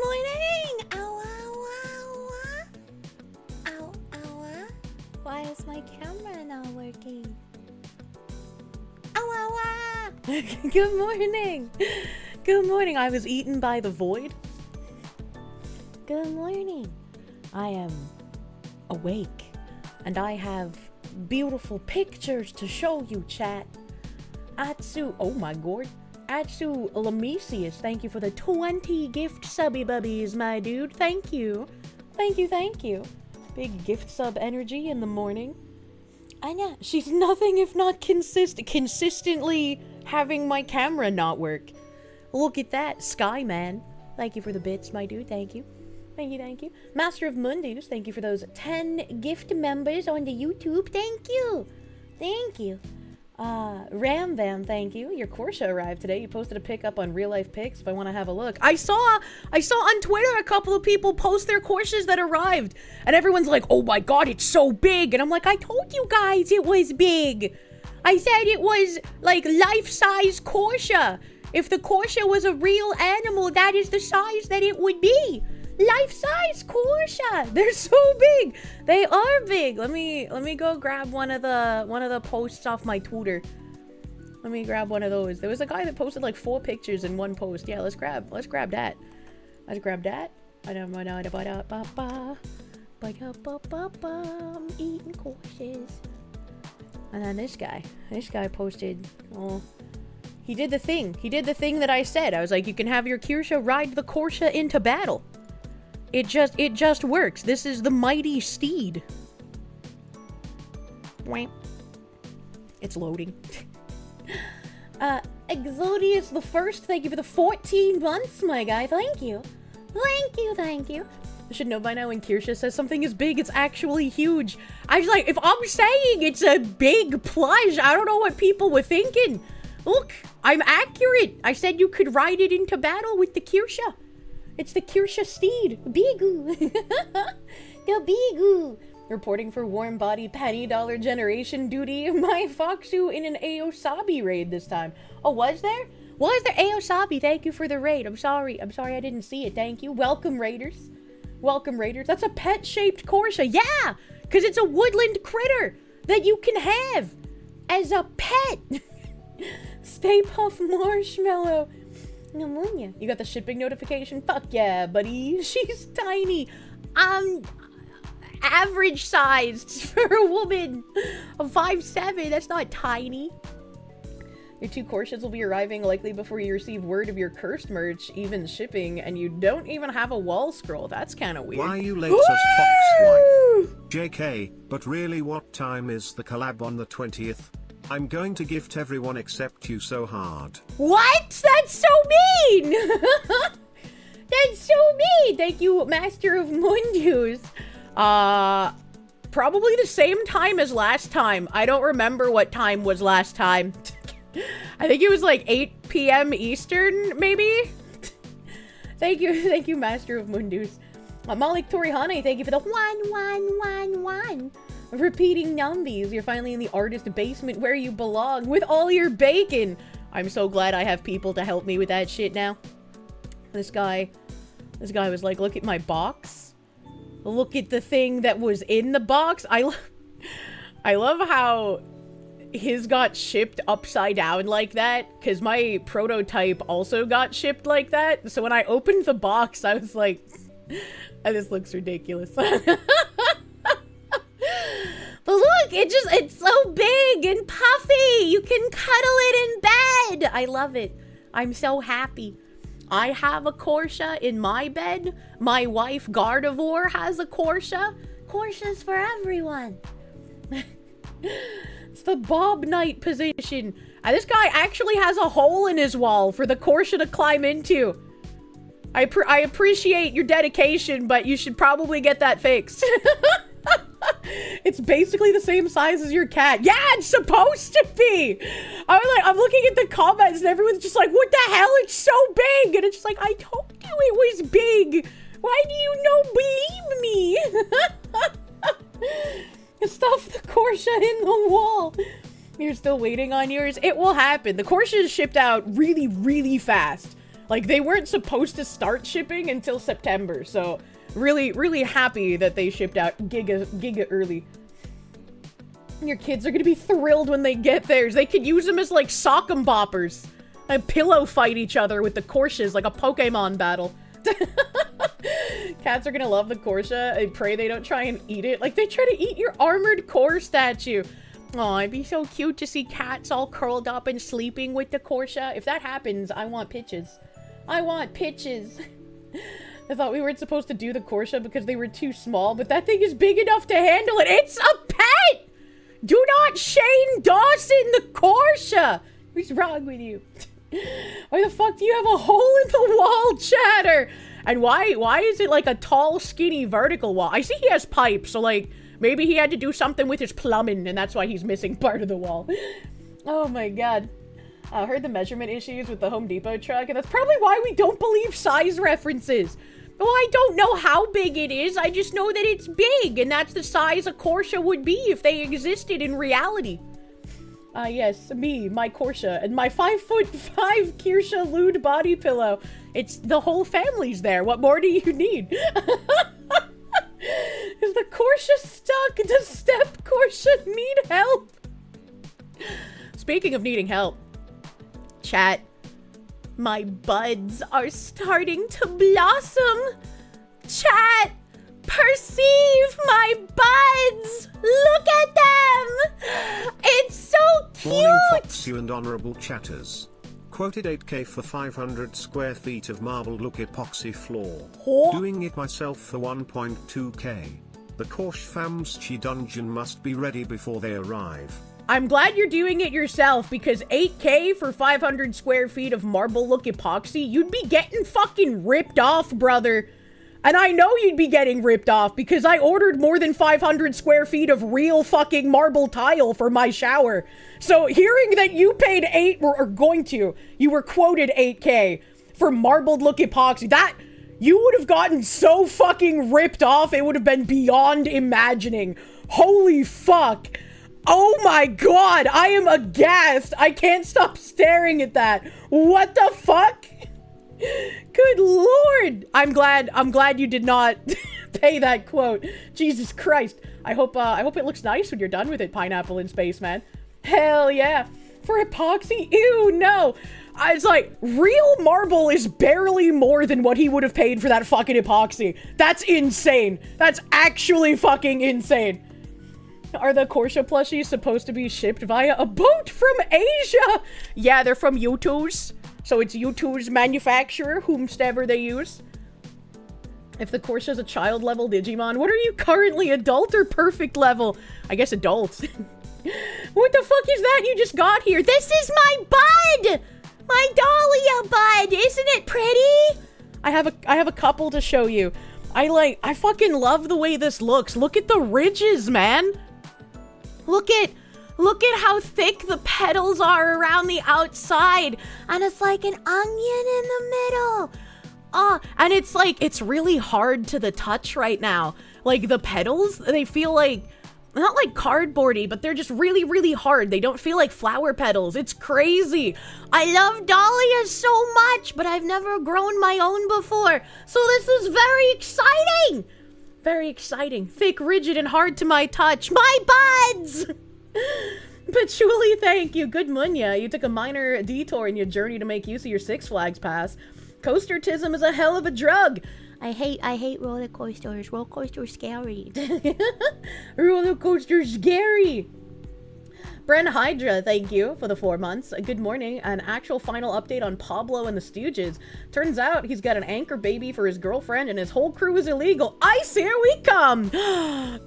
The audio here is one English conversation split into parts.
morning! Ow, ow, ow, ow. Ow, ow, ow. Why is my camera not working? Ow, ow, ow. Good morning! Good morning. I was eaten by the void. Good morning. I am awake, and I have beautiful pictures to show you, chat. Atsu, oh my god. Atsu Lamesius, thank you for the 20 gift subby bubbies, my dude. Thank you. Thank you, thank you. Big gift sub energy in the morning. Anya, she's nothing if not consistently having my camera not work. Look at that, Skyman. Thank you for the bits, my dude. Thank you. Thank you, thank you. Master of Mundus, thank you for those 10 gift members on the YouTube. Thank you. Thank you. Ram Bam, thank you. Your Kirsche arrived today. You posted a pic up on Real Life Pics if I want to have a look. I saw on Twitter a couple of people post their Kirsches that arrived. And everyone's like, oh my god, it's so big. And I'm like, I told you guys it was big. I said it was like life-size Kirsche. If the Kirsche was a real animal, that is the size that it would be. Life-size Kirsche. They're so big. They are big. Let me go grab one of the posts off my Twitter. Let me grab one of those. There was a guy that posted like 4 pictures in one post. Yeah, let's grab that. Let's grab that. I'm eating Kirsches. And then this guy posted, oh, he did the thing that I said. I was like, you can have your Kirsche ride the Kirsche into battle. It just works. This is the mighty steed. Wham. It's loading. Exodius the First, thank you for the 14 months, my guy. Thank you. Thank you, thank you. I should know by now when Kirsche says something is big, it's actually huge. I was like, if I'm saying it's a big plush, I don't know what people were thinking. Look, I'm accurate. I said you could ride it into battle with the Kirsche. It's the Kirsche steed. Bigu. The Bigu. Reporting for warm body penny dollar generation duty. My Foxu in an Aosabi raid this time. Oh, was there? Was there Aosabi? Thank you for the raid. I'm sorry I didn't see it. Thank you. Welcome, raiders. Welcome, raiders. That's a pet-shaped Kirsche. Yeah! Because it's a woodland critter that you can have as a pet. Stay Puff Marshmallow. Pneumonia. You got the shipping notification? Fuck yeah, buddy. She's tiny. Average sized for a woman. A 5'7". That's not tiny. Your 2 Kirsches will be arriving likely before you receive word of your cursed merch, even shipping, and you don't even have a wall scroll. That's kind of weird. Why you late as Foxwife? JK, but really what time is the collab on the 20th? I'm going to gift everyone except you so hard. What? That's so mean! That's so mean! Thank you, Master of Mundus. Probably the same time as last time. I don't remember what time was last time. I think it was like 8 p.m. Eastern, maybe? Thank you, Master of Mundus. Malik Torihane, thank you for the 11111. Repeating numbies. You're finally in the artist basement where you belong with all your bacon. I'm so glad I have people to help me with that shit now. This guy was like, look at my box. Look at the thing that was in the box. I love how his got shipped upside down like that, because my prototype also got shipped like that. So when I opened the box, I was like, this looks ridiculous. But look, it's so big and puffy. You can cuddle it in bed. I love it. I'm so happy. I have a Kirsche in my bed. My wife, Gardevoir, has a Kirsche. Kirsche's for everyone. It's the Bob Knight position. And this guy actually has a hole in his wall for the Kirsche to climb into. I appreciate your dedication, but you should probably get that fixed. It's basically the same size as your cat. Yeah, it's supposed to be. I'm looking at the comments and everyone's just like, what the hell? It's so big. And it's just like, I told you it was big. Why do you not believe me? Stuff the Kirsche in the wall. You're still waiting on yours? It will happen. The Kirsche is shipped out really, really fast. Like, they weren't supposed to start shipping until September, so really, really happy that they shipped out giga early. Your kids are gonna be thrilled when they get theirs. They could use them as, like, sock'em boppers. And pillow fight each other with the Kirsches, like a Pokemon battle. Cats are gonna love the Kirsche. I pray they don't try and eat it. Like, they try to eat your armored core statue. Oh, it'd be so cute to see cats all curled up and sleeping with the Kirsche. If that happens, I want pitches. I want pitches. I thought we weren't supposed to do the Kirsche because they were too small, but that thing is big enough to handle it. It's a pet! Do not Shane Dawson the Kirsche! What's wrong with you? Why the fuck do you have a hole in the wall, Chatter? And why is it like a tall, skinny, vertical wall? I see he has pipes, so like, maybe he had to do something with his plumbing, and that's why he's missing part of the wall. Oh my god. I heard the measurement issues with the Home Depot truck, and that's probably why we don't believe size references. Well, I don't know how big it is, I just know that it's big, and that's the size a Kirsche would be if they existed in reality. Yes, me, my Kirsche, and my 5'5" Kirsche lewd body pillow. It's the whole family's there. What more do you need? Is the Kirsche stuck? Does Step Kirsche need help? Speaking of needing help, chat, my buds are starting to blossom. Chat, perceive my buds. Look at them. It's so cute. Morning, Fox, you and honorable chatters. Quoted 8K for 500 square feet of marble look epoxy floor. Oh. Doing it myself for 1.2K. The Kirsche fam's Chi dungeon must be ready before they arrive. I'm glad you're doing it yourself, because 8K for 500 square feet of marble look epoxy, you'd be getting fucking ripped off, brother. And I know you'd be getting ripped off because I ordered more than 500 square feet of real fucking marble tile for my shower. So hearing that you paid you were quoted 8K for marbled look epoxy, that, you would have gotten so fucking ripped off, it would have been beyond imagining. Holy fuck. Oh my god, I am aghast. I can't stop staring at that. What the fuck? Good lord. I'm glad you did not pay that quote. Jesus Christ. I hope it looks nice when you're done with it, Pineapple in Space, man. Hell yeah. For epoxy? Ew, no. It's like, real marble is barely more than what he would have paid for that fucking epoxy. That's insane. That's actually fucking insane. Are the Kirsche plushies supposed to be shipped via a boat from Asia? Yeah, they're from U2's. So it's U2's manufacturer, whomstever they use. If the Kirsche is a child level Digimon, what are you currently, adult or perfect level? I guess adult. What the fuck is that you just got here? This is my bud! My Dahlia bud! Isn't it pretty? I have a couple to show you. I fucking love the way this looks. Look at the ridges, man. Look at how thick the petals are around the outside. And it's like an onion in the middle. Oh, and it's like, it's really hard to the touch right now. Like the petals, they feel like, not like cardboardy, but they're just really, really hard. They don't feel like flower petals. It's crazy. I love dahlias so much, but I've never grown my own before. So this is very exciting. Very exciting. Thick, rigid, and hard to my touch. My buds! Patchouli, thank you. Good Munya. You took a minor detour in your journey to make use of your Six Flags pass. Coastertism is a hell of a drug. I hate roller coasters. Roller coasters scary. Roller coasters scary. Bren Hydra, thank you for the 4 months. Good morning. An actual final update on Pablo and the Stooges. Turns out he's got an anchor baby for his girlfriend and his whole crew is illegal. Ice, here we come.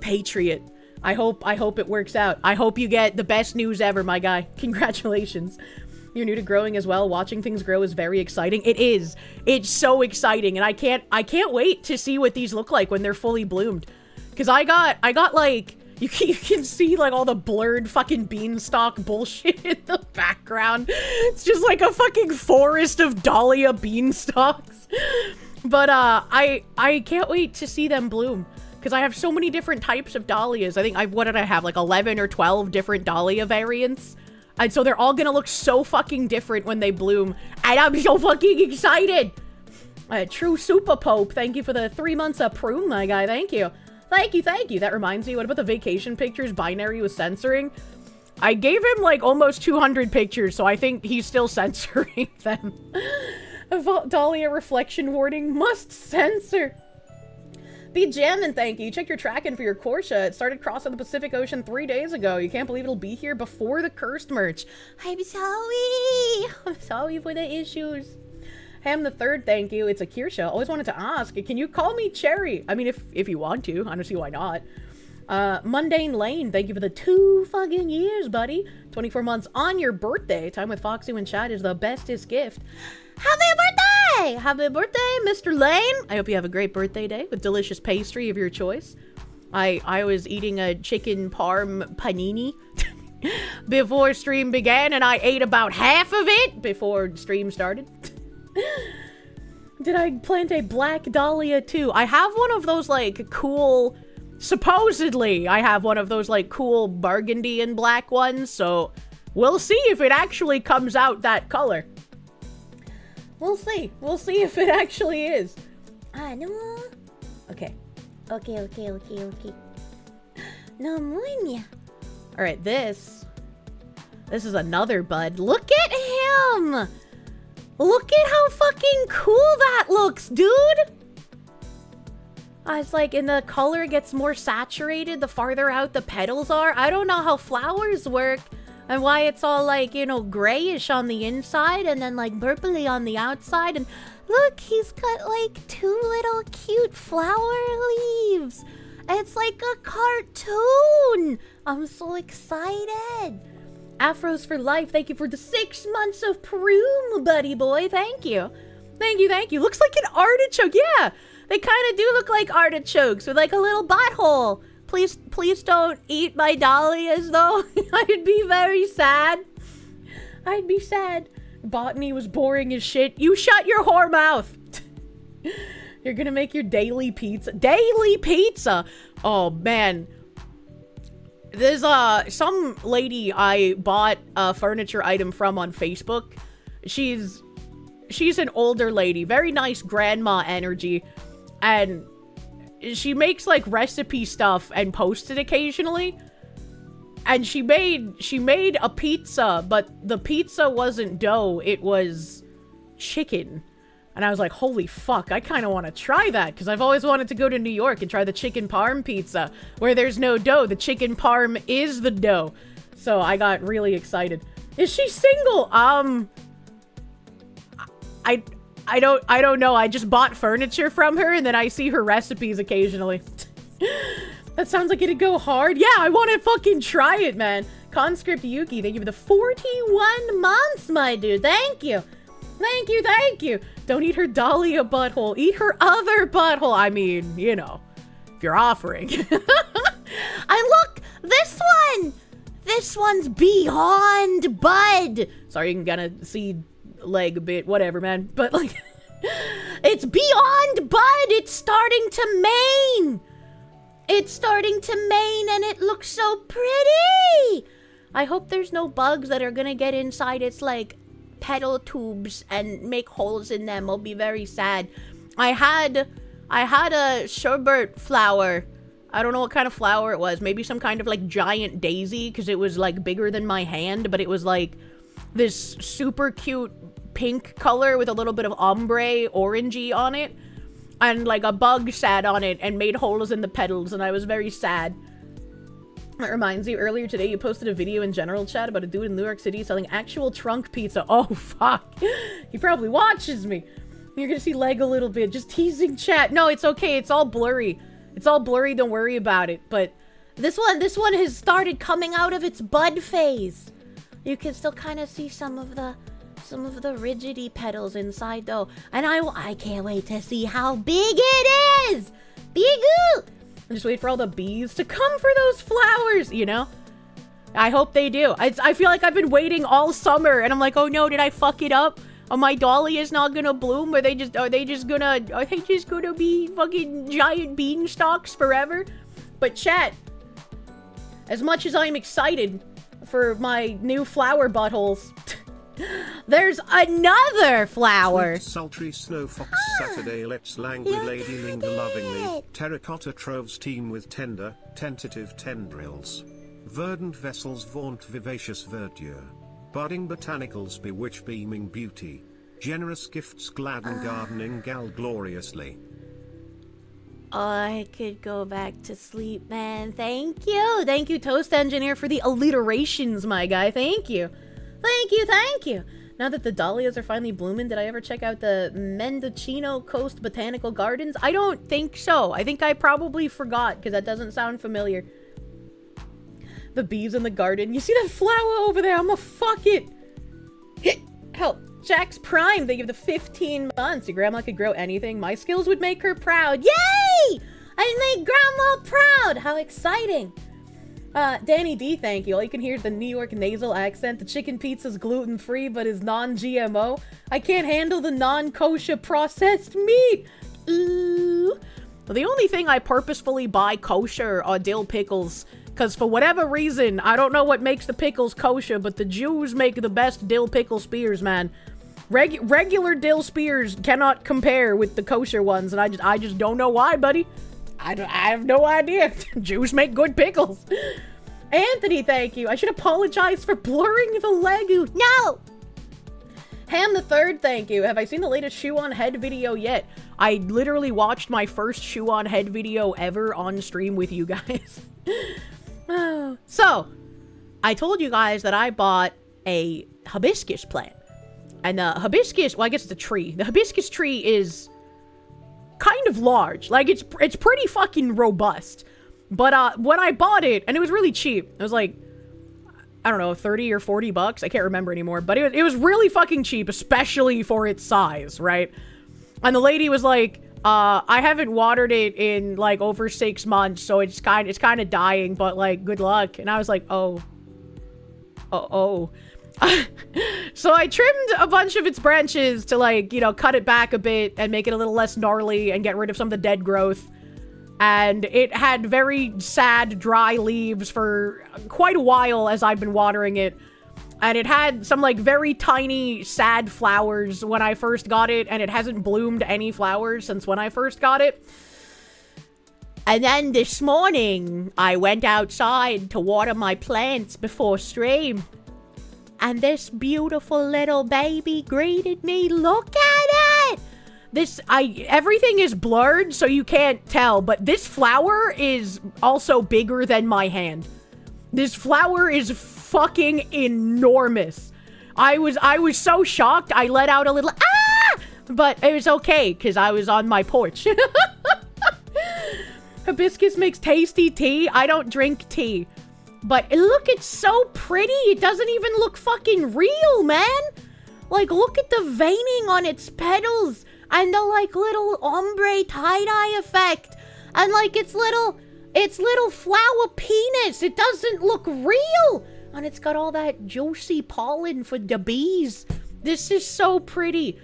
Patriot. I hope it works out. I hope you get the best news ever, my guy. Congratulations. You're new to growing as well. Watching things grow is very exciting. It is. It's so exciting, and I can't wait to see what these look like when they're fully bloomed. Cause I got like, you can see like all the blurred fucking beanstalk bullshit in the background. It's just like a fucking forest of dahlia beanstalks. But I can't wait to see them bloom. Because I have so many different types of dahlias. I think what did I have? Like 11 or 12 different dahlia variants. And so they're all gonna look so fucking different when they bloom. And I'm so fucking excited. True Super Pope, thank you for the 3 months of prune, my guy. Thank you. Thank you, thank you. That reminds me, what about the vacation pictures Binary was censoring? I gave him like almost 200 pictures, so I think he's still censoring them. Dahlia reflection warning, must censor. Be jammin', thank you. Check your tracking for your Kirsche. It started crossing the Pacific Ocean 3 days ago. You can't believe it'll be here before the cursed merch. I'm sorry. I'm sorry for the issues. Ham the Third, thank you. It's a Kirsche. Always wanted to ask, can you call me Cherry? I mean, if you want to. I don't see why not. Mundane Lane, thank you for the 2 fucking years, buddy. 24 months on your birthday. Time with Foxy when chat is the bestest gift. Happy birthday! Happy birthday, Mr. Lane! I hope you have a great birthday day with delicious pastry of your choice. I was eating a chicken parm panini before stream began, and I ate about half of it before stream started. Did I plant a black dahlia too? I have one of those like cool, supposedly I have one of those like cool burgundy and black ones, so we'll see if it actually comes out that color. We'll see if it actually is. No. Okay. No more. Alright, this is another bud. Look at him! Look at how fucking cool that looks, dude! It's like, and the color gets more saturated the farther out the petals are. I don't know how flowers work and why it's all like, you know, grayish on the inside and then like purpley on the outside. And look, he's got like 2 little cute flower leaves. It's like a cartoon. I'm so excited. Afros for life, thank you for the 6 months of prune, buddy boy. Thank you. Thank you. Looks like an artichoke. Yeah, they kind of do look like artichokes with like a little butthole. Please don't eat my dahlias though. I'd be very sad. I'd be sad. Botany was boring as shit. You shut your whore mouth. You're gonna make your daily pizza. Daily pizza! Oh man. There's some lady I bought a furniture item from on Facebook. She's an older lady, very nice grandma energy, and she makes like recipe stuff and posts it occasionally. And she made a pizza, but the pizza wasn't dough, it was chicken. And I was like, holy fuck, I kind of want to try that, because I've always wanted to go to New York and try the chicken parm pizza, where there's no dough. The chicken parm is the dough. So I got really excited. Is she single? I don't know. I just bought furniture from her, and then I see her recipes occasionally. That sounds like it'd go hard. Yeah, I want to fucking try it, man. Conscript Yuki, thank you for the 41 months, my dude. Thank you. Thank you. Don't eat her dahlia butthole. Eat her other butthole. I mean, you know, if you're offering. Look, this one. This one's beyond bud. Sorry, you can kind of see leg a bit. Whatever, man. But, like, it's beyond bud. It's starting to mane. And it looks so pretty. I hope there's no bugs that are gonna get inside its, like, petal tubes and make holes in them. I'll be very sad. I had a sherbet flower. I don't know what kind of flower it was. Maybe some kind of like giant daisy, because it was like bigger than my hand, but it was like this super cute pink color with a little bit of ombre orangey on it, and like a bug sat on it and made holes in the petals, and I was very sad. That reminds you, earlier today you posted a video in general chat about a dude in New York City selling actual trunk pizza. Oh, fuck. He probably watches me. You're gonna see leg a little bit. Just teasing chat. No, it's okay. It's all blurry. Don't worry about it. But this one has started coming out of its bud phase. You can still kind of see some of the rigidy petals inside though. And I can't wait to see how big it is. Big-oo! Just wait for all the bees to come for those flowers, you know? I hope they do. I feel like I've been waiting all summer, and I'm like, oh no, did I fuck it up? Oh, my dahlia's not gonna bloom? Are they just gonna be fucking giant beanstalks forever? But chat, as much as I'm excited for my new flower buttholes. There's another flower! Sweet sultry snow fox Saturday let's languid lady linger lovingly. Terracotta troves teem with tender, tentative tendrils. Verdant vessels vaunt vivacious verdure. Budding botanicals bewitch beaming beauty. Generous gifts gladden gardening gal gloriously. I could go back to sleep, man. Thank you. Thank you, Toast Engineer, for the alliterations, my guy. Thank you. Thank you, thank you. Now that the dahlias are finally blooming, did I ever check out the Mendocino Coast Botanical Gardens? I don't think so. I think I probably forgot, because that doesn't sound familiar. The bees in the garden. You see that flower over there? I'm gonna fuck it. Help. Jack's Prime, they give the 15 months. Your grandma could grow anything. My skills would make her proud. Yay! I make grandma proud! How exciting! Danny D, thank you. All you can hear is the New York nasal accent. The chicken pizza's gluten-free, but is non-GMO. I can't handle the non-kosher processed meat. Ooh. Well, the only thing I purposefully buy kosher are dill pickles. Because for whatever reason, I don't know what makes the pickles kosher, but the Jews make the best dill pickle spears, man. Regular dill spears cannot compare with the kosher ones, and I just don't know why, buddy. I have no idea. Jews make good pickles. Anthony, thank you. I should apologize for blurring the Legu. No! Ham the Third, thank you. Have I seen the latest Shoe on Head video yet? I literally watched my first Shoe on Head video ever on stream with you guys. So, I told you guys that I bought a hibiscus plant. And the hibiscus, well, I guess it's a tree. The hibiscus tree is kind of large. Like, it's pretty fucking robust. But when I bought it, and it was really cheap. It was like, I don't know, 30 or 40 bucks. I can't remember anymore. But it was really fucking cheap, especially for its size, right? And the lady was like, I haven't watered it in, like, over 6 months, so it's kind of dying, but, like, good luck. And I was like, oh. So I trimmed a bunch of its branches to, like, you know, cut it back a bit and make it a little less gnarly and get rid of some of the dead growth. And it had very sad, dry leaves for quite a while as I've been watering it. And it had some, like, very tiny, sad flowers when I first got it, and it hasn't bloomed any flowers since when I first got it. And then this morning, I went outside to water my plants before stream. And this beautiful little baby greeted me. Look at it! Everything is blurred, so you can't tell, but this flower is also bigger than my hand. This flower is fucking enormous. I was so shocked, I let out a little ah! But it was okay, because I was on my porch. Hibiscus makes tasty tea. I don't drink tea. But look, it's so pretty. It doesn't even look fucking real, man. Like, look at the veining on its petals. And the, like, little ombre tie-dye effect. And, like, its little flower penis. It doesn't look real. And it's got all that juicy pollen for the bees. This is so pretty.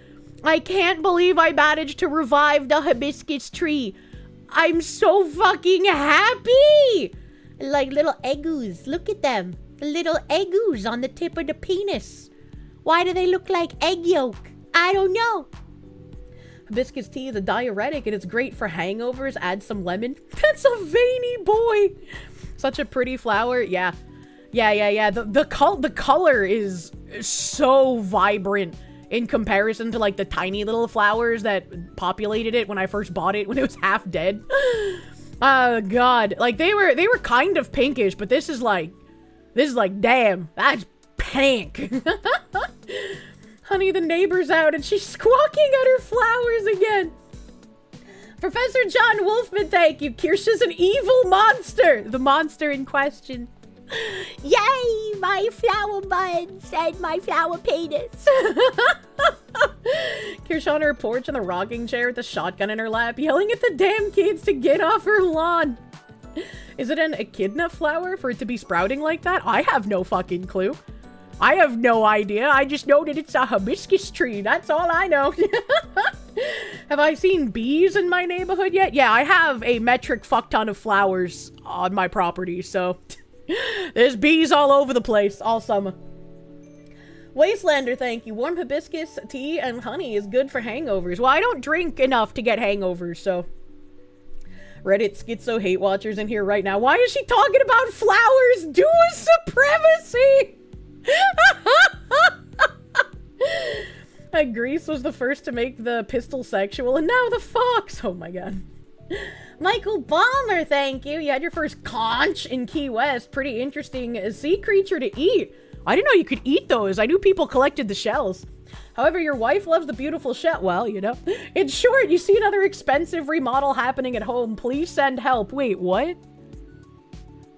I can't believe I managed to revive the hibiscus tree. I'm so fucking happy. Like little eggoos. Look at them. The little eggoos on the tip of the penis. Why do they look like egg yolk? I don't know. Hibiscus tea is a diuretic and it's great for hangovers. Add some lemon. That's a veiny boy. Such a pretty flower. Yeah. The color is so vibrant in comparison to, like, the tiny little flowers that populated it when I first bought it when it was half dead. Oh god. Like, they were kind of pinkish, but this is like damn, that's pink. Honey, the neighbor's out and she's squawking at her flowers again. Professor John Wolfman, thank you. Kirsche's an evil monster. The monster in question. Yay, my flower buds and my flower penis. Kirsche on her porch in the rocking chair with a shotgun in her lap, yelling at the damn kids to get off her lawn. Is it an echidna flower for it to be sprouting like that? I have no fucking clue. I have no idea. I just know that it's a hibiscus tree. That's all I know. Have I seen bees in my neighborhood yet? Yeah, I have a metric fuck ton of flowers on my property, so... There's bees all over the place all summer. Wastelander, thank you. Warm hibiscus tea and honey is good for hangovers. Well, I don't drink enough to get hangovers, so... Reddit schizo hate watchers in here right now. Why is she talking about flowers? Do a supremacy! Greece was the first to make the pistol sexual, and now the fox! Oh my god. Michael Balmer, thank you. You had your first conch in Key West. Pretty interesting sea creature to eat. I didn't know you could eat those. I knew people collected the shells. However, your wife loves the beautiful shell. Well, you know. In short, you see another expensive remodel happening at home. Please send help. Wait, what?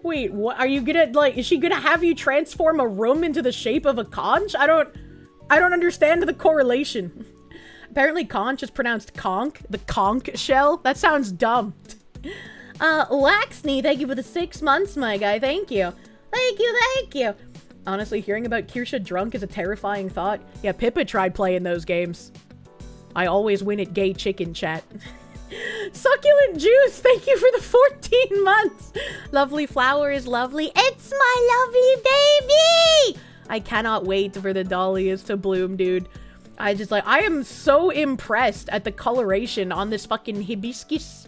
Wait, what? Are you gonna, like, is she gonna have you transform a room into the shape of a conch? I don't understand the correlation. Apparently conch is pronounced conch. The conch shell? That sounds dumb. Waxney, thank you for the 6 months, my guy. Thank you. Thank you. Honestly, hearing about Kirsche drunk is a terrifying thought. Yeah, Pippa tried playing those games. I always win at gay chicken chat. Succulent Juice, thank you for the 14 months. Lovely flower is lovely. It's my lovely baby! I cannot wait for the dahlias to bloom, dude. I am so impressed at the coloration on this fucking hibiscus.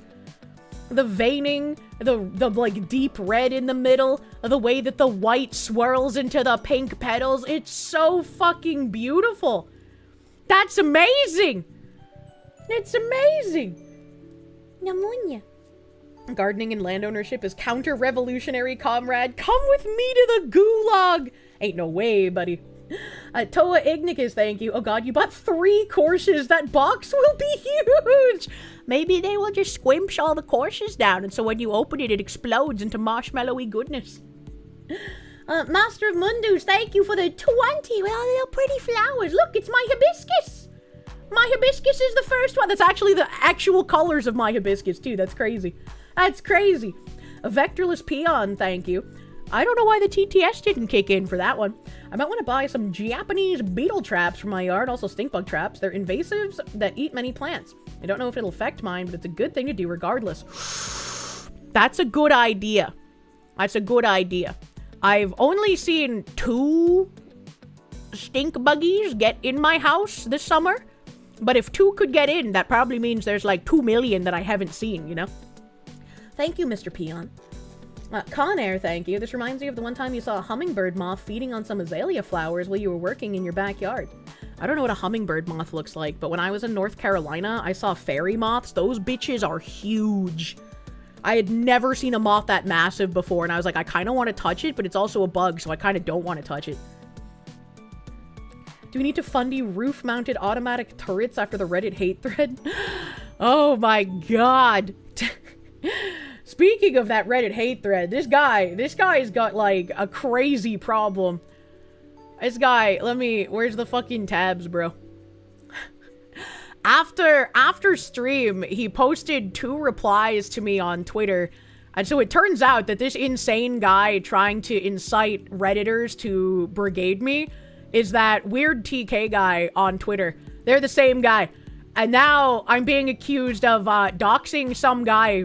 The veining, the like deep red in the middle, the way that the white swirls into the pink petals. It's so fucking beautiful. That's amazing. It's amazing. Namunya. Gardening and land ownership is counter-revolutionary, comrade. Come with me to the gulag. Ain't no way, buddy. Toa Ignicus, thank you. Oh god, you bought 3 Kirsches. That box will be huge. Maybe they will just squimsh all the Kirsches down, and so when you open it, it explodes into marshmallowy goodness. Master of Mundus, thank you for the 20 with all the little pretty flowers. Look, it's my hibiscus. My hibiscus is the first one. That's actually the actual colors of my hibiscus, too. That's crazy. That's crazy. A vectorless peon, thank you. I don't know why the TTS didn't kick in for that one. I might want to buy some Japanese beetle traps for my yard, also stink bug traps. They're invasives that eat many plants. I don't know if it'll affect mine, but it's a good thing to do regardless. That's a good idea. That's a good idea. I've only seen 2 stink buggies get in my house this summer, but if 2 could get in, that probably means there's like 2 million that I haven't seen, you know? Thank you, Mr. Peon. Con Air, thank you. This reminds me of the one time you saw a hummingbird moth feeding on some azalea flowers while you were working in your backyard. I don't know what a hummingbird moth looks like, but when I was in North Carolina, I saw fairy moths. Those bitches are huge. I had never seen a moth that massive before, and I was like, I kind of want to touch it, but it's also a bug, so I kind of don't want to touch it. Do we need to fundy roof-mounted automatic turrets after the Reddit hate thread? Oh my god. Speaking of that Reddit hate thread, this guy's got, like, a crazy problem. This guy, where's the fucking tabs, bro? After stream, he posted 2 replies to me on Twitter. And so it turns out that this insane guy trying to incite Redditors to brigade me is that weird TK guy on Twitter. They're the same guy. And now I'm being accused of doxing some guy.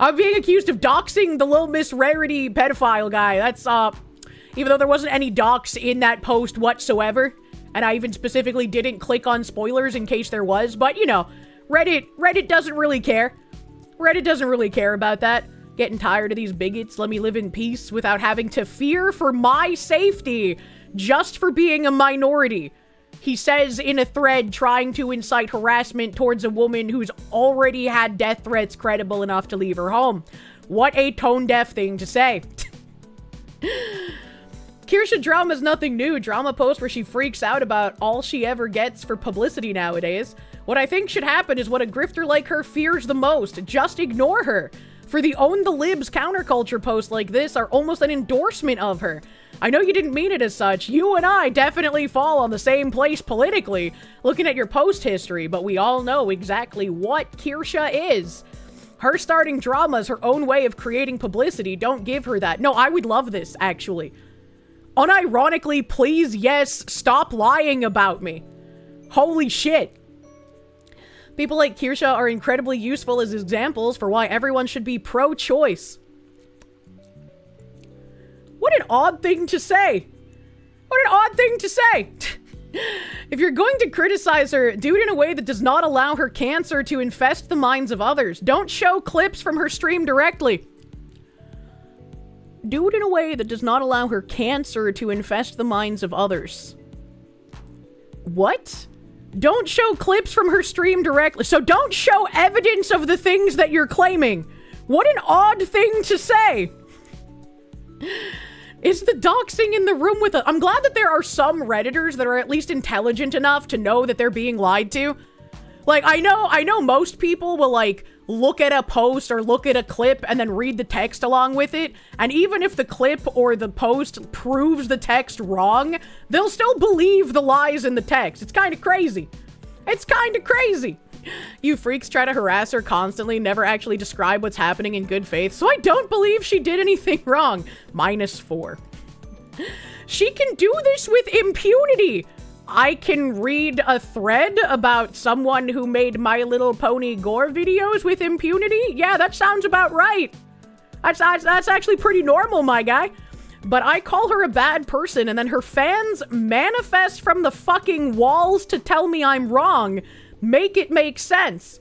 I'm being accused of doxing the Little Miss Rarity pedophile guy. That's, even though there wasn't any dox in that post whatsoever, and I even specifically didn't click on spoilers in case there was, but, you know, Reddit doesn't really care. Reddit doesn't really care about that. Getting tired of these bigots. Let me live in peace without having to fear for my safety just for being a minority. He says in a thread trying to incite harassment towards a woman who's already had death threats credible enough to leave her home. What a tone-deaf thing to say. Kirsche drama's nothing new. Drama post where she freaks out about all she ever gets for publicity nowadays. What I think should happen is what a grifter like her fears the most. Just ignore her. For the Own the Libs counterculture posts like this are almost an endorsement of her. I know you didn't mean it as such. You and I definitely fall on the same place politically, looking at your post history, but we all know exactly what Kirsche is. Her starting drama is her own way of creating publicity. Don't give her that. No, I would love this, actually. Unironically, please, yes, stop lying about me. Holy shit. People like Kirsche are incredibly useful as examples for why everyone should be pro-choice. What an odd thing to say. What an odd thing to say. If you're going to criticize her, do it in a way that does not allow her cancer to infest the minds of others. Don't show clips from her stream directly. Do it in a way that does not allow her cancer to infest the minds of others. What? Don't show clips from her stream directly. So don't show evidence of the things that you're claiming. What an odd thing to say. Is the doxing in the room with I'm glad that there are some Redditors that are at least intelligent enough to know that they're being lied to. Like, I know most people will, like, look at a post or look at a clip and then read the text along with it. And even if the clip or the post proves the text wrong, they'll still believe the lies in the text. It's kind of crazy. It's kind of crazy. You freaks try to harass her constantly, never actually describe what's happening in good faith, so I don't believe she did anything wrong. -4. She can do this with impunity. I can read a thread about someone who made My Little Pony gore videos with impunity? Yeah, that sounds about right. That's actually pretty normal, my guy. But I call her a bad person, and then her fans manifest from the fucking walls to tell me I'm wrong. Make it make sense.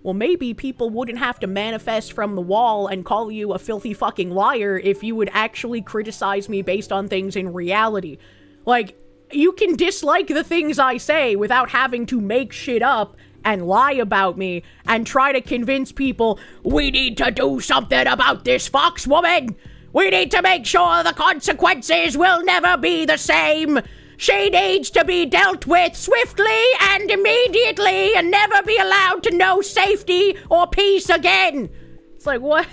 Well, maybe people wouldn't have to manifest from the wall and call you a filthy fucking liar if you would actually criticize me based on things in reality. Like, you can dislike the things I say without having to make shit up and lie about me and try to convince people, we need to do something about this fox woman. We need to make sure the consequences will never be the same. She needs to be dealt with swiftly and immediately and never be allowed to know safety or peace again. It's like, what?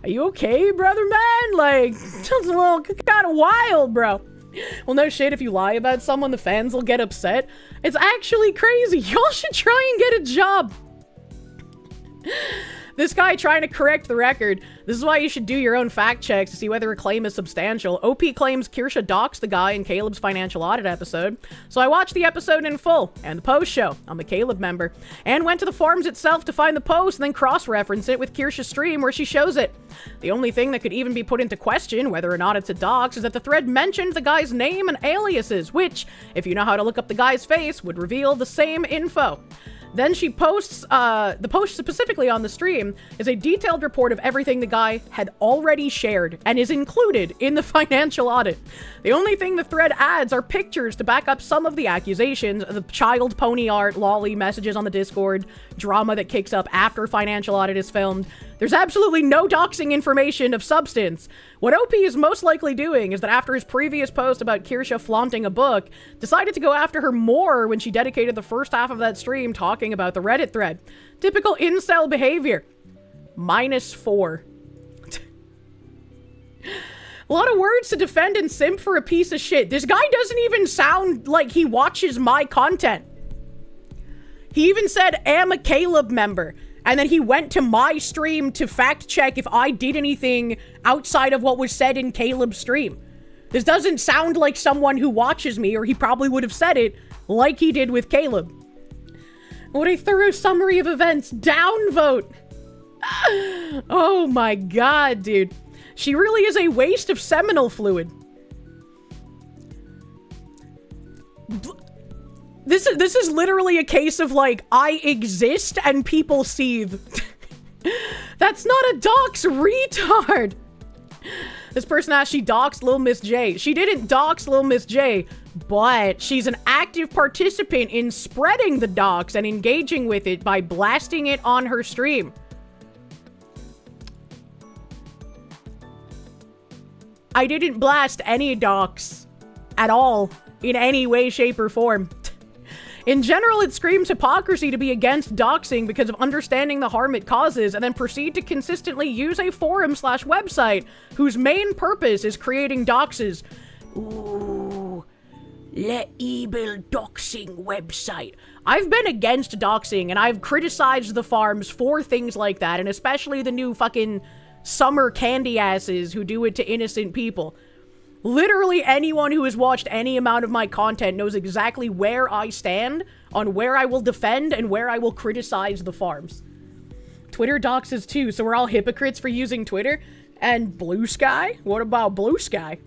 Are you okay, brother man? Like, it's a little kind of wild, bro. Well, no shit, if you lie about someone, the fans will get upset. It's actually crazy. Y'all should try and get a job. This guy trying to correct the record. This is why you should do your own fact checks to see whether a claim is substantial. OP claims Kirsche doxed the guy in Caleb's financial audit episode. So I watched the episode in full, and the post show. I'm a Caleb member. And went to the forums itself to find the post, and then cross-reference it with Kirsche's stream where she shows it. The only thing that could even be put into question, whether or not it's a dox, is that the thread mentioned the guy's name and aliases, which, if you know how to look up the guy's face, would reveal the same info. Then she posts, the post specifically on the stream is a detailed report of everything the guy had already shared and is included in the financial audit. The only thing the thread adds are pictures to back up some of the accusations, the child pony art, lolly messages on the Discord, drama that kicks up after financial audit is filmed. There's absolutely no doxing information of substance. What OP is most likely doing is that after his previous post about Kirsche flaunting a book, decided to go after her more when she dedicated the first half of that stream talking about the Reddit thread. Typical incel behavior. -4. A lot of words to defend and simp for a piece of shit. This guy doesn't even sound like he watches my content. He even said, am a Caleb member. And then he went to my stream to fact check if I did anything outside of what was said in Caleb's stream. This doesn't sound like someone who watches me, or he probably would have said it like he did with Caleb. What a thorough summary of events. Downvote. Oh my god, dude. She really is a waste of seminal fluid. This is literally a case of, like, I exist and people seethe. That's not a dox, retard! This person asked, she doxed Lil Miss J. She didn't dox Lil Miss J, but she's an active participant in spreading the dox and engaging with it by blasting it on her stream. I didn't blast any dox at all, in any way, shape, or form. In general, it screams hypocrisy to be against doxing because of understanding the harm it causes and then proceed to consistently use a forum/website whose main purpose is creating doxes. Ooh, le evil doxing website. I've been against doxing and I've criticized the farms for things like that, and especially the new fucking summer candy asses who do it to innocent people. Literally anyone who has watched any amount of my content knows exactly where I stand on where I will defend and where I will criticize the farms. Twitter doxes too, so we're all hypocrites for using Twitter? And Blue Sky? What about Blue Sky?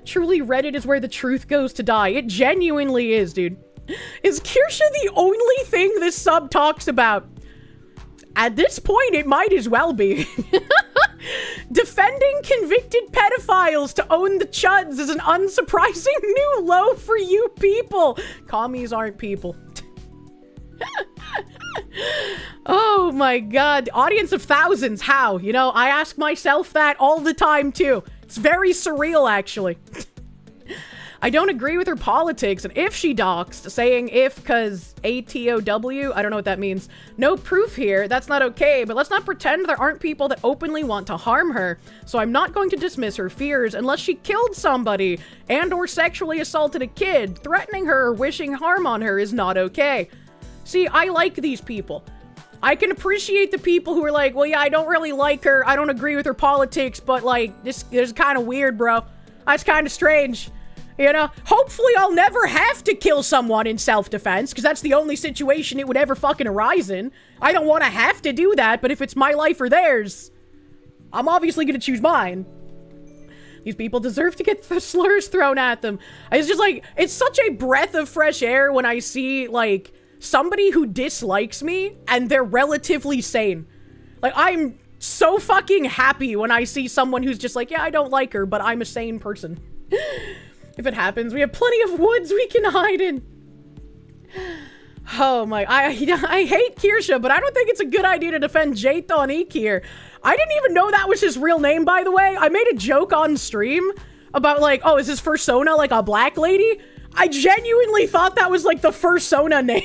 Truly, Reddit is where the truth goes to die. It genuinely is, dude. Is Kirsche the only thing this sub talks about? At this point, it might as well be. Defending convicted pedophiles to own the chuds is an unsurprising new low for you people. Commies aren't people. Oh my god. Audience of thousands, how? You know, I ask myself that all the time too. It's very surreal, actually. I don't agree with her politics, and if she doxed, saying if because ATOW, I don't know what that means. No proof here, that's not okay, but let's not pretend there aren't people that openly want to harm her. So I'm not going to dismiss her fears unless she killed somebody and or sexually assaulted a kid. Threatening her or wishing harm on her is not okay. See, I like these people. I can appreciate the people who are like, well, yeah, I don't really like her, I don't agree with her politics, but like, this is kind of weird, bro. That's kind of strange. You know, hopefully I'll never have to kill someone in self-defense, because that's the only situation it would ever fucking arise in. I don't want to have to do that, but if it's my life or theirs, I'm obviously going to choose mine. These people deserve to get the slurs thrown at them. It's just like, it's such a breath of fresh air when I see, like, somebody who dislikes me and they're relatively sane. Like, I'm so fucking happy when I see someone who's just like, yeah, I don't like her, but I'm a sane person. If it happens, we have plenty of woods we can hide in. Oh my, I hate Kirsche, but I don't think it's a good idea to defend Jathan Eek here. I didn't even know that was his real name, by the way. I made a joke on stream about like, oh, is his fursona like a black lady? I genuinely thought that was like the fursona name.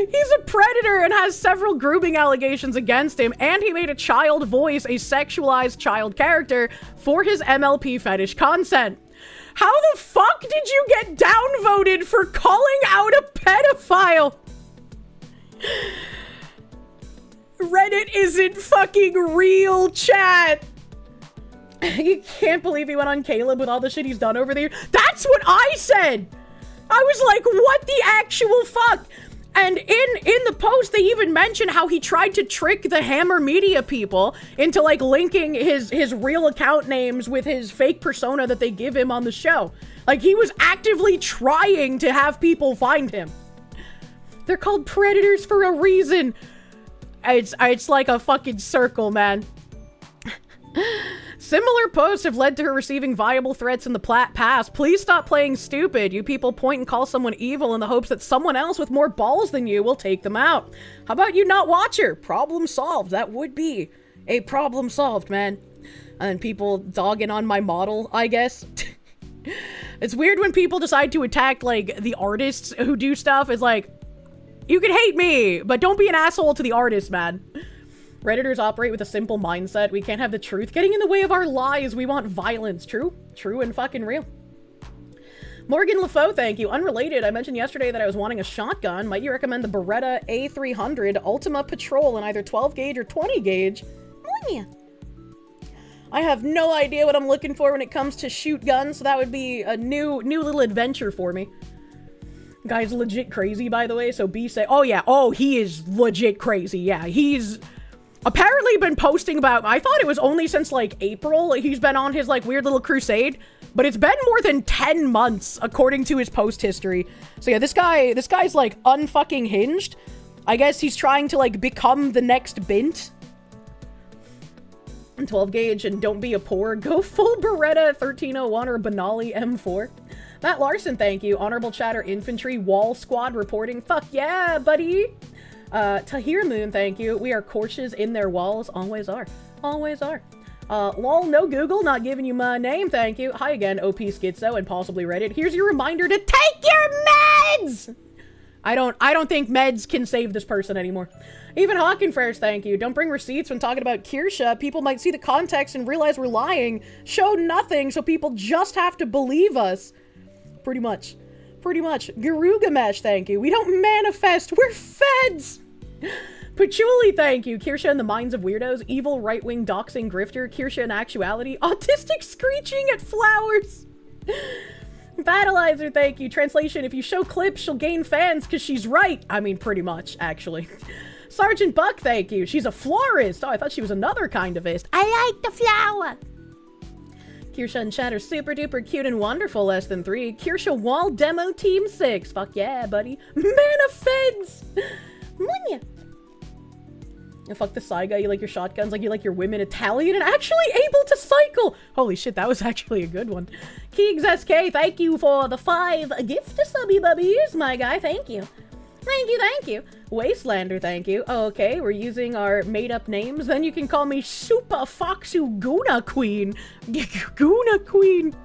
He's a predator and has several grooming allegations against him, and he made a child voice a sexualized child character for his MLP fetish content. How the fuck did you get downvoted for calling out a pedophile? Reddit isn't fucking real, chat. You can't believe he went on Caleb with all the shit he's done over there. That's what I said. I was like, what the actual fuck? And in the post, they even mentioned how he tried to trick the Hammer Media people into, like, linking his real account names with his fake persona that they give him on the show. Like, he was actively trying to have people find him. They're called predators for a reason. It's like a fucking circle, man. Similar posts have led to her receiving viable threats in the past. Please stop playing stupid. You people point and call someone evil in the hopes that someone else with more balls than you will take them out. How about you not watch her? Problem solved. That would be a problem solved, man. And people dogging on my model, I guess. It's weird when people decide to attack, like, the artists who do stuff. It's like, you can hate me, but don't be an asshole to the artist, man. Redditors operate with a simple mindset. We can't have the truth getting in the way of our lies. We want violence. True? True and fucking real. Morgan LaFoe, thank you. Unrelated, I mentioned yesterday that I was wanting a shotgun. Might you recommend the Beretta A300 Ultima Patrol in either 12 gauge or 20 gauge? Oh yeah. I have no idea what I'm looking for when it comes to shoot guns, so that would be a new little adventure for me. Guy's legit crazy, by the way, so be safe. Oh yeah, oh, he is legit crazy. Yeah, he's apparently been posting about, I thought it was only since like April he's been on his like weird little crusade, but it's been more than 10 months according to his post history. So yeah, this guy's like unfucking hinged. I guess he's trying to like become the next Bint. 12 gauge and don't be a poor. Go full Beretta 1301 or Benali M4. Matt Larson, thank you. Honorable Chatter Infantry Wall Squad reporting. Fuck yeah, buddy. Tahir Moon, thank you. We are Kirsches in their walls. Always are. Always are. Lol, no Google, not giving you my name, thank you. Hi again, OP Schizo and possibly Reddit. Here's your reminder to take your meds! I don't think meds can save this person anymore. Even Hawkenfresh, thank you. Don't bring receipts when talking about Kirsche. People might see the context and realize we're lying. Show nothing, so people just have to believe us. Pretty much. Pretty much. Garugamesh, thank you. We don't manifest, we're feds! Patchouli, thank you. Kirsche in the minds of weirdos. Evil right-wing doxing grifter. Kirsche in actuality. Autistic screeching at flowers. Battleizer, thank you. Translation, if you show clips, she'll gain fans because she's right. I mean, pretty much, actually. Sergeant Buck, thank you. She's a florist. Oh, I thought she was another kind of ist. I like the flower. Kirsche and chat are super duper cute and wonderful, less than 3. Kirsche Wall Demo Team 6. Fuck yeah, buddy. Man of Feds. Munya. Fuck the Psy guy, you like your shotguns like you like your women Italian and actually able to cycle! Holy shit, that was actually a good one. Keegs SK, thank you for the 5 gift subby bubbies, my guy, thank you. Thank you, thank you. Wastelander, thank you. Okay, we're using our made-up names, then you can call me Super Foxu Guna Queen. Guna Queen.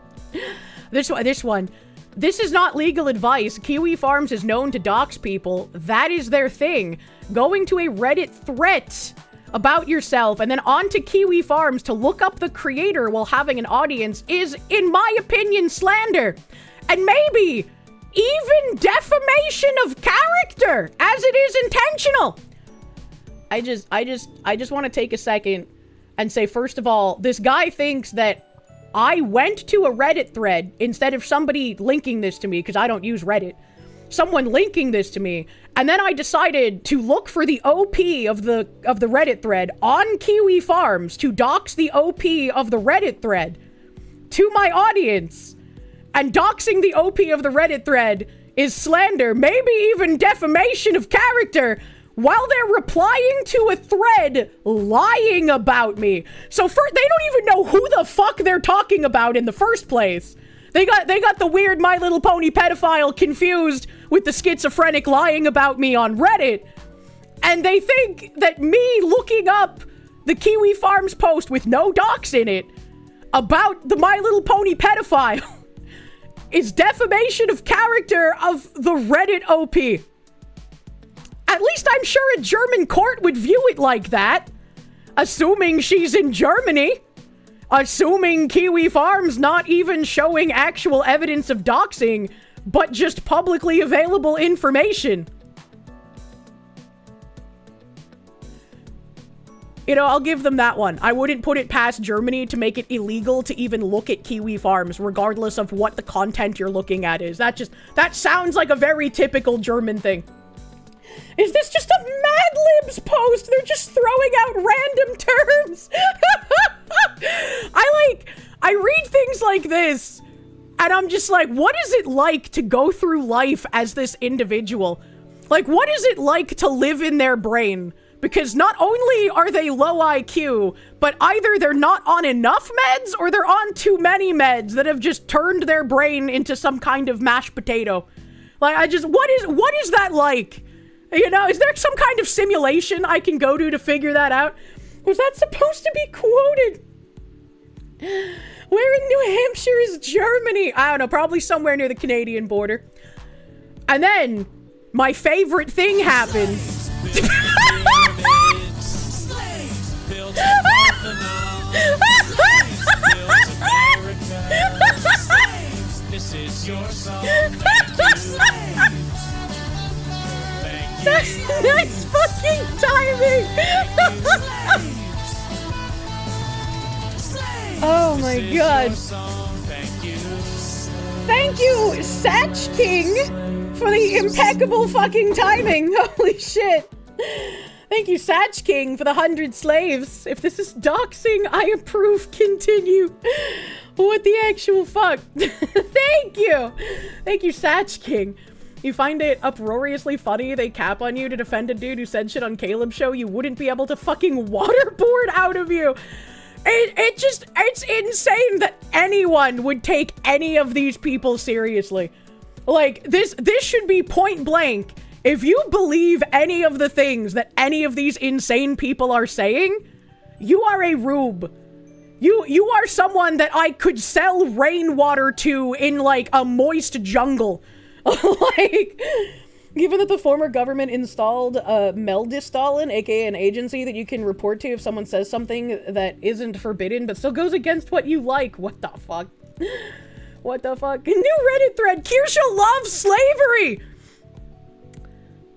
This one. This is not legal advice. Kiwi Farms is known to dox people. That is their thing. Going to a Reddit threat about yourself and then onto Kiwi Farms to look up the creator while having an audience is, in my opinion, slander. And maybe even defamation of character, as it is intentional. I just want to take a second and say, first of all, this guy thinks that I went to a Reddit thread instead of somebody linking this to me, because I don't use Reddit. Someone linking this to me, and then I decided to look for the OP of the Reddit thread on Kiwi Farms to dox the OP of the Reddit thread to my audience. And doxing the OP of the Reddit thread is slander, maybe even defamation of character, while they're replying to a thread lying about me. So they don't even know who the fuck they're talking about in the first place. They got the weird My Little Pony pedophile confused with the schizophrenic lying about me on Reddit. And they think that me looking up the Kiwi Farms post with no docs in it about the My Little Pony pedophile is defamation of character of the Reddit OP. At least I'm sure a German court would view it like that. Assuming she's in Germany. Assuming Kiwi Farms not even showing actual evidence of doxing, but just publicly available information. You know, I'll give them that one. I wouldn't put it past Germany to make it illegal to even look at Kiwi Farms, regardless of what the content you're looking at is. That sounds like a very typical German thing. Is this just a Mad Libs post? They're just throwing out random terms. I read things like this, and I'm just like, what is it like to go through life as this individual? Like, what is it like to live in their brain? Because not only are they low IQ, but either they're not on enough meds or they're on too many meds that have just turned their brain into some kind of mashed potato. Like, what is that like? You know, is there some kind of simulation I can go to figure that out? Was that supposed to be quoted? Where in New Hampshire is Germany? I don't know, probably somewhere near the Canadian border. And then, my favorite thing happens. This is your song. That's fucking timing! Oh my god. Thank you, Satch King, for the impeccable fucking timing. Holy shit. Thank you, Satch King, for the 100 slaves. If this is doxing, I approve. Continue. What the actual fuck? Thank you. Thank you, Satch King. You find it uproariously funny they cap on you to defend a dude who said shit on Caleb's show you wouldn't be able to fucking waterboard out of you. It's insane that anyone would take any of these people seriously. Like, this should be point blank. If you believe any of the things that any of these insane people are saying, you are a rube. You are someone that I could sell rainwater to in, like, a moist jungle. Like, given that the former government installed Meldistalin, aka an agency that you can report to if someone says something that isn't forbidden but still goes against what you like. What the fuck? What the fuck? New Reddit thread. Kirsche loves slavery!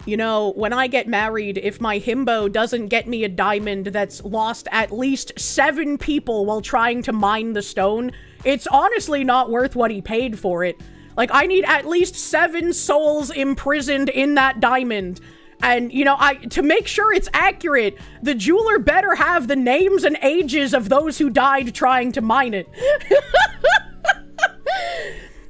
You know, when I get married, if my himbo doesn't get me a diamond that's lost at least 7 people while trying to mine the stone, it's honestly not worth what he paid for it. Like, I need at least 7 souls imprisoned in that diamond. And, you know, to make sure it's accurate, the jeweler better have the names and ages of those who died trying to mine it.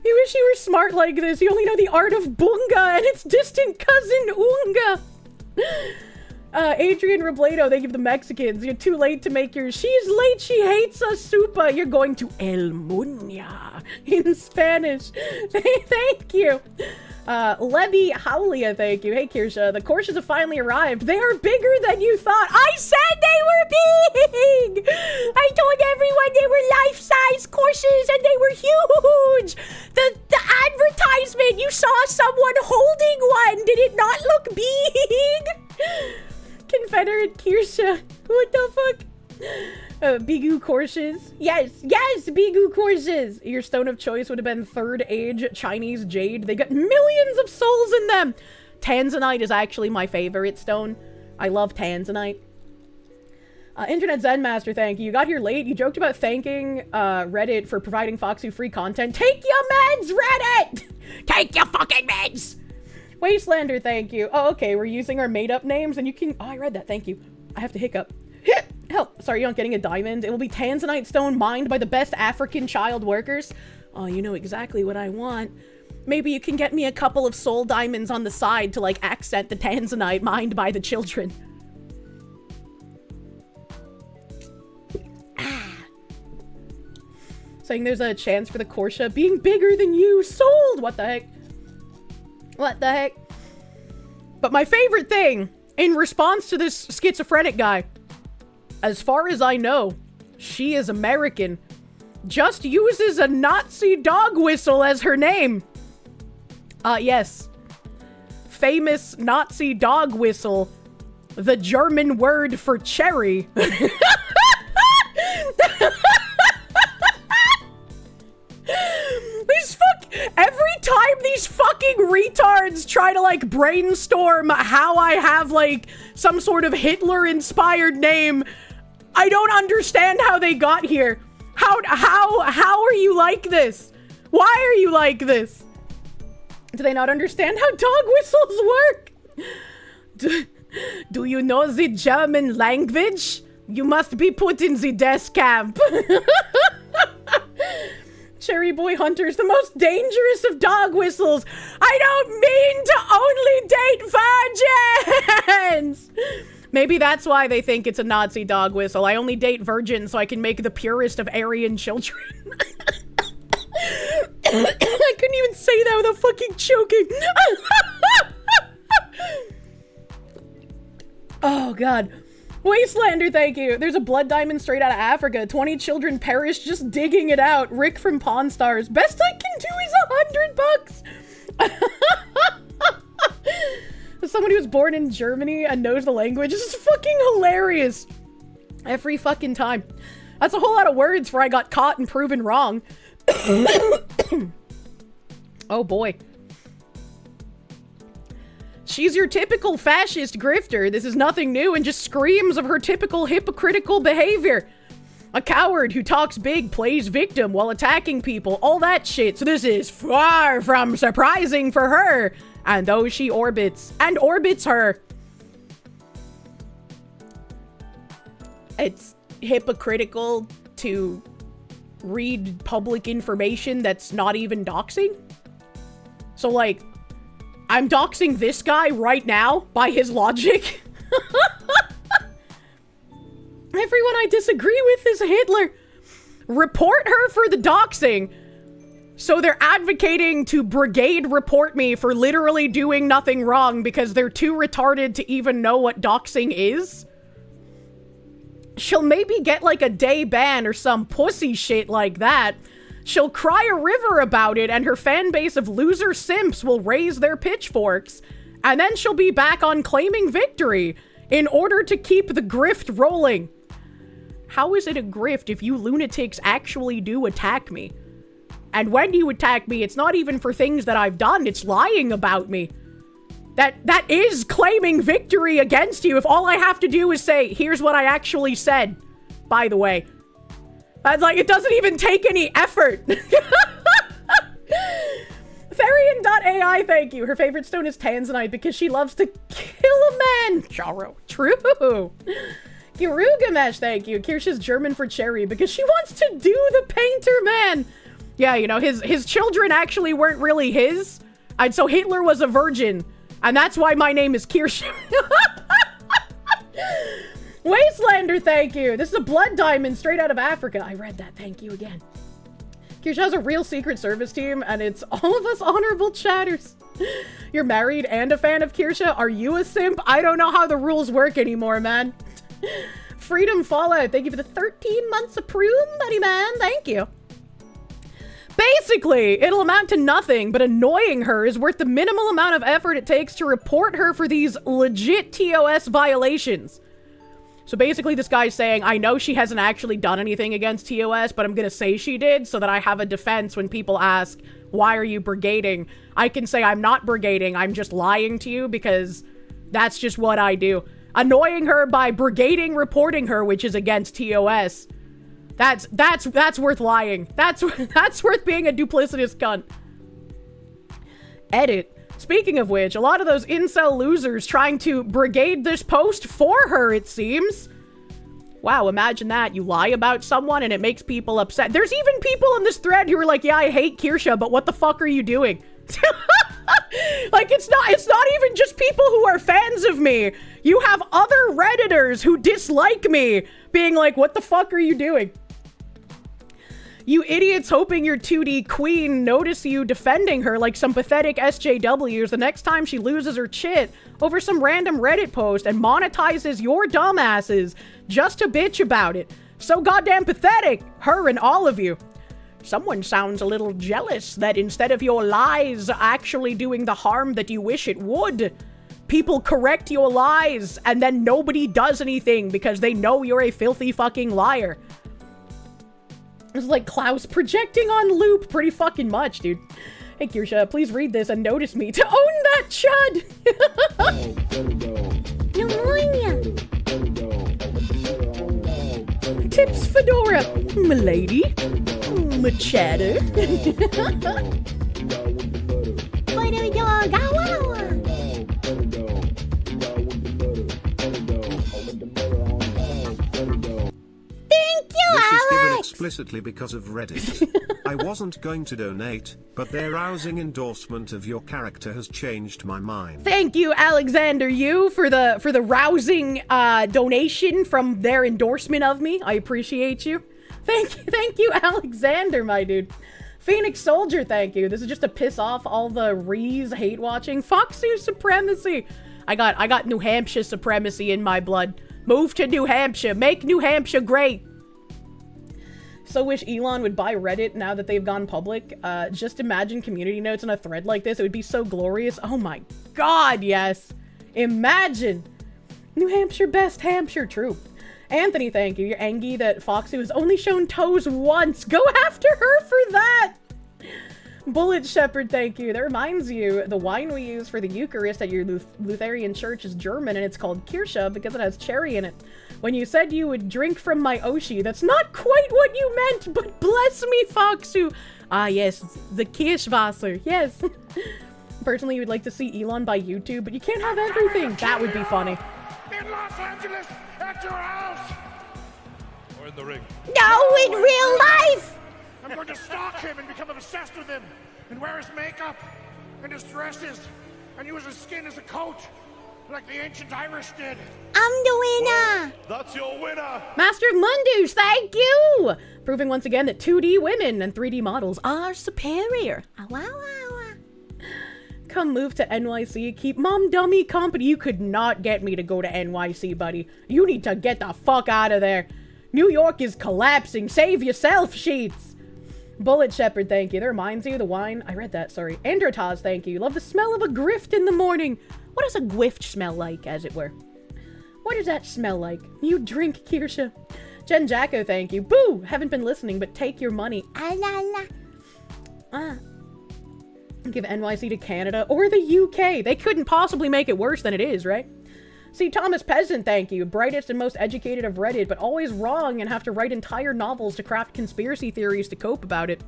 You wish you were smart like this. You only know the art of Bunga and its distant cousin Unga. Adrian Robledo, they give the Mexicans. You're too late to make yours. She's late, she hates us, Supa. You're going to El Munya in Spanish. Thank you. Levi Howlia, thank you. Hey, Kirsche, the Kirsches have finally arrived. They are bigger than you thought. I said they were big! I told everyone they were life-size Kirsches and they were huge! The advertisement, you saw someone holding one. Did it not look big? Confederate Kirsche. What the fuck? Bigu Kirsches. Yes, Bigu Kirsches. Your stone of choice would have been third age Chinese jade. They got millions of souls in them. Tanzanite is actually my favorite stone. I love Tanzanite. Internet Zen Master, thank you. You got here late. You joked about thanking Reddit for providing Foxu free content. Take your meds, Reddit! Take your fucking meds! Wastelander, thank you. Oh, okay, we're using our made-up names, and you can... Oh, I read that, thank you. I have to hiccup. Help! Sorry, you're not getting a diamond. It will be Tanzanite stone mined by the best African child workers. Oh, you know exactly what I want. Maybe you can get me a couple of soul diamonds on the side to, like, accent the Tanzanite mined by the children. Saying there's a chance for the Kirsche being bigger than you. Sold! What the heck? What the heck? But my favorite thing, in response to this schizophrenic guy, as far as I know, she is American. Just uses a Nazi dog whistle as her name. Yes. Famous Nazi dog whistle. The German word for cherry. Every time these fucking retards try to, like, brainstorm how I have, like, some sort of Hitler-inspired name, I don't understand how they got here. How are you like this? Why are you like this? Do they not understand how dog whistles work? Do you know the German language? You must be put in the death camp. Cherry Boy Hunter is the most dangerous of dog whistles. I don't mean to only date virgins. Maybe that's why they think it's a Nazi dog whistle. I only date virgins so I can make the purest of Aryan children. I couldn't even say that without fucking choking. Oh, God. Wastelander, thank you. There's a blood diamond straight out of Africa. 20 children perished just digging it out. Rick from Pawn Stars. Best I can do is $100. As someone who was born in Germany and knows the language, this is fucking hilarious. Every fucking time. That's a whole lot of words for I got caught and proven wrong. Oh boy. She's your typical fascist grifter. This is nothing new and just screams of her typical hypocritical behavior. A coward who talks big, plays victim while attacking people, all that shit. So this is far from surprising for her and those she orbits and orbits her. It's hypocritical to read public information that's not even doxing. So, like, I'm doxing this guy right now by his logic. Everyone I disagree with is Hitler. Report her for the doxing. So they're advocating to brigade report me for literally doing nothing wrong because they're too retarded to even know what doxing is. She'll maybe get like a day ban or some pussy shit like that. She'll cry a river about it and her fan base of loser simps will raise their pitchforks. And then she'll be back on claiming victory in order to keep the grift rolling. How is it a grift if you lunatics actually do attack me? And when you attack me, it's not even for things that I've done, it's lying about me. That is claiming victory against you if all I have to do is say, here's what I actually said, by the way. That's like, it doesn't even take any effort. Therian.ai, thank you. Her favorite stone is Tanzanite because she loves to kill a man. Charo. True. Girugamesh, thank you. Kirsch's German for cherry because she wants to do the painter man. Yeah, you know, his children actually weren't really his. And so Hitler was a virgin. And that's why my name is Kirsche. Wastelander, thank you. This is a blood diamond straight out of Africa. I read that. Thank you again. Kirsche has a real Secret Service team, and it's all of us honorable chatters. You're married and a fan of Kirsche? Are you a simp? I don't know how the rules work anymore, man. Freedom Fallout, thank you for the 13 months of Prune, buddy man. Thank you. Basically, it'll amount to nothing, but annoying her is worth the minimal amount of effort it takes to report her for these legit TOS violations. So basically this guy's saying, I know she hasn't actually done anything against TOS, but I'm gonna say she did so that I have a defense when people ask, why are you brigading? I can say I'm not brigading, I'm just lying to you because that's just what I do. Annoying her by brigading reporting her, which is against TOS. That's worth lying. That's worth being a duplicitous cunt. Edit. Speaking of which, a lot of those incel losers trying to brigade this post for her, it seems. Wow, imagine that. You lie about someone and it makes people upset. There's even people in this thread who are like, yeah, I hate Kirsche, but what the fuck are you doing? Like, it's not even just people who are fans of me. You have other Redditors who dislike me being like, what the fuck are you doing? You idiots hoping your 2D queen notice you defending her like some pathetic SJWs the next time she loses her chit over some random Reddit post and monetizes your dumbasses just to bitch about it. So goddamn pathetic, her and all of you. Someone sounds a little jealous that instead of your lies actually doing the harm that you wish it would, people correct your lies and then nobody does anything because they know you're a filthy fucking liar. It's like Klaus projecting on loop pretty fucking much, dude. Hey, Kirsche, please read this and notice me to own that chud! Tips Fedora, m'lady, m'chatter. Thank you, This is given Alex! explicitly because of Reddit. I wasn't going to donate, but their rousing endorsement of your character has changed my mind. Thank you, Alexander, for the rousing donation from their endorsement of me. I appreciate you. Thank you, Alexander, my dude. Phoenix Soldier, thank you. This is just to piss off all the Rees hate watching. Foxu supremacy. I got New Hampshire supremacy in my blood. Move to New Hampshire. Make New Hampshire great. So wish Elon would buy Reddit now that they've gone public. Just imagine community notes on a thread like this. It would be so glorious. Oh my god, yes. Imagine. New Hampshire, best Hampshire. True. Anthony, thank you. You're angry that Foxy was only shown toes once. Go after her for that. Bullet Shepherd, thank you. That reminds you, the wine we use for the Eucharist at your Lutheran church is German, and it's called Kirsche because it has cherry in it. When you said you would drink from my Oshi, that's not quite what you meant, but bless me, Foxu. Ah, yes, the Kirschwasser, yes. Personally, you would like to see Elon buy YouTube, but you can't have everything. That would be funny. In Los Angeles, at your house! Or in the ring. No, in real life! I'm going to stalk him and become obsessed with him, and wear his makeup, and his dresses, and use his skin as a coat, like the ancient Irish did. I'm the winner! That's your winner! Master of Mundus, thank you! Proving once again that 2D women and 3D models are superior. Come move to NYC, keep mom dummy company. You could not get me to go to NYC, buddy. You need to get the fuck out of there. New York is collapsing. Save yourself, sheets. Bullet Shepherd, thank you. That reminds you, the wine. I read that, sorry. Androtaz, thank you. Love the smell of a grift in the morning. What does a gwift smell like, as it were? What does that smell like? You drink, Kirsche. Jen Jacko, thank you. Boo! Haven't been listening, but take your money. Give NYC to Canada or the UK. They couldn't possibly make it worse than it is, right? See, Thomas Peasant, thank you. Brightest and most educated of Reddit, but always wrong and have to write entire novels to craft conspiracy theories to cope about it.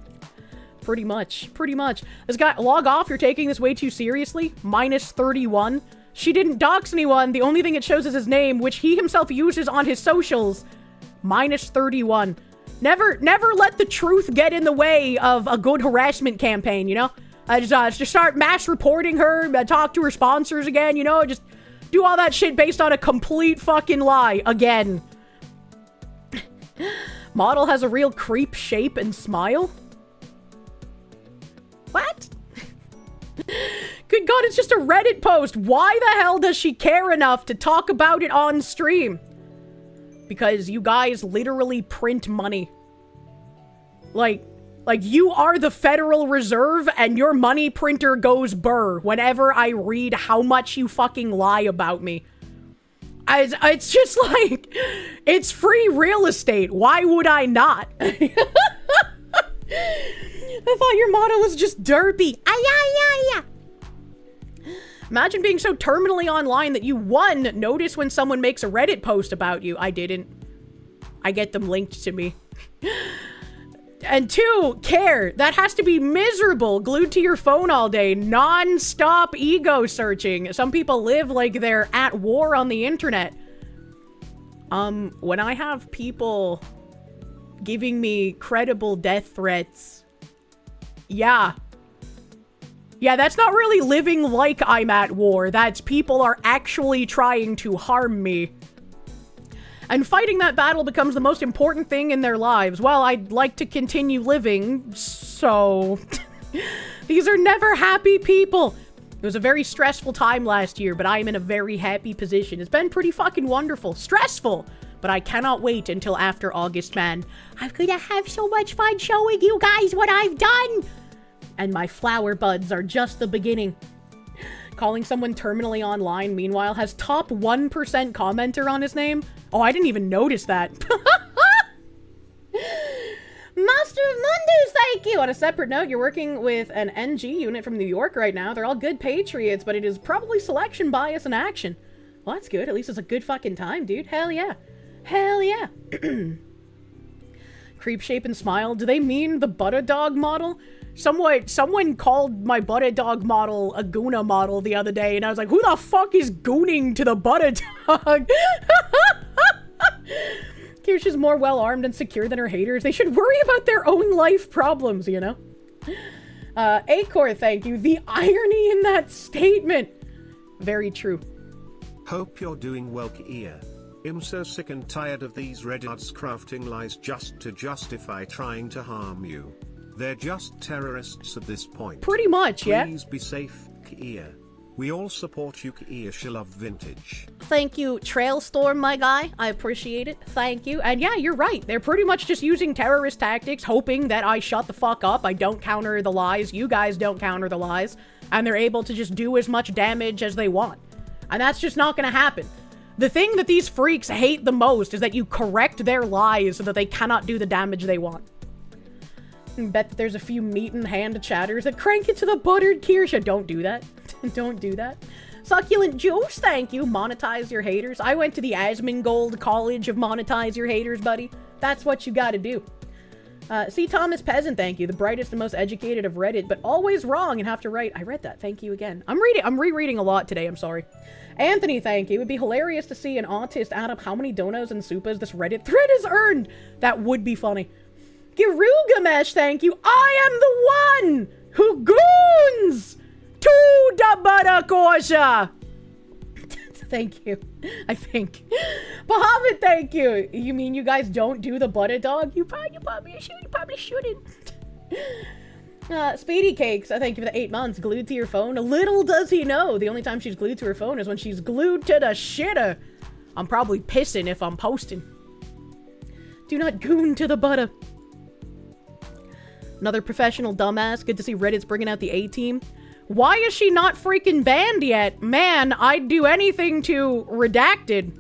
Pretty much. Pretty much. This guy, log off, you're taking this way too seriously. Minus 31. She didn't dox anyone. The only thing it shows is his name, which he himself uses on his socials. Minus 31. Never let the truth get in the way of a good harassment campaign, you know? Just start mass reporting her, talk to her sponsors again, you know? Just do all that shit based on a complete fucking lie again. Model has a real creep shape and smile? What? Good God, it's just a Reddit post. Why the hell does she care enough to talk about it on stream? Because you guys literally print money. Like you are the Federal Reserve and your money printer goes burr whenever I read how much you fucking lie about me. It's just like, it's free real estate. Why would I not? I thought your model was just derpy. Imagine being so terminally online that you, 1, notice when someone makes a Reddit post about you. I didn't. I get them linked to me. And 2, care. That has to be miserable, glued to your phone all day, non-stop ego searching. Some people live like they're at war on the internet. When I have people giving me credible death threats, yeah, that's not really living like I'm at war. That's people are actually trying to harm me. And fighting that battle becomes the most important thing in their lives. Well, I'd like to continue living, so... These are never happy people. It was a very stressful time last year, but I am in a very happy position. It's been pretty fucking wonderful. Stressful! But I cannot wait until after August, man. I'm gonna have so much fun showing you guys what I've done! And my flower buds are just the beginning. Calling someone terminally online, meanwhile, has top 1% commenter on his name. Oh, I didn't even notice that. Master of Mundus, thank you! On a separate note, you're working with an NG unit from New York right now. They're all good patriots, but it is probably selection bias in action. Well, that's good. At least it's a good fucking time, dude. Hell yeah. Hell yeah. Creep shape and smile. Do they mean the Butter Dog model? Someone called my Butter Dog model a Goona model the other day, and I was like, who the fuck is gooning to the Butter Dog? Kirsche is more well-armed and secure than her haters. They should worry about their own life problems, you know? Acor, thank you. The irony in that statement. Very true. Hope you're doing well, Kia. I'm so sick and tired of these Reddits crafting lies just to justify trying to harm you. They're just terrorists at this point. Pretty much, yeah. Please be safe, Kia. We all support you, Kia. She love vintage. Thank you, Trailstorm, my guy. I appreciate it. Thank you. And yeah, you're right. They're pretty much just using terrorist tactics, hoping that I shut the fuck up. I don't counter the lies. You guys don't counter the lies. And they're able to just do as much damage as they want. And that's just not gonna happen. The thing that these freaks hate the most is that you correct their lies so that they cannot do the damage they want. Bet that there's a few meat in hand chatters that crank it to the buttered Kirsche. Don't do that. Don't do that. Succulent Juice, thank you. Monetize your haters. I went to the Asmongold College of Monetize Your Haters, buddy. That's what you gotta do. C. Thomas Peasant, thank you. The brightest and most educated of Reddit, but always wrong and have to write. I read that. Thank you again. I'm rereading a lot today. I'm sorry. Anthony, thank you. It'd be hilarious to see an autist add up how many donos and supas this Reddit thread has earned. That would be funny. Girugamesh, thank you. I am the one who goons to the Butterkosha. Thank you. I think. Bahamut, thank you. You mean you guys don't do the Butter Dog? You probably shouldn't. Speedy Cakes, thank you for the 8 months. Glued to your phone. Little does he know, the only time she's glued to her phone is when she's glued to the shitter. I'm probably pissing if I'm posting. Do not goon to the butter. Another professional dumbass. Good to see Reddit's bringing out the A-team. Why is she not freaking banned yet? Man, I'd do anything to redacted.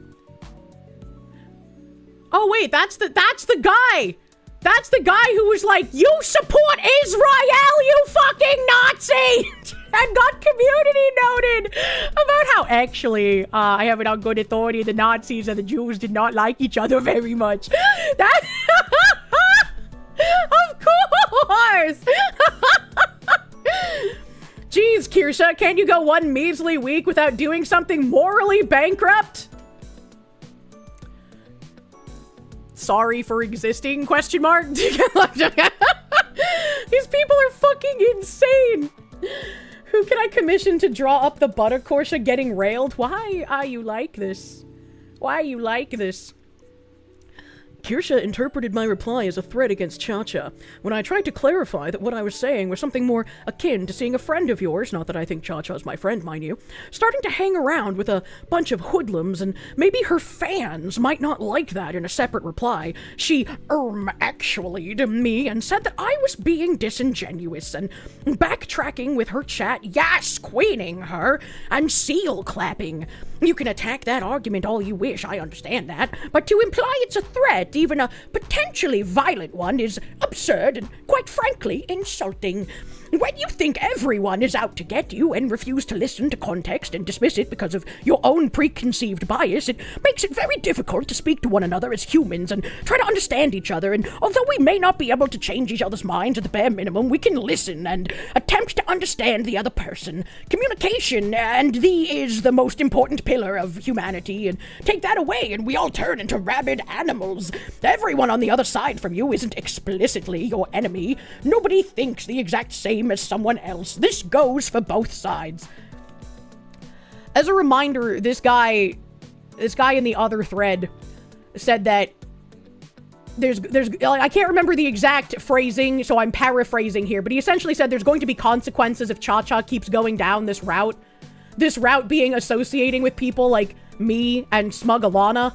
Oh wait, that's the guy. That's the guy who was like, you support Israel, you fucking Nazi! And got community noted about how actually, I have it on good authority the Nazis and the Jews did not like each other very much. That... Of course! course! Jeez, Kirsche, can't you go one measly week without doing something morally bankrupt? Sorry for existing, question mark? These people are fucking insane! Who can I commission to draw up the butter Kirsche getting railed? Why are you like this? Why are you like this? Kirsche interpreted my reply as a threat against Cha-Cha, when I tried to clarify that what I was saying was something more akin to seeing a friend of yours, not that I think Cha-Cha's my friend, mind you, starting to hang around with a bunch of hoodlums, and maybe her fans might not like that. In a separate reply, she, actually'd me and said that I was being disingenuous, and backtracking with her chat, yes, queening her, and seal clapping. You can attack that argument all you wish, I understand that, but to imply it's a threat, even a potentially violent one, is absurd and, quite frankly, insulting. When you think everyone is out to get you and refuse to listen to context and dismiss it because of your own preconceived bias, it makes it very difficult to speak to one another as humans and try to understand each other, and although we may not be able to change each other's minds at the bare minimum, we can listen and attempt to understand the other person. Communication is the most important pillar of humanity, and take that away and we all turn into rabid animals. Everyone on the other side from you isn't explicitly your enemy. Nobody thinks the exact same as someone else. This goes for both sides. As a reminder, this guy in the other thread said that there's I can't remember the exact phrasing, so I'm paraphrasing here, but he essentially said there's going to be consequences if Cha-Cha keeps going down this route. This route being associating with people like me and Smug Alana.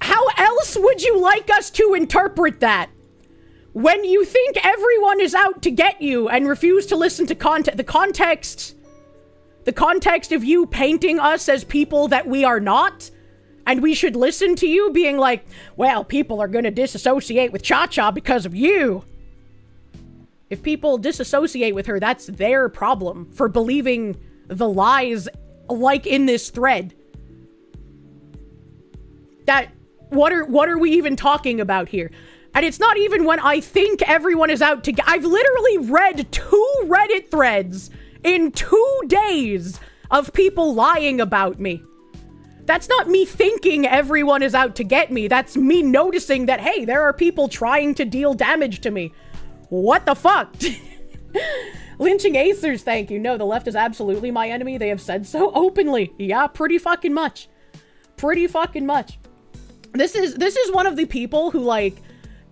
How else would you like us to interpret that? When you think everyone is out to get you and refuse to listen to the context of you painting us as people that we are not, and we should listen to you being like, well, people are gonna disassociate with Cha-Cha because of you. If people disassociate with her, that's their problem for believing the lies like in this thread. What are we even talking about here? And it's not even when I think everyone is out to get... I've literally read 2 Reddit threads in 2 days of people lying about me. That's not me thinking everyone is out to get me. That's me noticing that, hey, there are people trying to deal damage to me. What the fuck? Lynching Acers, thank you. No, the left is absolutely my enemy. They have said so openly. Yeah, pretty fucking much. Pretty fucking much. This is one of the people who, like,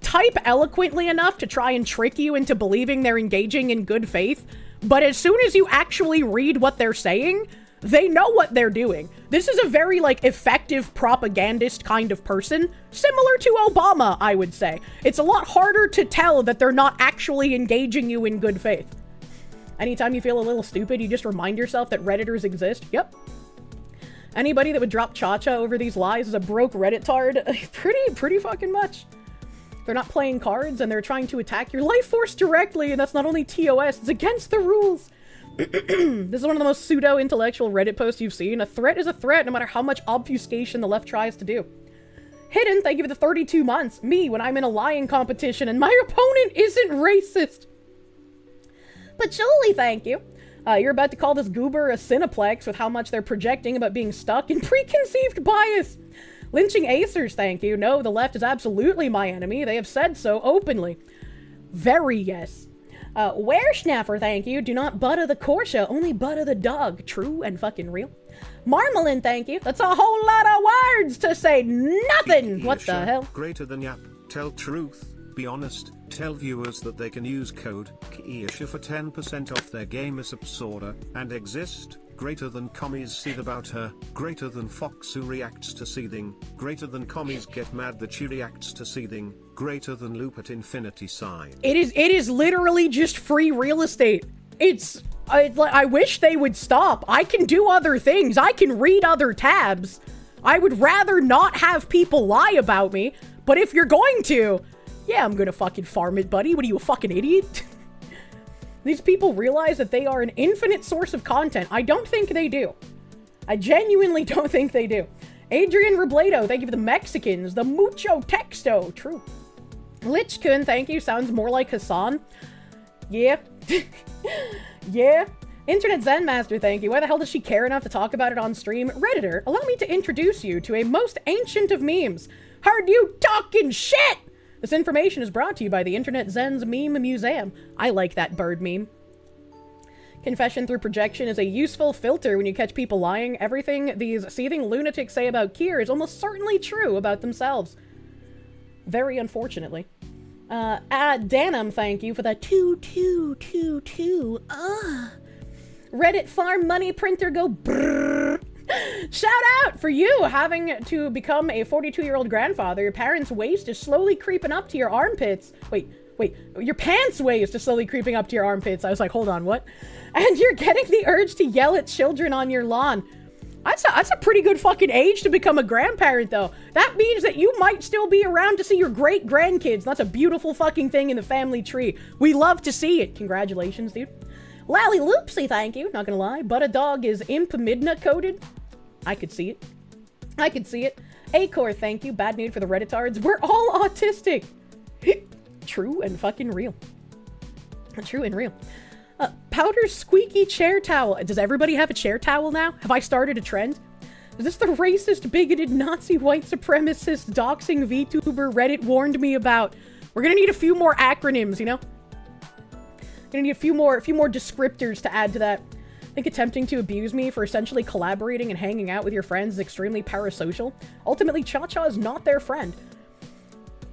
type eloquently enough to try and trick you into believing they're engaging in good faith, but as soon as you actually read what they're saying, they know what they're doing. This is a very, like, effective propagandist kind of person, similar to Obama, I would say. It's a lot harder to tell that they're not actually engaging you in good faith. Anytime you feel a little stupid, you just remind yourself that Redditors exist. Yep. Anybody that would drop Cha-Cha over these lies is a broke Reddit-tard. Pretty fucking much. They're not playing cards, and they're trying to attack your life force directly, and that's not only TOS, it's against the rules. This is one of the most pseudo-intellectual Reddit posts you've seen. A threat is a threat, no matter how much obfuscation the left tries to do. Hidden, thank you for the 32 months. Me, when I'm in a lying competition, and my opponent isn't racist. Patchouli, thank you. You're about to call this goober a Cineplex with how much they're projecting about being stuck in preconceived bias. Lynching Acers, thank you. No, the left is absolutely my enemy. They have said so openly. Very yes. Wereschnapper, thank you. Do not butter the Kirsche, only butter the dog. True and fucking real. Marmalin, thank you. That's a whole lot of words to say nothing. What the hell? Greater than yap. Tell truth. Be honest. Tell viewers that they can use code Kirsche for 10% off their Gamersubs order and exist. Greater than commies seethe about her, greater than Fox who reacts to seething, greater than commies get mad that she reacts to seething, greater than loop at infinity sign. It is literally just free real estate. I wish they would stop. I can do other things. I can read other tabs. I would rather not have people lie about me, but if you're going to, yeah, I'm gonna fucking farm it, buddy. What are you, a fucking idiot? These people realize that they are an infinite source of content. I don't think they do. I genuinely don't think they do. Adrian Robledo, thank you for the Mexicans. The mucho texto. True. Lich-kun, thank you. Sounds more like Hassan. Yeah. Yeah. Internet Zen Master, thank you. Why the hell does she care enough to talk about it on stream? Redditor, allow me to introduce you to a most ancient of memes. Heard you talking shit! This information is brought to you by the Internet Zen's Meme Museum. I like that bird meme. Confession through projection is a useful filter when you catch people lying. Everything these seething lunatics say about Kier is almost certainly true about themselves. Very unfortunately. Danum, thank you for the 2222. Reddit farm money printer go brrrr. Shout out for you having to become a 42-year-old grandfather. Your parents' waist is slowly creeping up to your armpits. Wait, your pants waist is slowly creeping up to your armpits. I was like, hold on, what? And you're getting the urge to yell at children on your lawn. That's a pretty good fucking age to become a grandparent, though. That means that you might still be around to see your great-grandkids. That's a beautiful fucking thing in the family tree. We love to see it. Congratulations, dude. Lally Loopsy, thank you. Not gonna lie. But a dog is Imp Midna coded. I could see it. I could see it. Acor, thank you. Bad news for the Redditards. We're all autistic. True and fucking real. True and real. Powder's squeaky chair towel. Does everybody have a chair towel now? Have I started a trend? Is this the racist, bigoted, Nazi, white supremacist, doxing VTuber Reddit warned me about? We're gonna need a few more acronyms, you know? Gonna need a few more descriptors to add to that. I think attempting to abuse me for essentially collaborating and hanging out with your friends is extremely parasocial. Ultimately, Cha-Cha is not their friend.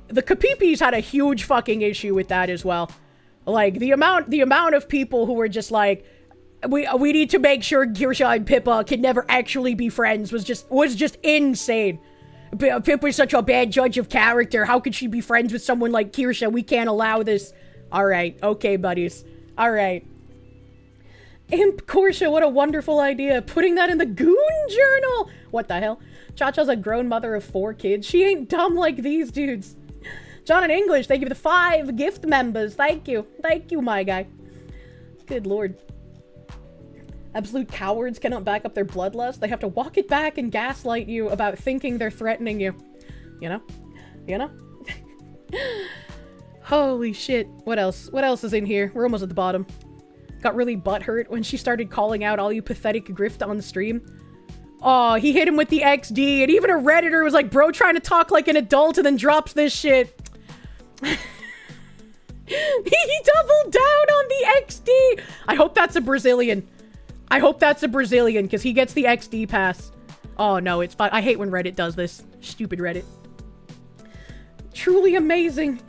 The Kapipis had a huge fucking issue with that as well. Like, the amount of people who were just like, we need to make sure Kirsche and Pippa can never actually be friends was just insane. Pippa's such a bad judge of character. How could she be friends with someone like Kirsche? We can't allow this. Alright, okay, buddies. Alright. Imp Kirsche, what a wonderful idea. Putting that in the Goon Journal! What the hell? Cha-Cha's a grown mother of 4 kids. She ain't dumb like these dudes. John in English, thank you for the 5 gift members. Thank you. Thank you, my guy. Good lord. Absolute cowards cannot back up their bloodlust. They have to walk it back and gaslight you about thinking they're threatening you. You know? You know? Holy shit. What else? What else is in here? We're almost at the bottom. Got really butthurt when she started calling out all you pathetic grift on the stream. Oh, he hit him with the XD, and even a Redditor was like, bro, trying to talk like an adult and then drops this shit. He doubled down on the XD. I hope that's a Brazilian. I hope that's a Brazilian, because he gets the XD pass. Oh, no, it's fine. I hate when Reddit does this. Stupid Reddit. Truly amazing.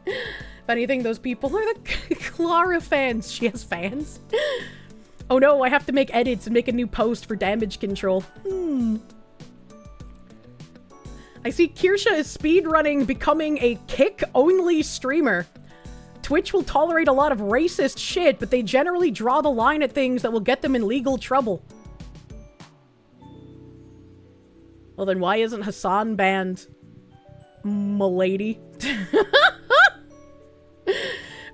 If anything, those people are the Clara fans. She has fans? Oh no, I have to make edits and make a new post for damage control. I see Kirsche is speedrunning becoming a kick-only streamer. Twitch will tolerate a lot of racist shit, but they generally draw the line at things that will get them in legal trouble. Well then why isn't Hassan banned? M'lady.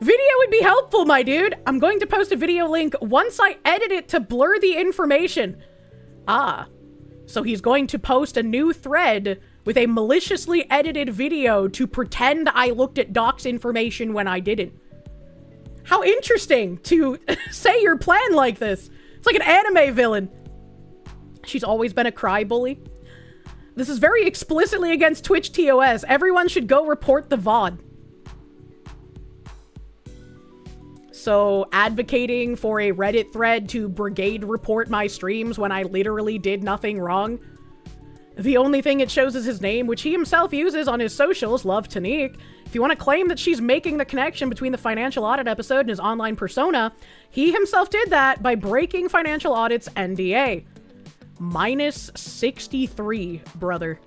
Video would be helpful, my dude. I'm going to post a video link once I edit it to blur the information. Ah. So he's going to post a new thread with a maliciously edited video to pretend I looked at docs information when I didn't. How interesting to say your plan like this. It's like an anime villain. She's always been a cry bully. This is very explicitly against Twitch TOS. Everyone should go report the VoD. So, advocating for a Reddit thread to brigade report my streams when I literally did nothing wrong. The only thing it shows is his name, which he himself uses on his socials, Love Tanique. If you want to claim that she's making the connection between the financial audit episode and his online persona, he himself did that by breaking financial audit's NDA. Minus 63, brother.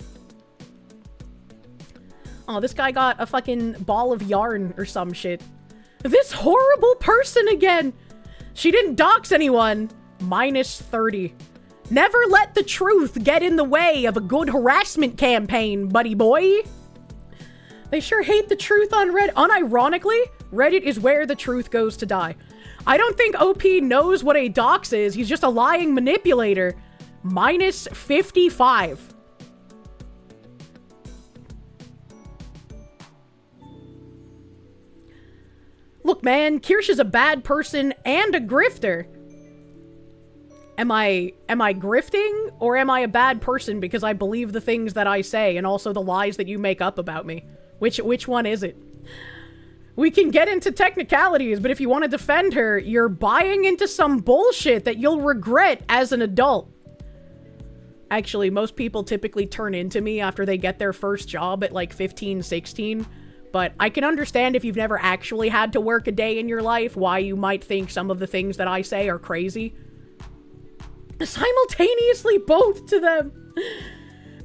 Oh, this guy got a fucking ball of yarn or some shit. This horrible person again! She didn't dox anyone. Minus 30. Never let the truth get in the way of a good harassment campaign, buddy boy. They sure hate the truth on Reddit. Unironically, Reddit is where the truth goes to die. I don't think OP knows what a dox is. He's just a lying manipulator. Minus 55. Look, man, Kirsche is a bad person and a grifter. Am I grifting, or am I a bad person because I believe the things that I say and also the lies that you make up about me? Which one is it? We can get into technicalities, but if you want to defend her, you're buying into some bullshit that you'll regret as an adult. Actually, most people typically turn into me after they get their first job at like 15, 16. But I can understand if you've never actually had to work a day in your life, why you might think some of the things that I say are crazy. Simultaneously both to them.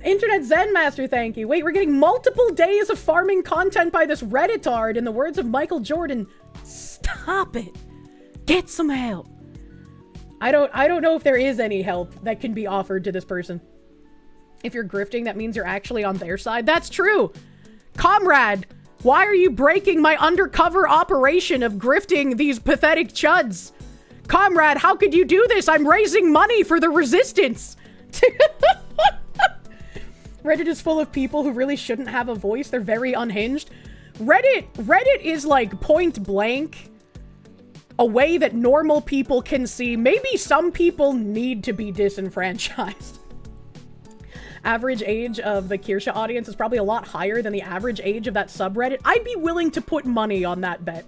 Internet Zen Master, thank you. Wait, we're getting multiple days of farming content by this Redditard. In the words of Michael Jordan, stop it. Get some help. I don't know if there is any help that can be offered to this person. If you're grifting, that means you're actually on their side. That's true. Comrade, why are you breaking my undercover operation of grifting these pathetic chuds? Comrade, how could you do this? I'm raising money for the resistance. Reddit is full of people who really shouldn't have a voice. They're very unhinged. Reddit is like point blank a way that normal people can see maybe some people need to be disenfranchised. Average age of the Kirsche audience is probably a lot higher than the average age of that subreddit. I'd be willing to put money on that bet.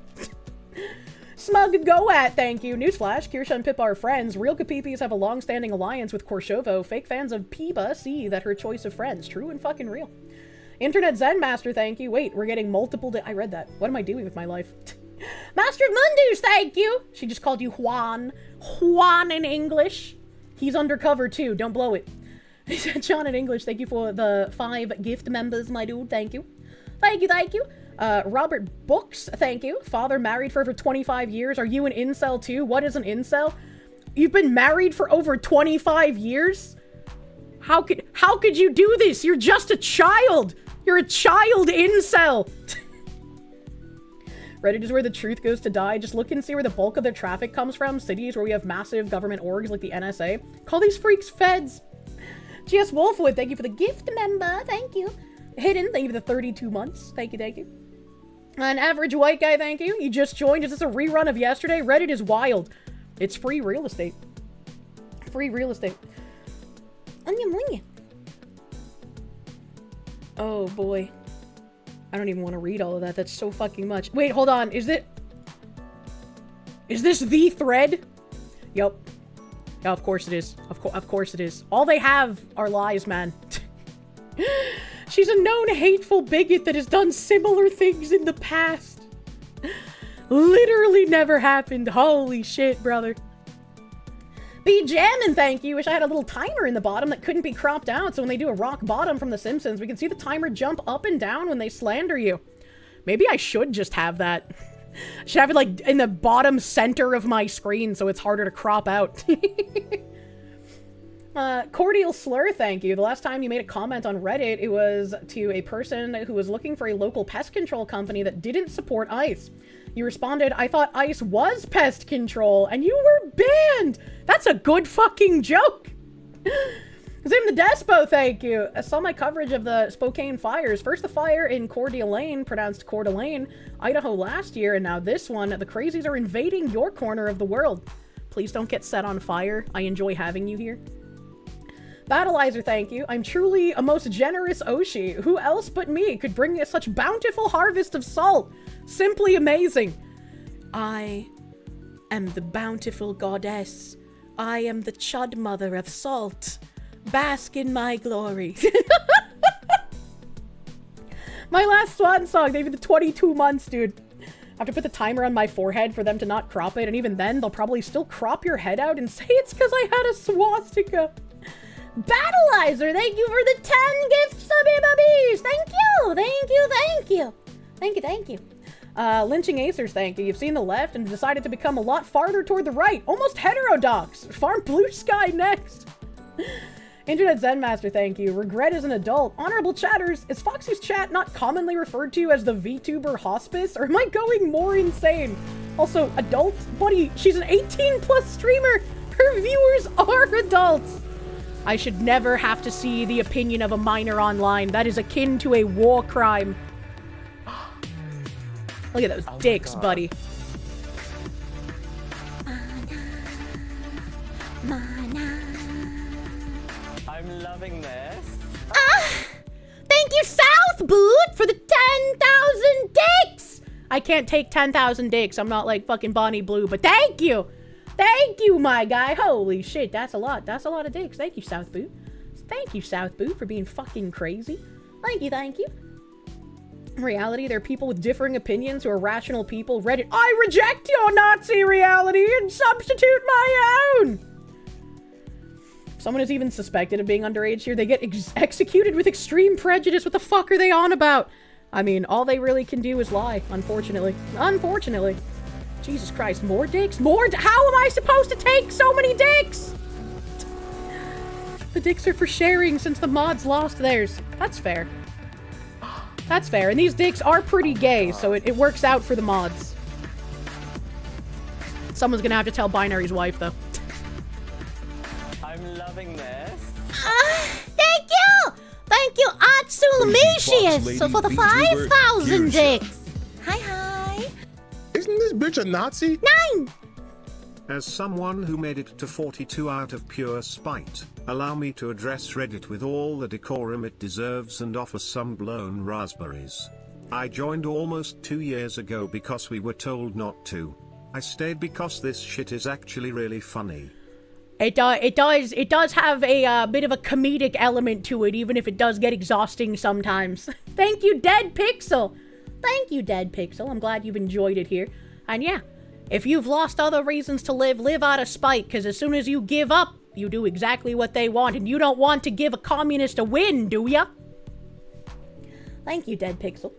Smug Go At, thank you. Newsflash, Kirsche and Pip are friends. Real Kapipis have a long-standing alliance with Korshovo. Fake fans of Piba see that her choice of friends. True and fucking real. Internet Zen Master, thank you. Wait, we're getting multiple I read that. What am I doing with my life? Master of Mundus, thank you. She just called you Juan. Juan in English. He's undercover too. Don't blow it. John in English, thank you for the 5 gift members, my dude. Thank you. Thank you, thank you. Robert Books, thank you. Father married for over 25 years. Are you an incel too? What is an incel? You've been married for over 25 years? How could you do this? You're just a child. You're a child incel. Reddit is where the truth goes to die. Just look and see where the bulk of the traffic comes from. Cities where we have massive government orgs like the NSA. Call these freaks feds. GS Wolfwood, thank you for the gift member. Thank you. Hidden, thank you for the 32 months. Thank you, thank you. An average white guy, thank you. You just joined. Is this a rerun of yesterday? Reddit is wild. It's free real estate. Free real estate. Oh boy. I don't even want to read all of that. That's so fucking much. Wait, hold on. Is this the thread? Yup. Yeah, of course it is. Of course it is. All they have are lies, man. She's a known hateful bigot that has done similar things in the past. Literally never happened. Holy shit, brother. Be jammin', thank you. Wish I had a little timer in the bottom that couldn't be cropped out, so when they do a rock bottom from The Simpsons, we can see the timer jump up and down when they slander you. Maybe I should just have that. I should have it, like, in the bottom center of my screen so it's harder to crop out. Cordial Slur, thank you. The last time you made a comment on Reddit, it was to a person who was looking for a local pest control company that didn't support ICE. You responded, I thought ICE was pest control, and you were banned! That's a good fucking joke! Zim the Despo, thank you. I saw my coverage of the Spokane fires. First the fire in Coeur d'Alene, pronounced Coeur d'Alene, Idaho last year, and now this one. The crazies are invading your corner of the world. Please don't get set on fire. I enjoy having you here. Battleizer, thank you. I'm truly a most generous Oshi. Who else but me could bring us such bountiful harvest of salt? Simply amazing. I am the bountiful goddess. I am the chud mother of salt. Bask in my glory. My last swan song, maybe the 22 months, dude. I have to put the timer on my forehead for them to not crop it, and even then, they'll probably still crop your head out and say it's because I had a swastika. Battleizer, thank you for the 10 gifts, subbies. Thank you, thank you, thank you. Thank you, thank you. Lynching Acers, thank you. You've seen the left and decided to become a lot farther toward the right. Almost heterodox. Farm Blue Sky next. Internet Zen Master, thank you. Regret as an adult. Honorable chatters, is Foxy's chat not commonly referred to as the VTuber hospice? Or am I going more insane? Also, adults? Buddy, she's an 18+ streamer. Her viewers are adults. I should never have to see the opinion of a minor online. That is akin to a war crime. Look at those dicks, buddy. Thank you, South Boot, for the 10,000 dicks! I can't take 10,000 dicks. I'm not like fucking Bonnie Blue, but thank you! Thank you, my guy. Holy shit, that's a lot. That's a lot of dicks. Thank you, South Boot. Thank you, South Boot, for being fucking crazy. Thank you, thank you. In reality, there are people with differing opinions who are rational people. Reddit, I reject your Nazi reality and substitute my own! If someone is even suspected of being underage here, they get executed with extreme prejudice. What the fuck are they on about? I mean, all they really can do is lie, unfortunately. Unfortunately. Jesus Christ, more dicks? More how am I supposed to take so many dicks? The dicks are for sharing since the mods lost theirs. That's fair. That's fair. And these dicks are pretty gay, so it works out for the mods. Someone's gonna have to tell Binary's wife, though. I'm loving this. Thank you! Thank you, Atsulmatius, so for the 5,000 dicks. Hi, hi. Isn't this bitch a Nazi? 9! As someone who made it to 42 out of pure spite, allow me to address Reddit with all the decorum it deserves and offer some blown raspberries. I joined almost 2 years ago because we were told not to. I stayed because this shit is actually really funny. It does have a bit of a comedic element to it, even if it does get exhausting sometimes. Thank you, Dead Pixel. Thank you, Dead Pixel. I'm glad you've enjoyed it here. And yeah, if you've lost other reasons to live, live out of spite, because as soon as you give up, you do exactly what they want, and you don't want to give a communist a win, do ya? Thank you, Dead Pixel.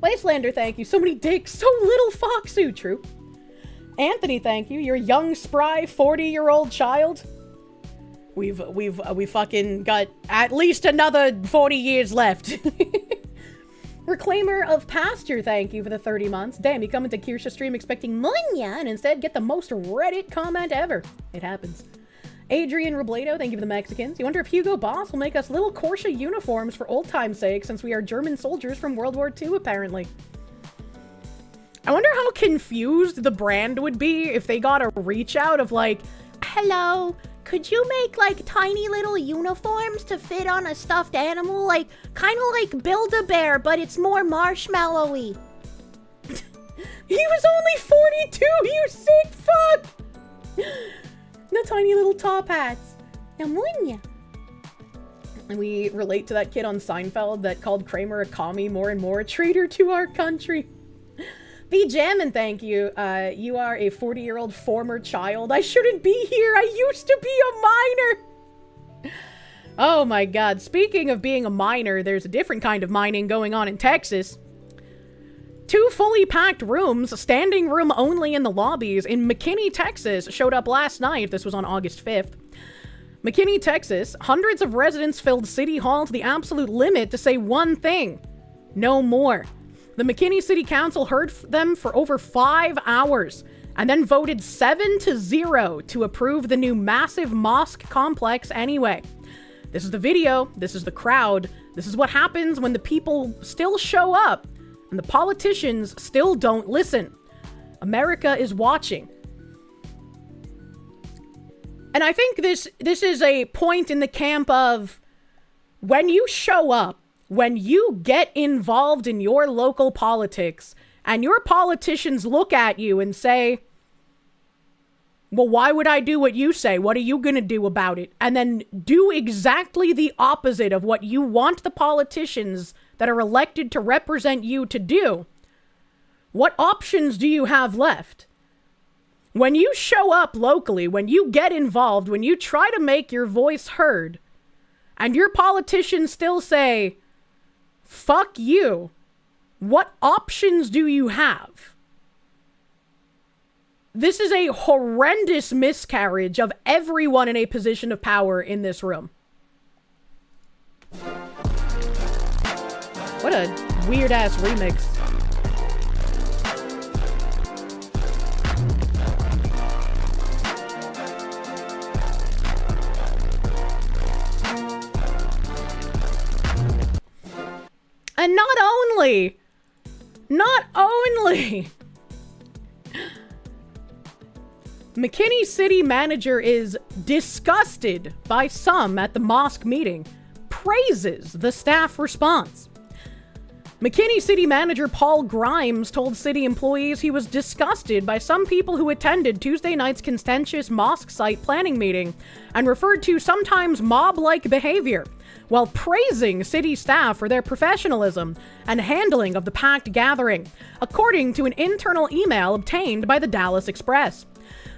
Wastelander, thank you. So many dicks, so little Foxu, true. Anthony, thank you. You're a young, spry, 40-year-old child. We fucking got at least another 40 years left. Reclaimer of Pasture, thank you for the 30 months. Damn, you come into Kirsche stream expecting Munya and instead get the most Reddit comment ever. It happens. Adrian Robledo, thank you for the Mexicans. You wonder if Hugo Boss will make us little Kirsche uniforms for old time's sake, since we are German soldiers from World War II, apparently. I wonder how confused the brand would be if they got a reach out of like, hello, could you make like tiny little uniforms to fit on a stuffed animal? Like, kind of like Build-A-Bear, but it's more marshmallowy. He was only 42, you sick fuck! The tiny little top hats. Namunya. And we relate to that kid on Seinfeld that called Kramer a commie more and more, a traitor to our country. B Jammin', thank you. You are a 40-year-old former child. I shouldn't be here. I used to be a minor. Oh my god. Speaking of being a minor, there's a different kind of mining going on in Texas. 2 fully packed rooms, standing room only in the lobbies in McKinney, Texas, showed up last night. This was on August 5th. McKinney, Texas, hundreds of residents filled City Hall to the absolute limit to say one thing. No more. The McKinney City Council heard them for over 5 hours and then voted 7-0 to approve the new massive mosque complex anyway. This is the video. This is the crowd. This is what happens when the people still show up and the politicians still don't listen. America is watching. And I think this is a point in the camp of when you show up, when you get involved in your local politics and your politicians look at you and say, well, why would I do what you say? What are you going to do about it? And then do exactly the opposite of what you want the politicians that are elected to represent you to do. What options do you have left? When you show up locally, when you get involved, when you try to make your voice heard, and your politicians still say, fuck you, what options do you have? This is a horrendous miscarriage of everyone in a position of power in this room. What a weird-ass remix. And not only McKinney city manager is disgusted by some at the mosque meeting, praises the staff response. McKinney city manager Paul Grimes told city employees he was disgusted by some people who attended Tuesday night's contentious mosque site planning meeting and referred to sometimes mob-like behavior, while praising city staff for their professionalism and handling of the packed gathering, according to an internal email obtained by the Dallas Express.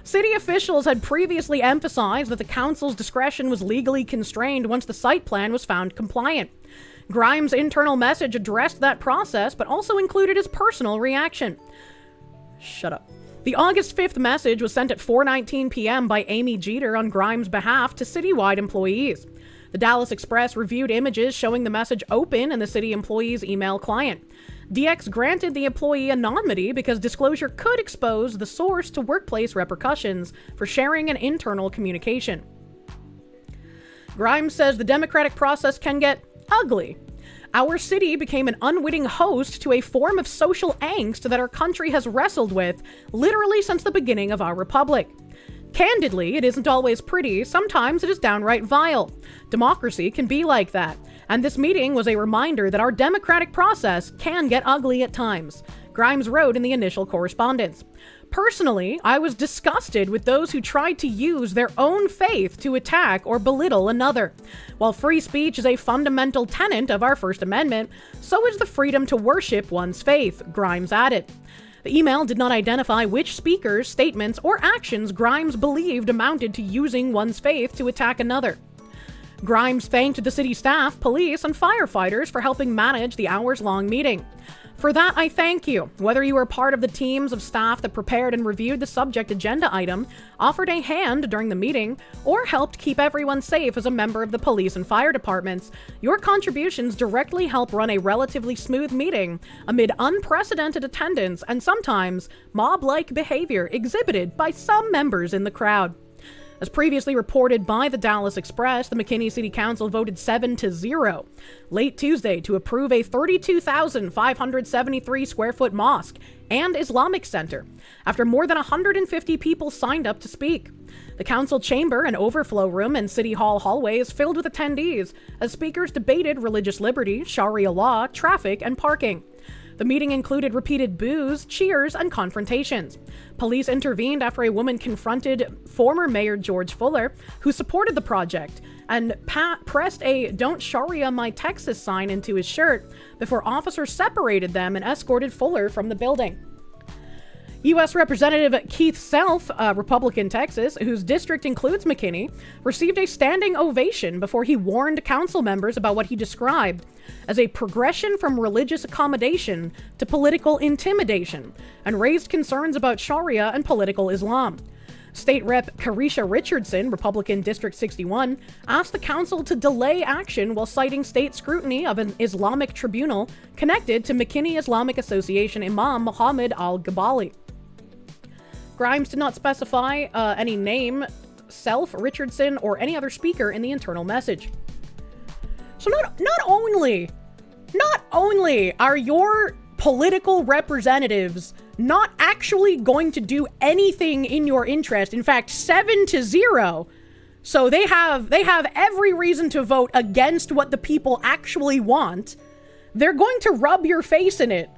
City officials had previously emphasized that the council's discretion was legally constrained once the site plan was found compliant. Grimes' internal message addressed that process, but also included his personal reaction. Shut up. The August 5th message was sent at 4:19 p.m. by Amy Jeter on Grimes' behalf to citywide employees. The Dallas Express reviewed images showing the message open in the city employee's email client. DX granted the employee anonymity because disclosure could expose the source to workplace repercussions for sharing an internal communication. Grimes says the democratic process can get ugly. Our city became an unwitting host to a form of social angst that our country has wrestled with literally since the beginning of our republic. Candidly, it isn't always pretty, sometimes it is downright vile. Democracy can be like that, and this meeting was a reminder that our democratic process can get ugly at times, Grimes wrote in the initial correspondence. Personally, I was disgusted with those who tried to use their own faith to attack or belittle another. While free speech is a fundamental tenet of our First Amendment, so is the freedom to worship one's faith, Grimes added. The email did not identify which speakers, statements, or actions Grimes believed amounted to using one's faith to attack another. Grimes thanked the city staff, police, and firefighters for helping manage the hours-long meeting. For that, I thank you, whether you were part of the teams of staff that prepared and reviewed the subject agenda item, offered a hand during the meeting, or helped keep everyone safe as a member of the police and fire departments. Your contributions directly help run a relatively smooth meeting amid unprecedented attendance and sometimes mob-like behavior exhibited by some members in the crowd. As previously reported by the Dallas Express, the McKinney City Council voted 7-0 late Tuesday to approve a 32,573 square foot mosque and Islamic center after more than 150 people signed up to speak. The council chamber and overflow room and City Hall hallways filled with attendees as speakers debated religious liberty, Sharia law, traffic, and parking. The meeting included repeated boos, cheers, and confrontations. Police intervened after a woman confronted former Mayor George Fuller, who supported the project, and pressed a "Don't Sharia My Texas" sign into his shirt before officers separated them and escorted Fuller from the building. U.S. Representative Keith Self, Republican Texas, whose district includes McKinney, received a standing ovation before he warned council members about what he described as a progression from religious accommodation to political intimidation, and raised concerns about Sharia and political Islam. State Rep. Kirsche Richardson, Republican District 61, asked the council to delay action while citing state scrutiny of an Islamic tribunal connected to McKinney Islamic Association Imam Mohammed Al-Gabali. Grimes did not specify any name, Self, Richardson, or any other speaker in the internal message. So not only are your political representatives not actually going to do anything in your interest, in fact, 7-0, so they have every reason to vote against what the people actually want. They're going to rub your face in it,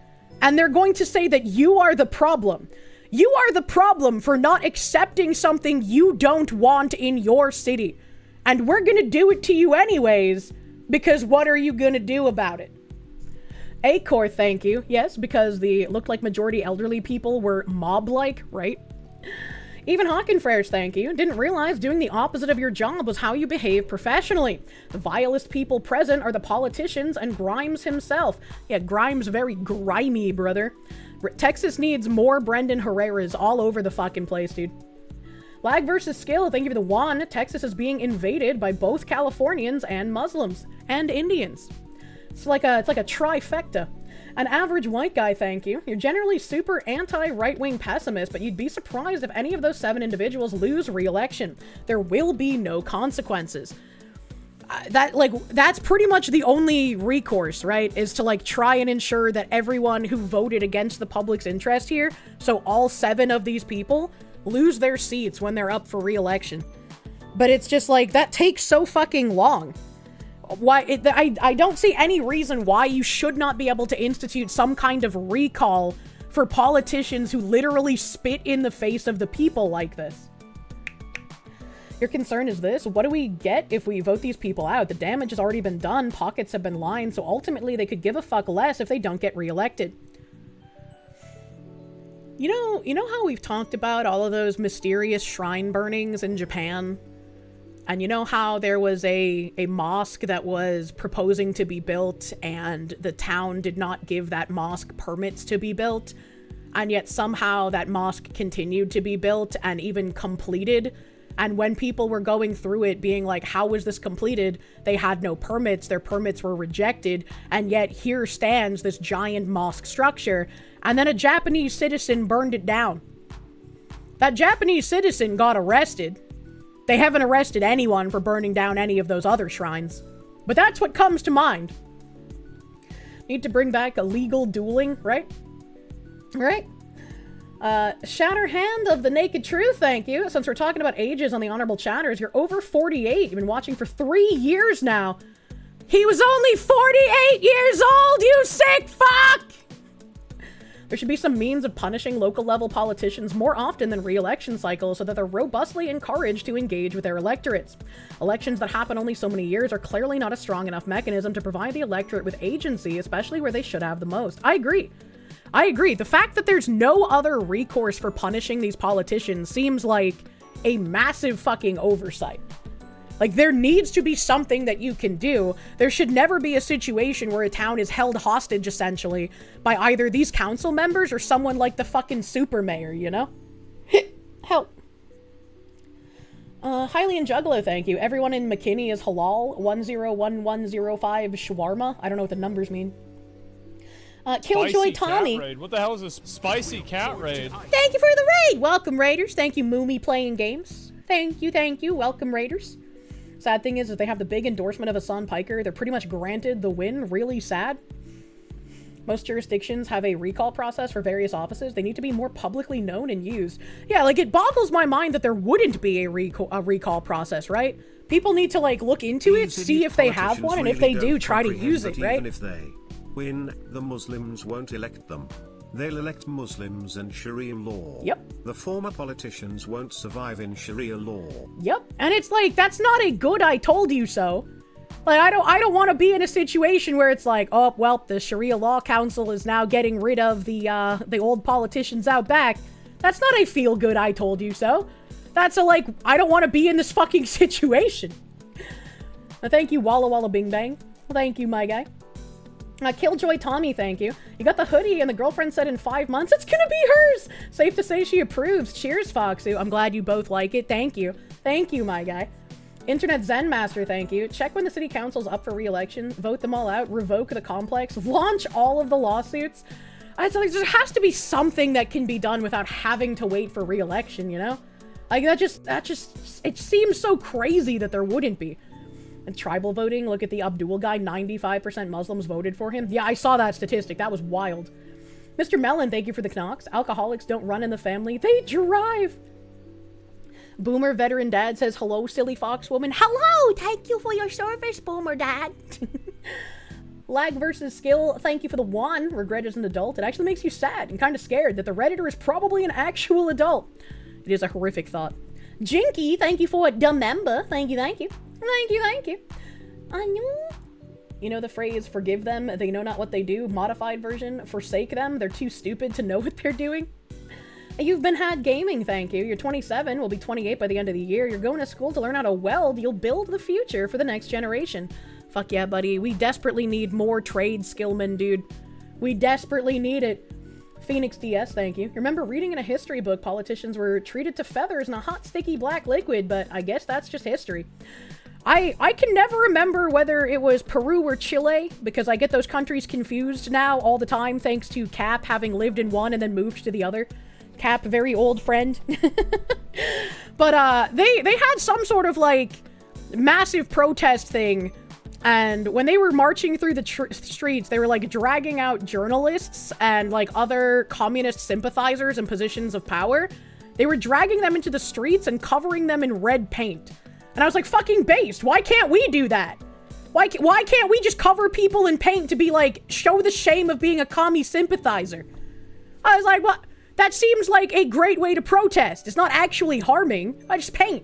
and they're going to say that you are the problem. You are the problem for not accepting something you don't want in your city. And we're going to do it to you anyways, because what are you going to do about it? Acor, thank you. Yes, because the looked like majority elderly people were mob-like, right? Even Hawkenfreres, thank you. Didn't realize doing the opposite of your job was how you behave professionally. The vilest people present are the politicians and Grimes himself. Yeah, Grimes very grimy, brother. Texas needs more Brendan Herreras all over the fucking place, dude. Lag versus skill, thank you for the one. Texas is being invaded by both Californians and Muslims and Indians. It's like a trifecta. An average white guy, thank you. You're generally super anti-right-wing pessimist, but you'd be surprised if any of those 7 individuals lose re-election. There will be no consequences. That's pretty much the only recourse, right? Is to try and ensure that everyone who voted against the public's interest here, so all 7 of these people, lose their seats when they're up for re-election. But it's just like, that takes so fucking long. I don't see any reason why you should not be able to institute some kind of recall for politicians who literally spit in the face of the people like this. Your concern is this: what do we get if we vote these people out? The damage has already been done, pockets have been lined, so ultimately they could give a fuck less if they don't get reelected. You know how we've talked about all of those mysterious shrine burnings in Japan? And you know how there was a mosque that was proposing to be built and the town did not give that mosque permits to be built? And yet somehow that mosque continued to be built and even completed. And when people were going through it being like, how was this completed? They had no permits, their permits were rejected, and yet here stands this giant mosque structure. And then a Japanese citizen burned it down. That Japanese citizen got arrested. They haven't arrested anyone for burning down any of those other shrines. But that's what comes to mind. Need to bring back illegal dueling, right? Right? Shatter Hand of the Naked Truth, thank you. Since we're talking about ages on the Honorable Chatters, you're over 48. You've been watching for 3 years now. He was only 48 years old, you sick fuck! There should be some means of punishing local level politicians more often than re-election cycles so that they're robustly encouraged to engage with their electorates. Elections that happen only so many years are clearly not a strong enough mechanism to provide the electorate with agency, especially where they should have the most. I agree. The fact that there's no other recourse for punishing these politicians seems like a massive fucking oversight. Like, there needs to be something that you can do. There should never be a situation where a town is held hostage, essentially, by either these council members or someone like the fucking super mayor, you know? Help. Hylian Juggalo, thank you. Everyone in McKinney is halal. 101105 shawarma. I don't know what the numbers mean. Killjoy Tommy. Raid. What the hell is this spicy cat raid? Thank you for the raid. Welcome, Raiders. Thank you, Moomy playing games. Thank you. Welcome, Raiders. Sad thing is, if they have the big endorsement of Hassan Piker, they're pretty much granted the win. Really sad. Most jurisdictions have a recall process for various offices. They need to be more publicly known and used. Yeah, like, it boggles my mind that there wouldn't be a recall process, right? People need to, like, look into it, see if they have one, and if they do, try to use it, right? Even if they win, the Muslims won't elect them. They'll elect Muslims and Sharia law. Yep. The former politicians won't survive in Sharia law. Yep. And it's like, that's not a good I told you so. Like, I don't want to be in a situation where it's like, oh, well, the Sharia Law Council is now getting rid of the old politicians out back. That's not a feel good I told you so. That's a, like, I don't want to be in this fucking situation. Thank you, Walla Walla Bing Bang. Thank you, my guy. Killjoy Tommy, thank you. You got the hoodie and the girlfriend said in 5 months it's gonna be hers. Safe to say she approves. Cheers, Foxu. I'm glad you both like it. Thank you. Thank you, my guy. Internet Zen Master, thank you. Check when the city council's up for re-election. Vote them all out. Revoke the complex. Launch all of the lawsuits. It's like, there has to be something that can be done without having to wait for re-election, you know? Like, that just, it seems so crazy that there wouldn't be. And tribal voting, look at the Abdul guy, 95% Muslims voted for him. Yeah, I saw that statistic. That was wild. Mr. Mellon, thank you for the knocks. Alcoholics don't run in the family. They drive. Boomer Veteran Dad says, hello, silly fox woman. Hello! Thank you for your service, Boomer Dad. Lag versus skill, thank you for the 1. Regret as an adult. It actually makes you sad and kind of scared that the Redditor is probably an actual adult. It is a horrific thought. Jinky, thank you for the member. Thank you. Thank you. You know the phrase, forgive them, they know not what they do? Modified version, forsake them, they're too stupid to know what they're doing. You've been had gaming, thank you. You're 27, will be 28 by the end of the year. You're going to school to learn how to weld. You'll build the future for the next generation. Fuck yeah, buddy. We desperately need more trade skillmen, dude. We desperately need it. Phoenix DS, thank you. Remember reading in a history book politicians were treated to feathers in a hot, sticky black liquid, but I guess that's just history. I can never remember whether it was Peru or Chile, because I get those countries confused now all the time, thanks to Cap having lived in one and then moved to the other. Cap, very old friend. But they had some sort of, like, massive protest thing, and when they were marching through the streets, they were, like, dragging out journalists and, like, other communist sympathizers in positions of power. They were dragging them into the streets and covering them in red paint. And I was like, fucking based. Why can't we do that? Why can't we just cover people in paint to be like, show the shame of being a commie sympathizer? I was like, what? That seems like a great way to protest. It's not actually harming. I just paint.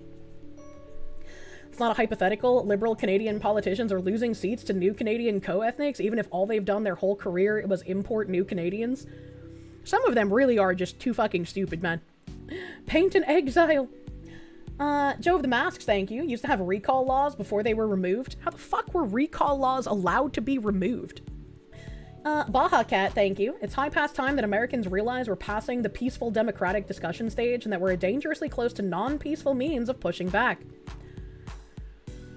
It's not a hypothetical. Liberal Canadian politicians are losing seats to new Canadian co-ethnics, even if all they've done their whole career was import new Canadians. Some of them really are just too fucking stupid, man. Paint in exile. Joe of the Masks, thank you. Used to have recall laws before they were removed. How the fuck were recall laws allowed to be removed? Baja Cat, thank you. It's high past time that Americans realize we're passing the peaceful democratic discussion stage and that we're dangerously close to non-peaceful means of pushing back.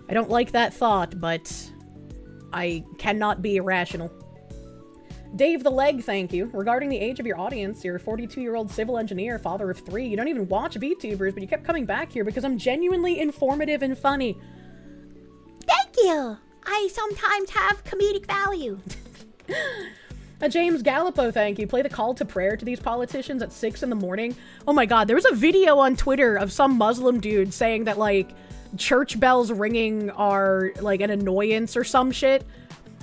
I don't like that thought, but I cannot be irrational. Dave the Leg, thank you. Regarding the age of your audience, you're a 42-year-old civil engineer, father of 3. You don't even watch VTubers, but you kept coming back here because I'm genuinely informative and funny. Thank you. I sometimes have comedic value. James Gallipo, thank you. Play the call to prayer to these politicians at 6 in the morning. Oh my god, there was a video on Twitter of some Muslim dude saying that, like, church bells ringing are, like, an annoyance or some shit.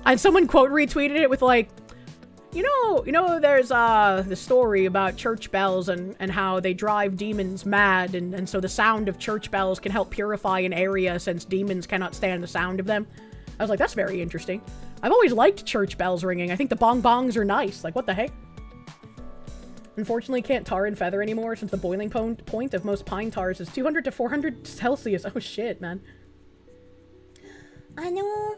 And someone quote retweeted it with, like, you know, there's the story about church bells and how they drive demons mad, and so the sound of church bells can help purify an area since demons cannot stand the sound of them. I was like, that's very interesting. I've always liked church bells ringing. I think the bong bongs are nice. Like, what the heck? Unfortunately, can't tar and feather anymore since the boiling point of most pine tars is 200 to 400 Celsius. Oh shit, man. I know.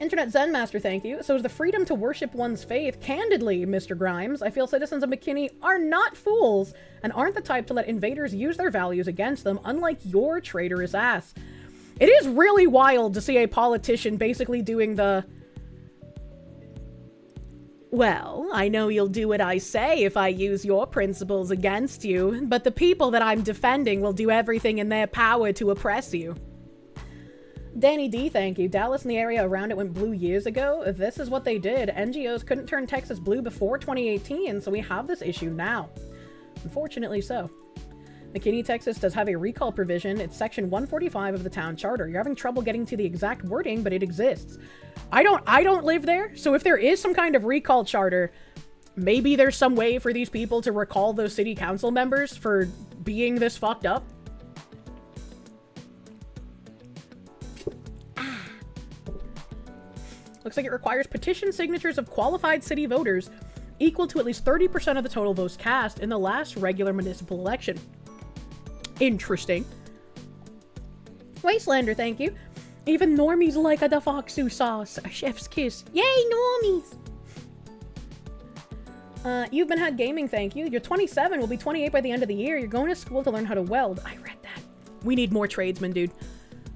Internet Zen Master, thank you. So is the freedom to worship one's faith. Candidly, Mr. Grimes, I feel citizens of McKinney are not fools and aren't the type to let invaders use their values against them, unlike your traitorous ass. It is really wild to see a politician basically doing the, well, I know you'll do what I say if I use your principles against you, but the people that I'm defending will do everything in their power to oppress you. Danny D, thank you. Dallas and the area around it went blue years ago. This is what they did. NGOs couldn't turn Texas blue before 2018, so we have this issue now. Unfortunately so. McKinney, Texas does have a recall provision. It's section 145 of the town charter. You're having trouble getting to the exact wording, but it exists. I don't live there, so if there is some kind of recall charter, maybe there's some way for these people to recall those city council members for being this fucked up. Looks like it requires petition signatures of qualified city voters equal to at least 30% of the total votes cast in the last regular municipal election. Interesting. Wastelander, thank you. Even normies like a defoksu sauce. A chef's kiss. Yay, normies! You've been had gaming, thank you. You're 27, will be 28 by the end of the year. You're going to school to learn how to weld. I read that. We need more tradesmen, dude.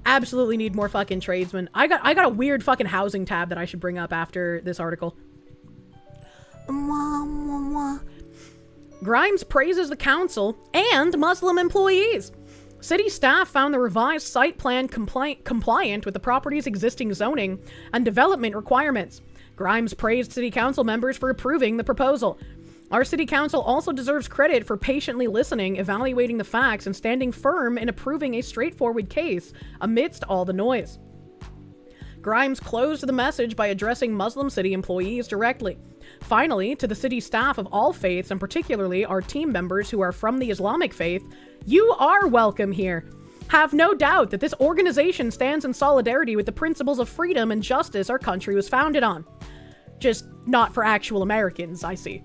Absolutely need more fucking tradesmen. I got a weird fucking housing tab that I should bring up after this article. Grimes praises the council and Muslim employees. City staff found the revised site plan compliant with the property's existing zoning and development requirements. Grimes praised city council members for approving the proposal. Our city council also deserves credit for patiently listening, evaluating the facts, and standing firm in approving a straightforward case amidst all the noise. Grimes closed the message by addressing Muslim city employees directly. Finally, to the city staff of all faiths, and particularly our team members who are from the Islamic faith, you are welcome here. Have no doubt that this organization stands in solidarity with the principles of freedom and justice our country was founded on. Just not for actual Americans, I see.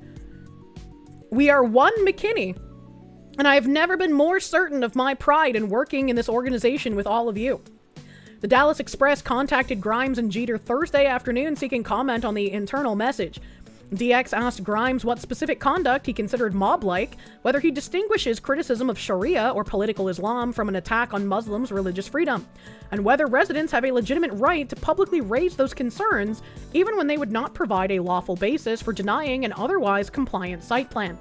We are one McKinney, and I have never been more certain of my pride in working in this organization with all of you. The Dallas Express contacted Grimes and Jeter Thursday afternoon seeking comment on the internal message. DX asked Grimes what specific conduct he considered mob-like, whether he distinguishes criticism of Sharia or political Islam from an attack on Muslims' religious freedom, and whether residents have a legitimate right to publicly raise those concerns even when they would not provide a lawful basis for denying an otherwise compliant site plan.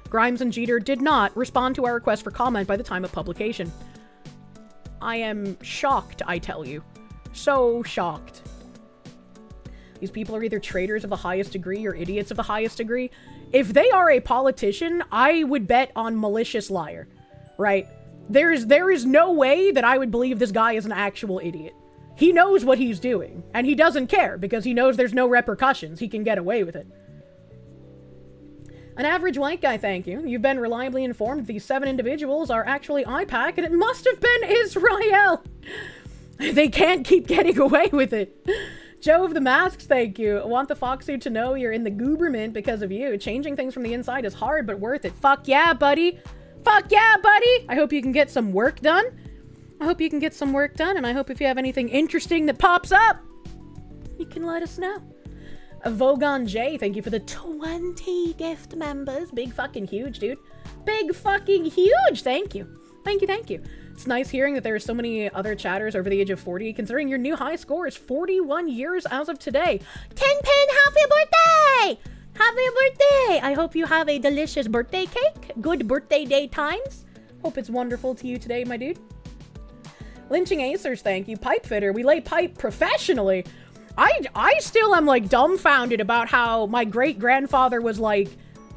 Grimes and Jeter did not respond to our request for comment by the time of publication. I am shocked, I tell you. So shocked. These people are either traitors of the highest degree or idiots of the highest degree. if they are a politician, I would bet on malicious liar, right? There is no way that I would believe this guy is an actual idiot. He knows what he's doing, and he doesn't care because he knows there's no repercussions. He can get away with it. An average white guy, thank you. You've been reliably informed these 7 individuals are actually IPAC, and it must have been Israel. They can't keep getting away with it. Joe of the Masks, thank you. Want the Foxu to know you're in the gooberment because of you. Changing things from the inside is hard, but worth it. Fuck yeah, buddy. Fuck yeah, buddy. I hope you can get some work done. I hope you can get some work done, and I hope if you have anything interesting that pops up, you can let us know. Vogon J, thank you for the 20 gift members. Big fucking huge, dude. Big fucking huge. Thank you. Thank you, thank you. It's nice hearing that there are so many other chatters over the age of 40, considering your new high score is 41 years as of today. 10-pin, happy birthday! Happy birthday! I hope you have a delicious birthday cake. Good birthday day times. Hope it's wonderful to you today, my dude. Lynching Acers, thank you. Pipe fitter, we lay pipe professionally. I still am like dumbfounded about how my great-grandfather was like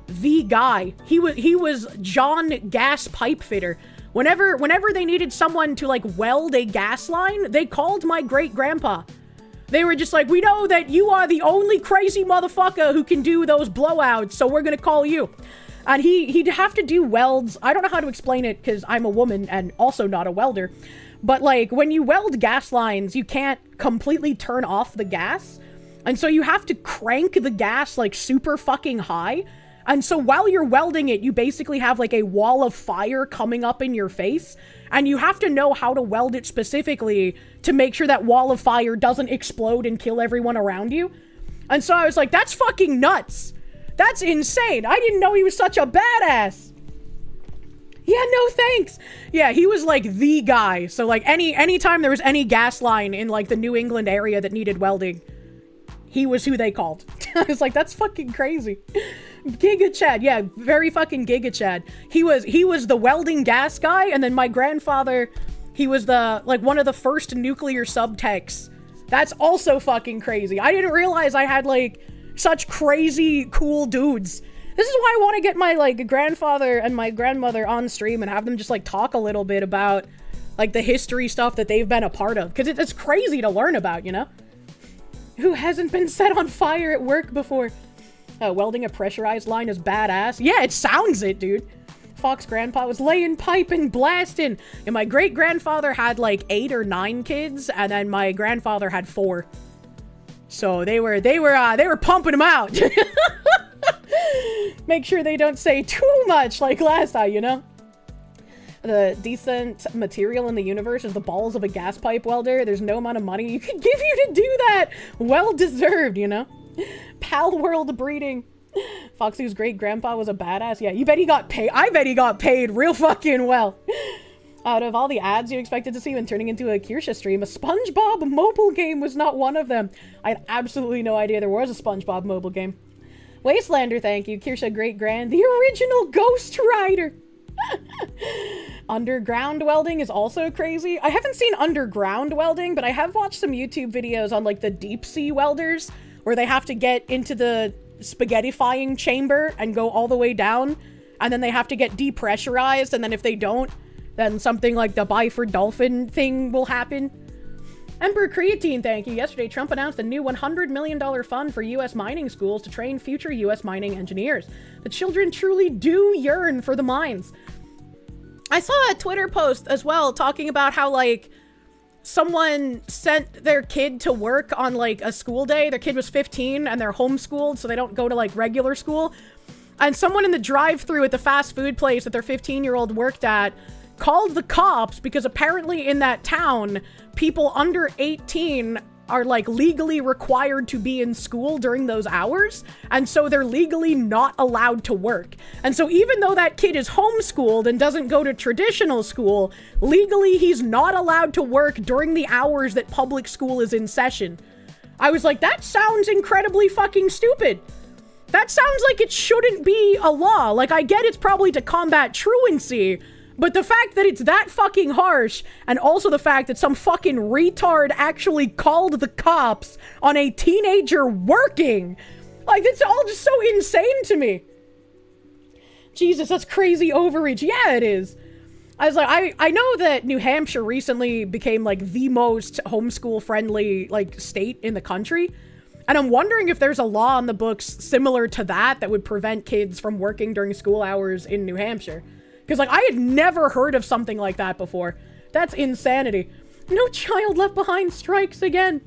the guy. He was John Gas Pipe Fitter. Whenever they needed someone to like weld a gas line, they called my great-grandpa. They were just like, we know that you are the only crazy motherfucker who can do those blowouts, so we're gonna call you. And he'd have to do welds. I don't know how to explain it because I'm a woman and also not a welder. But like when you weld gas lines, you can't completely turn off the gas. And so you have to crank the gas like super fucking high. And so while you're welding it, you basically have like a wall of fire coming up in your face. And you have to know how to weld it specifically to make sure that wall of fire doesn't explode and kill everyone around you. And so I was like, that's fucking nuts. That's insane. I didn't know he was such a badass. Yeah, no thanks. Yeah, he was like the guy. So like anytime there was any gas line in like the New England area that needed welding, he was who they called. I was like, that's fucking crazy. Giga Chad, yeah, very fucking Giga Chad. He was the welding gas guy, and then my grandfather, he was the like one of the first nuclear subtechs. That's also fucking crazy. I didn't realize I had like such crazy cool dudes. This is why I want to get my like grandfather and my grandmother on stream and have them just like talk a little bit about like the history stuff that they've been a part of, because it's crazy to learn about, you know? Who hasn't been set on fire at work before? Welding a pressurized line is badass. Yeah, it sounds it, dude. Fox grandpa was laying pipe and blasting, and my great grandfather had like 8 or 9 kids, and then my grandfather had 4. So they were pumping them out. Make sure they don't say too much like last time, you know? The decent material in the universe is the balls of a gas pipe welder. There's no amount of money you could give you to do that. Well deserved, you know? Pal world breeding. Foxy's great grandpa was a badass. Yeah, you bet he got paid. I bet he got paid real fucking well. Out of all the ads you expected to see when turning into a Kirsche stream, a SpongeBob mobile game was not one of them. I had absolutely no idea there was a SpongeBob mobile game. Wastelander, thank you. Kirsche Great Grand, the original Ghost Rider. Underground welding is also crazy. I haven't seen underground welding, but I have watched some YouTube videos on like the deep sea welders where they have to get into the spaghettifying chamber and go all the way down, and then they have to get depressurized, and then if they don't, then something like the Byford Dolphin thing will happen. Emperor Creatine, thank you. Yesterday, Trump announced a new $100 million fund for U.S. mining schools to train future U.S. mining engineers. The children truly do yearn for the mines. I saw a Twitter post as well talking about how, like, someone sent their kid to work on, like, a school day. Their kid was 15 and they're homeschooled, so they don't go to, like, regular school. And someone in the drive-thru at the fast food place that their 15-year-old worked at called the cops because apparently in that town, people under 18 are like legally required to be in school during those hours, and so they're legally not allowed to work. And so even though that kid is homeschooled and doesn't go to traditional school, legally he's not allowed to work during the hours that public school is in session. I was like, that sounds incredibly fucking stupid. That sounds like it shouldn't be a law. Like, I get it's probably to combat truancy, but the fact that it's that fucking harsh, and also the fact that some fucking retard actually called the cops on a teenager working, like, it's all just so insane to me. Jesus, that's crazy overreach. Yeah, it is. I was like, I know that New Hampshire recently became like the most homeschool friendly like state in the country. And I'm wondering if there's a law on the books similar to that would prevent kids from working during school hours in New Hampshire. Because like, I had never heard of something like that before. That's insanity. No child left behind strikes again.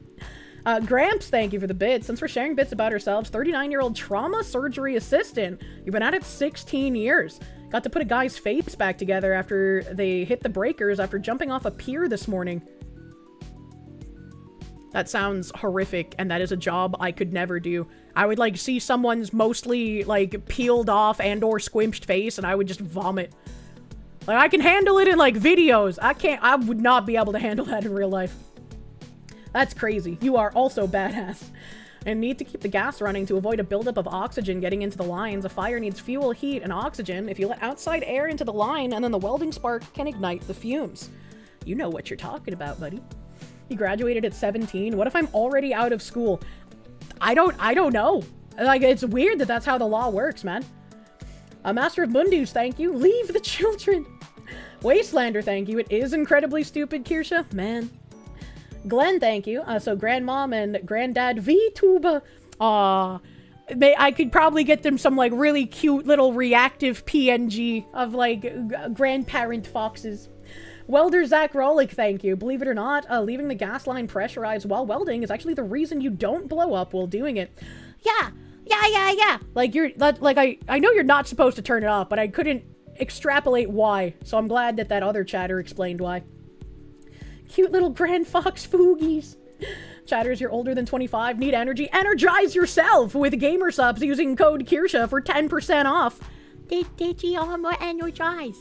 Gramps, thank you for the bits. Since we're sharing bits about ourselves, 39-year-old trauma surgery assistant. You've been at it 16 years. Got to put a guy's face back together after they hit the breakers after jumping off a pier this morning. That sounds horrific, and that is a job I could never do. I would, like, see someone's mostly, like, peeled off and or squinched face, and I would just vomit. Like, I can handle it in, like, videos. I would not be able to handle that in real life. That's crazy. You are also badass. And need to keep the gas running to avoid a buildup of oxygen getting into the lines. A fire needs fuel, heat, and oxygen. If you let outside air into the line, and then the welding spark can ignite the fumes. You know what you're talking about, buddy. You graduated at 17. What if I'm already out of school? I don't know. Like, it's weird that that's how the law works, man. Master of Mundus, thank you. Leave the children. Wastelander, thank you. It is incredibly stupid, Kirsche. Man. Glenn, thank you. So Grandmom and Granddad VTuber. I could probably get them some, like, really cute little reactive PNG of, like, grandparent foxes. Welder Zach Rolick, thank you. Believe it or not, leaving the gas line pressurized while welding is actually the reason you don't blow up while doing it. Yeah. Like, I know you're not supposed to turn it off, but I couldn't extrapolate why. So I'm glad that other chatter explained why. Cute little Grand Fox Foogies. Chatters, you're older than 25, need energy. Energize yourself with gamer subs using code Kirsche for 10% off. Digi armor energize.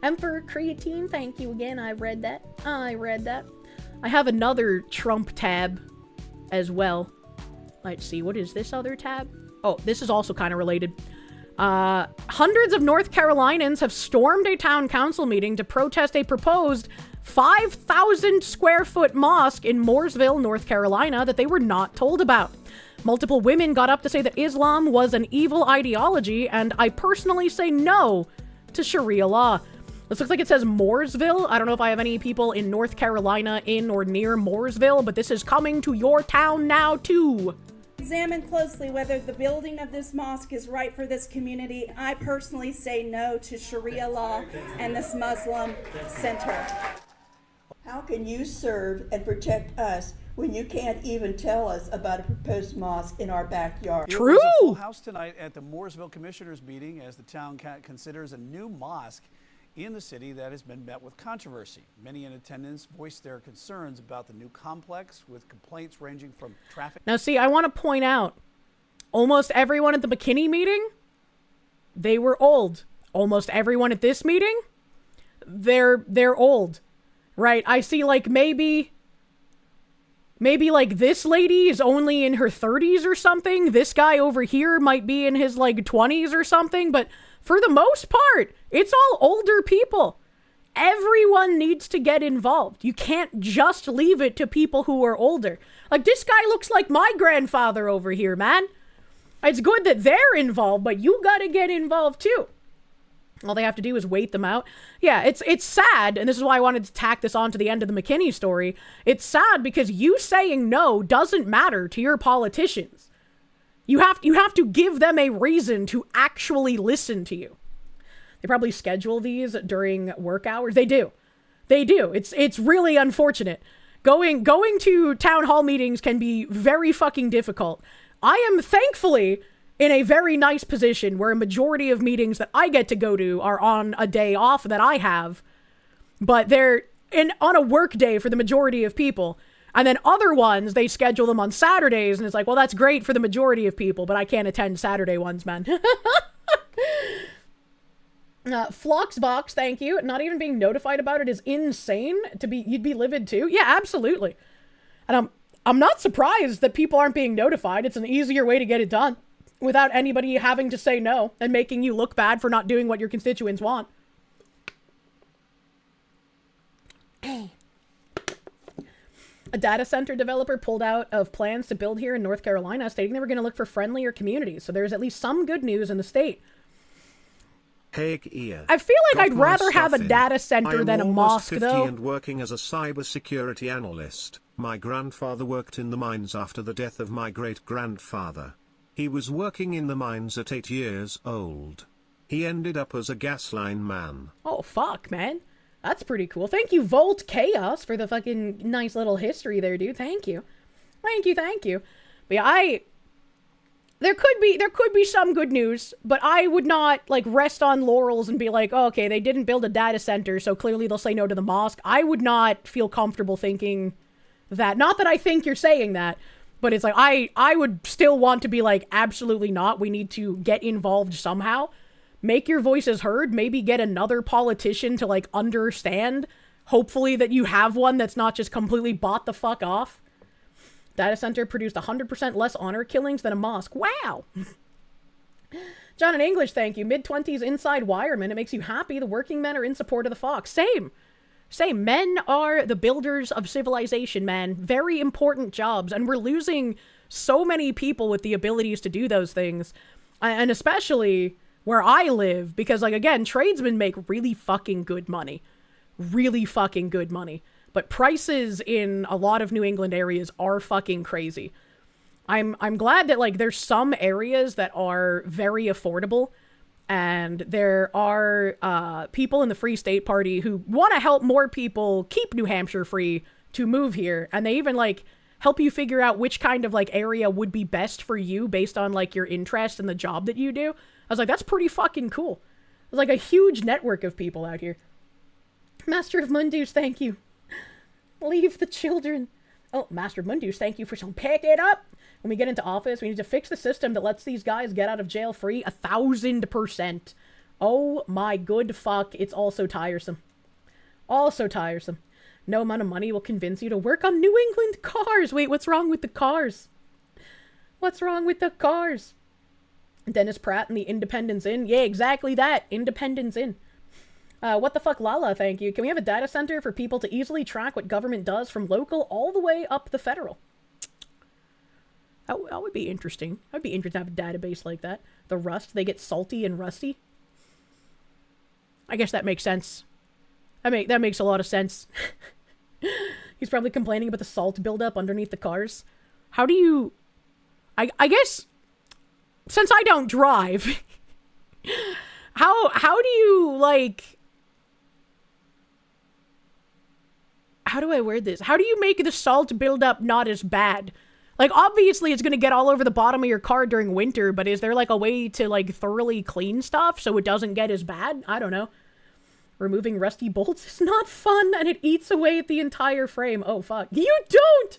Emperor Creatine, thank you again. I read that. I have another Trump tab as well. Let's see, what is this other tab? Oh, this is also kind of related. Hundreds of North Carolinians have stormed a town council meeting to protest a proposed 5,000 square foot mosque in Mooresville, North Carolina that they were not told about. Multiple women got up to say that Islam was an evil ideology, and I personally say no to Sharia law. This looks like it says Mooresville. I don't know if I have any people in North Carolina in or near Mooresville, but this is coming to your town now too. Examine closely whether the building of this mosque is right for this community. I personally say no to Sharia law and this Muslim center. How can you serve and protect us when you can't even tell us about a proposed mosque in our backyard? True. There was a full house tonight at the Mooresville Commissioners meeting as the town considers a new mosque in the city that has been met with controversy. Many in attendance voiced their concerns about the new complex, with complaints ranging from traffic. Now, see, I want to point out, almost everyone at the McKinney meeting, they were old. Almost everyone at this meeting, they're old. Right? I see, like, maybe like this lady is only in her 30s or something. This guy over here might be in his, like, 20s or something, but for the most part, it's all older people. Everyone needs to get involved. You can't just leave it to people who are older. Like, this guy looks like my grandfather over here, man. It's good that they're involved, but you gotta get involved too. All they have to do is wait them out. Yeah, it's sad, and this is why I wanted to tack this on to the end of the McKinney story. It's sad because you saying no doesn't matter to your politicians. You have to give them a reason to actually listen to you. They probably schedule these during work hours. They do. It's really unfortunate. Going to town hall meetings can be very fucking difficult. I am thankfully in a very nice position where a majority of meetings that I get to go to are on a day off that I have, but they're on a work day for the majority of people. And then other ones, they schedule them on Saturdays, and it's like, well, that's great for the majority of people, but I can't attend Saturday ones, man. Floxbox, thank you. Not even being notified about it is insane. You'd be livid too. Yeah, absolutely. And I'm not surprised that people aren't being notified. It's an easier way to get it done without anybody having to say no and making you look bad for not doing what your constituents want. A data center developer pulled out of plans to build here in North Carolina, stating they were going to look for friendlier communities. So there's at least some good news in the state. Haig ear. I feel like Got I'd my rather have a stuff in. data I center am than a almost mosque, 50 though. and working as a cybersecurity analyst. My grandfather worked in the mines after the death of my great-grandfather. He was working in the mines at 8 years old. He ended up as a gas line man. Oh, fuck, man. That's pretty cool. Thank you, Volt Chaos, for the fucking nice little history there, dude. Thank you. Thank you. But yeah, there could be some good news, but I would not, like, rest on laurels and be like, oh, okay, they didn't build a data center, so clearly they'll say no to the mosque. I would not feel comfortable thinking that. Not that I think you're saying that, but it's like, I would still want to be like, absolutely not. We need to get involved somehow. Make your voices heard. Maybe get another politician to, like, understand. Hopefully that you have one that's not just completely bought the fuck off. Data center produced 100% less honor killings than a mosque. Wow! John in English, thank you. Mid-20s inside wireman. It makes you happy the working men are in support of the Fox. Same. Men are the builders of civilization, man. Very important jobs. And we're losing so many people with the abilities to do those things. And especially where I live. Because, like, again, tradesmen make really fucking good money. Really fucking good money. But prices in a lot of New England areas are fucking crazy. I'm glad that, like, there's some areas that are very affordable. And there are people in the Free State Party who want to help more people keep New Hampshire free to move here. And they even, like, help you figure out which kind of, like, area would be best for you based on, like, your interest in the job that you do. I was like, that's pretty fucking cool. There's, like, a huge network of people out here. Master of Mundus, thank you. Leave the children. Oh, Master of Mundus, thank you for some pick it up. When we get into office, we need to fix the system that lets these guys get out of jail free 1,000%. Oh my good fuck, it's also tiresome. Also tiresome. No amount of money will convince you to work on New England cars. Wait, what's wrong with the cars? What's wrong with the cars? Dennis Pratt and the Independence Inn. Yeah, exactly that. Independence Inn. What the fuck, Lala, thank you. Can we have a data center for people to easily track what government does from local all the way up the federal? That would be interesting. I'd be interested to have a database like that. The rust, they get salty and rusty. I guess that makes sense. That makes a lot of sense. He's probably complaining about the salt buildup underneath the cars. How do you... I guess... Since I don't drive... How do you, like... How do I word this? How do you make the salt buildup not as bad? Like, obviously it's going to get all over the bottom of your car during winter, but is there, like, a way to, like, thoroughly clean stuff so it doesn't get as bad? I don't know. Removing rusty bolts is not fun, and it eats away at the entire frame. Oh, fuck. You don't!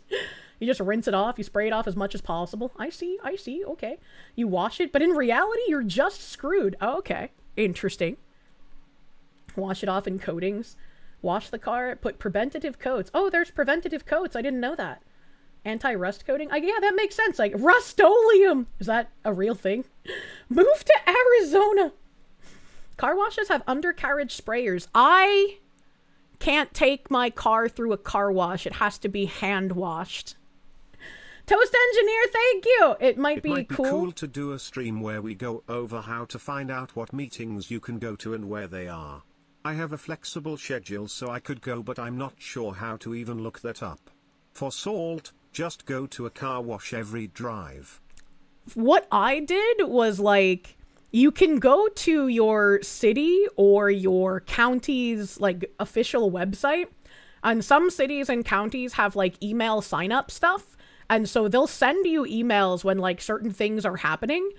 You just rinse it off, you spray it off as much as possible. I see, okay. You wash it, but in reality, you're just screwed. Oh, okay. Interesting. Wash it off in coatings. Wash the car, put preventative coats. Oh, there's preventative coats. I didn't know that. Anti-rust coating? Yeah, that makes sense. Like, Rust-Oleum! Is that a real thing? Move to Arizona! Car washes have undercarriage sprayers. I can't take my car through a car wash. It has to be hand-washed. Toast Engineer, thank you! It might be cool to do a stream where we go over how to find out what meetings you can go to and where they are. I have a flexible schedule so I could go, but I'm not sure how to even look that up. For salt, just go to a car wash every drive. What I did was, like, you can go to your city or your county's, like, official website. And some cities and counties have, like, email sign-up stuff. And so they'll send you emails when, like, certain things are happening.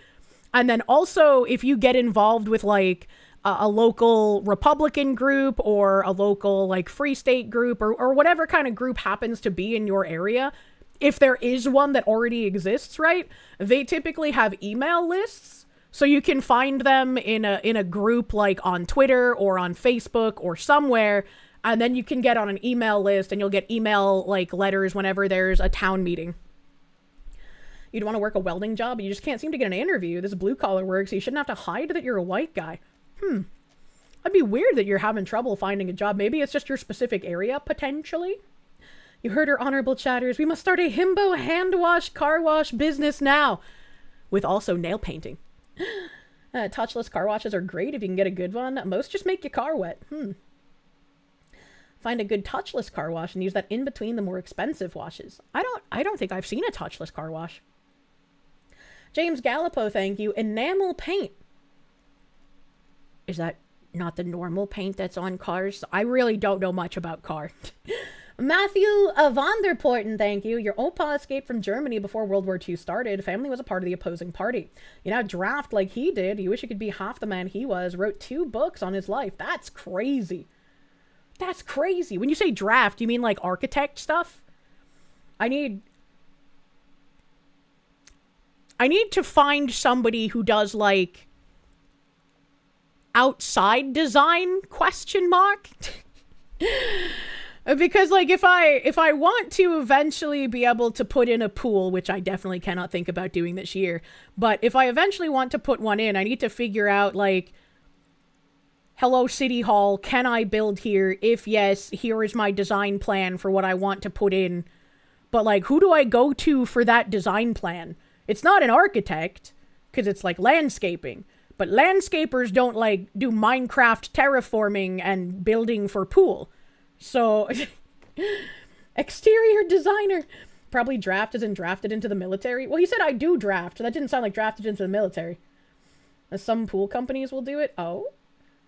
And then also, if you get involved with, like, a local Republican group or a local, like, Free State group or whatever kind of group happens to be in your area, if there is one that already exists, right, they typically have email lists. So you can find them in a group, like, on Twitter or on Facebook or somewhere, and then you can get on an email list and you'll get email, like, letters whenever there's a town meeting. You'd want to work a welding job, but you just can't seem to get an interview. This is blue-collar work, so you shouldn't have to hide that you're a white guy. That'd be weird that you're having trouble finding a job. Maybe it's just your specific area, potentially. You heard her, honorable chatters. We must start a himbo hand wash, car wash business now. With also nail painting. Touchless car washes are great if you can get a good one. Most just make your car wet. Find a good touchless car wash and use that in between the more expensive washes. I don't think I've seen a touchless car wash. James Gallipo, thank you. Enamel paint. Is that not the normal paint that's on cars? I really don't know much about cars. Matthew van der Poorten, thank you. Your Opa escaped from Germany before World War II started. Family was a part of the opposing party. You know, draft like he did. You wish you could be half the man he was. Wrote 2 books on his life. That's crazy. That's crazy. When you say draft, you mean like architect stuff? I need to find somebody who does like outside design ? Because like if I want to eventually be able to put in a pool, which I definitely cannot think about doing this year, but if I eventually want to put one in, I need to figure out like, hello City Hall, can I build here? If yes, here is my design plan for what I want to put in. But like, who do I go to for that design plan? It's not an architect, because it's like landscaping. But landscapers don't like do Minecraft terraforming and building for pool. So, exterior designer. Probably drafted and drafted into the military. Well, he said I do draft. That didn't sound like drafted into the military. Some pool companies will do it. Oh,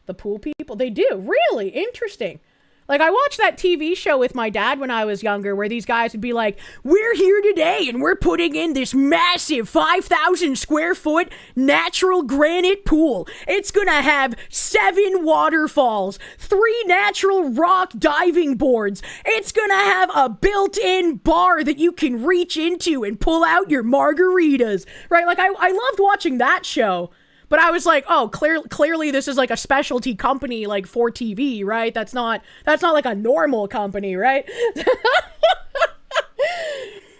the pool people. They do. Really? Interesting. Like, I watched that TV show with my dad when I was younger where these guys would be like, we're here today and we're putting in this massive 5,000 square foot natural granite pool. It's gonna have 7 waterfalls, 3 natural rock diving boards. It's gonna have a built-in bar that you can reach into and pull out your margaritas. Right? Like, I loved watching that show. But I was like, oh, clearly this is like a specialty company, like for TV, right? That's not like a normal company, right?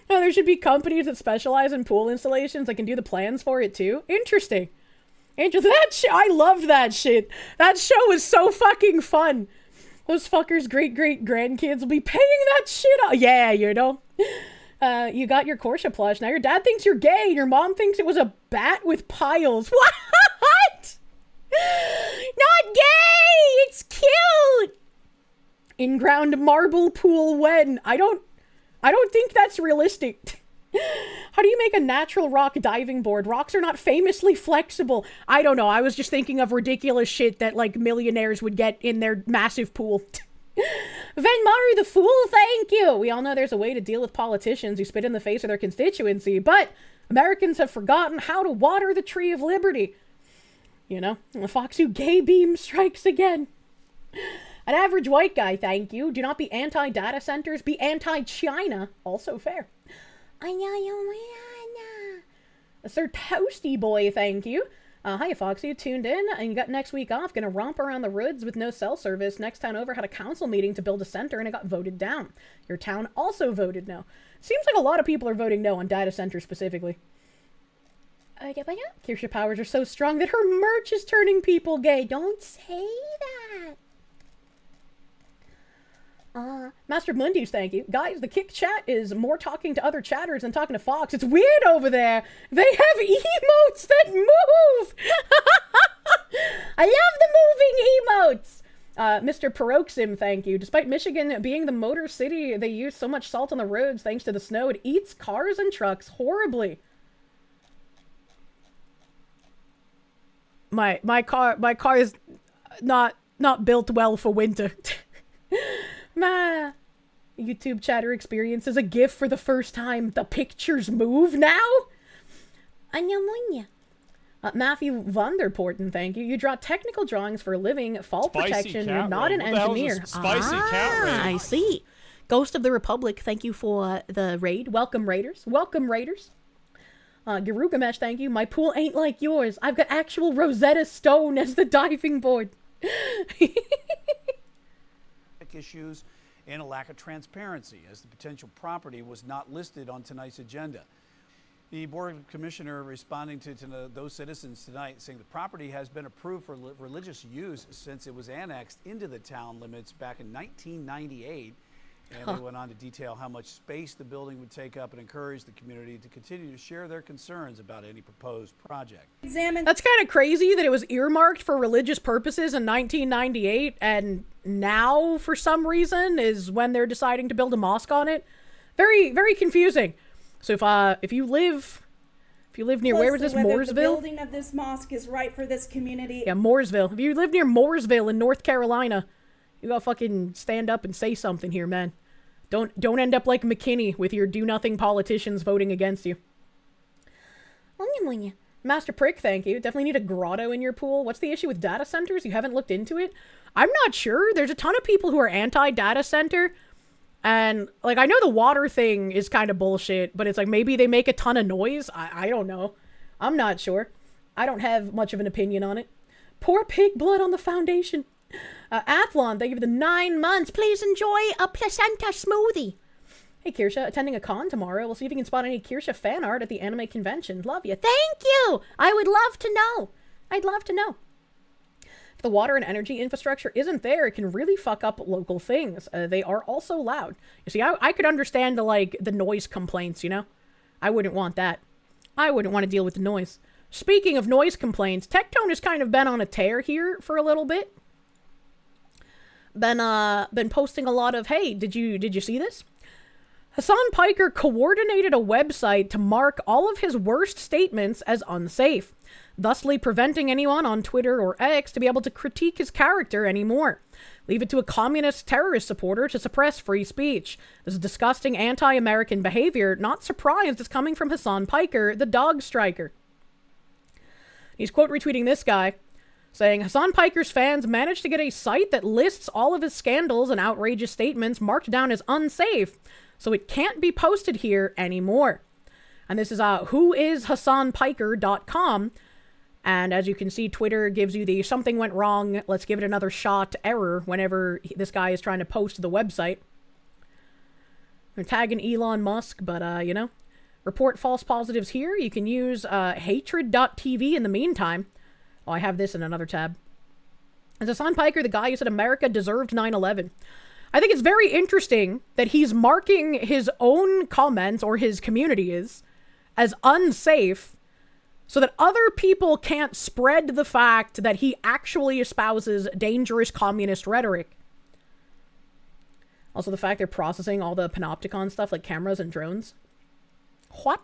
No, there should be companies that specialize in pool installations that can do the plans for it too. Interesting. I loved that shit. That show was so fucking fun. Those fuckers' great-great-grandkids will be paying that shit out. Yeah, you know. You got your Kirsche plush. Now your dad thinks you're gay and your mom thinks it was a bat with piles. What? Not gay! It's cute! In-ground marble pool when? I don't think that's realistic. How do you make a natural rock diving board? Rocks are not famously flexible. I don't know. I was just thinking of ridiculous shit that like millionaires would get in their massive pool. Venmaru the Fool, thank you! We all know there's a way to deal with politicians who spit in the face of their constituency, but Americans have forgotten how to water the tree of liberty. You know, the Foxu gay beam strikes again. An average white guy, thank you. Do not be anti-data centers, be anti-China. Also fair. Sir Toasty Boy, thank you. Hiya, Foxy. Tuned in, and you got next week off. Gonna romp around the woods with no cell service. Next town over had a council meeting to build a center, and it got voted down. Your town also voted no. Seems like a lot of people are voting no on data centers specifically. Kirsche powers are so strong that her merch is turning people gay. Don't say that. Master Mundus, thank you. Guys, the Kick chat is more talking to other chatters than talking to Fox. It's weird over there. They have emotes that move. I love the moving emotes. Mr. Paroxim, thank you. Despite Michigan being the motor city, they use so much salt on the roads thanks to the snow. It eats cars and trucks horribly. My car is not built well for winter. YouTube chatter experience is a GIF for the first time. The pictures move now? Matthew van der Poorten, thank you. You draw technical drawings for a living, fall protection. You're not an engineer. Spicy cat raid. I see. Ghost of the Republic, thank you for the raid. Welcome, Raiders. Welcome, Raiders. Garugamesh, thank you. My pool ain't like yours. I've got actual Rosetta Stone as the diving board. Issues and a lack of transparency, as the potential property was not listed on tonight's agenda. The Board of Commissioner responding to those citizens tonight, saying the property has been approved for religious use since it was annexed into the town limits back in 1998, And they went on to detail how much space the building would take up and encourage the community to continue to share their concerns about any proposed project. That's kind of crazy that it was earmarked for religious purposes in 1998, and now, for some reason, is when they're deciding to build a mosque on it. Very, very confusing. So if you live near, where was this, Mooresville? The building of this mosque is right for this community. Yeah, Mooresville. If you live near Mooresville in North Carolina, you gotta fucking stand up and say something here, man. Don't end up like McKinney with your do-nothing politicians voting against you. Master Prick, thank you. Definitely need a grotto in your pool. What's the issue with data centers? You haven't looked into it? I'm not sure. There's a ton of people who are anti-data center. And, like, I know the water thing is kind of bullshit, but it's like maybe they make a ton of noise. I don't know. I'm not sure. I don't have much of an opinion on it. Pour pig blood on the foundation. Athlon, thank you for the 9 months. Please enjoy a placenta smoothie. Hey, Kirsche, attending a con tomorrow. We'll see if you can spot any Kirsche fan art at the anime convention. Love you. Thank you! I would love to know. I'd love to know. If the water and energy infrastructure isn't there, it can really fuck up local things. They are also loud. You see, I could understand the noise complaints, you know? I wouldn't want that. I wouldn't want to deal with the noise. Speaking of noise complaints, Tectone has kind of been on a tear here for a little bit. Been posting a lot of, hey, did you see this? Hassan Piker coordinated a website to mark all of his worst statements as unsafe, thusly preventing anyone on Twitter or X to be able to critique his character anymore. Leave it to a communist terrorist supporter to suppress free speech. This is disgusting anti-American behavior. Not surprised it's coming from Hassan Piker, the dog striker. He's quote retweeting this guy, saying, Hassan Piker's fans managed to get a site that lists all of his scandals and outrageous statements marked down as unsafe, so it can't be posted here anymore. And this is whoishassanpiker.com. And as you can see, Twitter gives you the something went wrong, let's give it another shot error whenever this guy is trying to post to the website. They're tagging Elon Musk, but, you know, report false positives here. You can use hatred.tv in the meantime. Oh, I have this in another tab. Is Hassan Piker the guy who said America deserved 9/11? I think it's very interesting that he's marking his own comments, or his community is, as unsafe, so that other people can't spread the fact that he actually espouses dangerous communist rhetoric. Also the fact they're processing all the panopticon stuff, like cameras and drones. What?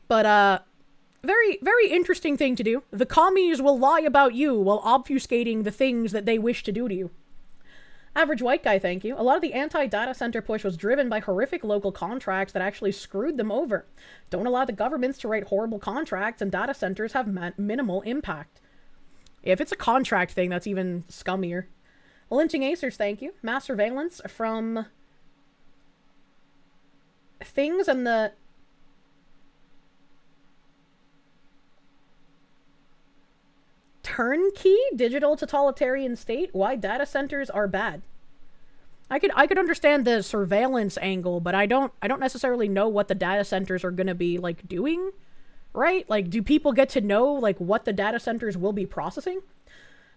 But, very, very interesting thing to do. The commies will lie about you while obfuscating the things that they wish to do to you. Average white guy, thank you. A lot of the anti-data center push was driven by horrific local contracts that actually screwed them over. Don't allow the governments to write horrible contracts, and data centers have minimal impact. If it's a contract thing, that's even scummier. Lynching Acers, thank you. Mass surveillance from things and the... turnkey digital totalitarian state. Why data centers are bad. I could understand the surveillance angle, but I don't necessarily know what the data centers are going to be like doing, right? Like, do people get to know like what the data centers will be processing?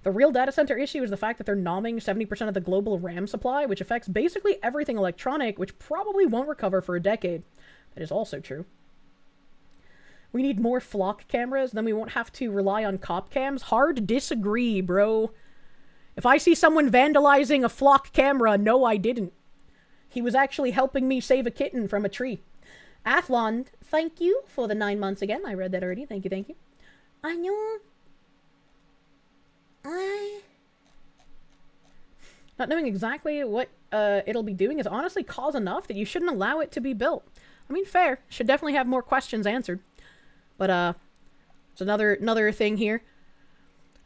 The real data center issue is the fact that they're nomming 70% of the global RAM supply, which affects basically everything electronic, which probably won't recover for a decade. That is also true. We need more flock cameras, then we won't have to rely on cop cams. Hard to disagree, bro. If I see someone vandalizing a flock camera, no, I didn't. He was actually helping me save a kitten from a tree. Athlon, thank you for the 9 months again. I read that already. Thank you, thank you. I know. Not knowing exactly what it'll be doing is honestly cause enough that you shouldn't allow it to be built. I mean, fair. Should definitely have more questions answered. But, it's another thing here.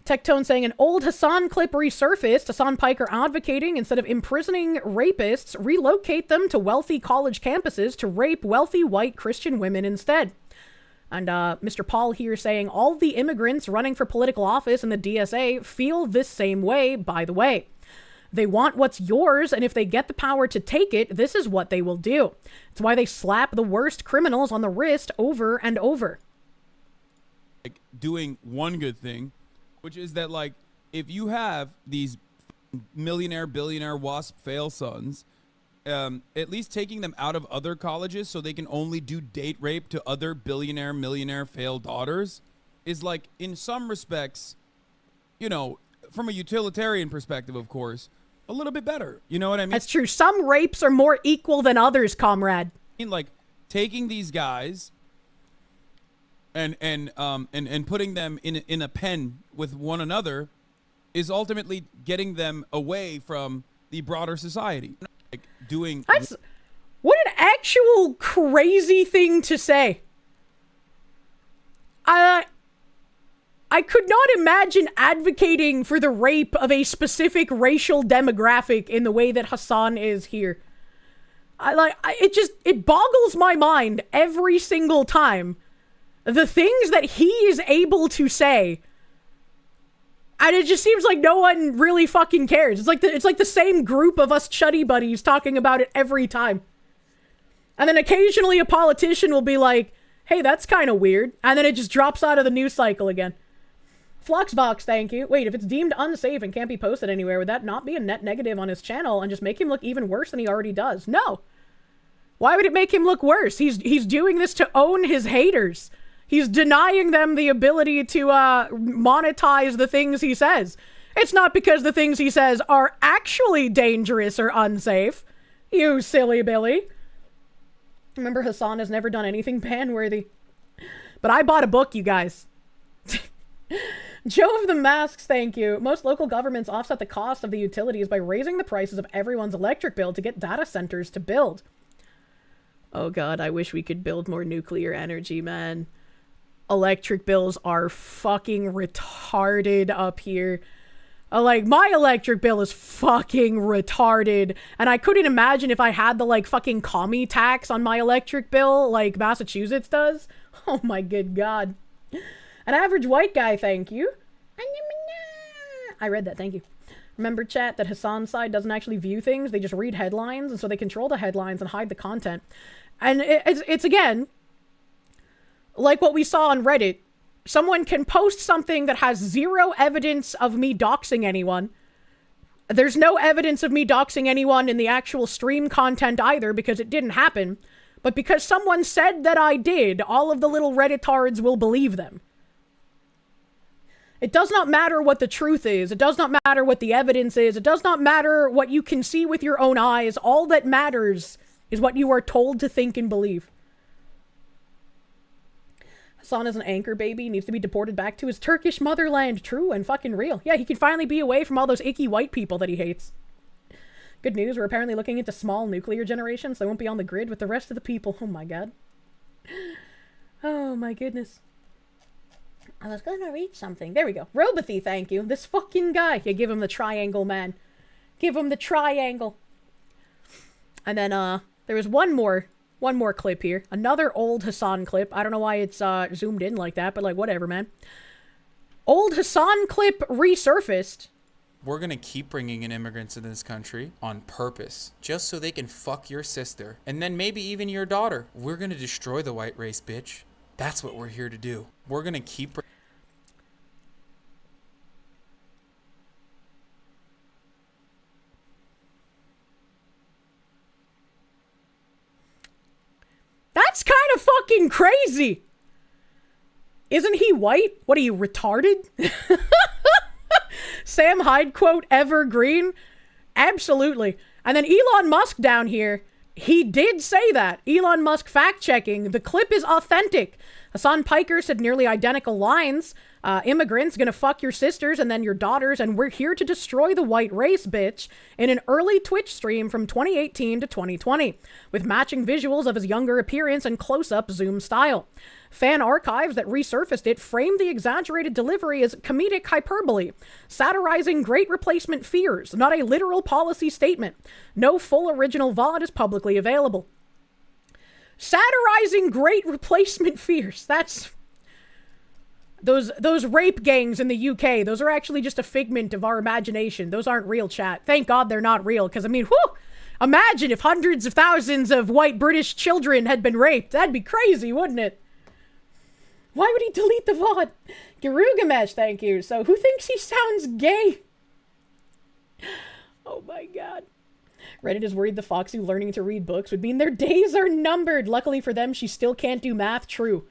Tectone saying an old Hassan clip resurfaced. Hassan Piker advocating instead of imprisoning rapists, relocate them to wealthy college campuses to rape wealthy white Christian women instead. And, Mr. Paul here saying all the immigrants running for political office in the DSA feel this same way, by the way. They want what's yours, and if they get the power to take it, this is what they will do. It's why they slap the worst criminals on the wrist over and over. Like doing one good thing, which is that, like, if you have these millionaire, billionaire, WASP fail sons at least taking them out of other colleges so they can only do date rape to other billionaire, millionaire failed daughters is like, in some respects, you know, from a utilitarian perspective, of course, a little bit better. You know what I mean? That's true. Some rapes are more equal than others, comrade. Like taking these guys and putting them in a pen with one another is ultimately getting them away from the broader society. Like doing what an actual crazy thing to say. I could not imagine advocating for the rape of a specific racial demographic in the way that Hassan is here. It boggles my mind every single time. The things that he is able to say. And it just seems like no one really fucking cares. It's like the same group of us chuddy buddies talking about it every time. And then occasionally a politician will be like, hey, that's kind of weird. And then it just drops out of the news cycle again. Fluxbox, thank you. Wait, if it's deemed unsafe and can't be posted anywhere, would that not be a net negative on his channel and just make him look even worse than he already does? No. Why would it make him look worse? He's doing this to own his haters. He's denying them the ability to monetize the things he says. It's not because the things he says are actually dangerous or unsafe. You silly Billy. Remember, Hassan has never done anything ban-worthy. But I bought a book, you guys. Joe of the Masks, thank you. Most local governments offset the cost of the utilities by raising the prices of everyone's electric bill to get data centers to build. Oh god, I wish we could build more nuclear energy, man. Electric bills are fucking retarded up here. Like, my electric bill is fucking retarded. And I couldn't imagine if I had the, like, fucking commie tax on my electric bill like Massachusetts does. Oh my good god. An average white guy, thank you. I read that, thank you. Remember, chat, that Hassan's side doesn't actually view things. They just read headlines, and so they control the headlines and hide the content. And it's again, like what we saw on Reddit. Someone can post something that has zero evidence of me doxing anyone. There's no evidence of me doxing anyone in the actual stream content either, because it didn't happen. But because someone said that I did, all of the little Redditards will believe them. It does not matter what the truth is. It does not matter what the evidence is. It does not matter what you can see with your own eyes. All that matters is what you are told to think and believe. Hassan is an anchor baby. He needs to be deported back to his Turkish motherland. True and fucking real. Yeah, he can finally be away from all those icky white people that he hates. Good news, we're apparently looking into small nuclear generations. So they won't be on the grid with the rest of the people. Oh my god. Oh my goodness. I was gonna read something. There we go. Robothy, thank you. This fucking guy. You give him the triangle, man. Give him the triangle. And then, there was one more clip here. Another old Hassan clip. I don't know why it's, zoomed in like that, but, like, whatever, man. Old Hassan clip resurfaced. We're gonna keep bringing in immigrants in this country on purpose, just so they can fuck your sister. And then maybe even your daughter. We're gonna destroy the white race, bitch. That's what we're here to do. We're gonna keep... That's kind of fucking crazy. Isn't he white? What are you, retarded? Sam Hyde quote, evergreen? Absolutely. And then Elon Musk down here, he did say that. Elon Musk fact-checking. The clip is authentic. Hassan Piker said nearly identical lines. Immigrants gonna fuck your sisters and then your daughters, and we're here to destroy the white race, bitch, in an early Twitch stream from 2018 to 2020, with matching visuals of his younger appearance and close-up zoom style. Fan archives that resurfaced it framed the exaggerated delivery as comedic hyperbole, satirizing great replacement fears, not a literal policy statement. No full original VoD is publicly available. Satirizing great replacement fears. That's... Those rape gangs in the UK, those are actually just a figment of our imagination. Those aren't real, chat. Thank God they're not real, because, I mean, whew! Imagine if hundreds of thousands of white British children had been raped. That'd be crazy, wouldn't it? Why would he delete the VoD? Garugamesh, thank you. So, who thinks he sounds gay? Oh my god. Reddit is worried the Foxy learning to read books would mean their days are numbered. Luckily for them, she still can't do math. True.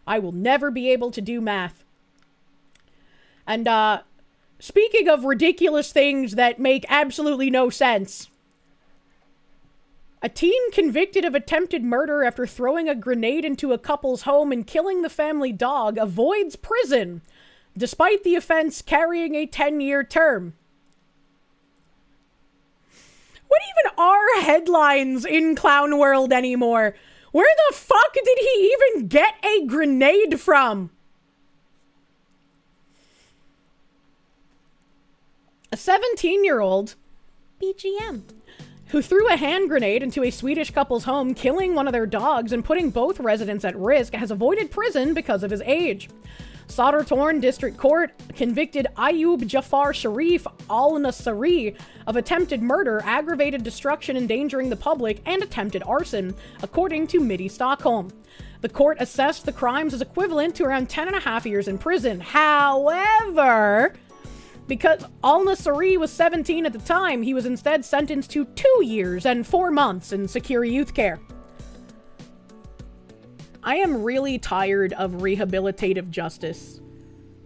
I will never be able to do math. And, speaking of ridiculous things that make absolutely no sense, a teen convicted of attempted murder after throwing a grenade into a couple's home and killing the family dog avoids prison, despite the offense carrying a 10-year term. What even are headlines in Clown World anymore? Where the fuck did he even get a grenade from? A 17-year-old BGM who threw a hand grenade into a Swedish couple's home, killing one of their dogs and putting both residents at risk, has avoided prison because of his age. Södertörn District Court convicted Ayub Jafar Sharif al-Nasiri of attempted murder, aggravated destruction endangering the public, and attempted arson, according to MIDI Stockholm. The court assessed the crimes as equivalent to around 10.5 years in prison. However, because al-Nasiri was 17 at the time, he was instead sentenced to 2 years and 4 months in secure youth care. I am really tired of rehabilitative justice.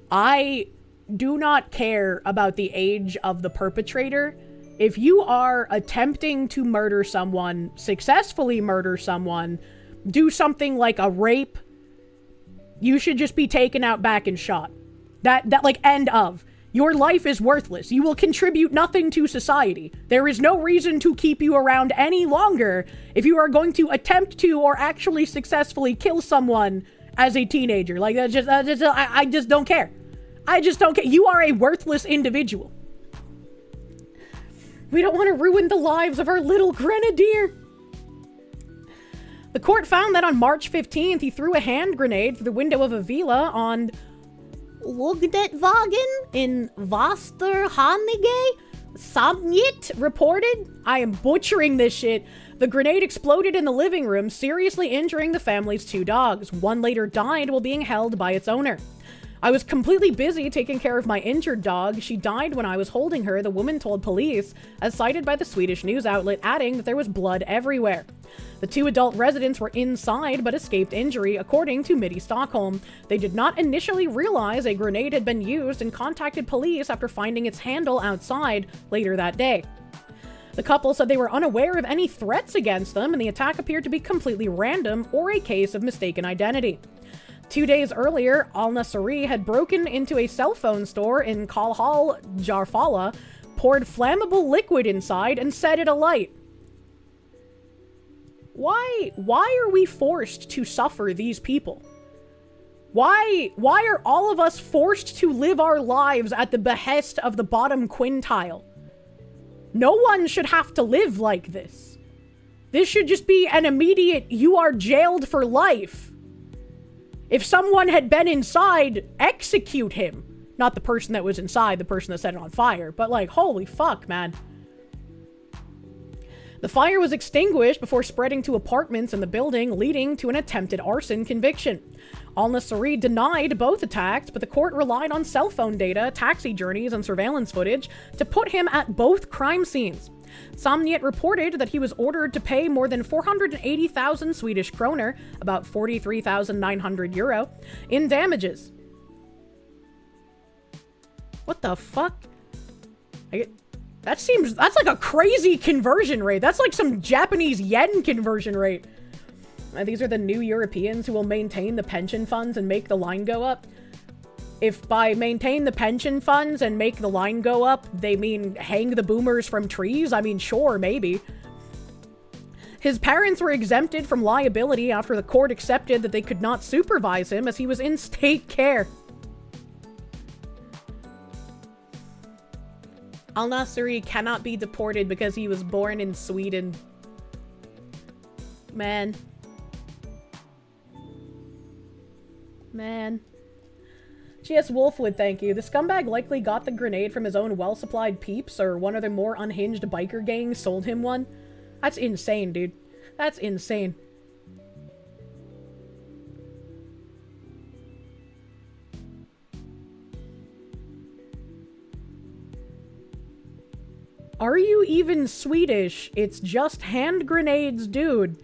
I do not care about the age of the perpetrator. If you are attempting to murder someone, successfully murder someone, do something like a rape, you should just be taken out back and shot. That like, end of. Your life is worthless. You will contribute nothing to society. There is no reason to keep you around any longer if you are going to attempt to or actually successfully kill someone as a teenager. Like, I just don't care. I just don't care. You are a worthless individual. We don't want to ruin the lives of our little grenadier. The court found that on March 15th, he threw a hand grenade through the window of a villa on Lugdetvagen in Vasterhanige. Samnit reported. I am butchering this shit. The grenade exploded in the living room, seriously injuring the family's 2 dogs. One later died while being held by its owner. I was completely busy taking care of my injured dog. She died when I was holding her, the woman told police, as cited by the Swedish news outlet, adding that there was blood everywhere. The 2 adult residents were inside but escaped injury, according to MIDI Stockholm. They did not initially realize a grenade had been used and contacted police after finding its handle outside later that day. The couple said they were unaware of any threats against them, and the attack appeared to be completely random or a case of mistaken identity. 2 days earlier, al-Nasiri had broken into a cell phone store in Kalhal Jarfala, poured flammable liquid inside, and set it alight. Why are we forced to suffer these people? Why are all of us forced to live our lives at the behest of the bottom quintile? No one should have to live like this. This should just be an immediate, you are jailed for life. If someone had been inside, execute him. Not the person that was inside, the person that set it on fire. But like, holy fuck, man. The fire was extinguished before spreading to apartments in the building, leading to an attempted arson conviction. Al-Nasiri denied both attacks, but the court relied on cell phone data, taxi journeys, and surveillance footage to put him at both crime scenes. Samnit reported that he was ordered to pay more than 480,000 Swedish kroner, about 43,900 euro, in damages. What the fuck? That's like a crazy conversion rate. That's like some Japanese yen conversion rate. These are the new Europeans who will maintain the pension funds and make the line go up. If by maintain the pension funds and make the line go up, they mean hang the boomers from trees, I mean, sure, maybe. His parents were exempted from liability after the court accepted that they could not supervise him as he was in state care. Al-Nasiri cannot be deported because he was born in Sweden. Man. G.S. Wolfwood, thank you. The scumbag likely got the grenade from his own well-supplied peeps, or one of the more unhinged biker gangs sold him one. That's insane, dude. That's insane. Are you even Swedish? It's just hand grenades, dude.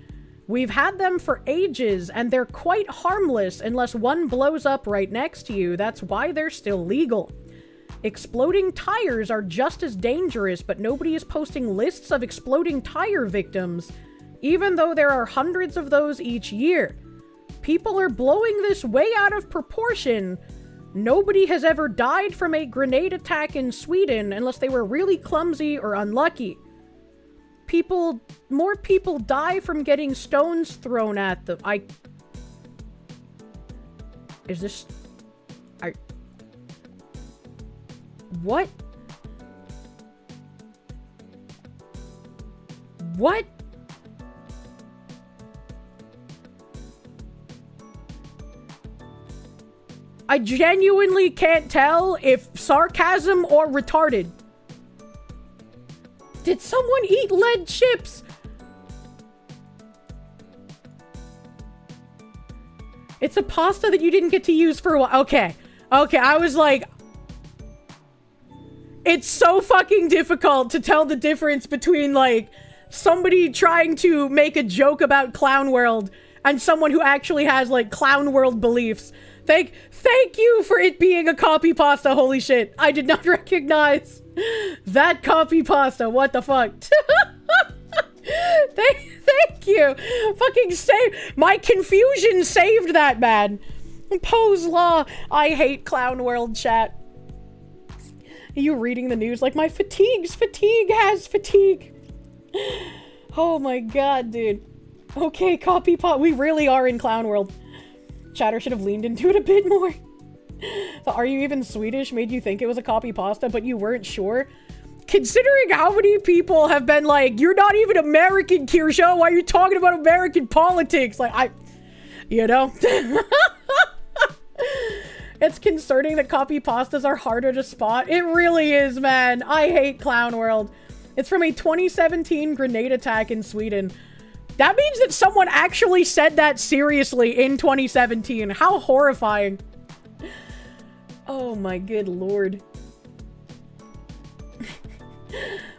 We've had them for ages, and they're quite harmless unless one blows up right next to you. That's why they're still legal. Exploding tires are just as dangerous, but nobody is posting lists of exploding tire victims, even though there are hundreds of those each year. People are blowing this way out of proportion. Nobody has ever died from a grenade attack in Sweden unless they were really clumsy or unlucky. More people die from getting stones thrown at them. What? What? I genuinely can't tell if sarcasm or retarded. Did someone eat lead chips? It's a pasta that you didn't get to use for a while. Okay. Okay, I was like... It's so fucking difficult to tell the difference between, like, somebody trying to make a joke about Clown World and someone who actually has, like, Clown World beliefs. Thank you for it being a copy pasta. Holy shit. I did not recognize that copy pasta. What the fuck? Thank you. Fucking save. My confusion saved that, man. Pose law. I hate Clown World chat. Are you reading the news? Like, my fatigue has fatigue. Oh my god, dude. Okay, copy pot. We really are in Clown World. Chatter should have leaned into it a bit more. The "Are you even Swedish?" made you think it was a copy pasta, but you weren't sure. Considering how many people have been like, "You're not even American, Kirsche. Why are you talking about American politics?" Like, you know? It's concerning that copy pastas are harder to spot. It really is, man. I hate Clown World. It's from a 2017 grenade attack in Sweden. That means that someone actually said that seriously in 2017. How horrifying. Oh my good lord.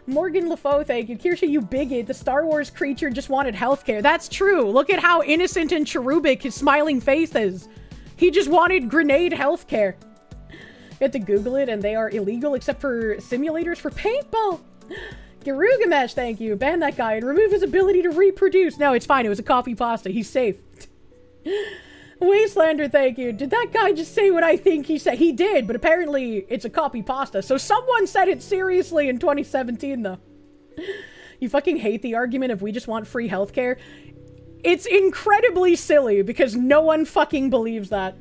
Morgan LaFoe, thank you. Kirsche, you bigot. The Star Wars creature just wanted healthcare. That's true. Look at how innocent and cherubic his smiling face is. He just wanted grenade healthcare. You have to Google it, and they are illegal except for simulators for paintball. Garugamesh, thank you. Ban that guy and remove his ability to reproduce. No, it's fine. It was a copy pasta. He's safe. Wastelander, thank you. Did that guy just say what I think he said? He did, but apparently it's a copy pasta. So someone said it seriously in 2017, though. You fucking hate the argument of we just want free healthcare. It's incredibly silly because no one fucking believes that.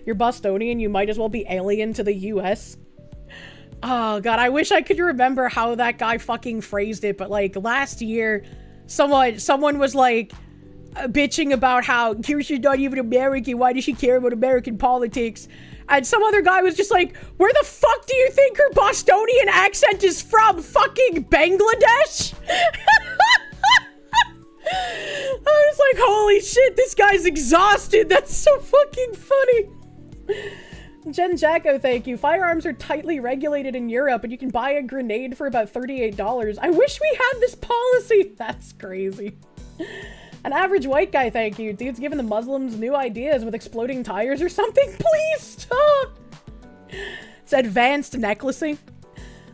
You're Bostonian, you might as well be alien to the US. Oh god, I wish I could remember how that guy fucking phrased it, but like last year, someone was like bitching about how Kirsche's not even American, why does she care about American politics? And some other guy was just like, where the fuck do you think her Bostonian accent is from? Fucking Bangladesh? I was like, holy shit, this guy's exhausted. That's so fucking funny. Jen Jacko, thank you. Firearms are tightly regulated in Europe, and you can buy a grenade for about $38. I wish we had this policy. That's crazy. An average white guy, thank you. Dude's giving the Muslims new ideas with exploding tires or something. Please stop. It's advanced necklacing.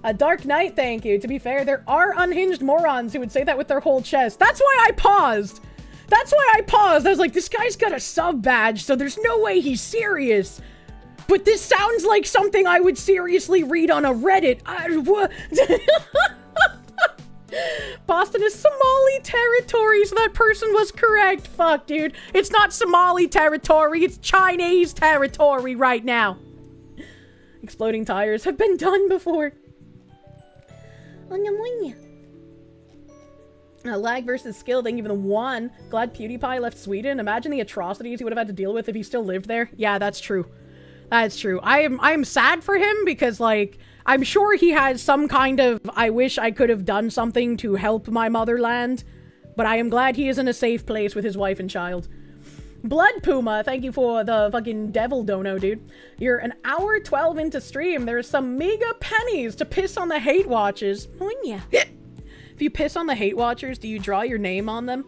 A Dark Knight, thank you. To be fair, there are unhinged morons who would say that with their whole chest. That's why I paused. I was like, this guy's got a sub badge, so there's no way he's serious. But this sounds like something I would seriously read on a Reddit. Boston is Somali territory, so that person was correct. Fuck, dude. It's not Somali territory, it's Chinese territory right now. Exploding tires have been done before. Lag versus skill, thank you for the one. Glad PewDiePie left Sweden. Imagine the atrocities he would have had to deal with if he still lived there. Yeah, that's true. That's true. I'm sad for him because, like, I'm sure he has some kind of, I wish I could have done something to help my motherland, but I am glad he is in a safe place with his wife and child. Blood Puma, thank you for the fucking devil dono, dude. You're an hour 12 into stream. There's some mega pennies to piss on the hate watchers. Oh, yeah. If you piss on the hate watchers, do you draw your name on them?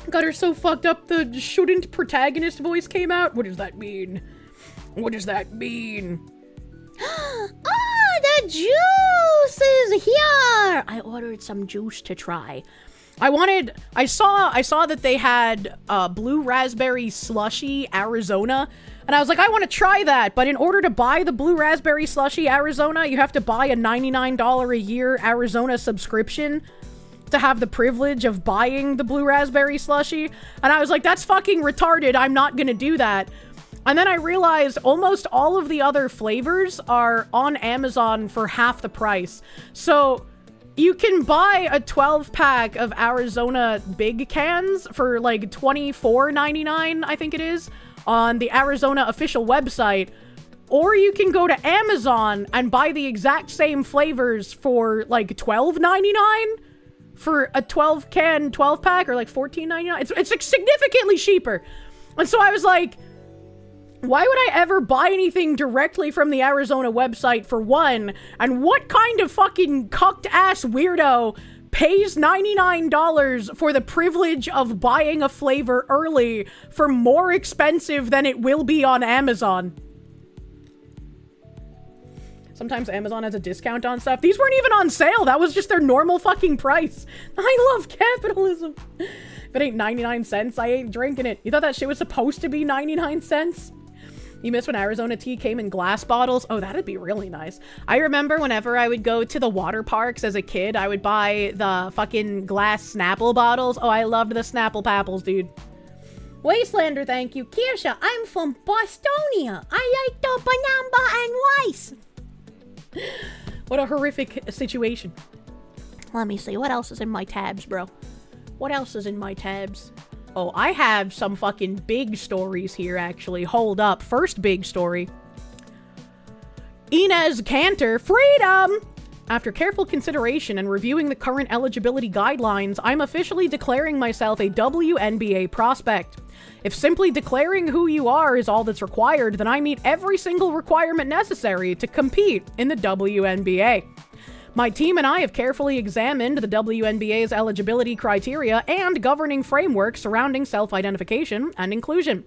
Got her so fucked up the shouldn't protagonist voice came out. What does that mean? What does that mean? Oh, the juice is here! I ordered some juice to try. I saw that they had blue raspberry slushy Arizona, and I was like, I want to try that, but in order to buy the blue raspberry slushy Arizona, you have to buy a $99 a year Arizona subscription to have the privilege of buying the blue raspberry slushy, and I was like, that's fucking retarded, I'm not gonna do that. And then I realized almost all of the other flavors are on Amazon for half the price. So you can buy a 12-pack of Arizona big cans for like $24.99, I think it is, on the Arizona official website. Or you can go to Amazon and buy the exact same flavors for like $12.99 for a 12-can 12-pack, or like $14.99. It's like significantly cheaper. And so I was like, why would I ever buy anything directly from the Arizona website, for one? And what kind of fucking cucked-ass weirdo pays $99 for the privilege of buying a flavor early for more expensive than it will be on Amazon? Sometimes Amazon has a discount on stuff. These weren't even on sale. That was just their normal fucking price. I love capitalism. If it ain't 99 cents, I ain't drinking it. You thought that shit was supposed to be 99 cents? You miss when Arizona tea came in glass bottles? Oh, that'd be really nice. I remember whenever I would go to the water parks as a kid, I would buy the fucking glass Snapple bottles. Oh, I loved the Snapple Papples, dude. Wastelander, thank you. Kirsche, I'm from Bostonia. I like the banamba and rice. What a horrific situation. Let me see, what else is in my tabs, bro? What else is in my tabs? Oh, I have some fucking big stories here, actually. Hold up. First big story. Inez Cantor, freedom! After careful consideration and reviewing the current eligibility guidelines, I'm officially declaring myself a WNBA prospect. If simply declaring who you are is all that's required, then I meet every single requirement necessary to compete in the WNBA. My team and I have carefully examined the WNBA's eligibility criteria and governing framework surrounding self-identification and inclusion.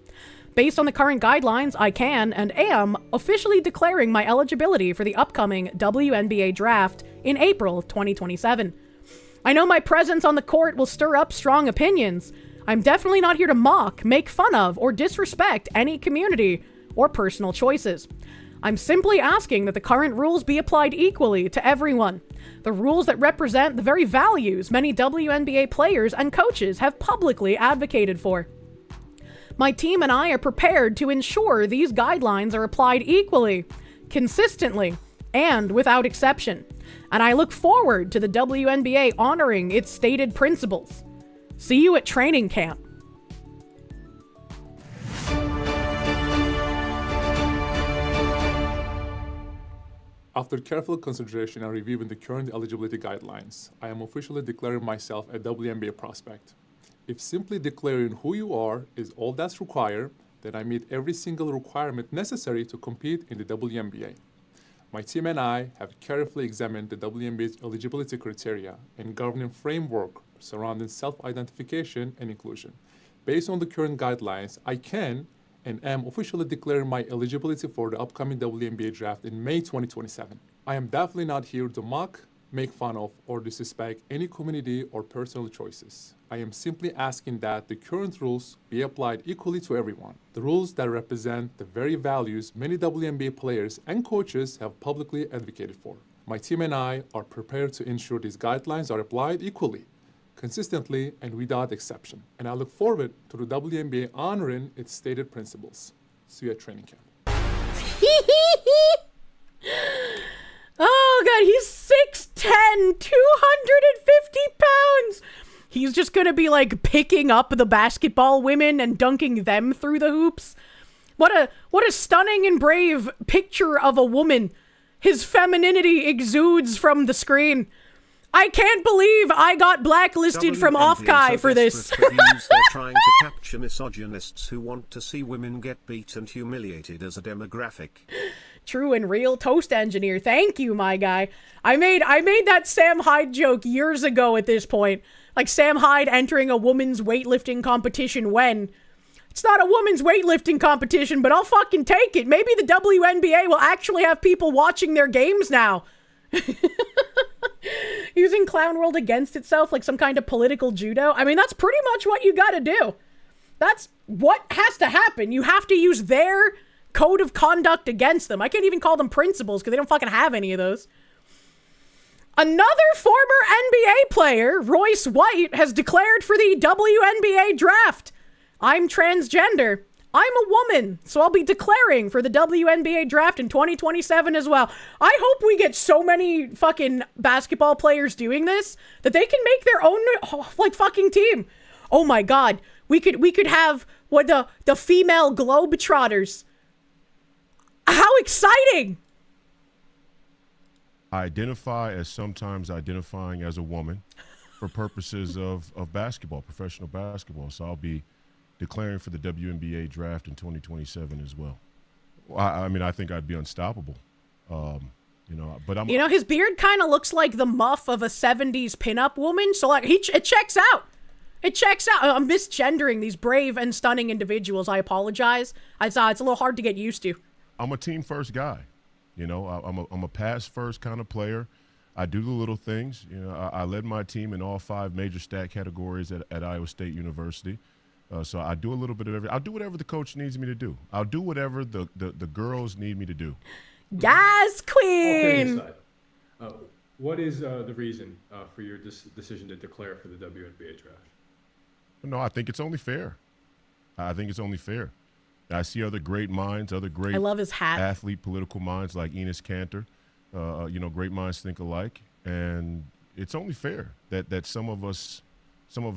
Based on the current guidelines, I can and am officially declaring my eligibility for the upcoming WNBA draft in April 2027. I know my presence on the court will stir up strong opinions. I'm definitely not here to mock, make fun of, or disrespect any community or personal choices. I'm simply asking that the current rules be applied equally to everyone. The rules that represent the very values many WNBA players and coaches have publicly advocated for. My team and I are prepared to ensure these guidelines are applied equally, consistently, and without exception. And I look forward to the WNBA honoring its stated principles. See you at training camp. After careful consideration and reviewing the current eligibility guidelines, I am officially declaring myself a WNBA prospect. If simply declaring who you are is all that's required, then I meet every single requirement necessary to compete in the WNBA. My team and I have carefully examined the WNBA's eligibility criteria and governing framework surrounding self-identification and inclusion. Based on the current guidelines, I can and am officially declaring my eligibility for the upcoming WNBA draft in May 2027. I am definitely not here to mock, make fun of, or disrespect any community or personal choices. I am simply asking that the current rules be applied equally to everyone. The rules that represent the very values many WNBA players and coaches have publicly advocated for. My team and I are prepared to ensure these guidelines are applied equally, consistently, and without exception. And I look forward to the WNBA honoring its stated principles. See you at training camp. Oh god, he's 6'10", 250 pounds. He's just gonna be like picking up the basketball women and dunking them through the hoops. What a stunning and brave picture of a woman. His femininity exudes from the screen. I can't believe I got blacklisted from Okage for this. They're trying to capture misogynists who want to see women get beat and humiliated as a demographic. True and real toast engineer. Thank you, my guy. I made that Sam Hyde joke years ago at this point. Like Sam Hyde entering a women's weightlifting competition when it's not a women's weightlifting competition, but I'll fucking take it. Maybe the WNBA will actually have people watching their games now. Using Clown World against itself like some kind of political judo. I mean, that's pretty much what you gotta do. That's what has to happen. You have to use their code of conduct against them. I can't even call them principles because they don't fucking have any of those. Another former NBA player, Royce White, has declared for the WNBA draft. I'm transgender. I'm a woman, so I'll be declaring for the WNBA draft in 2027 as well. I hope we get so many fucking basketball players doing this that they can make their own like fucking team. Oh my god, we could have what the female Globetrotters. How exciting! I identify as sometimes identifying as a woman for purposes of basketball, professional basketball. So I'll be declaring for the WNBA draft in 2027 as well. I mean, I think I'd be unstoppable. But I'm. You know, his beard kind of looks like the muff of a 70s pinup woman. So like, it checks out. It checks out. I'm misgendering these brave and stunning individuals. I apologize. It's a little hard to get used to. I'm a team first guy. You know, I'm a pass first kind of player. I do the little things. You know, I led my team in all 5 major stat categories at Iowa State University. So I do a little bit of everything. I'll do whatever the coach needs me to do. I'll do whatever the girls need me to do. Yes, queen! What is the reason for your decision to declare for the WNBA draft? No, I think it's only fair. I think it's only fair. I see other great minds, other great I love his hat. Athlete, political minds like Enos Cantor. Great minds think alike. And it's only fair that some of us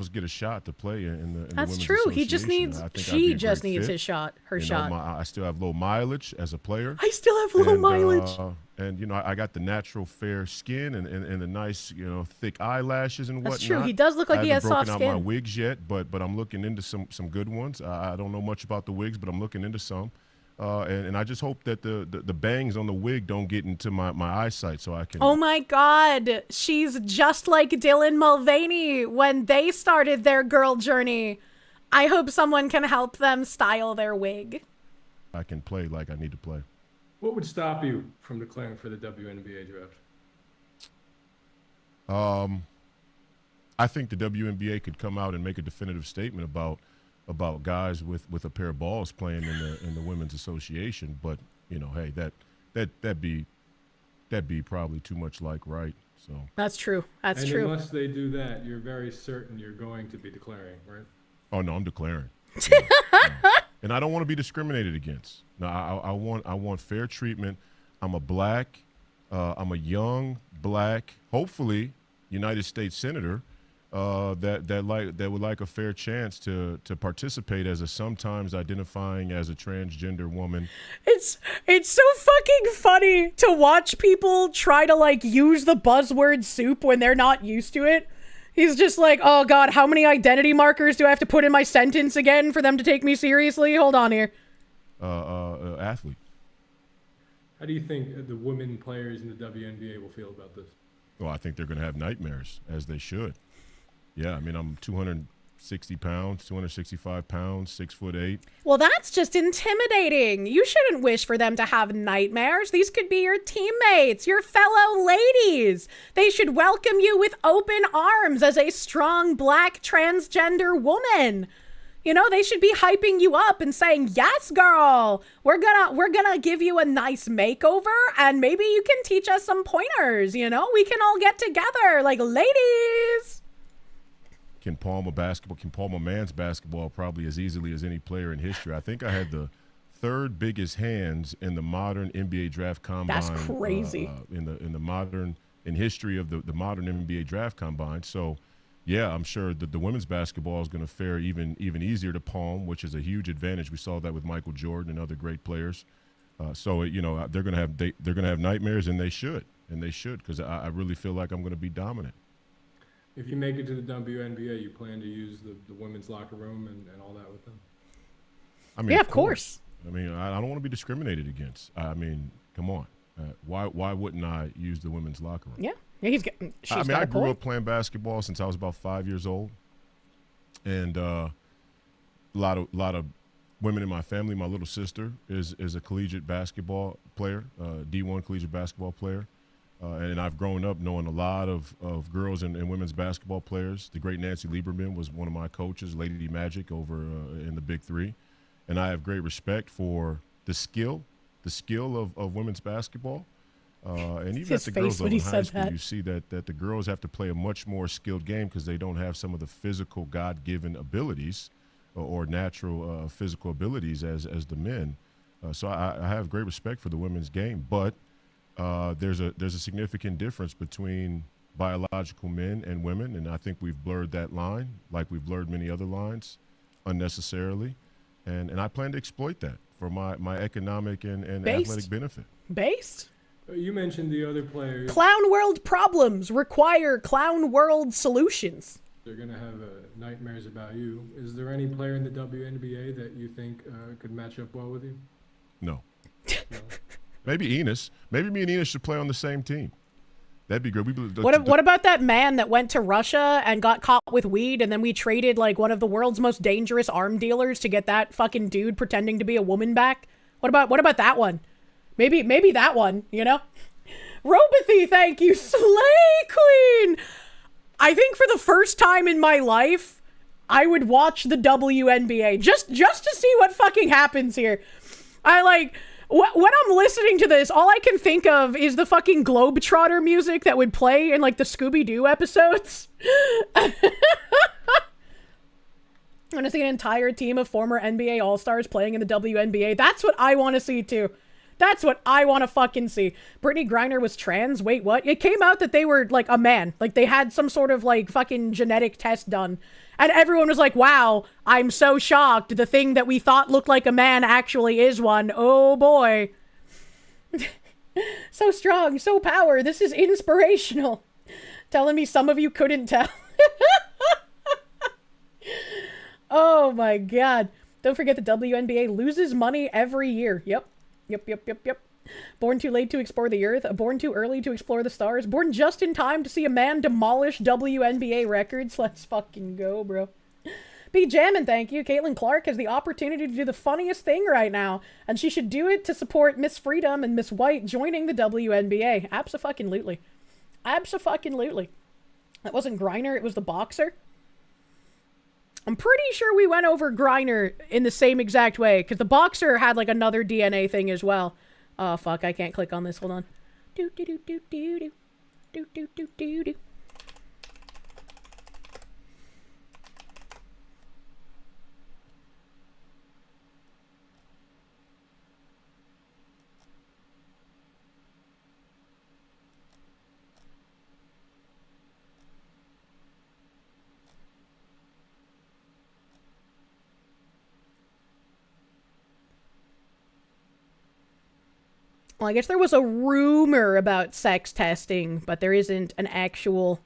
get a shot to play in the That's women's true. He just association. needs, she just needs his shot, her shot. I still have low mileage as a player. I still have low mileage. And I got the natural fair skin and the nice, thick eyelashes and whatnot. That's true. He does look like he has soft skin. I haven't broken out my wigs yet, but I'm looking into some good ones. I don't know much about the wigs, but I'm looking into some. And I just hope that the bangs on the wig don't get into my eyesight so I can. Oh my God. She's just like Dylan Mulvaney when they started their girl journey. I hope someone can help them style their wig. I can play like I need to play. What would stop you from declaring for the WNBA draft? I think the WNBA could come out and make a definitive statement about guys with a pair of balls playing in the women's association, but hey, that'd be probably too much like right. So that's true. That's and true. Unless they do that, you're very certain you're going to be declaring, right? Oh no, I'm declaring. And I don't want to be discriminated against. No, I want fair treatment. I'm a black, I'm a young black, hopefully United States senator. That would like a fair chance to participate as a sometimes identifying as a transgender woman. It's so fucking funny to watch people try to use the buzzword soup when they're not used to it. He's just like, oh God, how many identity markers do I have to put in my sentence again for them to take me seriously? Hold on here. Athlete. How do you think the women players in the WNBA will feel about this? Well, I think they're going to have nightmares, as they should. Yeah, I mean, I'm 260 pounds, 265 pounds, 6'8". Well, that's just intimidating. You shouldn't wish for them to have nightmares. These could be your teammates, your fellow ladies. They should welcome you with open arms as a strong black transgender woman. They should be hyping you up and saying, yes, girl, we're gonna give you a nice makeover and maybe you can teach us some pointers, we can all get together like ladies. Can palm a man's basketball probably as easily as any player in history. I think I had the 3rd biggest hands in the modern NBA draft combine. That's crazy. In history of the modern NBA draft combine. So, yeah, I'm sure that the women's basketball is going to fare even easier to palm, which is a huge advantage. We saw that with Michael Jordan and other great players. So they're going to have nightmares, and they should because I really feel like I'm going to be dominant. If you make it to the WNBA, you plan to use the women's locker room and all that with them? I mean, yeah, of course. I mean, I don't want to be discriminated against. I mean, come on. Why wouldn't I use the women's locker room? Yeah, she's I grew up playing basketball since I was about 5 years old, and a lot of women in my family. My little sister is a collegiate basketball player, D1 collegiate basketball player, and I've grown up knowing a lot of girls and women's basketball players. The great Nancy Lieberman was one of my coaches, Lady Magic over in the Big Three, and I have great respect for the skill of women's basketball. And even at the girls' level in high school, you see that the girls have to play a much more skilled game because they don't have some of the physical God-given abilities or natural physical abilities as the men. So I have great respect for the women's game, but there's a significant difference between biological men and women, and I think we've blurred that line like we've blurred many other lines unnecessarily, and I plan to exploit that for my economic and athletic benefit. Based? You mentioned the other players. Clown world problems require clown world solutions. They're going to have nightmares about you. Is there any player in the WNBA that you think could match up well with you? No. Maybe Enos. Maybe me and Enos should play on the same team. That'd be good. What about that man that went to Russia and got caught with weed, and then we traded like one of the world's most dangerous arm dealers to get that fucking dude pretending to be a woman back? What about that one? Maybe that one, you know? Robothy, thank you. Slay Queen! I think for the first time in my life, I would watch the WNBA just to see what fucking happens here. When I'm listening to this, all I can think of is the fucking Globetrotter music that would play in like the Scooby-Doo episodes. I want to see an entire team of former NBA All-Stars playing in the WNBA. That's what I want to see too. That's what I want to fucking see. Brittany Griner was trans. Wait, what? It came out that they were like a man. Like they had some sort of like fucking genetic test done. And everyone was like, wow, I'm so shocked. The thing that we thought looked like a man actually is one. Oh boy. So strong, so power. This is inspirational. Telling me some of you couldn't tell. Oh my god. Don't forget the WNBA loses money every year. Yep. Born too late to explore the earth, born too early to explore the stars, born just in time to see a man demolish WNBA records. Let's fucking go, bro. Be jammin', thank you. Caitlin Clark has the opportunity to do the funniest thing right now, and she should do it to support Miss Freedom and Miss White joining the WNBA. Abso-fucking-lutely. Abso-fucking-lutely. That wasn't Griner, it was the boxer. I'm pretty sure we went over Griner in the same exact way, because the boxer had like another DNA thing as well. Oh, fuck, I can't click on this. Hold on. Do-do-do-do-do-do. Do-do-do-do-do. Well, I guess there was a rumor about sex testing, but there isn't an actual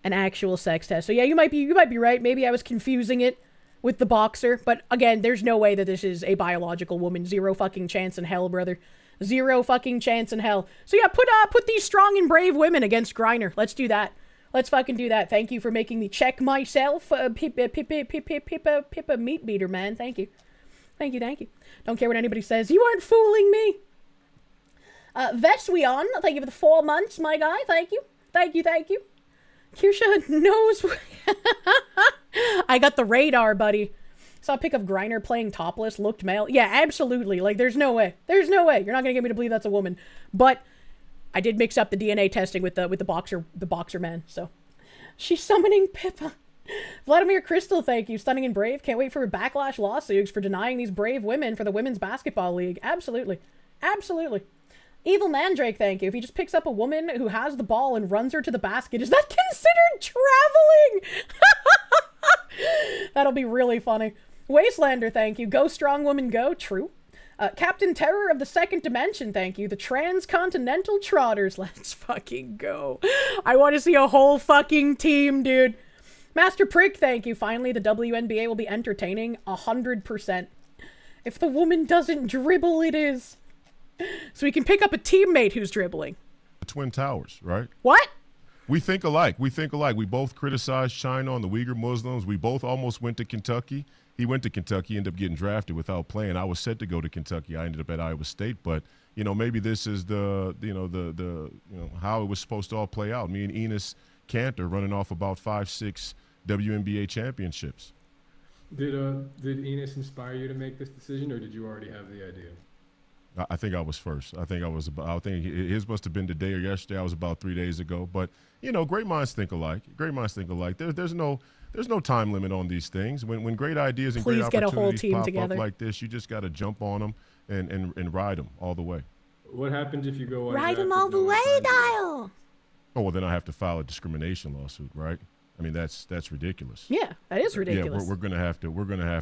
sex test. So yeah, you might be right. Maybe I was confusing it with the boxer, but again, there's no way that this is a biological woman. Zero fucking chance in hell, brother. Zero fucking chance in hell. So yeah, put these strong and brave women against Griner. Let's do that. Let's fucking do that. Thank you for making me check myself. Pippa meat beater, man. Thank you. Thank you. Don't care what anybody says. You aren't fooling me. Veswion, thank you for the 4 months, my guy. Thank you. Kirsche knows. I got the radar, buddy. Saw a pic of Griner playing topless, looked male. Yeah, absolutely. Like, there's no way. You're not gonna get me to believe that's a woman. But I did mix up the DNA testing with the boxer man. So she's summoning Pippa. Vladimir Crystal, thank you. Stunning and brave. Can't wait for backlash lawsuits for denying these brave women for the Women's Basketball League. Absolutely. Evil Mandrake, thank you. If he just picks up a woman who has the ball and runs her to the basket, is that considered traveling? That'll be really funny. Wastelander, thank you. Go strong woman, go. True. Captain Terror of the Second Dimension, thank you. The Transcontinental Trotters, let's fucking go. I want to see a whole fucking team, dude. Master Prick, thank you. Finally, the WNBA will be entertaining 100%. If the woman doesn't dribble, it is. So we can pick up a teammate who's dribbling. The Twin Towers, right? What? We think alike. We both criticized China on the Uyghur Muslims. We both almost went to Kentucky. He went to Kentucky, ended up getting drafted without playing. I was set to go to Kentucky. I ended up at Iowa State, but maybe this is the how it was supposed to all play out. Me and Enos Cantor running off about 5-6 WNBA championships. Did Enos inspire you to make this decision, or did you already have the idea? I think I was first. I think his must have been today or yesterday. I was about 3 days ago. But great minds think alike. There's no time limit on these things. When great ideas and great opportunities pop up like this, you just got to jump on them and ride them all the way. What happens if you go ride them all the way, Dial? Oh well, then I have to file a discrimination lawsuit, right? I mean that's ridiculous. Yeah, that is ridiculous. Yeah, we're gonna have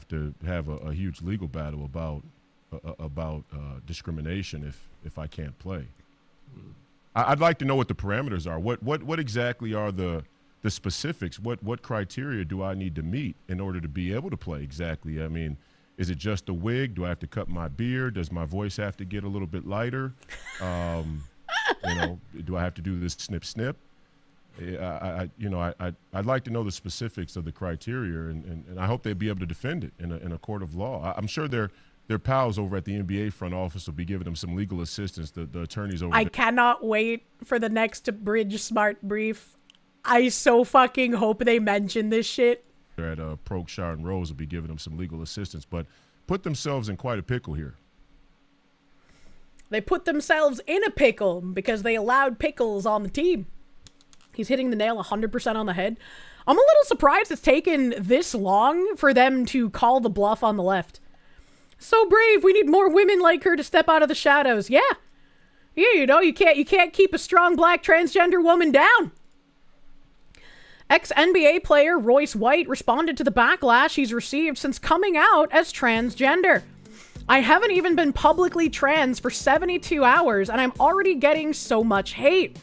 to have a huge legal battle about discrimination if I can't play. I'd like to know what the parameters are. What exactly are the specifics? What criteria do I need to meet in order to be able to play exactly? I mean, is it just a wig? Do I have to cut my beard? Does my voice have to get a little bit lighter? Do I have to do this snip? I'd like to know the specifics of the criteria, and I hope they'd be able to defend it in a court of law. I'm sure their pals over at the NBA front office will be giving them some legal assistance. The attorneys over there. I cannot wait for the next Bridge Smart brief. I so fucking hope they mention this shit. They're at Prokshire and Rose will be giving them some legal assistance, but put themselves in quite a pickle here. They put themselves in a pickle because they allowed Pickles on the team. He's hitting the nail 100% on the head. I'm a little surprised it's taken this long for them to call the bluff on the left. So brave, we need more women like her to step out of the shadows. Yeah, you can't keep a strong black transgender woman down. Ex-NBA player Royce White responded to the backlash he's received since coming out as transgender. I haven't even been publicly trans for 72 hours and I'm already getting so much hate.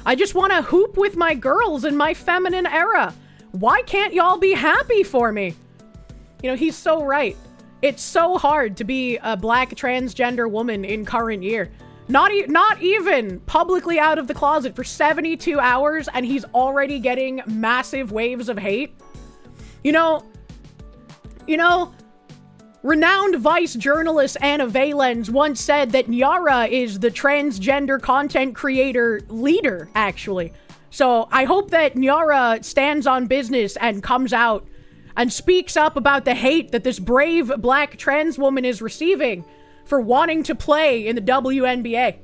I just want to hoop with my girls in my feminine era. Why can't y'all be happy for me? He's so right. It's so hard to be a black transgender woman in current year. Not even publicly out of the closet for 72 hours, and he's already getting massive waves of hate. Renowned Vice journalist Anna Valens once said that Nyara is the transgender content creator leader, actually. So I hope that Nyara stands on business and comes out and speaks up about the hate that this brave black trans woman is receiving for wanting to play in the WNBA.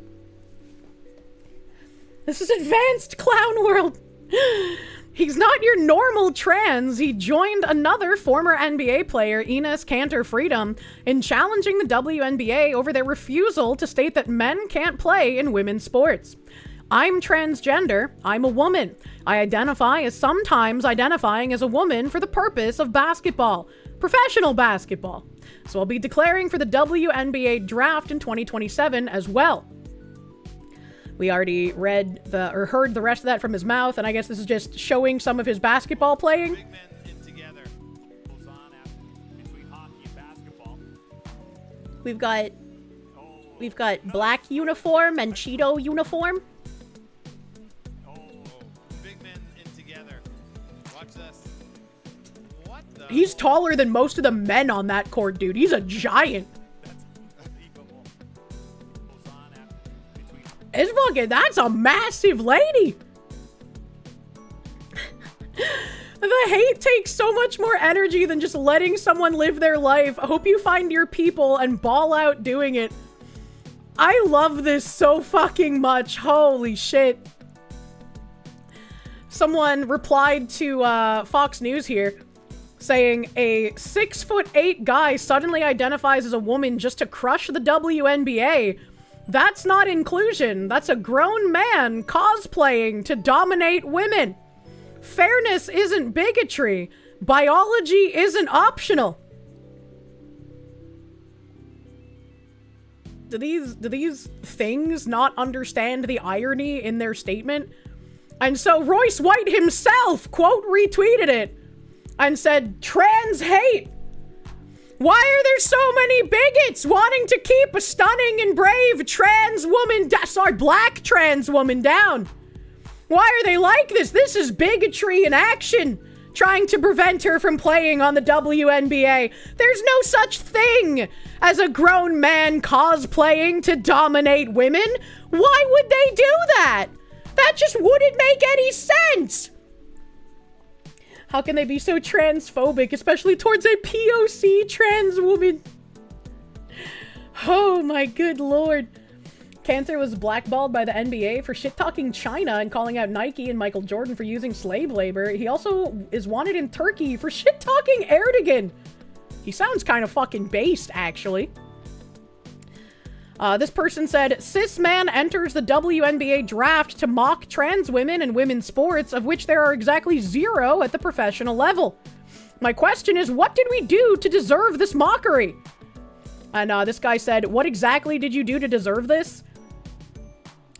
This is advanced clown world. He's not your normal trans. He joined another former NBA player, Enos Cantor Freedom, in challenging the WNBA over their refusal to state that men can't play in women's sports. I'm transgender. I'm a woman. I identify as sometimes identifying as a woman for the purpose of basketball, professional basketball. So I'll be declaring for the WNBA draft in 2027 as well. We already heard the rest of that from his mouth, and I guess this is just showing some of his basketball playing. We've got black uniform and Cheeto uniform. He's taller than most of the men on that court, dude. He's a giant. That's a massive lady. The hate takes so much more energy than just letting someone live their life. I hope you find your people and ball out doing it. I love this so fucking much. Holy shit. Someone replied to Fox News here saying a 6'8" guy suddenly identifies as a woman just to crush the WNBA. That's not inclusion. That's a grown man cosplaying to dominate women. Fairness isn't bigotry. Biology isn't optional. Do these things not understand the irony in their statement? And so Royce White himself, quote, retweeted it and said, trans hate. Why are there so many bigots wanting to keep a stunning and brave black trans woman down? Why are they like this? This is bigotry in action, trying to prevent her from playing on the WNBA. There's no such thing as a grown man cosplaying to dominate women. Why would they do that? That just wouldn't make any sense. How can they be so transphobic, especially towards a POC trans woman? Oh my good lord. Cantor was blackballed by the NBA for shit-talking China and calling out Nike and Michael Jordan for using slave labor. He also is wanted in Turkey for shit-talking Erdogan. He sounds kind of fucking based, actually. This person said, cis man enters the WNBA draft to mock trans women and women's sports, of which there are exactly 0 at the professional level. My question is, what did we do to deserve this mockery? And this guy said, what exactly did you do to deserve this?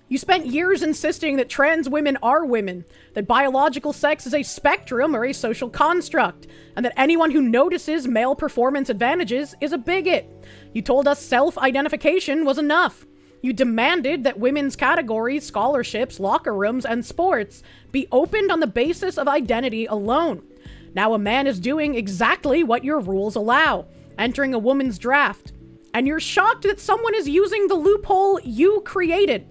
You spent years insisting that trans women are women, that biological sex is a spectrum or a social construct, and that anyone who notices male performance advantages is a bigot. You told us self-identification was enough. You demanded that women's categories, scholarships, locker rooms, and sports be opened on the basis of identity alone. Now a man is doing exactly what your rules allow, entering a woman's draft. And you're shocked that someone is using the loophole you created.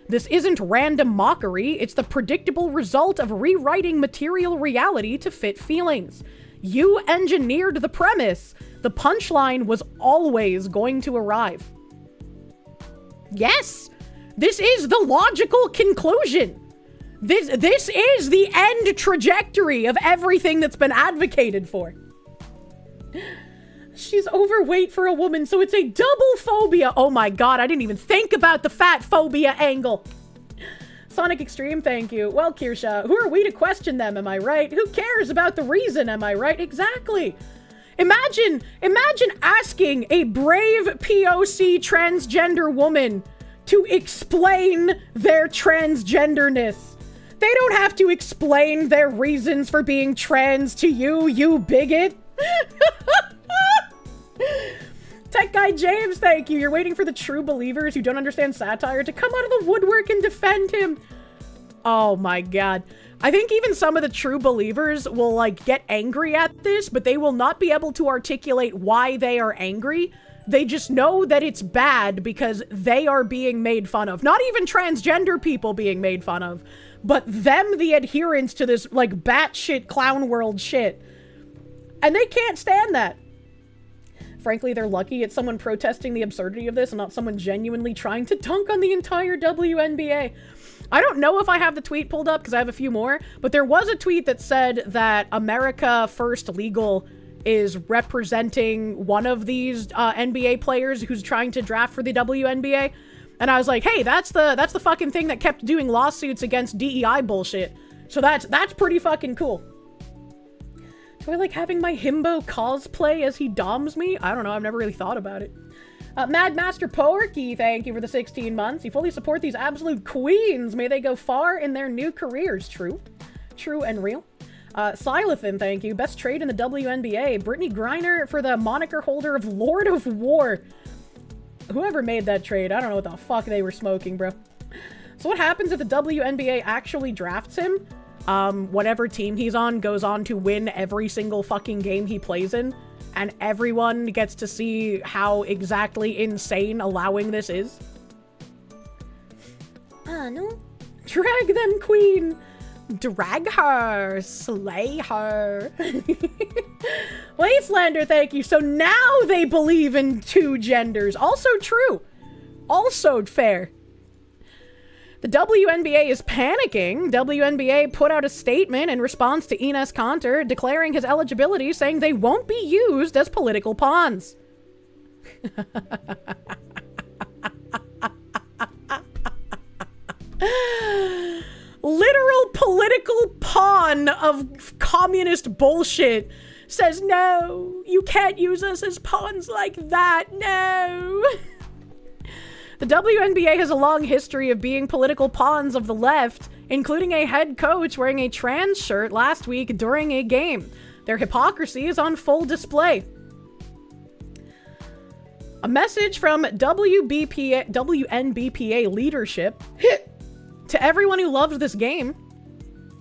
This isn't random mockery, it's the predictable result of rewriting material reality to fit feelings. You engineered the premise. The punchline was always going to arrive. Yes, this is the logical conclusion. This is the end trajectory of everything that's been advocated for. She's overweight for a woman, so it's a double phobia. Oh my god, I didn't even think about the fat phobia angle. Sonic Extreme, thank you. Well, Kirsche, who are we to question them, am I right? Who cares about the reason, am I right? Exactly. Imagine asking a brave POC transgender woman to explain their transgenderness. They don't have to explain their reasons for being trans to you, you bigot. Tech Guy James, thank you. You're waiting for the true believers who don't understand satire to come out of the woodwork and defend him. Oh my god. I think even some of the true believers will, like, get angry at this, but they will not be able to articulate why they are angry. They just know that it's bad because they are being made fun of. Not even transgender people being made fun of, but them, the adherents to this, like, batshit clown world shit. And they can't stand that. Frankly, they're lucky it's someone protesting the absurdity of this and not someone genuinely trying to dunk on the entire WNBA. I don't know if I have the tweet pulled up because I have a few more, but there was a tweet that said that America First Legal is representing one of these NBA players who's trying to draft for the WNBA. And I was like, hey, that's the fucking thing that kept doing lawsuits against DEI bullshit. So that's pretty fucking cool. Do I like having my himbo cosplay as he doms me? I don't know. I've never really thought about it. Mad Master Porky, thank you for the 16 months. You fully support these absolute queens. May they go far in their new careers. True. True and real. Silithan, thank you. Best trade in the WNBA. Brittany Griner for the moniker holder of Lord of War. Whoever made that trade, I don't know what the fuck they were smoking, bro. So what happens if the WNBA actually drafts him? Whatever team he's on goes on to win every single fucking game he plays in, and everyone gets to see how exactly insane allowing this is. No. Drag them, queen! Drag her! Slay her! Wastelander, thank you. So now they believe in two genders. Also true. Also fair. The WNBA is panicking. WNBA put out a statement in response to Enes Kanter declaring his eligibility, saying they won't be used as political pawns. Literal political pawn of communist bullshit says, no, you can't use us as pawns like that, no. The WNBA has a long history of being political pawns of the left, including a head coach wearing a trans shirt last week during a game. Their hypocrisy is on full display. A message from WNBPA leadership to everyone who loves this game.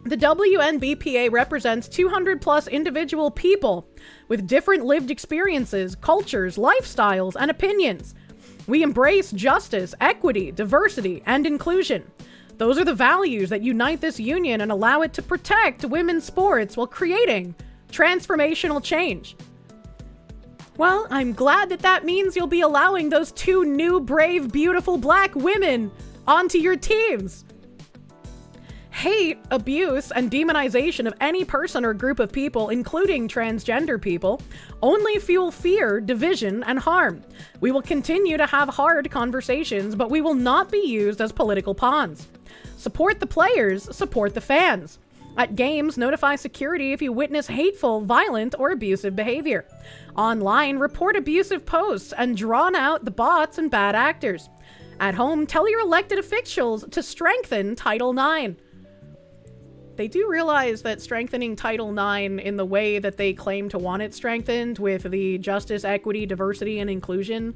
The WNBPA represents 200 plus individual people with different lived experiences, cultures, lifestyles, and opinions. We embrace justice, equity, diversity, and inclusion. Those are the values that unite this union and allow it to protect women's sports while creating transformational change. Well, I'm glad that means you'll be allowing those 2 new, brave, beautiful black women onto your teams. Hate, abuse, and demonization of any person or group of people, including transgender people, only fuel fear, division, and harm. We will continue to have hard conversations, but we will not be used as political pawns. Support the players, support the fans. At games, notify security if you witness hateful, violent, or abusive behavior. Online, report abusive posts and drown out the bots and bad actors. At home, tell your elected officials to strengthen Title IX. They do realize that strengthening Title IX in the way that they claim to want it strengthened with the justice, equity, diversity, and inclusion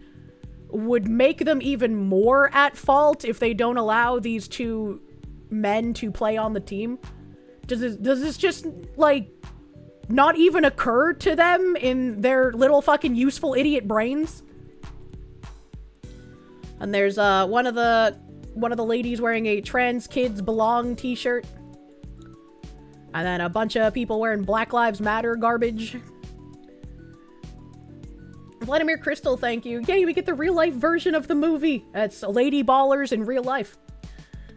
would make them even more at fault if they don't allow these 2 men to play on the team. Does this just, like, not even occur to them in their little fucking useful idiot brains? And there's one of the ladies wearing a Trans Kids Belong t-shirt. And then a bunch of people wearing Black Lives Matter garbage. Vladimir Crystal, thank you. Yay, we get the real-life version of the movie. It's Lady Ballers in real life.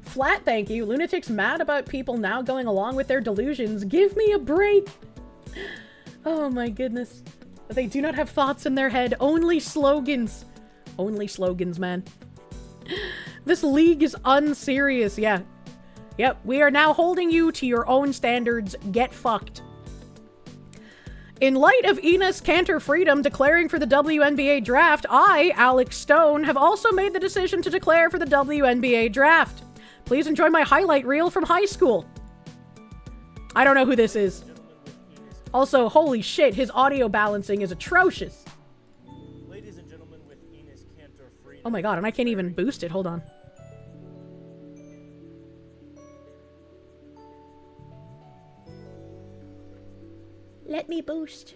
Flat, thank you. Lunatics mad about people now going along with their delusions. Give me a break. Oh my goodness. They do not have thoughts in their head. Only slogans. Only slogans, man. This league is unserious. Yeah. Yep, we are now holding you to your own standards. Get fucked. In light of Enos Cantor Freedom declaring for the WNBA draft, I, Alex Stone, have also made the decision to declare for the WNBA draft. Please enjoy my highlight reel from high school. I don't know who this is. Also, holy shit, his audio balancing is atrocious. Ladies and gentlemen, with Enos Cantor Freedom. Oh my god, and I can't even boost it. Hold on. Let me boost.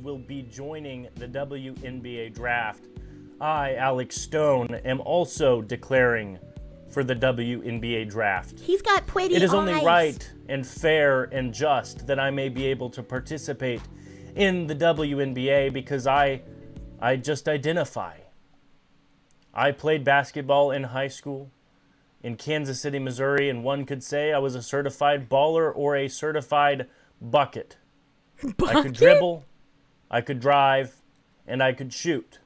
Will be joining the WNBA draft. I, Alex Stone, am also declaring for the WNBA draft. He's got pretty eyes. It is only right and fair and just that I may be able to participate in the WNBA because I just identify. I played basketball in high school in Kansas City, Missouri, and one could say I was a certified baller or a certified bucket. I could dribble, I could drive, and I could shoot.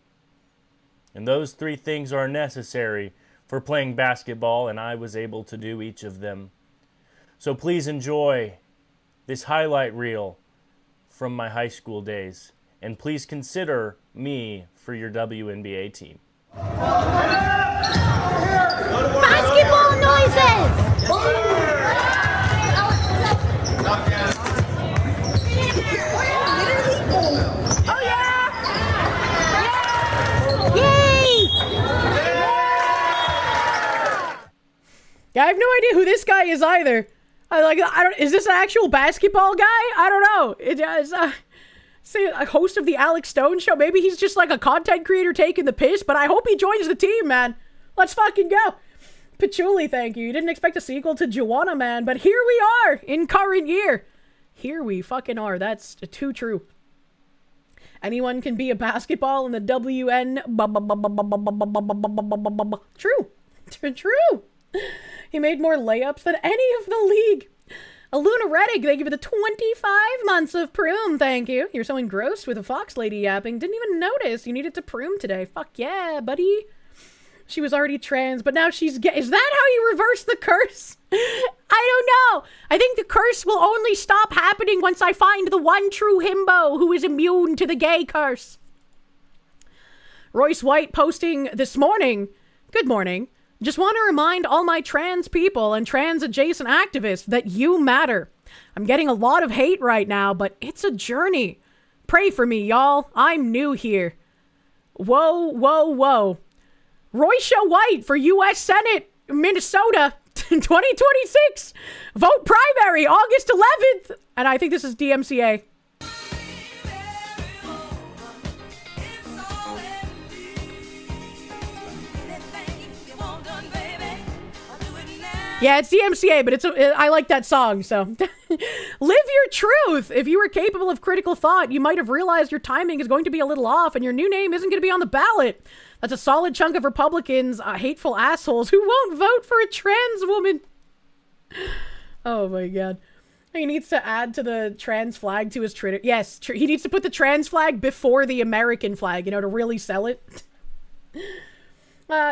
And those 3 things are necessary for playing basketball, and I was able to do each of them. So please enjoy this highlight reel from my high school days, and please consider me for your WNBA team. Basketball noises! Oh yeah! Yay! Yeah, I have no idea who this guy is either. Is this an actual basketball guy? I don't know. Say a host of the Alex Stone show. Maybe he's just like a content creator taking the piss, but I hope he joins the team, man. Let's fucking go. Patchouli, thank you. You didn't expect a sequel to Joanna Man, but here we are in current year. Here we fucking are. That's too true. Anyone can be a basketball in the WN. True. True. He made more layups than any of the league. Aluna Reddick, thank you for the 25 months of Proom, thank you. You're so engrossed with a fox lady yapping. Didn't even notice you needed to Proom today. Fuck yeah, buddy. She was already trans, but now she's gay. Is that how you reverse the curse? I don't know. I think the curse will only stop happening once I find the one true himbo who is immune to the gay curse. Royce White posting this morning, good morning. Just want to remind all my trans people and trans adjacent activists that you matter. I'm getting a lot of hate right now, but it's a journey. Pray for me, y'all. I'm new here. Whoa, whoa, whoa. Royce White for U.S. Senate, Minnesota, 2026. Vote primary, August 11th. And I think this is DMCA. Yeah, it's DMCA, but I like that song, so. Live your truth! If you were capable of critical thought, you might have realized your timing is going to be a little off and your new name isn't going to be on the ballot. That's a solid chunk of Republicans, hateful assholes, who won't vote for a trans woman. Oh my god. He needs to add to the trans flag to his Twitter. Yes, he needs to put the trans flag before the American flag, to really sell it.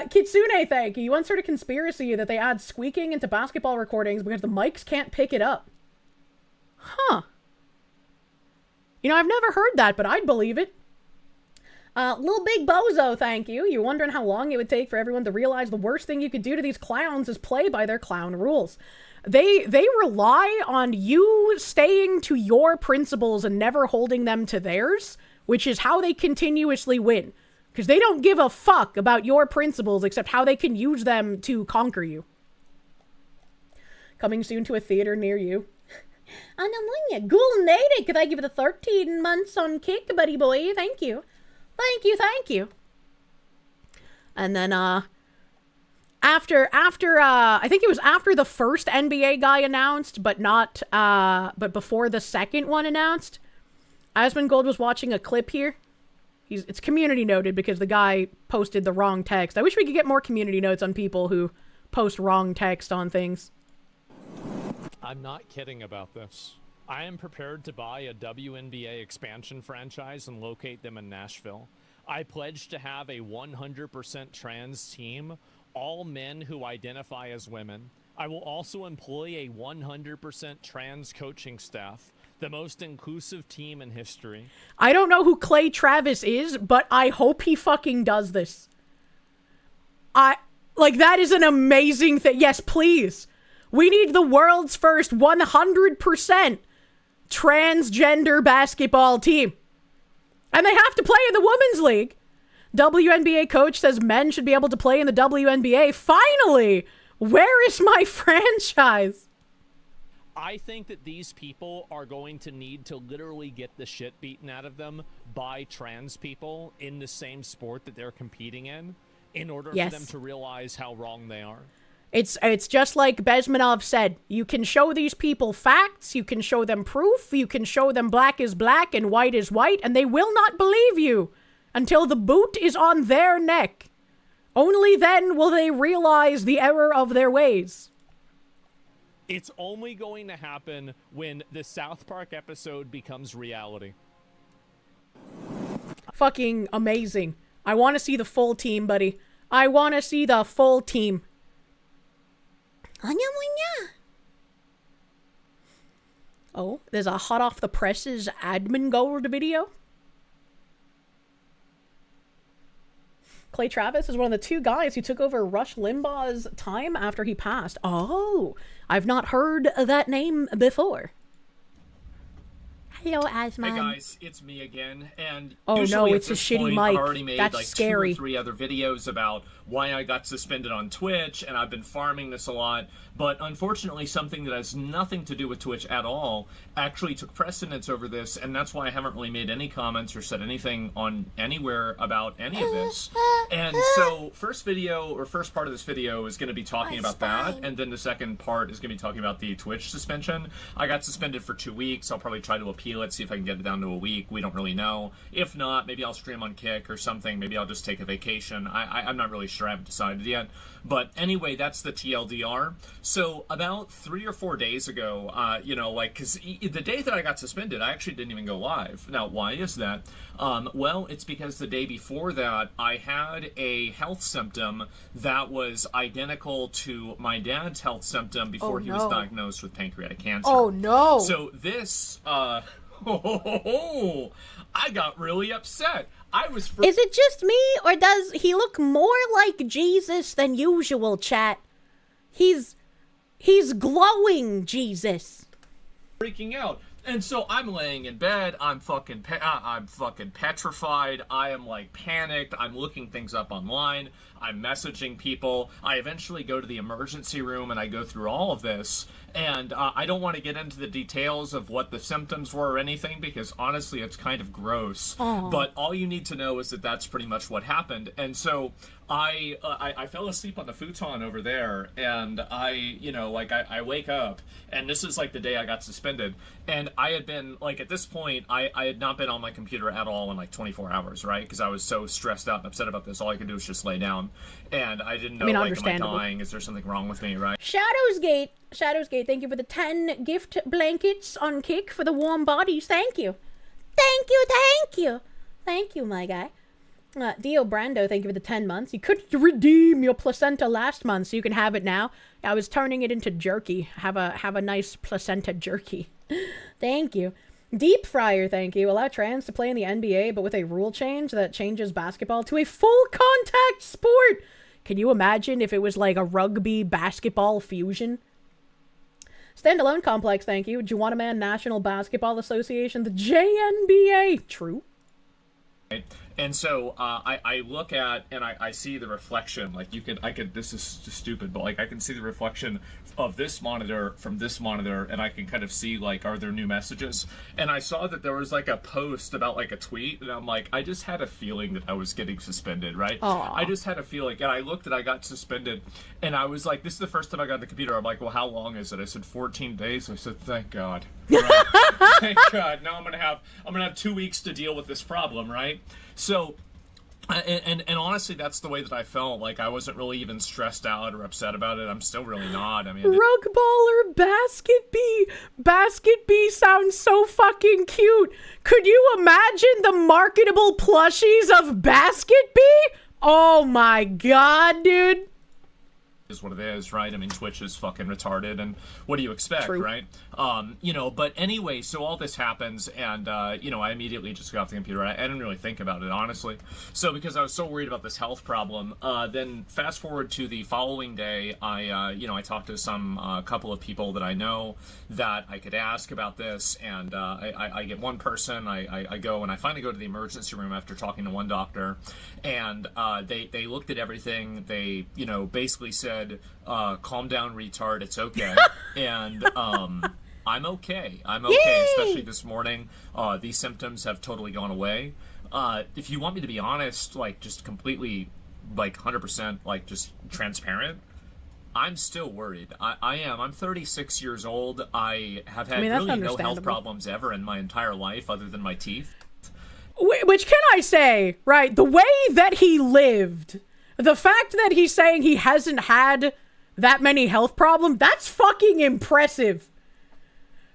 Kitsune, thank you. You once heard a conspiracy that they add squeaking into basketball recordings because the mics can't pick it up. Huh. I've never heard that, but I'd believe it. Little Big Bozo, thank you. You're wondering how long it would take for everyone to realize the worst thing you could do to these clowns is play by their clown rules. They rely on you staying to your principles and never holding them to theirs, which is how they continuously win. Because they don't give a fuck about your principles except how they can use them to conquer you. Coming soon to a theater near you. Ghoul Natick, thank you for the 13 months on Kick, buddy boy. Thank you. Thank you. And then, after, I think it was after the first NBA guy announced, but before the second one announced, Asmongold was watching a clip here. It's community noted because the guy posted the wrong text. I wish we could get more community notes on people who post wrong text on things. I'm not kidding about this. I am prepared to buy a WNBA expansion franchise and locate them in Nashville. I pledge to have a 100% trans team, all men who identify as women. I will also employ a 100% trans coaching staff. The most inclusive team in history. I don't know who Clay Travis is, but I hope he fucking does this. That is an amazing thing. Yes, please. We need the world's first 100% transgender basketball team. And they have to play in the women's league. WNBA coach says men should be able to play in the WNBA. Finally! Where is my franchise? I think that these people are going to need to literally get the shit beaten out of them by trans people in the same sport that they're competing in order for them to realize how wrong they are. It's just like Bezmenov said. You can show these people facts, you can show them proof, you can show them black is black and white is white, and they will not believe you until the boot is on their neck. Only then will they realize the error of their ways. It's only going to happen when the South Park episode becomes reality. Fucking amazing. I want to see the full team, buddy. I want to see the full team. Oh, there's a hot off the presses admin gold video. Clay Travis is one of the two guys who took over Rush Limbaugh's time after he passed. Oh, I've not heard that name before. Hello, Asman. Hey guys, it's me again, and oh no, it's a shitty mic. I've already made That's like scary. 2 or 3 other videos about why I got suspended on Twitch, and I've been farming this a lot, but unfortunately something that has nothing to do with Twitch at all actually took precedence over this, and that's why I haven't really made any comments or said anything on anywhere about any of this. And so first part of this video is going to be talking about that, and then the second part is going to be talking about the Twitch suspension. I got suspended for 2 weeks. I'll probably try to appeal it, see if I can get it down to a week. We don't really know. If not, maybe I'll stream on Kick or something. Maybe I'll just take a vacation. I'm not really sure. I haven't decided yet. But anyway, that's the TLDR. So about 3 or 4 days ago, because the day that I got suspended, I actually didn't even go live. Now, why is that? Well, it's because the day before that, I had a health symptom that was identical to my dad's health symptom before he was diagnosed with pancreatic cancer. Oh, no. So this, I got really upset. I was. Is it just me, or does he look more like Jesus than usual, chat? He's glowing Jesus. Freaking out. And so I'm laying in bed, I'm fucking petrified, I am like panicked, I'm looking things up online, I'm messaging people, I eventually go to the emergency room and I go through all of this, and I don't want to get into the details of what the symptoms were or anything, because honestly it's kind of gross. Aww. But all you need to know is that that's pretty much what happened. And so I fell asleep on the futon over there, and I wake up, and this is like the day I got suspended, and I had been, like, at this point, I had not been on my computer at all in like 24 hours, right? Because I was so stressed out and upset about this, all I could do was just lay down, and I didn't know, like, am I understandable. dying? Is there something wrong with me, right? Shadowsgate, thank you for the 10 gift blankets on Kick for the warm bodies. Thank you. Thank you, my guy. Dio Brando, thank you for the 10 months. You could redeem your placenta last month, so you can have it now. I was turning it into jerky. Have a nice placenta jerky. Thank you. Deep Fryer, thank you. Allow trans to play in the NBA, but with a rule change that changes basketball to a full contact sport. Can you imagine if it was like a rugby basketball fusion? Standalone Complex, thank you. Juwanna Man National Basketball Association, the JNBA. True. And so I look at, and I see the reflection, like this is just stupid, but like I can see the reflection of this monitor from this monitor, and I can kind of see, like, are there new messages? And I saw that there was like a post about like a tweet, and I'm like, I just had a feeling that I was getting suspended, right? Aww. I just had a feeling, and I looked and I got suspended, and I was like, this is the first time I got on the computer. I'm like, well, how long is it? I said 14 days. I said, thank God. Right? Thank God. Now I'm gonna have 2 weeks to deal with this problem, right? So, and honestly, that's the way that I felt. Like, I wasn't really even stressed out or upset about it. I'm still really not. I mean, Rug baller basket bee. Basket bee sounds so fucking cute. Could you imagine the marketable plushies of Basket Bee? Oh my god, dude. Is what it is, right? I mean, Twitch is fucking retarded, and what do you expect, True. right? But anyway, so all this happens, and, I immediately just got off the computer. I didn't really think about it, honestly. So, because I was so worried about this health problem, then fast forward to the following day, I talked to some couple of people that I know that I could ask about this, and I get one person, I go, and I finally go to the emergency room after talking to one doctor, and they looked at everything. They, basically said, calm down, retard, it's okay. And I'm okay. Yay! Especially this morning. These symptoms have totally gone away. If you want me to be honest, like, just completely, like, 100%, like, just transparent, I'm still worried. I am. I'm 36 years old. I have had really no health problems ever in my entire life other than my teeth. Which can I say, right? The way that he lived, the fact that he's saying he hasn't had that many health problems, that's fucking impressive.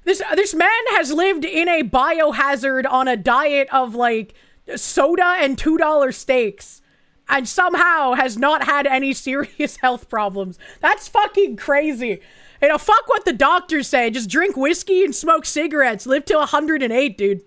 This man has lived in a biohazard on a diet of, like, soda and $2 steaks, and somehow has not had any serious health problems. That's fucking crazy. Fuck what the doctors say. Just drink whiskey and smoke cigarettes. Live till 108, dude.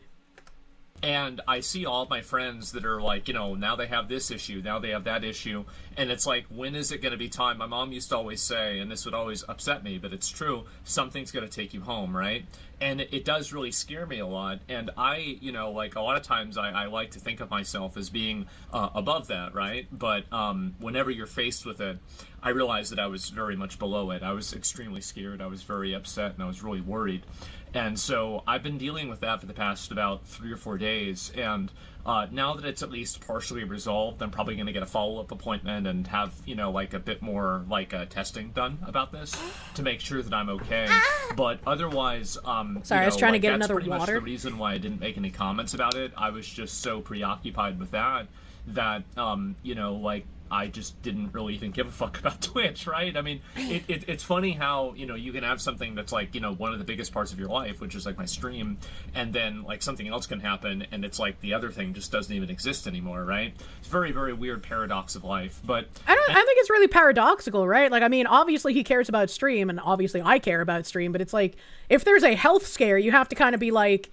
And I see all of my friends that are like, now they have this issue, now they have that issue, and it's like, when is it going to be time? My mom used to always say, and this would always upset me, but it's true, something's going to take you home, right? And it does really scare me a lot, and I, like, a lot of times I like to think of myself as being above that, right? But whenever you're faced with it, I realized that I was very much below it. I was extremely scared, I was very upset, and I was really worried. And so I've been dealing with that for the past about 3 or 4 days, and now that it's at least partially resolved, I'm probably going to get a follow-up appointment and have, like, a bit more, like, testing done about this to make sure that I'm okay. But otherwise, sorry, I was trying to get another water. That's pretty much the reason why I didn't make any comments about it. I was just so preoccupied with that, like, I just didn't really even give a fuck about Twitch, right? I mean, it's funny how, you can have something that's like, one of the biggest parts of your life, which is like my stream, and then like something else can happen, and it's like the other thing just doesn't even exist anymore, right? It's a very, very weird paradox of life, but... I think it's really paradoxical, right? Like, I mean, obviously he cares about stream, and obviously I care about stream, but it's like, if there's a health scare, you have to kind of be like,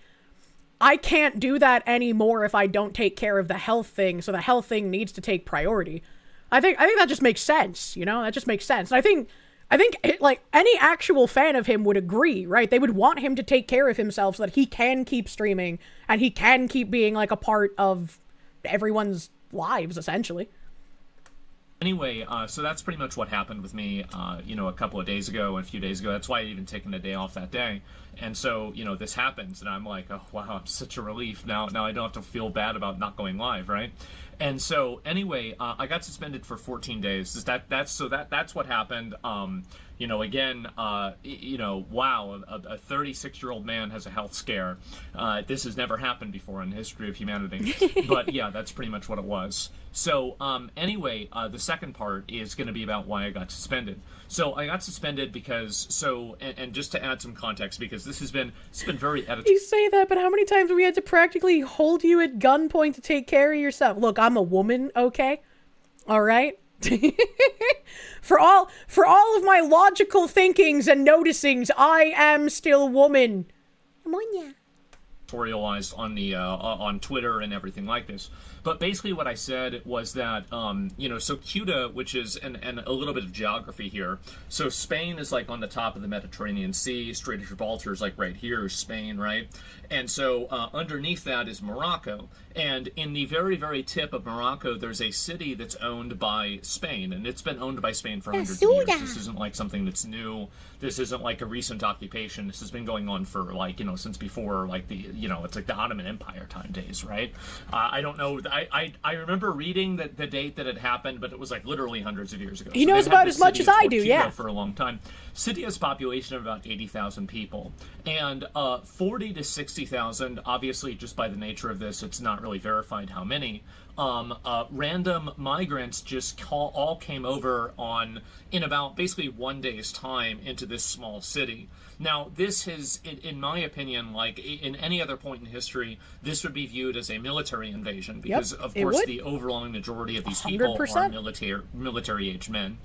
I can't do that anymore if I don't take care of the health thing, so the health thing needs to take priority. I think that just makes sense, you know? That just makes sense. And I think like any actual fan of him would agree, right? They would want him to take care of himself so that he can keep streaming and he can keep being like a part of everyone's lives, essentially. Anyway, so that's pretty much what happened with me, you know, a couple of days ago and a few days ago. That's why I'd even taken a day off that day. And so, you know, this happens, and I'm like, oh, wow, I'm such a relief. Now I don't have to feel bad about not going live, right? And so, anyway, I got suspended for 14 days. That's what happened. You know, again, you know, wow, a 36-year-old man has a health scare. This has never happened before in the history of humanity. But yeah, that's pretty much what it was. So anyway, the second part is going to be about why I got suspended. So I got suspended because, and just to add some context, because it's been very editorial. You say that, but how many times we had to practically hold you at gunpoint to take care of yourself? Look, I'm a woman, okay? All right? For all of my logical thinkings and noticings, I am still woman. Monya. Editorialized on the on Twitter and everything like this. But basically what I said was that, you know, so Cuba, which is, and a little bit of geography here. So Spain is like on the top of the Mediterranean Sea. Strait of Gibraltar is like right here, Spain, right? And so underneath that is Morocco. And in the very, very tip of Morocco, there's a city that's owned by Spain. And it's been owned by Spain for hundreds of years. This isn't like something that's new. This isn't like a recent occupation. This has been going on for like, you know, since before like the, you know, it's like the Ottoman Empire time days, right? I don't know. I remember reading the date that it happened, but it was like literally hundreds of years ago. He knows about as much as I do, yeah. For a long time. City has a population of about 80,000 people, and 40 to 60,000, obviously just by the nature of this, it's not really verified how many, random migrants just all came over in about basically 1 day's time into this small city. Now, this is, in my opinion, like in any other point in history, this would be viewed as a military invasion because, of course, the overwhelming majority of these people 100%. are military-aged men.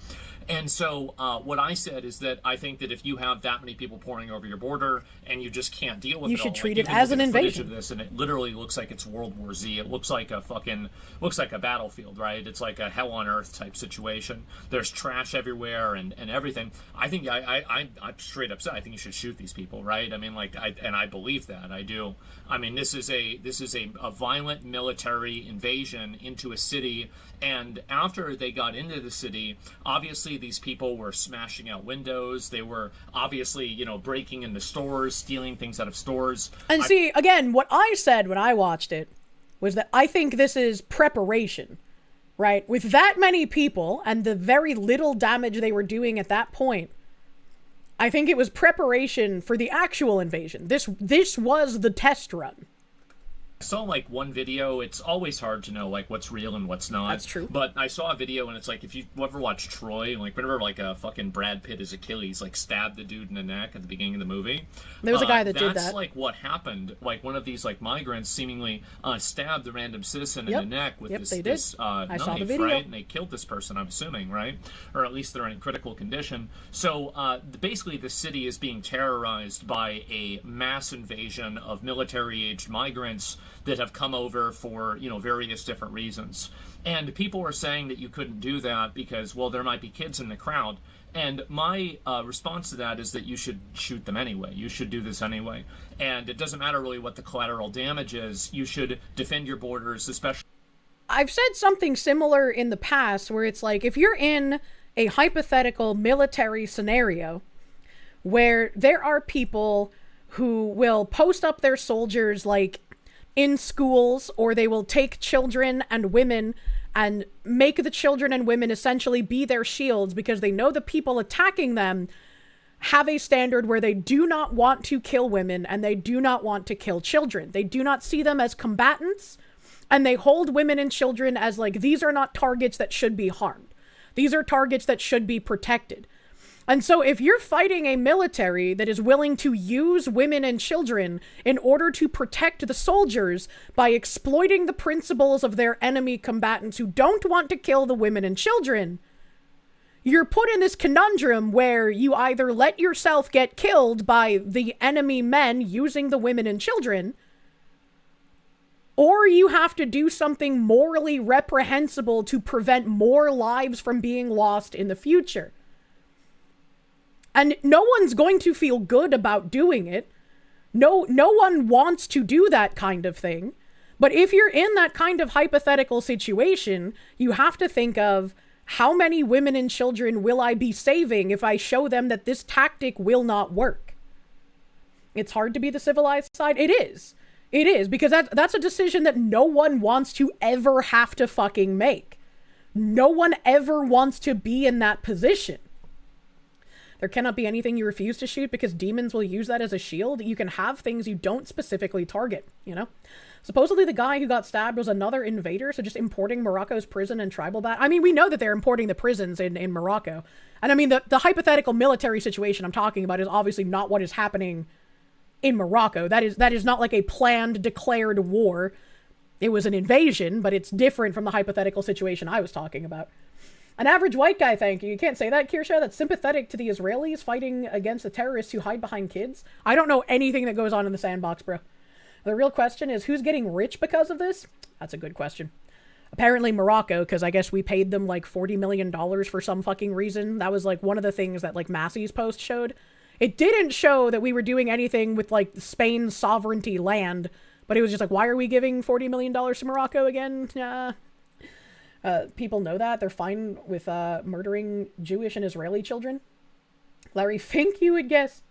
And so what I said is that I think that if you have that many people pouring over your border and you just can't deal with it all, you should treat like, it as an invasion. Of this, and it literally looks like it's World War Z. It looks like a battlefield, right? It's like a hell on earth type situation. There's trash everywhere and everything. I think I'm straight upset. I think you should shoot these people, right? I mean, like, I believe that. I do. I mean, this is a violent military invasion into a city, and after they got into the city, obviously these people were smashing out windows. They were obviously, you know, breaking into stores, stealing things out of stores. And see, again, what I said when I watched it was that I think this is preparation, right? With that many people and the very little damage they were doing at that point, I think it was preparation for the actual invasion. This was the test run. I saw like one video. It's always hard to know like what's real and what's not. That's true. But I saw a video and it's like, if you ever watch Troy, like whenever like a fucking Brad Pitt as Achilles like stabbed the dude in the neck at the beginning of the movie. There was a guy that did that. That's like what happened. Like one of these like migrants seemingly stabbed the random citizen in the neck with this I saw the knife, video. right? And they killed this person, I'm assuming, right? Or at least they're in critical condition. So basically the city is being terrorized by a mass invasion of military-aged migrants that have come over for, you know, various different reasons. And people are saying that you couldn't do that because, well, there might be kids in the crowd. And my response to that is that you should shoot them anyway. You should do this anyway. And it doesn't matter really what the collateral damage is. You should defend your borders, especially... I've said something similar in the past where it's like, if you're in a hypothetical military scenario where there are people who will post up their soldiers, like, in schools, or they will take children and women and make the children and women essentially be their shields because they know the people attacking them have a standard where they do not want to kill women and they do not want to kill children. They do not see them as combatants, and they hold women and children as like, these are not targets that should be harmed. These are targets that should be protected. And so if you're fighting a military that is willing to use women and children in order to protect the soldiers by exploiting the principles of their enemy combatants who don't want to kill the women and children, you're put in this conundrum where you either let yourself get killed by the enemy men using the women and children, or you have to do something morally reprehensible to prevent more lives from being lost in the future. And no one's going to feel good about doing it. No one wants to do that kind of thing. But if you're in that kind of hypothetical situation, you have to think of, how many women and children will I be saving if I show them that this tactic will not work? It's hard to be the civilized side. It is. It is, because that's a decision that no one wants to ever have to fucking make. No one ever wants to be in that position. There cannot be anything you refuse to shoot because demons will use that as a shield. You can have things you don't specifically target, you know? Supposedly the guy who got stabbed was another invader, so just importing Morocco's prison and tribal bat. I mean, we know that they're importing the prisons in Morocco. And I mean, the hypothetical military situation I'm talking about is obviously not what is happening in Morocco. That is not like a planned, declared war. It was an invasion, but it's different from the hypothetical situation I was talking about. An average white guy, thank you. You can't say that, Kirsche. That's sympathetic to the Israelis fighting against the terrorists who hide behind kids. I don't know anything that goes on in the sandbox, bro. The real question is, who's getting rich because of this? That's a good question. Apparently Morocco, because I guess we paid them like $40 million for some fucking reason. That was like one of the things that like Massey's post showed. It didn't show that we were doing anything with like Spain's sovereignty land, but it was just like, why are we giving $40 million to Morocco again? People know that. They're fine with murdering Jewish and Israeli children. Larry Fink, you would guess.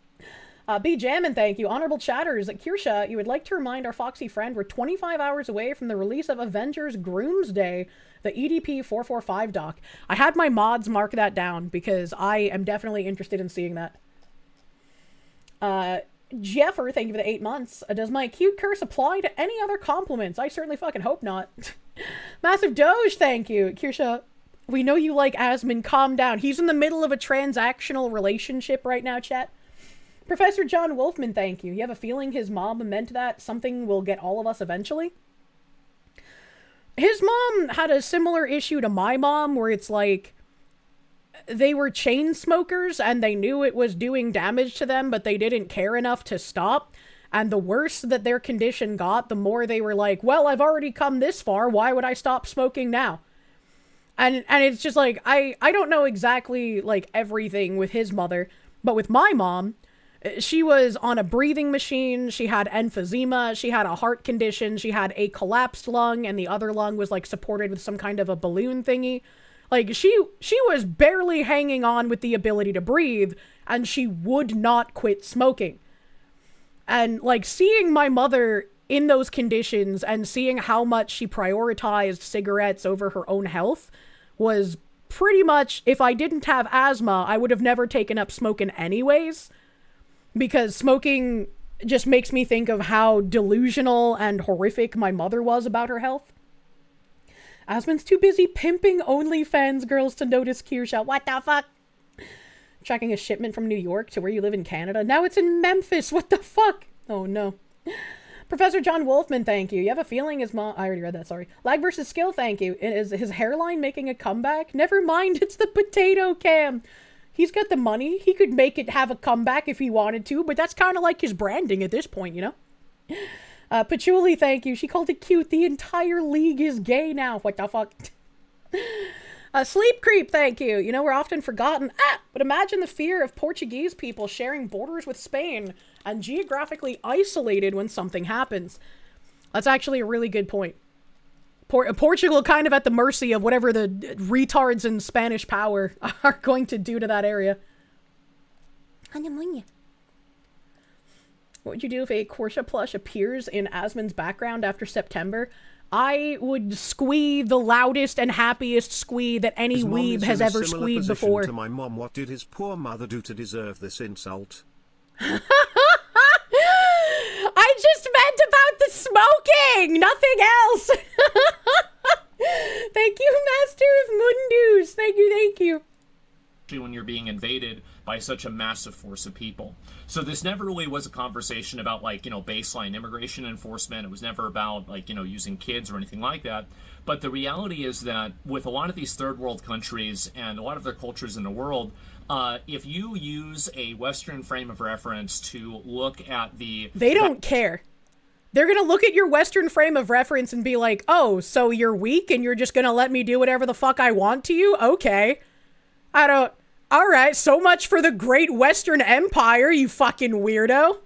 B. Jammin, thank you. Honorable chatters, Kirsche, you would like to remind our foxy friend we're 25 hours away from the release of Avengers Groomsday, the EDP 445 doc. I had my mods mark that down because I am definitely interested in seeing that. Jeffer, thank you for the 8 months. Does my cute curse apply to any other compliments? I certainly fucking hope not. Massive Doge, thank you. Kirsche, we know you like Asmund, calm down. He's in the middle of a transactional relationship right now, chat. Professor John Wolfman, thank you. You have a feeling his mom meant that something will get all of us eventually? His mom had a similar issue to my mom, where it's like, they were chain smokers and they knew it was doing damage to them, but they didn't care enough to stop. And the worse that their condition got, the more they were like, well, I've already come this far. Why would I stop smoking now? And it's just like, I don't know exactly like everything with his mother, but with my mom, she was on a breathing machine, she had emphysema, she had a heart condition, she had a collapsed lung, and the other lung was like supported with some kind of a balloon thingy. Like, she was barely hanging on with the ability to breathe, and she would not quit smoking. And like, seeing my mother in those conditions and seeing how much she prioritized cigarettes over her own health was pretty much, if I didn't have asthma, I would have never taken up smoking anyways. Because smoking just makes me think of how delusional and horrific my mother was about her health. Asmund's too busy pimping OnlyFans girls to notice Kirsche. What the fuck? Tracking a shipment from New York to where you live in Canada. Now it's in Memphis. What the fuck? Oh no. Professor John Wolfman, thank you. You have a feeling his mom... I already read that, sorry. Lag versus skill, thank you. Is his hairline making a comeback? Never mind, it's the potato cam. He's got the money. He could make it have a comeback if he wanted to, but that's kind of like his branding at this point, you know? Patchouli, thank you. She called it cute. The entire league is gay now. What the fuck? Sleep Creep, thank you. You know, we're often forgotten. But imagine the fear of Portuguese people sharing borders with Spain and geographically isolated when something happens. That's actually a really good point. Portugal kind of at the mercy of whatever the retards in Spanish power are going to do to that area. What would you do if a Kirsche plush appears in Asmund's background after September? I would squee the loudest and happiest squee that any weeb has ever squeed before. To my mom, what did his poor mother do to deserve this insult? I just meant about the smoking, nothing else. Thank you, Master of Mundus. Thank you. When you're being invaded by such a massive force of people. So this never really was a conversation about, like, you know, baseline immigration enforcement. It was never about, like, you know, using kids or anything like that. But the reality is that with a lot of these third world countries and a lot of their cultures in the world, if you use a Western frame of reference to look at the... They don't care. They're going to look at your Western frame of reference and be like, oh, so you're weak and you're just going to let me do whatever the fuck I want to you? Okay. All right, so much for the great Western Empire, you fucking weirdo.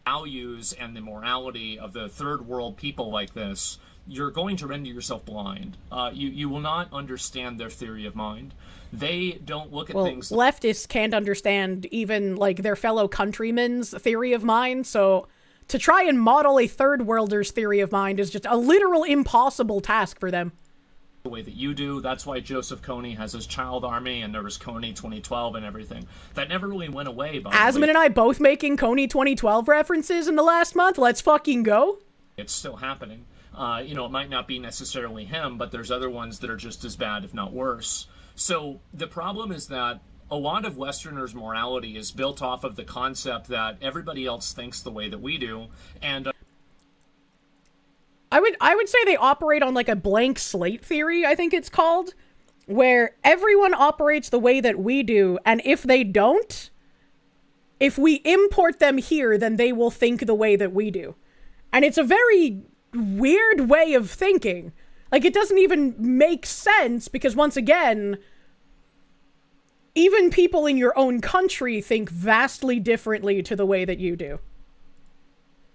Values and the morality of the third world people like this, you're going to render yourself blind. You will not understand their theory of mind. They don't look at things. Leftists can't understand even like their fellow countrymen's theory of mind, so to try and model a third worlder's theory of mind is just a literal impossible task for them. The way that you do. That's why Joseph Kony has his child army, and there was Kony 2012 and everything. That never really went away, by the way. Asmund and I both making Kony 2012 references in the last month. Let's fucking go. It's still happening. You know, it might not be necessarily him, but there's other ones that are just as bad, if not worse. So the problem is that a lot of Westerners' morality is built off of the concept that everybody else thinks the way that we do, and I would say they operate on like a blank slate theory, I think it's called, where everyone operates the way that we do, and if they don't, if we import them here, then they will think the way that we do. And it's a very weird way of thinking. Like, it doesn't even make sense, because once again, even people in your own country think vastly differently to the way that you do.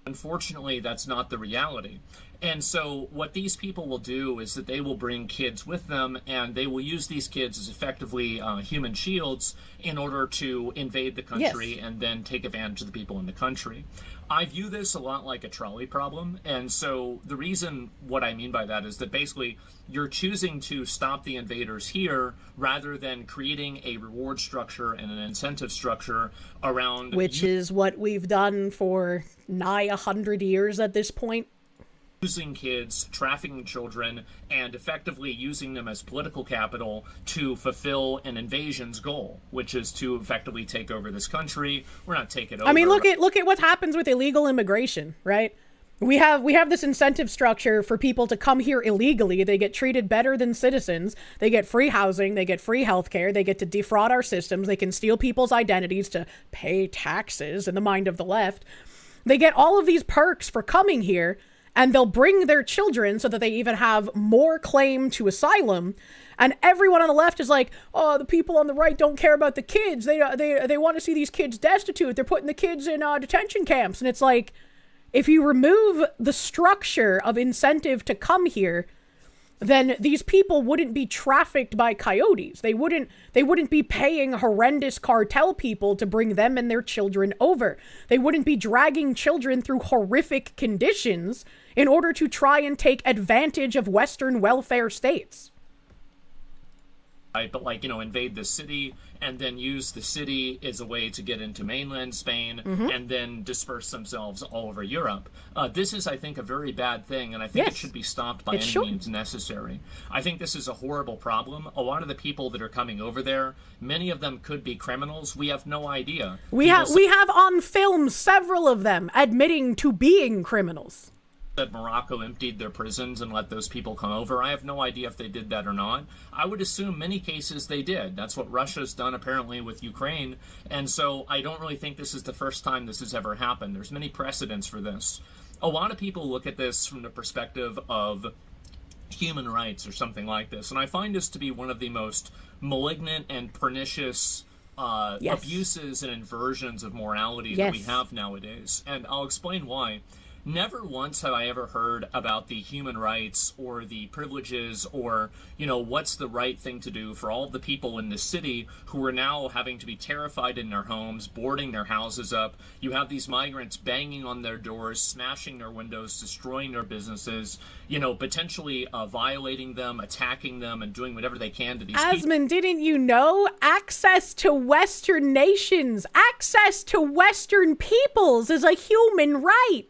Unfortunately, that's not the reality. And so what these people will do is that they will bring kids with them, and they will use these kids as effectively human shields in order to invade the country and then take advantage of the people in the country. I view this a lot like a trolley problem, and so the reason what I mean by that is that basically you're choosing to stop the invaders here rather than creating a reward structure and an incentive structure around... Which is what we've done for nigh 100 years at this point. Using kids, trafficking children, and effectively using them as political capital to fulfill an invasion's goal, which is to effectively take over this country. We're not taking over. I mean, look at what happens with illegal immigration, right? We have this incentive structure for people to come here illegally. They get treated better than citizens. They get free housing. They get free healthcare. They get to defraud our systems. They can steal people's identities to pay taxes in the mind of the left. They get all of these perks for coming here, and they'll bring their children so that they even have more claim to asylum. And everyone on the left is like, oh, the people on the right don't care about the kids. They want to see these kids destitute. They're putting the kids in detention camps. And it's like, if you remove the structure of incentive to come here, then these people wouldn't be trafficked by coyotes. They wouldn't be paying horrendous cartel people to bring them and their children over. They wouldn't be dragging children through horrific conditions in order to try and take advantage of Western welfare states. Right, but like, you know, invade the city and then use the city as a way to get into mainland Spain and then disperse themselves all over Europe. This is, I think, a very bad thing, and I think it should be stopped by any means necessary. I think this is a horrible problem. A lot of the people that are coming over there, many of them could be criminals. We have no idea. We have on film several of them admitting to being criminals. That Morocco emptied their prisons and let those people come over. I have no idea if they did that or not. I would assume many cases they did. That's what Russia's done apparently with Ukraine. And so I don't really think this is the first time this has ever happened. There's many precedents for this. A lot of people look at this from the perspective of human rights or something like this. And I find this to be one of the most malignant and pernicious abuses and inversions of morality that we have nowadays. And I'll explain why. Never once have I ever heard about the human rights or the privileges or, you know, what's the right thing to do for all the people in the city who are now having to be terrified in their homes, boarding their houses up. You have these migrants banging on their doors, smashing their windows, destroying their businesses, you know, potentially violating them, attacking them, and doing whatever they can to these people. Asmund, didn't you know? Access to Western nations, access to Western peoples is a human right.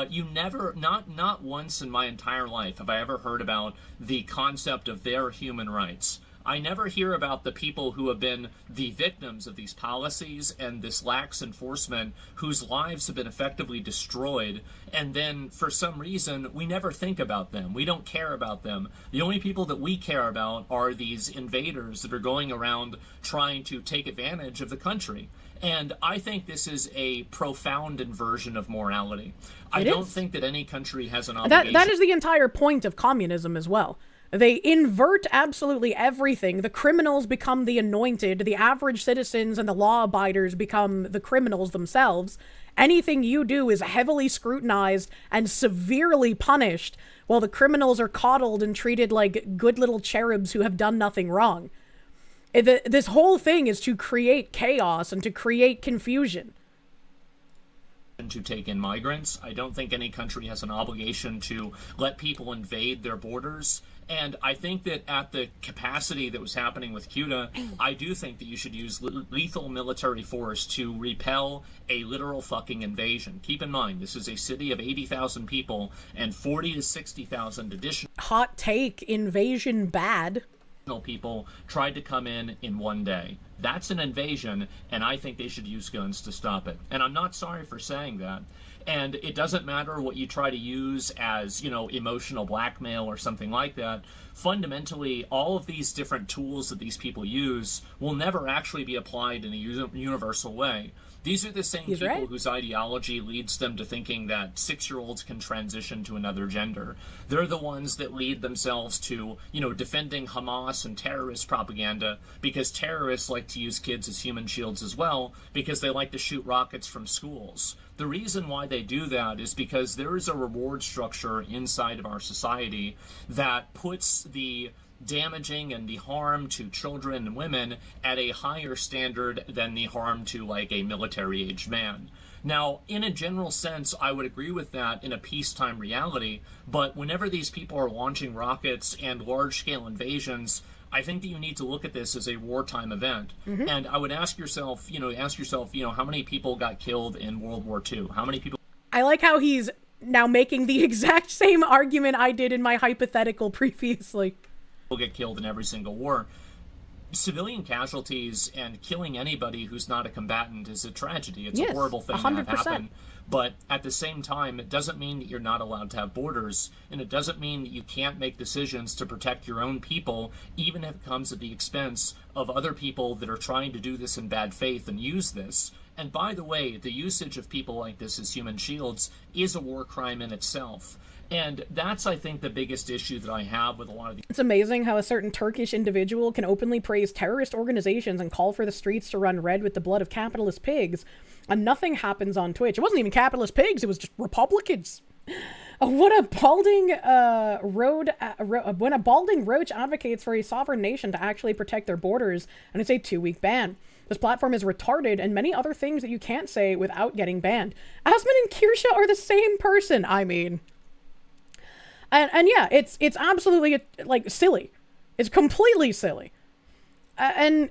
You never, not once in my entire life have I ever heard about the concept of their human rights. I never hear about the people who have been the victims of these policies and this lax enforcement, whose lives have been effectively destroyed, and then for some reason we never think about them. We don't care about them. The only people that we care about are these invaders that are going around trying to take advantage of the country. And I think this is a profound inversion of morality. I don't think that any country has an obligation. That is the entire point of communism as well. They invert absolutely everything. The criminals become the anointed. The average citizens and the law abiders become the criminals themselves. Anything you do is heavily scrutinized and severely punished, while the criminals are coddled and treated like good little cherubs who have done nothing wrong. This whole thing is to create chaos and to create confusion. To take in migrants. I don't think any country has an obligation to let people invade their borders. And I think that at the capacity that was happening with Cuba, I do think that you should use lethal military force to repel a literal fucking invasion. Keep in mind, this is a city of 80,000 people and 40 to 60,000 additional hot take, invasion bad. People tried to come in one day. That's an invasion, and I think they should use guns to stop it. And I'm not sorry for saying that. And it doesn't matter what you try to use as, emotional blackmail or something like that. Fundamentally, all of these different tools that these people use will never actually be applied in a universal way. These are the same people whose ideology leads them to thinking that 6-year-olds can transition to another gender. They're the ones that lead themselves to, defending Hamas and terrorist propaganda, because terrorists like to use kids as human shields as well, because they like to shoot rockets from schools. The reason why they do that is because there is a reward structure inside of our society that puts the damaging and the harm to children and women at a higher standard than the harm to, like, a military-aged man. Now, in a general sense, I would agree with that in a peacetime reality, but whenever these people are launching rockets and large-scale invasions, I think that you need to look at this as a wartime event. Mm-hmm. And I would ask yourself, how many people got killed in World War II? How many people... I like how he's now making the exact same argument I did in my hypothetical previously. Get killed in every single war. Civilian casualties and killing anybody who's not a combatant is a tragedy. It's a horrible thing 100%. to have happen. But at the same time, it doesn't mean that you're not allowed to have borders, and it doesn't mean that you can't make decisions to protect your own people, even if it comes at the expense of other people that are trying to do this in bad faith and use this. And by the way, the usage of people like this as human shields is a war crime in itself. And that's, I think, the biggest issue that I have with a lot of these. It's amazing how a certain Turkish individual can openly praise terrorist organizations and call for the streets to run red with the blood of capitalist pigs, and nothing happens on Twitch. It wasn't even capitalist pigs, it was just Republicans. When a balding roach advocates for a sovereign nation to actually protect their borders, and it's a 2-week ban. This platform is retarded, and many other things that you can't say without getting banned. Asman and Kirsche are the same person, I mean. And yeah, it's absolutely, like, silly. It's completely silly. And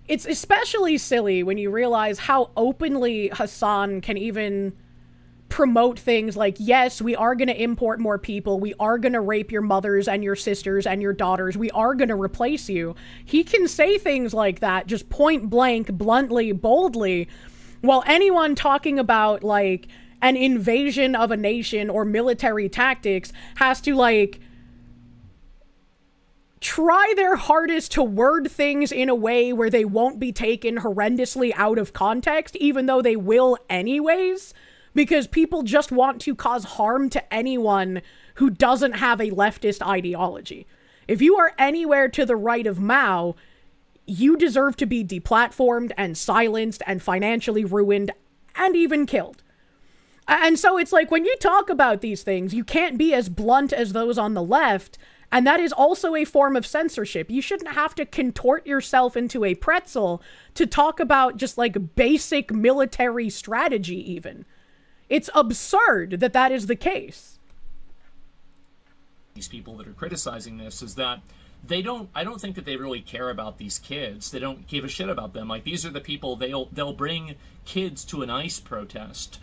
it's especially silly when you realize how openly Hassan can even promote things like, yes, we are going to import more people. We are going to rape your mothers and your sisters and your daughters. We are going to replace you. He can say things like that, just point blank, bluntly, boldly, while anyone talking about, like, an invasion of a nation or military tactics has to, like, try their hardest to word things in a way where they won't be taken horrendously out of context, even though they will anyways, because people just want to cause harm to anyone who doesn't have a leftist ideology. If you are anywhere to the right of Mao, you deserve to be deplatformed and silenced and financially ruined and even killed. And so it's like, when you talk about these things, you can't be as blunt as those on the left, and that is also a form of censorship. You shouldn't have to contort yourself into a pretzel to talk about just, like, basic military strategy even. It's absurd that that is the case. These people that are criticizing this is that I don't think that they really care about these kids. They don't give a shit about them. Like, these are the people, they'll bring kids to an ICE protest.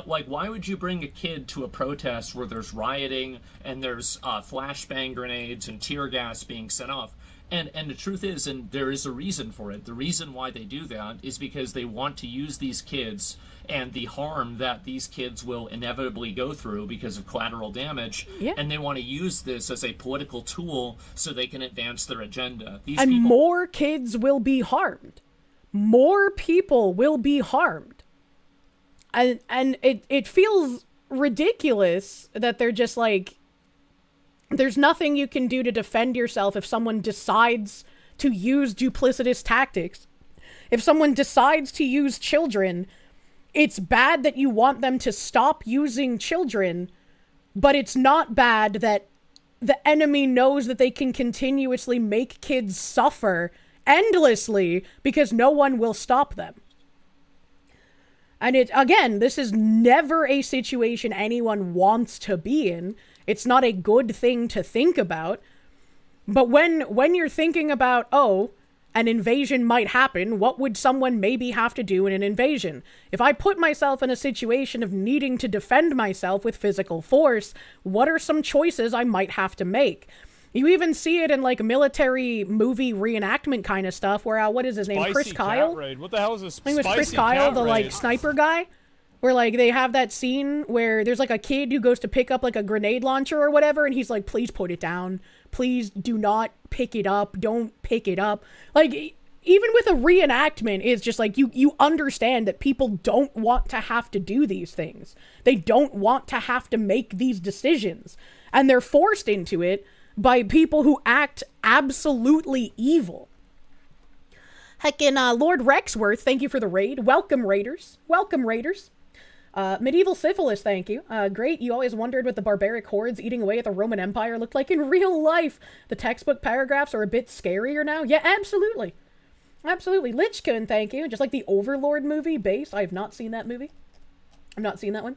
Why would you bring a kid to a protest where there's rioting and there's flashbang grenades and tear gas being set off? And the truth is, and there is a reason for it, the reason why they do that is because they want to use these kids and the harm that these kids will inevitably go through because of collateral damage, and they want to use this as a political tool so they can advance their agenda. More kids will be harmed. more people will be harmed. And it feels ridiculous that they're just like, there's nothing you can do to defend yourself if someone decides to use duplicitous tactics. If someone decides to use children, it's bad that you want them to stop using children, but it's not bad that the enemy knows that they can continuously make kids suffer endlessly because no one will stop them. And again, this is never a situation anyone wants to be in. It's not a good thing to think about. But when you're thinking about, oh, an invasion might happen, what would someone maybe have to do in an invasion? If I put myself in a situation of needing to defend myself with physical force, what are some choices I might have to make? You even see it in like military movie reenactment kind of stuff where, what is his name? Chris Kyle? What the hell is this? I think it was Chris Kyle, the like sniper guy, where like they have that scene where there's like a kid who goes to pick up like a grenade launcher or whatever, and he's like, please put it down. Please do not pick it up. Don't pick it up. Like, even with a reenactment, it's just like you understand that people don't want to have to do these things. They don't want to have to make these decisions. And they're forced into it by people who act absolutely evil. Heckin' Lord Rexworth, thank you for the raid. Welcome, Raiders. Welcome, Raiders. Medieval Syphilis, thank you. Great, you always wondered what the barbaric hordes eating away at the Roman Empire looked like in real life. The textbook paragraphs are a bit scarier now. Yeah, absolutely. Absolutely. Lichkun, thank you. Just like the Overlord movie, Base. I have not seen that movie. I've not seen that one.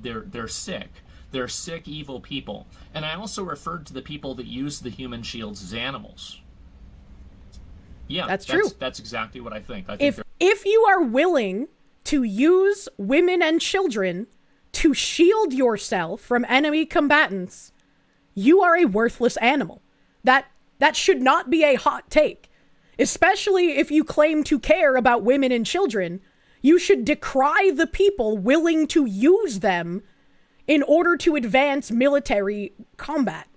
They're sick. They're sick, evil people. And I also referred to the people that use the human shields as animals. Yeah, that's true. That's exactly what I think. I think if you are willing to use women and children to shield yourself from enemy combatants, you are a worthless animal. That should not be a hot take. Especially if you claim to care about women and children, you should decry the people willing to use them in order to advance military combat.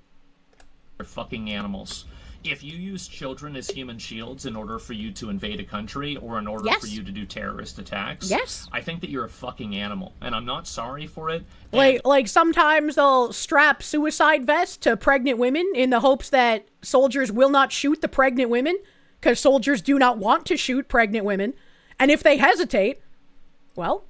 They're fucking animals. If you use children as human shields in order for you to invade a country or in order for you to do terrorist attacks, I think that you're a fucking animal, and I'm not sorry for it. Like sometimes they'll strap suicide vests to pregnant women in the hopes that soldiers will not shoot the pregnant women, because soldiers do not want to shoot pregnant women. And if they hesitate, well,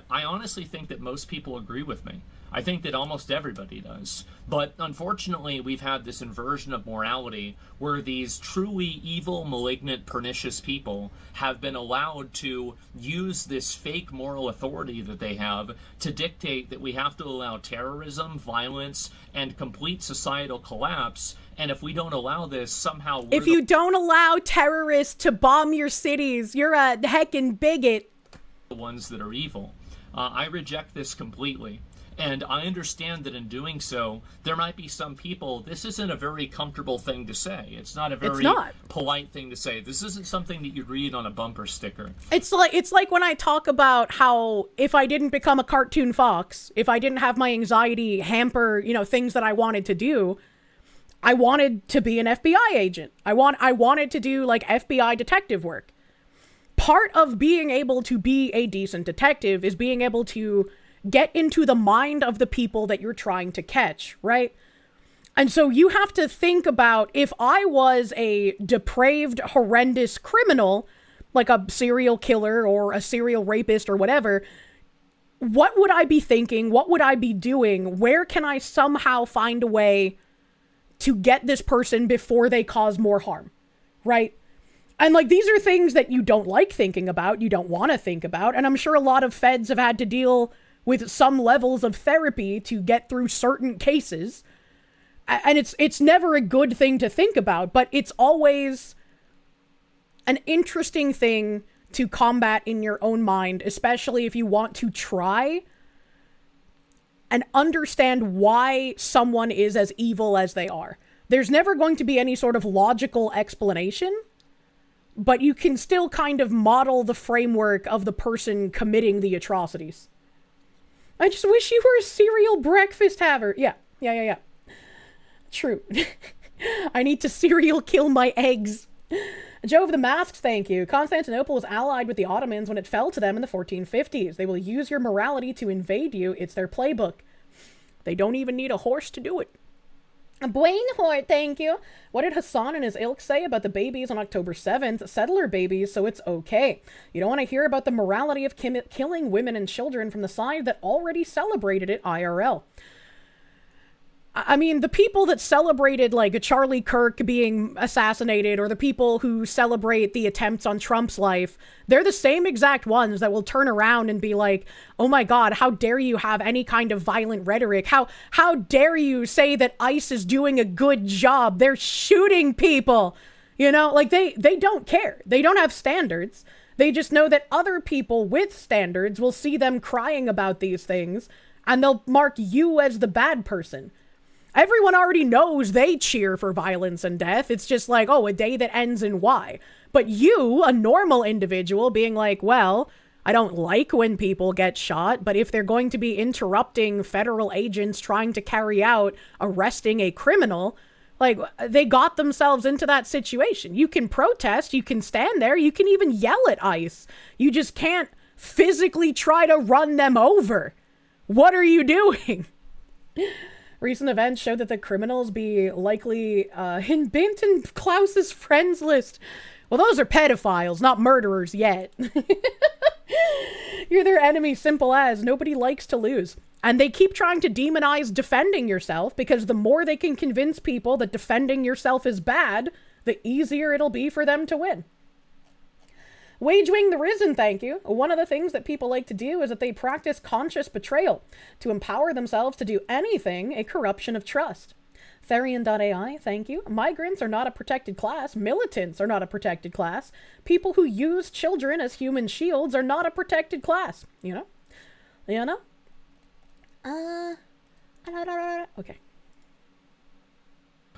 I honestly think that most people agree with me. I think that almost everybody does. But unfortunately, we've had this inversion of morality where these truly evil, malignant, pernicious people have been allowed to use this fake moral authority that they have to dictate that we have to allow terrorism, violence, and complete societal collapse. And if we don't allow this, somehow if you don't allow terrorists to bomb your cities, you're a heckin' bigot. The ones that are evil. I reject this completely. And I understand that in doing so, there might be some people, this isn't a very comfortable thing to say. It's not a very polite thing to say. This isn't something that you'd read on a bumper sticker. It's like when I talk about how if I didn't become a cartoon fox, if I didn't have my anxiety hamper, things that I wanted to do, I wanted to be an FBI agent. I wanted to do like FBI detective work. Part of being able to be a decent detective is being able to get into the mind of the people that you're trying to catch, right? And so you have to think about, if I was a depraved, horrendous criminal, like a serial killer or a serial rapist or whatever, what would I be thinking? What would I be doing? Where can I somehow find a way to get this person before they cause more harm, right? And like, these are things that you don't like thinking about, you don't want to think about, and I'm sure a lot of feds have had to deal with some levels of therapy to get through certain cases. And it's never a good thing to think about, but it's always an interesting thing to combat in your own mind, especially if you want to try and understand why someone is as evil as they are. There's never going to be any sort of logical explanation, but you can still kind of model the framework of the person committing the atrocities. I just wish you were a cereal breakfast haver. Yeah. True. I need to serial kill my eggs. Joe of the Masks, thank you. Constantinople was allied with the Ottomans when it fell to them in the 1450s. They will use your morality to invade you. It's their playbook. They don't even need a horse to do it. Boing Hort, thank you. What did Hassan and his ilk say about the babies on October 7th? Settler babies, so it's okay. You don't want to hear about the morality of killing women and children from the side that already celebrated it IRL. I mean, the people that celebrated, like, a Charlie Kirk being assassinated, or the people who celebrate the attempts on Trump's life, they're the same exact ones that will turn around and be like, oh my God, how dare you have any kind of violent rhetoric? How dare you say that ICE is doing a good job? They're shooting people. You know, like, they don't care. They don't have standards. They just know that other people with standards will see them crying about these things, and they'll mark you as the bad person. Everyone already knows they cheer for violence and death. It's just like, oh, a day that ends in Y. But you, a normal individual, being like, well, I don't like when people get shot, but if they're going to be interrupting federal agents trying to carry out arresting a criminal, like, they got themselves into that situation. You can protest, you can stand there, you can even yell at ICE. You just can't physically try to run them over. What are you doing? Recent events show that the criminals be likely in Benton Klaus's friends list. Well, those are pedophiles, not murderers yet. You're their enemy, simple as. Nobody likes to lose. And they keep trying to demonize defending yourself, because the more they can convince people that defending yourself is bad, the easier it'll be for them to win. Wagewing the Risen, thank you. One of the things that people like to do is that they practice conscious betrayal to empower themselves to do anything, a corruption of trust. Therian.ai, thank you. Migrants are not a protected class. Militants are not a protected class. People who use children as human shields are not a protected class. You know? You know? Okay.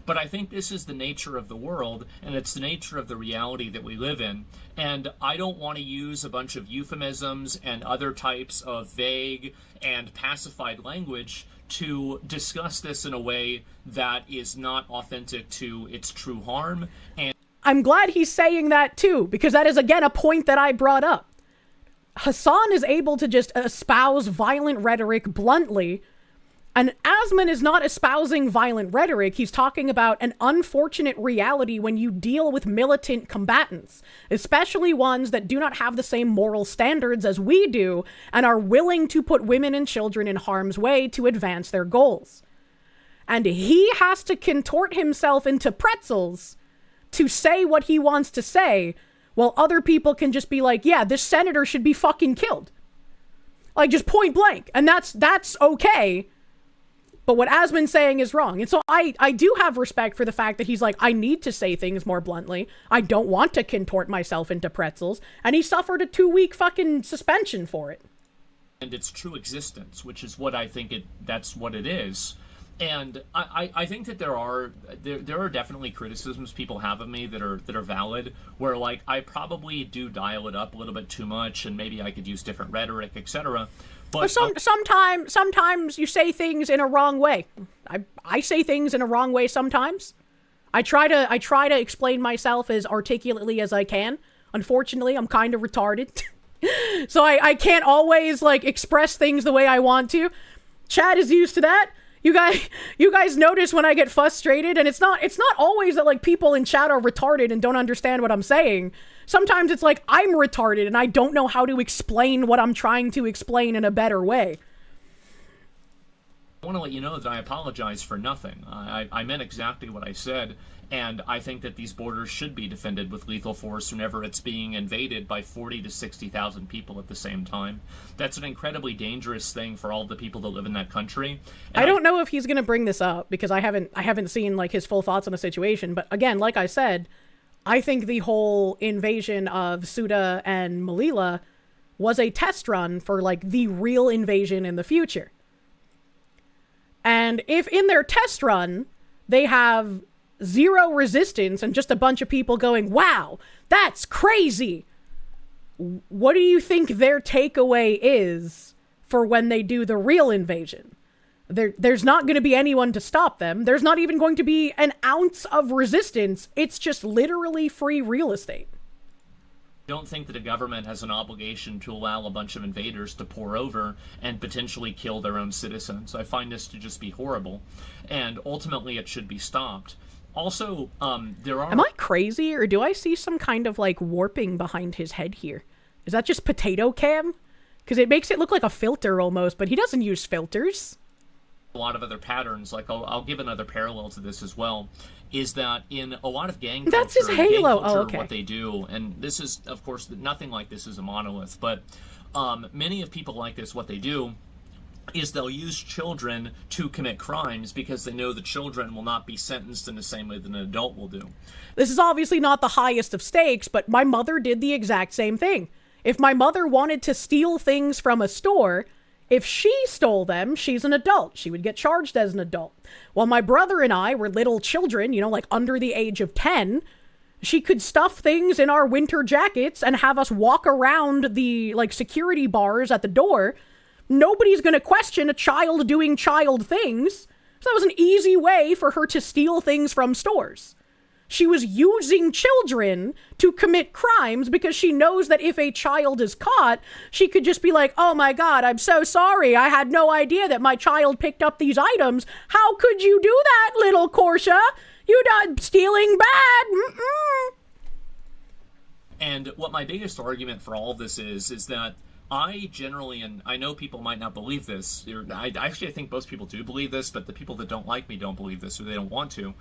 But I think this is the nature of the world, and it's the nature of the reality that we live in. And I don't want to use a bunch of euphemisms and other types of vague and pacified language to discuss this in a way that is not authentic to its true harm. And I'm glad he's saying that too, because that is, again, a point that I brought up. Hassan is able to just espouse violent rhetoric bluntly, and Asman is not espousing violent rhetoric. He's talking about an unfortunate reality when you deal with militant combatants, especially ones that do not have the same moral standards as we do and are willing to put women and children in harm's way to advance their goals. And he has to contort himself into pretzels to say what he wants to say, while other people can just be like, yeah, this senator should be fucking killed. Like, just point blank. And that's okay. But what Asman's saying is wrong. And so I do have respect for the fact that he's like, I need to say things more bluntly. I don't want to contort myself into pretzels. And he suffered a 2-week fucking suspension for it. And its true existence, which is what I think that's what it is. And I think that there are definitely criticisms people have of me that are valid, where, like, I probably do dial it up a little bit too much, and maybe I could use different rhetoric, etc. But sometimes you say things in a wrong way. I say things in a wrong way sometimes. I try to explain myself as articulately as I can. Unfortunately, I'm kind of retarded. So I can't always, like, express things the way I want to. Chad is used to that. You guys notice when I get frustrated, and it's not always that, like, people in chat are retarded and don't understand what I'm saying. Sometimes it's like I'm retarded and I don't know how to explain what I'm trying to explain in a better way. I want to let you know that I apologize for nothing. I meant exactly what I said, and I think that these borders should be defended with lethal force whenever it's being invaded by 40 to 60,000 people at the same time. That's an incredibly dangerous thing for all the people that live in that country. And I don't know if he's going to bring this up, because I haven't seen, like, his full thoughts on the situation. But again, like I said, I think the whole invasion of Suda and Melilla was a test run for, like, the real invasion in the future. And if in their test run they have zero resistance and just a bunch of people going, wow, that's crazy, what do you think their takeaway is for when they do the real invasion? There's not going to be anyone to stop them. There's not even going to be an ounce of resistance. It's just literally free real estate. Don't think that a government has an obligation to allow a bunch of invaders to pour over and potentially kill their own citizens. I find this to just be horrible, and ultimately it should be stopped. Also, there are... Am I crazy, or do I see some kind of, like, warping behind his head here? Is that just potato cam? Because it makes it look like a filter almost, but he doesn't use filters. A lot of other patterns, like I'll give another parallel to this as well, is that in a lot of gang culture, that's his halo. Oh, okay. What they do, and this is, of course, nothing like this is a monolith, but many of people like this, what they do is they'll use children to commit crimes because they know the children will not be sentenced in the same way that an adult will do. This is obviously not the highest of stakes, but my mother did the exact same thing. If my mother wanted to steal things from a store, if she stole them, she's an adult. She would get charged as an adult. While my brother and I were little children, you know, like under the age of 10, she could stuff things in our winter jackets and have us walk around the, like, security bars at the door. Nobody's going to question a child doing child things. So that was an easy way for her to steal things from stores. She was using children to commit crimes because she knows that if a child is caught, she could just be like, oh my God, I'm so sorry. I had no idea that my child picked up these items. How could you do that, little Kirsche? You're not stealing bad. Mm-mm. And what my biggest argument for all of this is that I generally, and I know people might not believe this, I think most people do believe this, but the people that don't like me don't believe this, or they don't want to,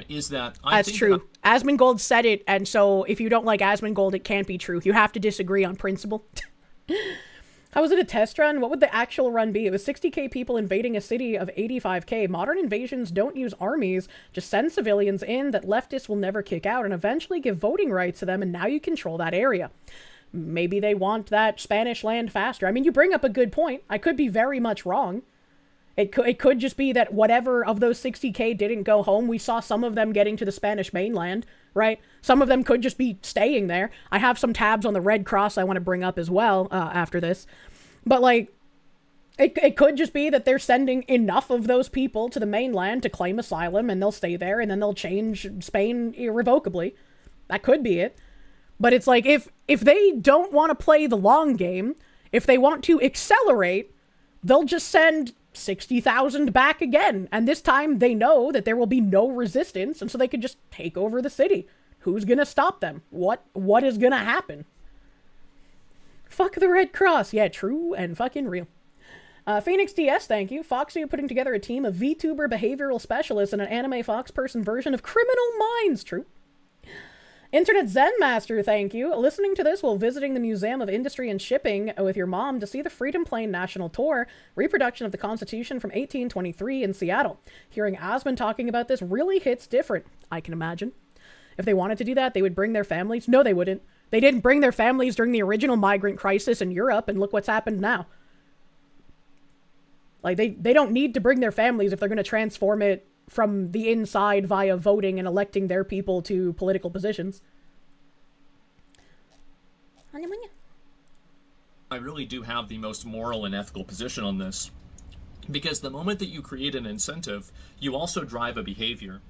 is that I think... That's true. Asmongold said it, and so if you don't like Asmongold, it can't be true. You have to disagree on principle. How was it a test run? What would the actual run be? It was 60k people invading a city of 85k. Modern invasions don't use armies, just send civilians in that leftists will never kick out and eventually give voting rights to them, and now you control that area. Maybe they want that Spanish land faster. I mean, you bring up a good point. I could be very much wrong. It could just be that whatever of those 60k didn't go home. We saw some of them getting to the Spanish mainland, right? Some of them could just be staying there. I have some tabs on the Red Cross I want to bring up as well after this. But, like, it could just be that they're sending enough of those people to the mainland to claim asylum, and they'll stay there, and then they'll change Spain irrevocably. That could be it. But it's like, if they don't want to play the long game, if they want to accelerate, they'll just send 60,000 back again. And this time they know that there will be no resistance, and so they could just take over the city. Who's gonna stop them? What is gonna happen? Fuck the Red Cross. Yeah, true and fucking real. Phoenix DS, thank you. Foxy putting together a team of VTuber behavioral specialists and an anime fox person version of Criminal Minds. True. Internet Zen Master, thank you. Listening to this while visiting the Museum of Industry and Shipping with your mom to see the Freedom Plane National Tour, reproduction of the Constitution from 1823 in Seattle. Hearing Asmon talking about this really hits different, I can imagine. If they wanted to do that, they would bring their families. No, they wouldn't. They didn't bring their families during the original migrant crisis in Europe, and look what's happened now. Like, they don't need to bring their families if they're going to transform it from the inside via voting and electing their people to political positions. I really do have the most moral and ethical position on this. Because the moment that you create an incentive, you also drive a behavior.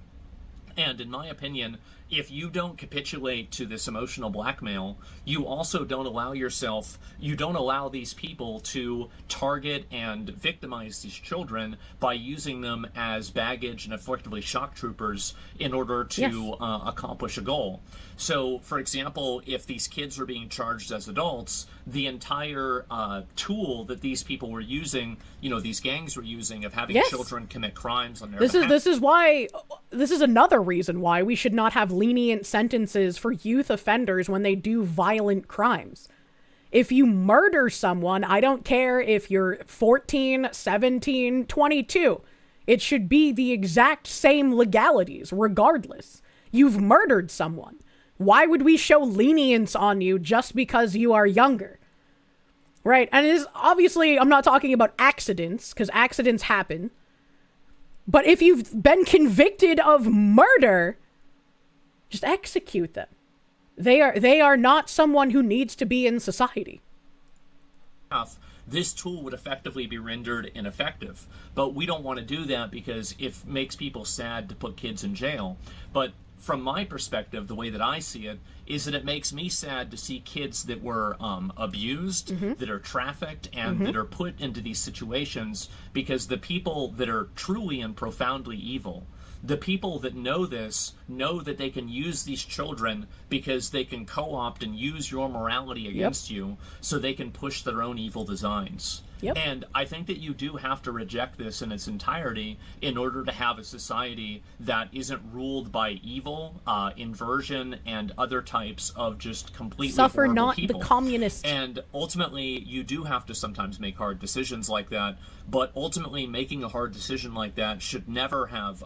And in my opinion, if you don't capitulate to this emotional blackmail, you also don't allow these people to target and victimize these children by using them as baggage and effectively shock troopers in order to accomplish a goal. So, for example, if these kids were being charged as adults, the entire tool that these people were using, these gangs were using of having children commit crimes on their behalf. This is another reason why we should not have lenient sentences for youth offenders when they do violent crimes. If you murder someone, I don't care if you're 14, 17, 22. It should be the exact same legalities, regardless. You've murdered someone. Why would we show lenience on you just because you are younger? Right? And it is obviously, I'm not talking about accidents, because accidents happen. But if you've been convicted of murder, just execute them. They are not someone who needs to be in society. this tool would effectively be rendered ineffective. But we don't want to do that because it makes people sad to put kids in jail. But from my perspective, the way that I see it is that it makes me sad to see kids that were abused, that are trafficked, and that are put into these situations because the people that are truly and profoundly evil, the people that know this, know that they can use these children because they can co-opt and use your morality against you so they can push their own evil designs. And I think that you do have to reject this in its entirety in order to have a society that isn't ruled by evil, inversion, and other types of just completely Suffer horrible not people. the communists. And ultimately, you do have to sometimes make hard decisions like that, but ultimately making a hard decision like that should never have...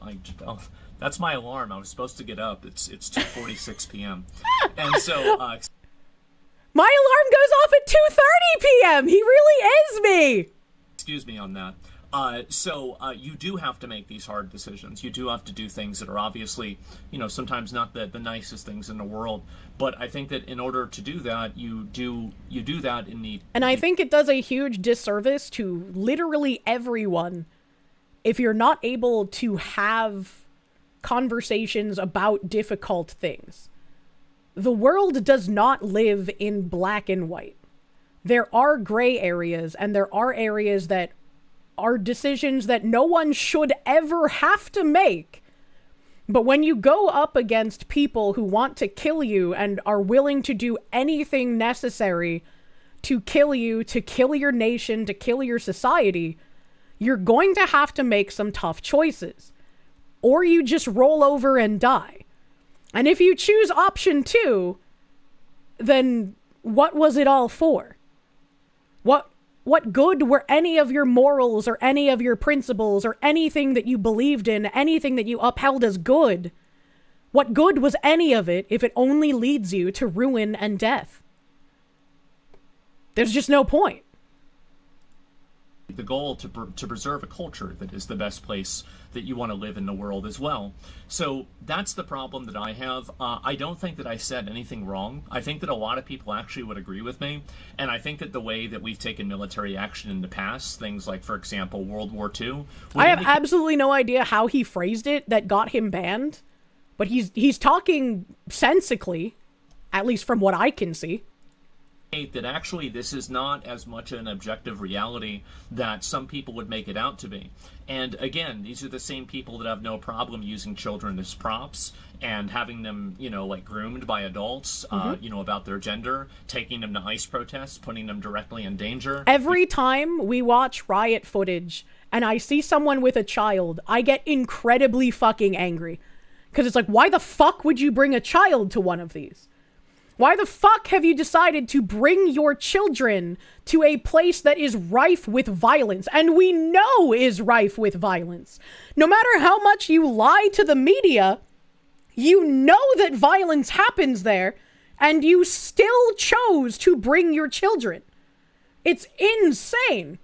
that's my alarm. I was supposed to get up. It's 2:46 p.m. And so... My alarm goes off at 2:30 p.m. He really is me. Excuse me on that. So you do have to make these hard decisions. You do have to do things that are obviously, sometimes not the nicest things in the world. But I think that in order to do that, you do that in the... And I think it does a huge disservice to literally everyone if you're not able to have conversations about difficult things. The world does not live in black and white. There are gray areas, and there are areas that are decisions that no one should ever have to make. But when you go up against people who want to kill you and are willing to do anything necessary to kill you, to kill your nation, to kill your society, you're going to have to make some tough choices. Or you just roll over and die. And if you choose option 2, then what was it all for? What good were any of your morals or any of your principles or anything that you believed in, anything that you upheld as good? What good was any of it if it only leads you to ruin and death? There's just no point. The goal to preserve a culture that is the best place that you want to live in the world as well. So that's the problem that I have. I don't think that I said anything wrong. I think that a lot of people actually would agree with me. And I think that the way that we've taken military action in the past, things like, for example, World War II. I have absolutely no idea how he phrased it that got him banned. But he's talking sensically, at least from what I can see. That actually this is not as much an objective reality that some people would make it out to be. And again, these are the same people that have no problem using children as props and having them, groomed by adults, about their gender, taking them to ICE protests, putting them directly in danger. Every time we watch riot footage and I see someone with a child, I get incredibly fucking angry. Because it's like, why the fuck would you bring a child to one of these? Why the fuck have you decided to bring your children to a place that is rife with violence, and we know is rife with violence? No matter how much you lie to the media, you know that violence happens there, and you still chose to bring your children. It's insane.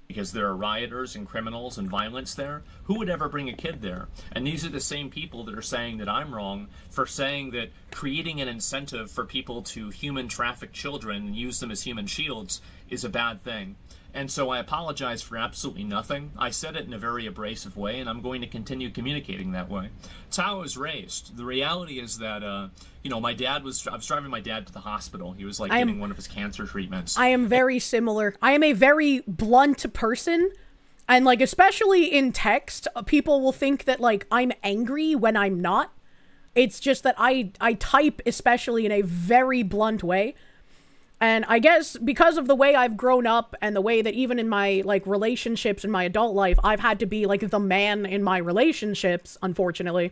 Because there are rioters and criminals and violence there. Who would ever bring a kid there? And these are the same people that are saying that I'm wrong for saying that creating an incentive for people to human traffic children and use them as human shields is a bad thing. And so I apologize for absolutely nothing. I said it in a very abrasive way, and I'm going to continue communicating that way. It's how I was raised. The reality is that, I was driving my dad to the hospital. He was getting one of his cancer treatments. I am very similar. I am a very blunt person. And especially in text, people will think that I'm angry when I'm not. It's just that I type especially in a very blunt way. And I guess because of the way I've grown up and the way that even in my relationships in my adult life, I've had to be the man in my relationships, unfortunately.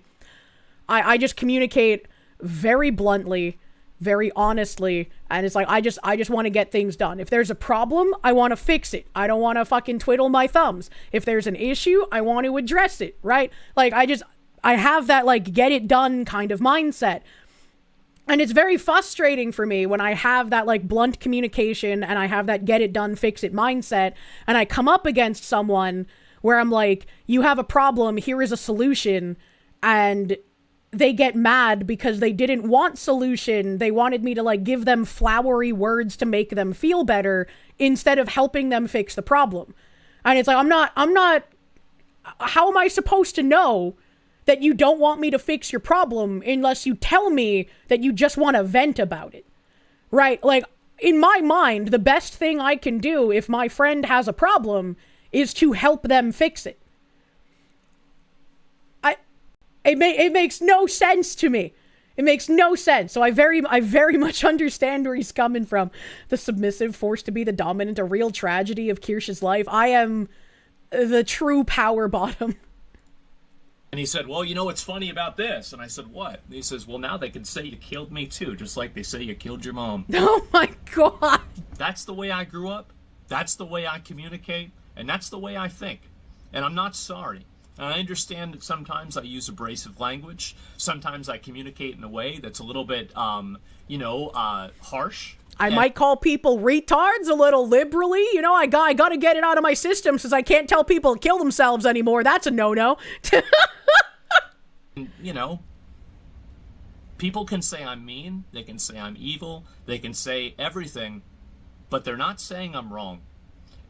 I just communicate very bluntly, very honestly, and it's I just want to get things done. If there's a problem, I want to fix it. I don't want to fucking twiddle my thumbs. If there's an issue, I want to address it, right? I have that get it done kind of mindset. And it's very frustrating for me when I have that blunt communication and I have that get it done, fix it mindset, and I come up against someone where I'm you have a problem, here is a solution, and they get mad because they didn't want solution. They wanted me to like give them flowery words to make them feel better instead of helping them fix the problem. And it's like, I'm not, how am I supposed to know that you don't want me to fix your problem unless you tell me that you just want to vent about it? Right? Like, in my mind, the best thing I can do if my friend has a problem is to help them fix it. It makes no sense to me. It makes no sense. So I very much understand where he's coming from. The submissive forced to be the dominant, a real tragedy of Kirsche's life. I am the true power bottom. And he said, well, you know what's funny about this? And I said, what? And he says, well, now they can say you killed me too, just like they say you killed your mom. Oh my God. That's the way I grew up. That's the way I communicate. And that's the way I think. And I'm not sorry. And I understand that sometimes I use abrasive language. Sometimes I communicate in a way that's a little bit, harsh. I might call people retards a little liberally. You know, I got to get it out of my system since I can't tell people to kill themselves anymore. That's a no-no. You know, people can say I'm mean. They can say I'm evil. They can say everything. But they're not saying I'm wrong.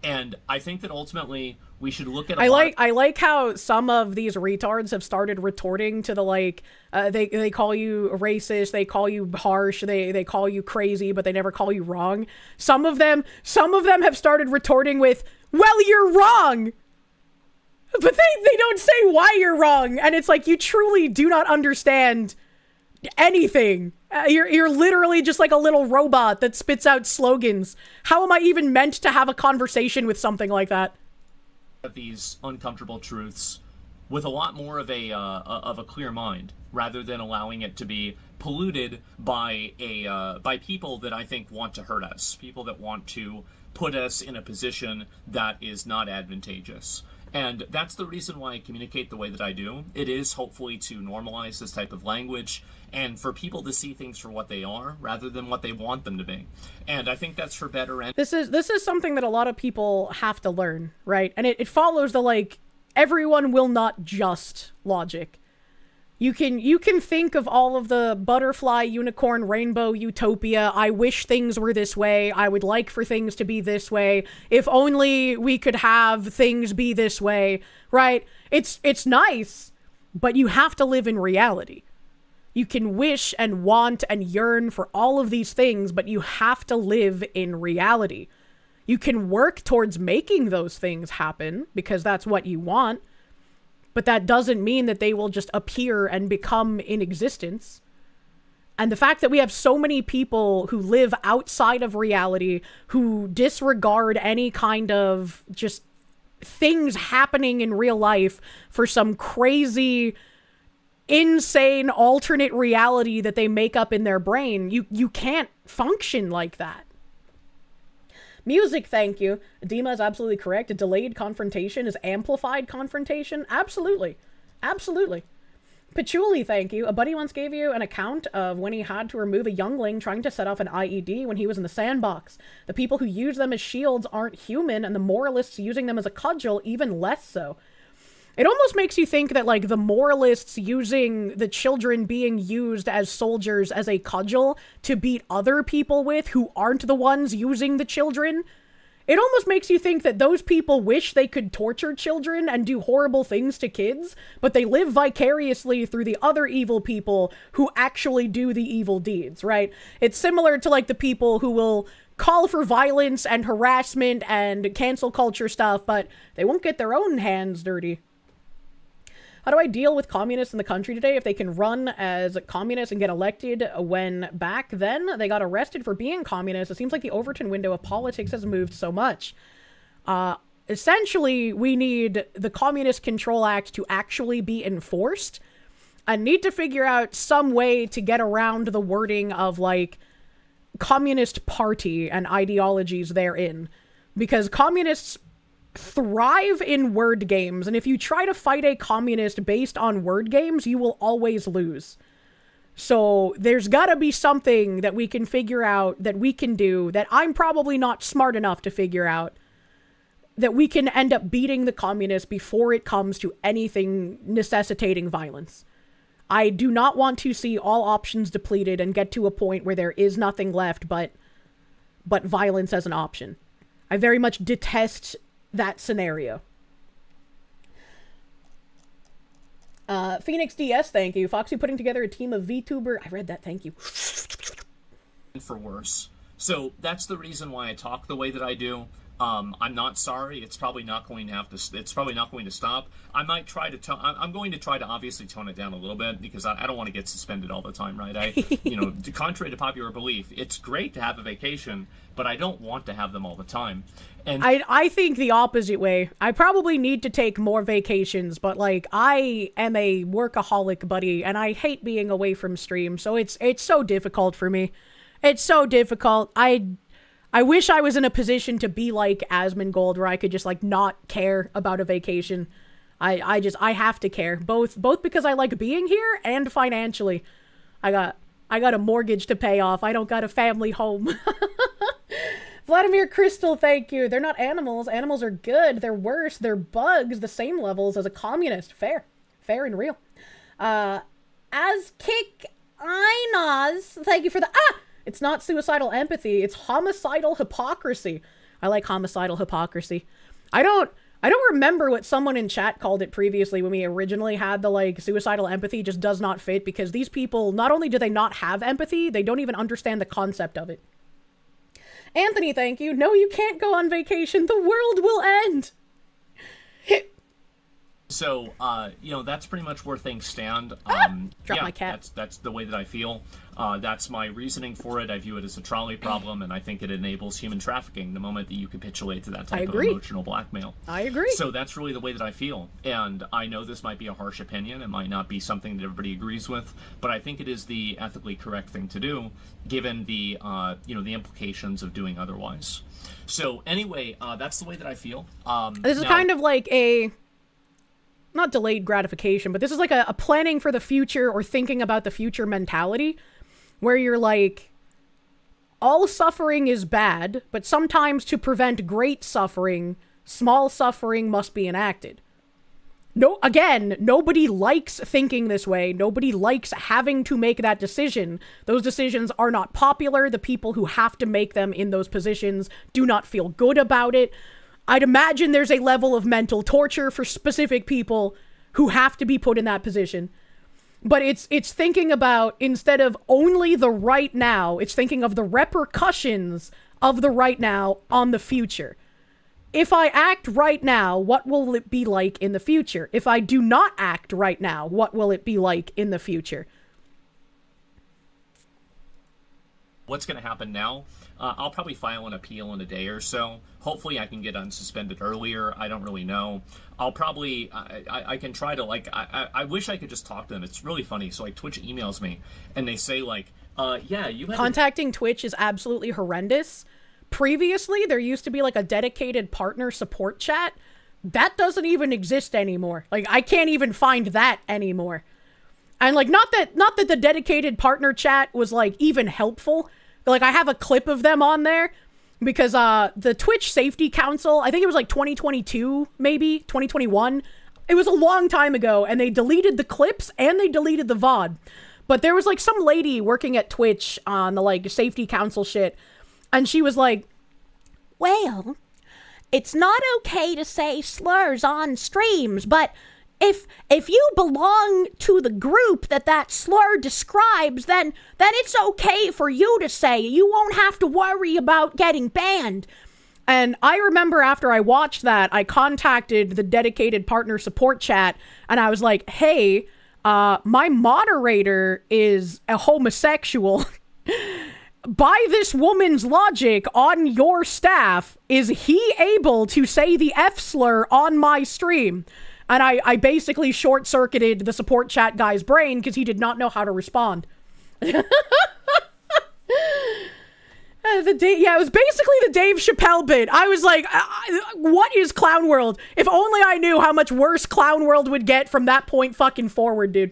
And I think that ultimately we should look at. I like how some of these retards have started retorting to the like. They call you racist. They call you harsh. They call you crazy, but they never call you wrong. Some of them have started retorting with, "Well, you're wrong," but they don't say why you're wrong, and it's like you truly do not understand anything. You're literally just like a little robot that spits out slogans. How am I even meant to have a conversation with something like that? These uncomfortable truths with a lot more of a clear mind, rather than allowing it to be polluted by people that I think want to hurt us, people that want to put us in a position that is not advantageous. And that's the reason why I communicate the way that I do. It is hopefully to normalize this type of language and for people to see things for what they are rather than what they want them to be. And I think that's for better. And this is something that a lot of people have to learn, right? And it follows the like everyone will not just logic. You can think of all of the butterfly, unicorn, rainbow, utopia. I wish things were this way. I would like for things to be this way. If only we could have things be this way, right? It's nice, but you have to live in reality. You can wish and want and yearn for all of these things, but you have to live in reality. You can work towards making those things happen because that's what you want. But that doesn't mean that they will just appear and become in existence. And the fact that we have so many people who live outside of reality, who disregard any kind of just things happening in real life for some crazy, insane alternate reality that they make up in their brain, you can't function like that. Music, thank you. Dima is absolutely correct. A delayed confrontation is amplified confrontation. Absolutely. Absolutely. Patchouli, thank you. A buddy once gave you an account of when he had to remove a youngling trying to set off an IED when he was in the sandbox. The people who use them as shields aren't human, and the moralists using them as a cudgel even less so. It almost makes you think that, like, the moralists using the children being used as soldiers as a cudgel to beat other people with who aren't the ones using the children. It almost makes you think that those people wish they could torture children and do horrible things to kids, but they live vicariously through the other evil people who actually do the evil deeds, right? It's similar to, like, the people who will call for violence and harassment and cancel culture stuff, but they won't get their own hands dirty. How do I deal with communists in the country today if they can run as communists and get elected when back then they got arrested for being communists? It seems like the Overton window of politics has moved so much. Essentially, we need the Communist Control Act to actually be enforced. I need to figure out some way to get around the wording of, like, Communist Party and ideologies therein. Because communists thrive in word games, and if you try to fight a communist based on word games, you will always lose. So there's gotta be something that we can figure out, that we can do, that I'm probably not smart enough to figure out, that we can end up beating the communists before it comes to anything necessitating violence. I do not want to see all options depleted and get to a point where there is nothing left but violence as an option. I very much detest that scenario. Phoenix DS, thank you. Foxy putting together a team of VTuber. I read that, thank you. For worse. So that's the reason why I talk the way that I do. I'm not sorry. It's probably not going to it's probably not going to stop. I might try to I'm going to try to obviously tone it down a little bit because I don't want to get suspended all the time, right? Contrary to popular belief, it's great to have a vacation, but I don't want to have them all the time. And I think the opposite way. I probably need to take more vacations, but like I am a workaholic, buddy, and I hate being away from stream, so it's so difficult for me. It's so difficult. I wish I was in a position to be like Asmongold where I could just like not care about a vacation. I have to care, both because I like being here and financially. I got a mortgage to pay off. I don't got a family home. Vladimir Crystal, thank you. They're not animals. Animals are good. They're worse. They're bugs, the same levels as a communist. Fair and real. As Kick Inos, thank you for the It's not suicidal empathy, it's homicidal hypocrisy. I like homicidal hypocrisy. I don't remember what someone in chat called it previously when we originally had the like suicidal empathy just does not fit because these people, not only do they not have empathy, they don't even understand the concept of it. Anthony, thank you. No, you can't go on vacation. The world will end. So, that's pretty much where things stand. Drop my cat. That's the way that I feel. That's my reasoning for it. I view it as a trolley problem, and I think it enables human trafficking the moment that you capitulate to that type of emotional blackmail. I agree. So that's really the way that I feel. And I know this might be a harsh opinion. It might not be something that everybody agrees with, but I think it is the ethically correct thing to do, given the, the implications of doing otherwise. So anyway, that's the way that I feel. This is kind of like a... not delayed gratification, but this is like a planning for the future or thinking about the future mentality where you're like, all suffering is bad, but sometimes to prevent great suffering, small suffering must be enacted. No, again, nobody likes thinking this way. Nobody likes having to make that decision. Those decisions are not popular. The people who have to make them in those positions do not feel good about it. I'd imagine there's a level of mental torture for specific people who have to be put in that position. But it's thinking about, instead of only the right now, it's thinking of the repercussions of the right now on the future. If I act right now, what will it be like in the future? If I do not act right now, what will it be like in the future? What's going to happen now? I'll probably file an appeal in a day or so. Hopefully I can get unsuspended earlier. I don't really know. I'll probably, I can try to, like, I wish I could just talk to them. It's really funny. So, like, Twitch emails me, and they say, like, yeah, you have... Contacting Twitch is absolutely horrendous. Previously, there used to be, like, a dedicated partner support chat. That doesn't even exist anymore. Like, I can't even find that anymore. And, like, not that the dedicated partner chat was, like, even helpful. Like, I have a clip of them on there because the Twitch Safety Council, I think it was like 2022, maybe 2021. It was a long time ago, and they deleted the clips and they deleted the VoD. But there was like some lady working at Twitch on the like Safety Council shit, and she was like, well, it's not okay to say slurs on streams, but if you belong to the group that slur describes, then it's okay for you to say. You won't have to worry about getting banned. And I remember after I watched that, I contacted the dedicated partner support chat, and I was like, hey, my moderator is a homosexual. By this woman's logic on your staff, is he able to say the F slur on my stream? And I basically short-circuited the support chat guy's brain because he did not know how to respond. It was basically the Dave Chappelle bit. I was like, what is Clown World? If only I knew how much worse Clown World would get from that point fucking forward, dude.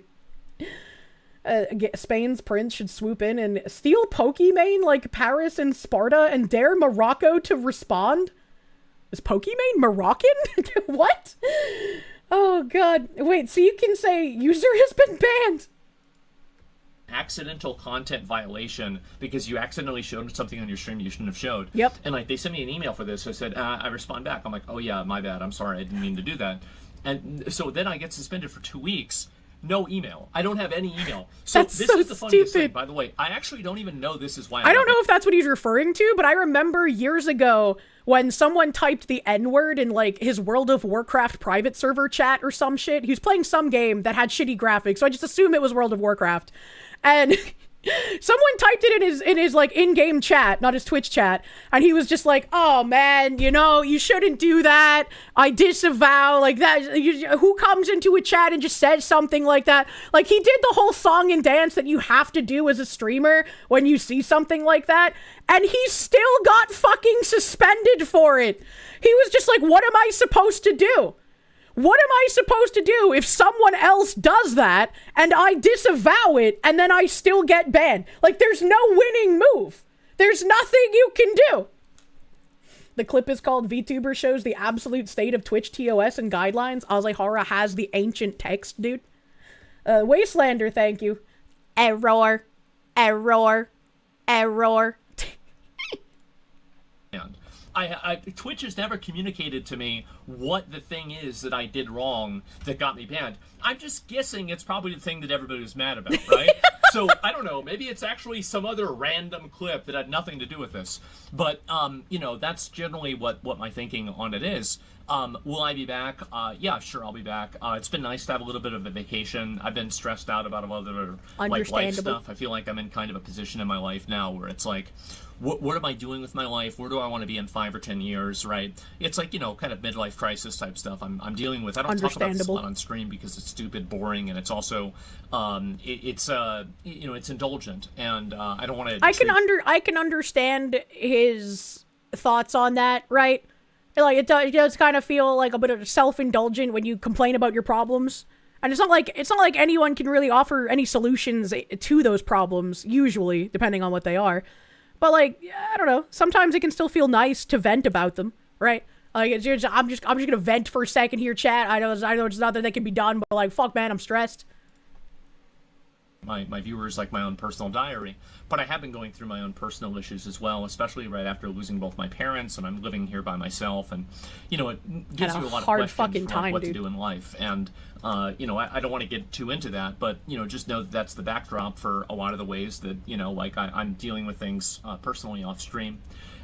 Spain's prince should swoop in and steal Pokimane like Paris and Sparta and dare Morocco to respond? Is Pokimane Moroccan? What? Oh, God. Wait, so you can say user has been banned. accidental content violation because you accidentally showed something on your stream you shouldn't have showed. Yep. And like they sent me an email for this. So I said, I respond back. I'm like, oh yeah, my bad. I'm sorry. I didn't mean to do that. And so then I get suspended for 2 weeks. No email. I don't have any email. So That's this so is the funniest thing, stupid. by the way. I actually don't even know this is why. I don't know if that's what he's referring to, but I remember years ago when someone typed the N-word in like his World of Warcraft private server chat or some shit. He was playing some game that had shitty graphics, so I just assume it was World of Warcraft. And someone typed it in his like in-game chat, not his Twitch chat, and he was just like, "Oh man, you know, you shouldn't do that. I disavow like that. Who comes into a chat and just says something like that?" Like he did the whole song and dance that you have to do as a streamer when you see something like that, and he still got fucking suspended for it. He was just like, "What am I supposed to do? What am I supposed to do if someone else does that and I disavow it and then I still get banned?" Like, there's no winning move. There's nothing you can do. The clip is called VTuber Shows the Absolute State of Twitch TOS and Guidelines. Azehara has the ancient text, dude. Wastelander, thank you. Error. Error. Error. Twitch has never communicated to me what the thing is that I did wrong that got me banned. I'm just guessing it's probably the thing that everybody was mad about, right? So, I don't know, maybe it's actually some other random clip that had nothing to do with this. But, you know, that's generally what my thinking on it is. Will I be back? Yeah, sure, I'll be back. It's been nice to have a little bit of a vacation. I've been stressed out about other like life stuff. I feel like I'm in kind of a position in my life now where it's like, what am I doing with my life? Where do I want to be in 5 or 10 years, right? It's like, you know, kind of midlife crisis type stuff I'm dealing with. I don't talk about this a lot on stream because it's stupid, boring, and it's also, it's you know, it's indulgent, and I don't want to... I can understand his thoughts on that, right? Like, it does kind of feel like a bit of self-indulgent when you complain about your problems. And it's not like anyone can really offer any solutions to those problems, usually, depending on what they are. But, like, I don't know. Sometimes it can still feel nice to vent about them, right? Like, I'm just gonna vent for a second here, chat. I know it's not that can be done, but, like, fuck, man, I'm stressed. My viewers like my own personal diary, but I have been going through my own personal issues as well, especially right after losing both my parents, and I'm living here by myself, and you know, it gives you a lot of questions for what to do in life, and you know, I don't want to get too into that, but you know, just know that that's the backdrop for a lot of the ways that, you know, like I'm dealing with things personally off stream.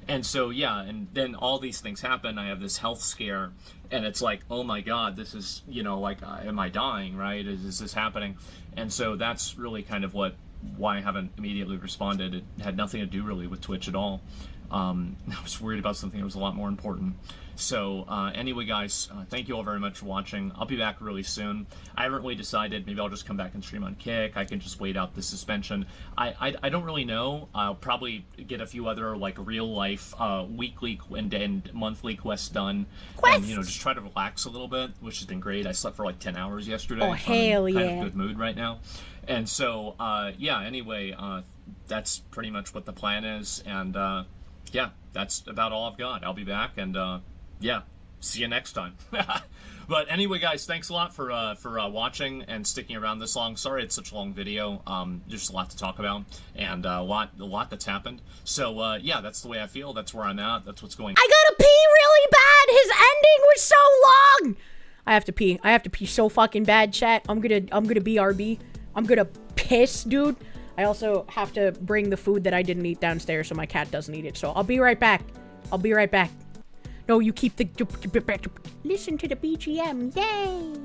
And so, yeah, and then all these things happen. I have this health scare, and it's like, oh my God, this is, you know, like, am I dying, right? Is this happening? And so that's really kind of why I haven't immediately responded. It had nothing to do really with Twitch at all. I was worried about something that was a lot more important. So anyway, guys, thank you all very much for watching. I'll be back really soon. I haven't really decided. Maybe I'll just come back and stream on Kick. I can just wait out the suspension. I don't really know. I'll probably get a few other like real life weekly and monthly quests done. And, you know, just try to relax a little bit, which has been great. I slept for like 10 hours yesterday. Oh, hell I'm in yeah. kind of good mood right now. And so, yeah, anyway, that's pretty much what the plan is. And, yeah, that's about all I've got. I'll be back, and, yeah, see you next time. But anyway, guys, thanks a lot for watching and sticking around this long. Sorry it's such a long video. There's a lot to talk about, and a lot that's happened. So, yeah, that's the way I feel. That's where I'm at. That's what's going on. I gotta pee really bad! His ending was so long! I have to pee. I have to pee so fucking bad, chat. I'm gonna BRB. I'm gonna piss, dude. I also have to bring the food that I didn't eat downstairs so my cat doesn't eat it. So I'll be right back. I'll be right back. No, you keep the... Listen to the BGM. Yay!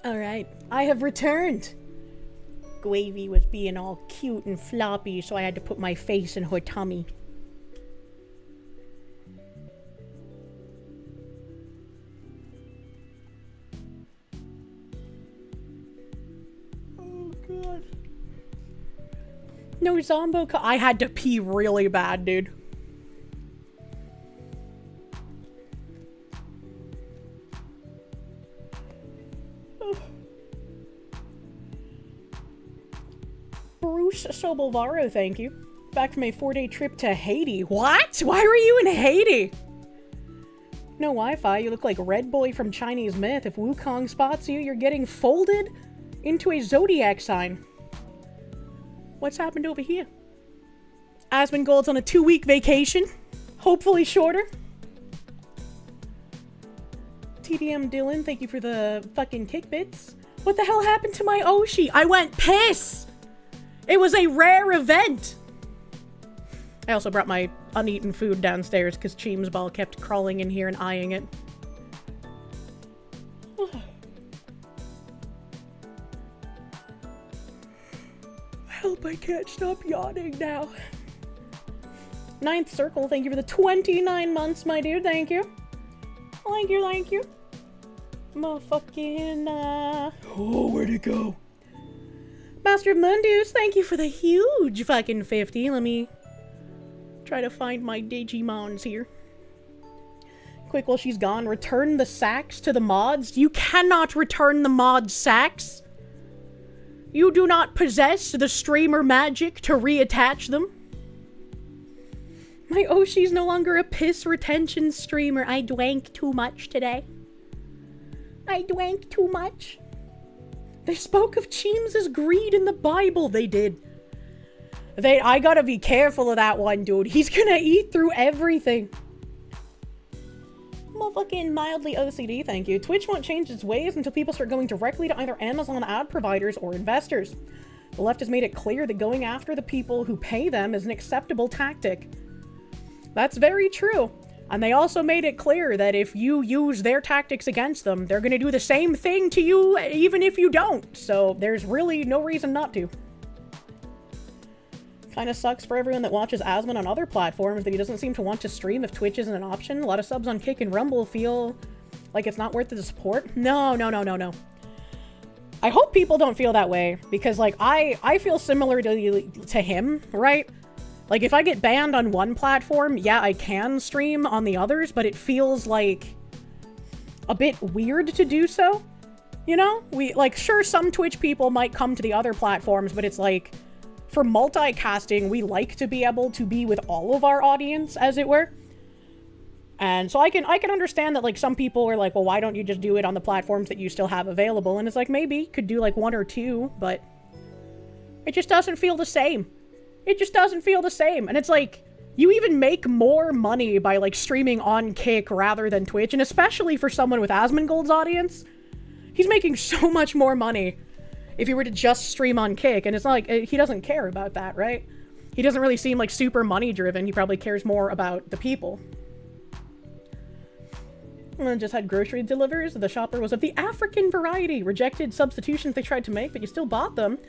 Alright, I have returned. Gravy was being all cute and floppy, so I had to put my face in her tummy. Oh god. No Zombo I had to pee really bad, dude. Bruce Sobolvaro, thank you. Back from a 4-day trip to Haiti. What? Why were you in Haiti? No Wi-Fi. You look like Red Boy from Chinese myth. If Wukong spots you, you're getting folded into a zodiac sign. What's happened over here? Asmongold's on a 2-week vacation. Hopefully shorter. TDM Dylan, thank you for the fucking kick bits. What the hell happened to my Oshi? I went piss! It was a rare event! I also brought my uneaten food downstairs because Cheems Ball kept crawling in here and eyeing it. Help, I can't stop yawning now. Ninth Circle, thank you for the 29 months, my dude. Thank you. Thank you, thank you. Motherfucking, oh, where'd it go? Master of Mundus, thank you for the huge fucking 50. Let me try to find my Digimons here. Quick, while she's gone, return the sacks to the mods. You cannot return the mod sacks. You do not possess the streamer magic to reattach them. My Oshi's no longer a piss retention streamer. I drank too much today. I drank too much. They spoke of Cheems' greed in the Bible. They did. I gotta be careful of that one, dude. He's gonna eat through everything. Motherfucking mildly OCD, thank you. Twitch won't change its ways until people start going directly to either Amazon ad providers or investors. The left has made it clear that going after the people who pay them is an acceptable tactic. That's very true. And they also made it clear that if you use their tactics against them, they're gonna do the same thing to you even if you don't. So there's really no reason not to. Kinda sucks for everyone that watches Asmon on other platforms that he doesn't seem to want to stream if Twitch isn't an option. A lot of subs on Kick and Rumble feel like it's not worth the support. No. I hope people don't feel that way, because like I feel similar to him, right? Like if I get banned on one platform, yeah, I can stream on the others, but it feels like a bit weird to do so. You know? Sure, some Twitch people might come to the other platforms, but it's like, for multicasting, we like to be able to be with all of our audience, as it were. And so I can understand that, like, some people are like, well, why don't you just do it on the platforms that you still have available? And it's like, maybe could do like 1 or 2, but it just doesn't feel the same. It just doesn't feel the same. And it's like, you even make more money by like streaming on Kick rather than Twitch. And especially for someone with Asmongold's audience, he's making so much more money if he were to just stream on Kick. And it's not like, he doesn't care about that, right? He doesn't really seem like super money driven. He probably cares more about the people. And then just had grocery delivers. The shopper was of the African variety. Rejected substitutions they tried to make, but you still bought them.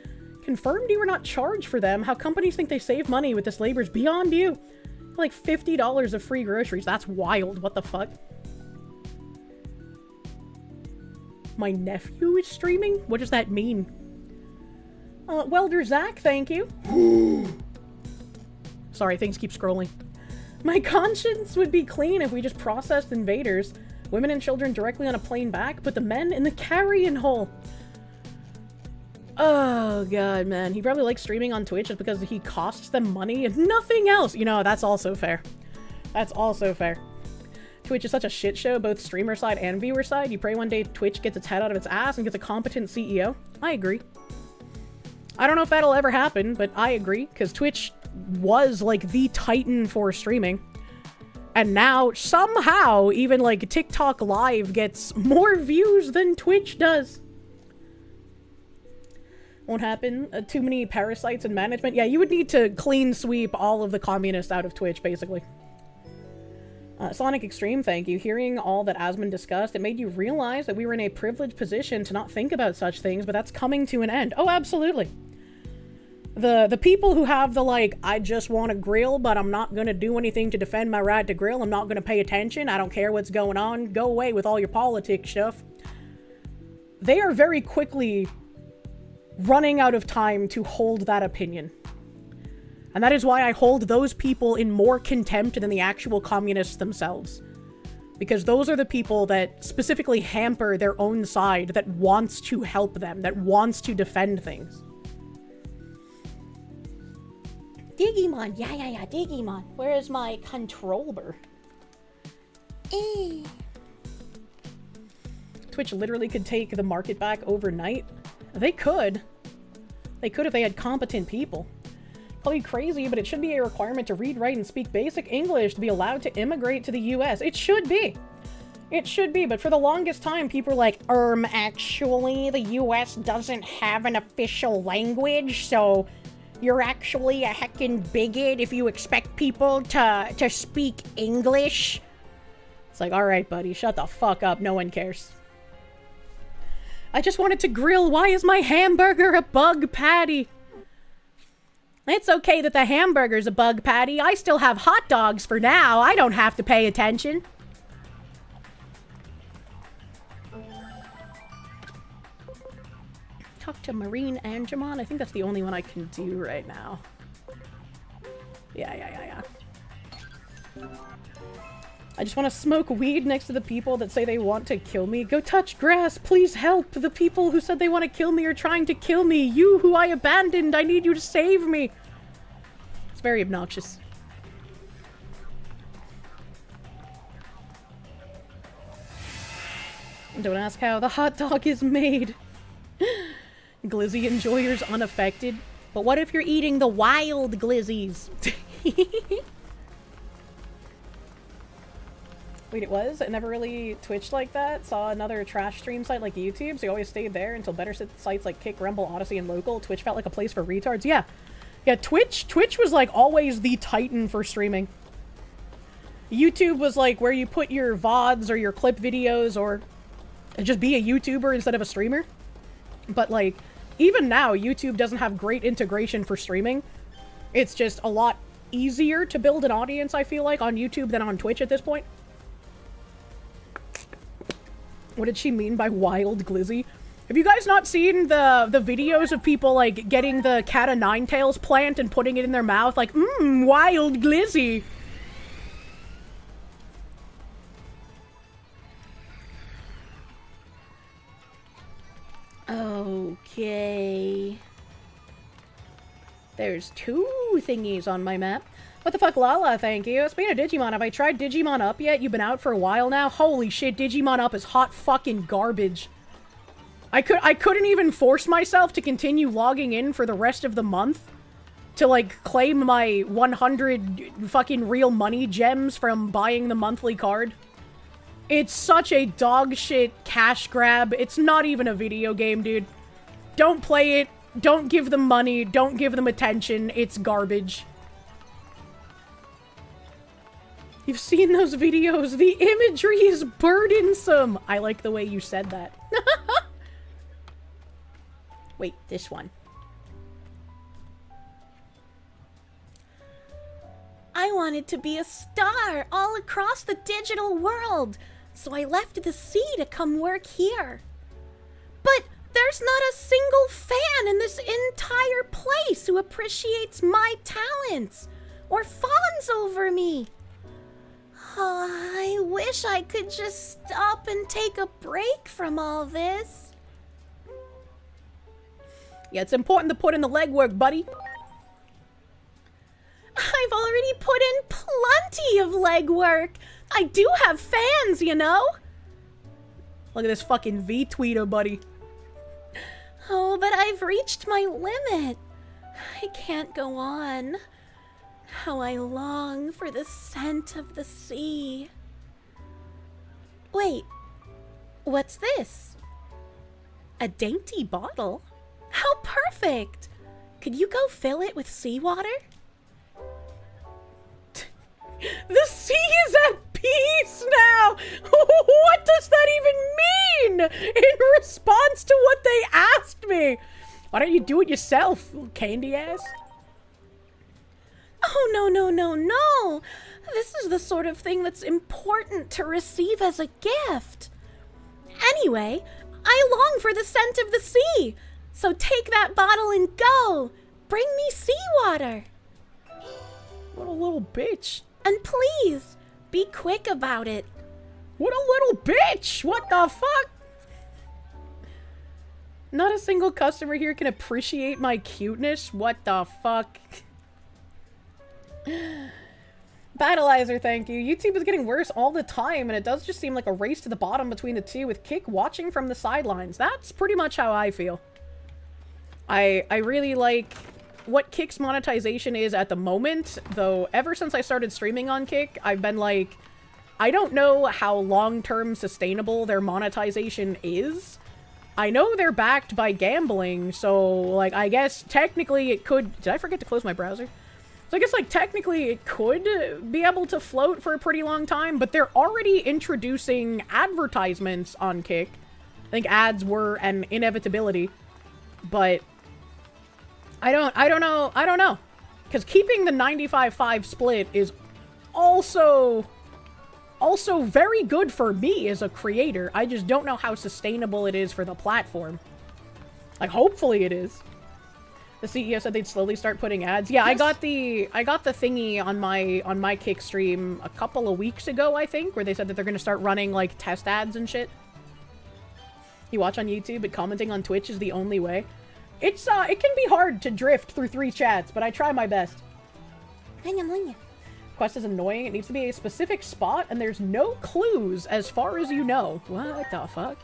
Confirmed you were not charged for them. How companies think they save money with this labor is beyond you. Like $50 of free groceries. That's wild. What the fuck? My nephew is streaming? What does that mean? Welder Zach, thank you. Sorry, things keep scrolling. My conscience would be clean if we just processed invaders. Women and children directly on a plane back, but the men in the carrion hole. Oh god, man. He probably likes streaming on Twitch just because he costs them money and nothing else. You know, that's also fair. That's also fair. Twitch is such a shit show, both streamer side and viewer side. You pray one day Twitch gets its head out of its ass and gets a competent CEO. I agree. I don't know if that'll ever happen, but I agree, because Twitch was like the titan for streaming. And now, somehow, even like TikTok Live gets more views than Twitch does. Won't happen. Too many parasites in management. Yeah, you would need to clean sweep all of the communists out of Twitch, basically. Sonic Extreme, thank you. Hearing all that Asmund discussed, it made you realize that we were in a privileged position to not think about such things, but that's coming to an end. Oh, absolutely. The people who have the, like, I just want to grill, but I'm not going to do anything to defend my right to grill, I'm not going to pay attention, I don't care what's going on, go away with all your politics stuff. They are very quickly running out of time to hold that opinion. And that is why I hold those people in more contempt than the actual communists themselves. Because those are the people that specifically hamper their own side, that wants to help them, that wants to defend things. Digimon, yeah, Digimon. Where is my controller? Twitch literally could take the market back overnight. They could. They could if they had competent people. Call you crazy, but it should be a requirement to read, write, and speak basic English to be allowed to immigrate to the US. It should be. It should be, but for the longest time, people were like, actually, the US doesn't have an official language, so you're actually a heckin' bigot if you expect people to speak English. It's like, alright, buddy, shut the fuck up, no one cares. I just wanted to grill, why is my hamburger a bug patty? It's okay that the hamburger's a bug patty. I still have hot dogs for now. I don't have to pay attention. Talk to Marine Angemon. I think that's the only one I can do right now. Yeah. I just want to smoke weed next to the people that say they want to kill me. Go touch grass. Please help. The people who said they want to kill me are trying to kill me. You who I abandoned. I need you to save me. It's very obnoxious. Don't ask how the hot dog is made. Glizzy enjoyers unaffected. But what if you're eating the wild glizzies? Wait, it was? It never really twitched like that? Saw another trash stream site like YouTube, so you always stayed there until better sites like Kick, Rumble, Odyssey, and Local. Twitch felt like a place for retards. Yeah. Yeah, Twitch was like always the titan for streaming. YouTube was like where you put your VODs or your clip videos or just be a YouTuber instead of a streamer. But like, even now, YouTube doesn't have great integration for streaming. It's just a lot easier to build an audience, I feel like, on YouTube than on Twitch at this point. What did she mean by wild glizzy? Have you guys not seen the videos of people, like, getting the cat o' nine tails plant and putting it in their mouth? Like, wild glizzy. Okay. There's 2 thingies on my map. What the fuck, Lala, thank you. Speaking of Digimon, have I tried Digimon Up yet? You've been out for a while now? Holy shit, Digimon Up is hot fucking garbage. I couldn't even force myself to continue logging in for the rest of the month to, like, claim my 100 fucking real money gems from buying the monthly card. It's such a dog shit cash grab. It's not even a video game, dude. Don't play it. Don't give them money. Don't give them attention. It's garbage. You've seen those videos. The imagery is burdensome. I like the way you said that. Wait, this one. I wanted to be a star all across the digital world, so I left the sea to come work here. But there's not a single fan in this entire place who appreciates my talents or fawns over me. Oh, I wish I could just stop and take a break from all this. Yeah, it's important to put in the legwork, buddy. I've already put in plenty of legwork. I do have fans, you know? Look at this fucking V-tweeter, buddy. Oh, but I've reached my limit. I can't go on. How I long for the scent of the sea. Wait, what's this? A dainty bottle? How perfect! Could you go fill it with seawater? The sea is at peace! What does that even mean in response to what they asked me? Why don't you do it yourself, candy ass? Oh, no, no, no, no. This is the sort of thing that's important to receive as a gift. Anyway, I long for the scent of the sea. So take that bottle and go. Bring me seawater. What a little bitch. And please, be quick about it. What a little bitch! What the fuck? Not a single customer here can appreciate my cuteness? What the fuck? Battleizer, thank you. YouTube is getting worse all the time, and it does just seem like a race to the bottom between the two, with Kick watching from the sidelines. That's pretty much how I feel. I really like what Kick's monetization is at the moment, though ever since I started streaming on Kick, I've been like, I don't know how long-term sustainable their monetization is. I know they're backed by gambling, so, like, I guess technically it could... Did I forget to close my browser? So I guess, like, technically it could be able to float for a pretty long time, but they're already introducing advertisements on Kick. I think ads were an inevitability, but I don't know. Because keeping the 95-5 split is also very good for me as a creator. I just don't know how sustainable it is for the platform. Like, hopefully it is. The CEO said they'd slowly start putting ads. Yeah, yes. I got the thingy on my Kick stream a couple of weeks ago, I think, where they said that they're gonna start running like test ads and shit. You watch on YouTube, but commenting on Twitch is the only way. It can be hard to drift through 3 chats, but I try my best. Hang on. Quest is annoying. It needs to be a specific spot, and there's no clues as far as you know. What the fuck?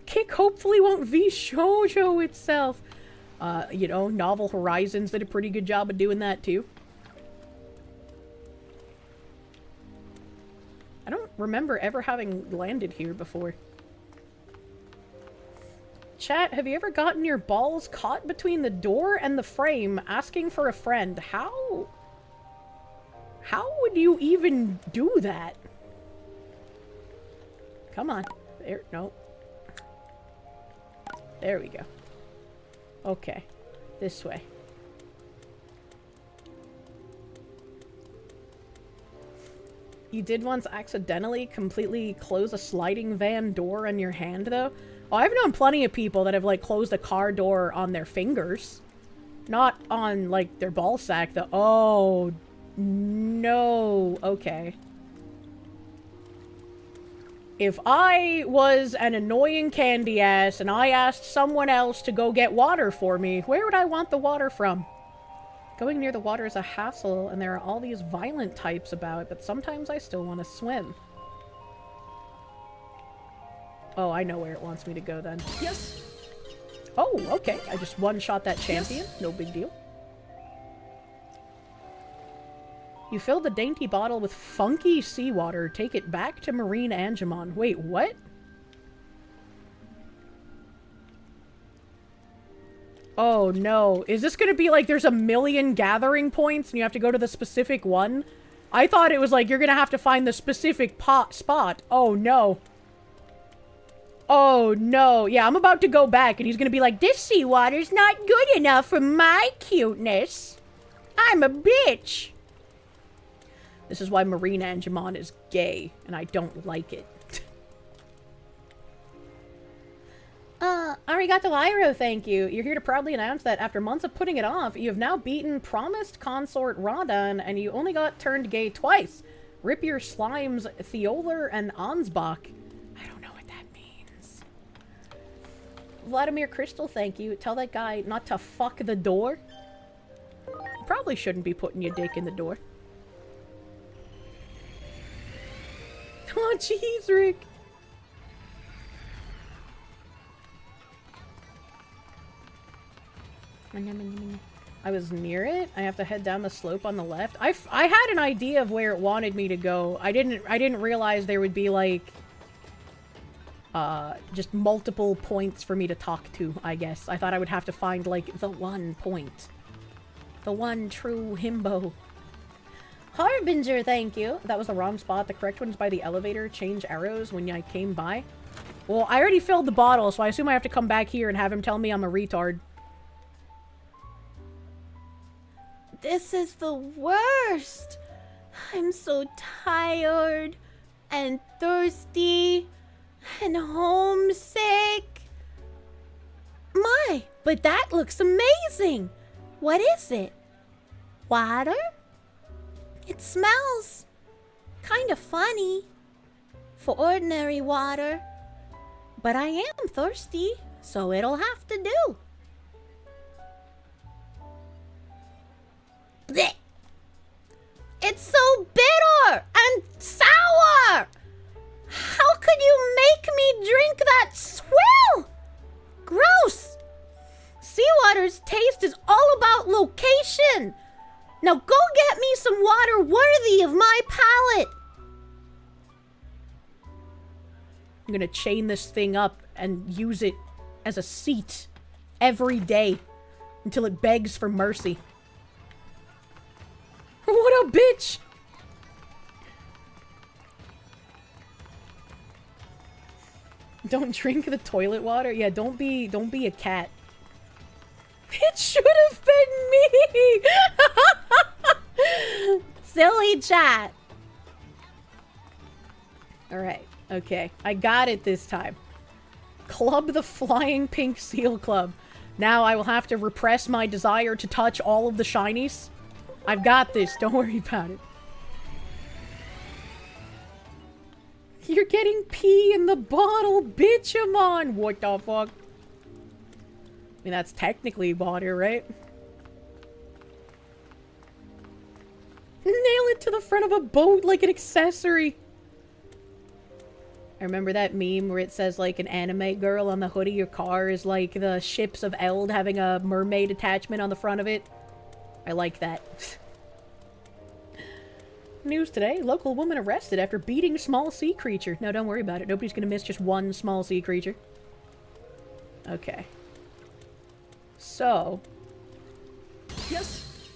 Kick hopefully won't V-shoujo itself. You know, Novel Horizons did a pretty good job of doing that, too. I don't remember ever having landed here before. Chat, have you ever gotten your balls caught between the door and the frame asking for a friend? How would you even do that? Come on. There, no. There we go. Okay. This way. You did once accidentally completely close a sliding van door on your hand, though? Oh, I've known plenty of people that have, like, closed a car door on their fingers. Not on, like, their ball sack, though. Oh, no. Okay. If I was an annoying candy ass and I asked someone else to go get water for me, where would I want the water from? Going near the water is a hassle, and there are all these violent types about, but sometimes I still want to swim. Oh, I know where it wants me to go then. Yes! Oh, okay. I just one-shot that champion. Yes. No big deal. You fill the dainty bottle with funky seawater. Take it back to Marine Angemon. Wait, what? Oh, no. Is this gonna be like there's a million gathering points and you have to go to the specific one? I thought it was like you're gonna have to find the specific spot. Oh, no. Oh, no. Yeah, I'm about to go back and he's gonna be like, this seawater's not good enough for my cuteness. I'm a bitch. This is why Marine Angemon is gay, and I don't like it. Arigato Iroh, thank you. You're here to proudly announce that after months of putting it off, you have now beaten promised consort Radan, and you only got turned gay twice. Rip your slimes Theoler and Ansbach. I don't know what that means. Vladimir Crystal, thank you. Tell that guy not to fuck the door. You probably shouldn't be putting your dick in the door. Oh, jeez, Rick. I was near it. I have to head down the slope on the left. I had an idea of where it wanted me to go. I didn't realize there would be like just multiple points for me to talk to, I guess. I thought I would have to find like the one point. The one true himbo. Harbinger, thank you. That was the wrong spot. The correct one's by the elevator. Change arrows when I came by. Well, I already filled the bottle, so I assume I have to come back here and have him tell me I'm a retard. This is the worst. I'm so tired and thirsty and homesick. My, but that looks amazing. What is it? Water? It smells kind of funny for ordinary water. But I am thirsty, so it'll have to do. Blech. It's so bitter and sour! How could you make me drink that swill? Gross! Seawater's taste is all about location. Now go get me some water worthy of my palate. I'm gonna chain this thing up and use it as a seat every day until it begs for mercy. What a bitch! Don't drink the toilet water? Yeah, don't be a cat. It should have been me! Silly chat. Alright, okay. I got it this time. Club the Flying Pink Seal Club. Now I will have to repress my desire to touch all of the shinies. I've got this, don't worry about it. You're getting pee in the bottle, bitchamon! What the fuck? I mean, that's technically water, right? Nail it to the front of a boat like an accessory. I remember that meme where it says, like, an anime girl on the hood of your car is like the ships of Eld having a mermaid attachment on the front of it. I like that. News today, local woman arrested after beating small sea creature. No, don't worry about it. Nobody's gonna miss just one small sea creature. Okay. So. Yes.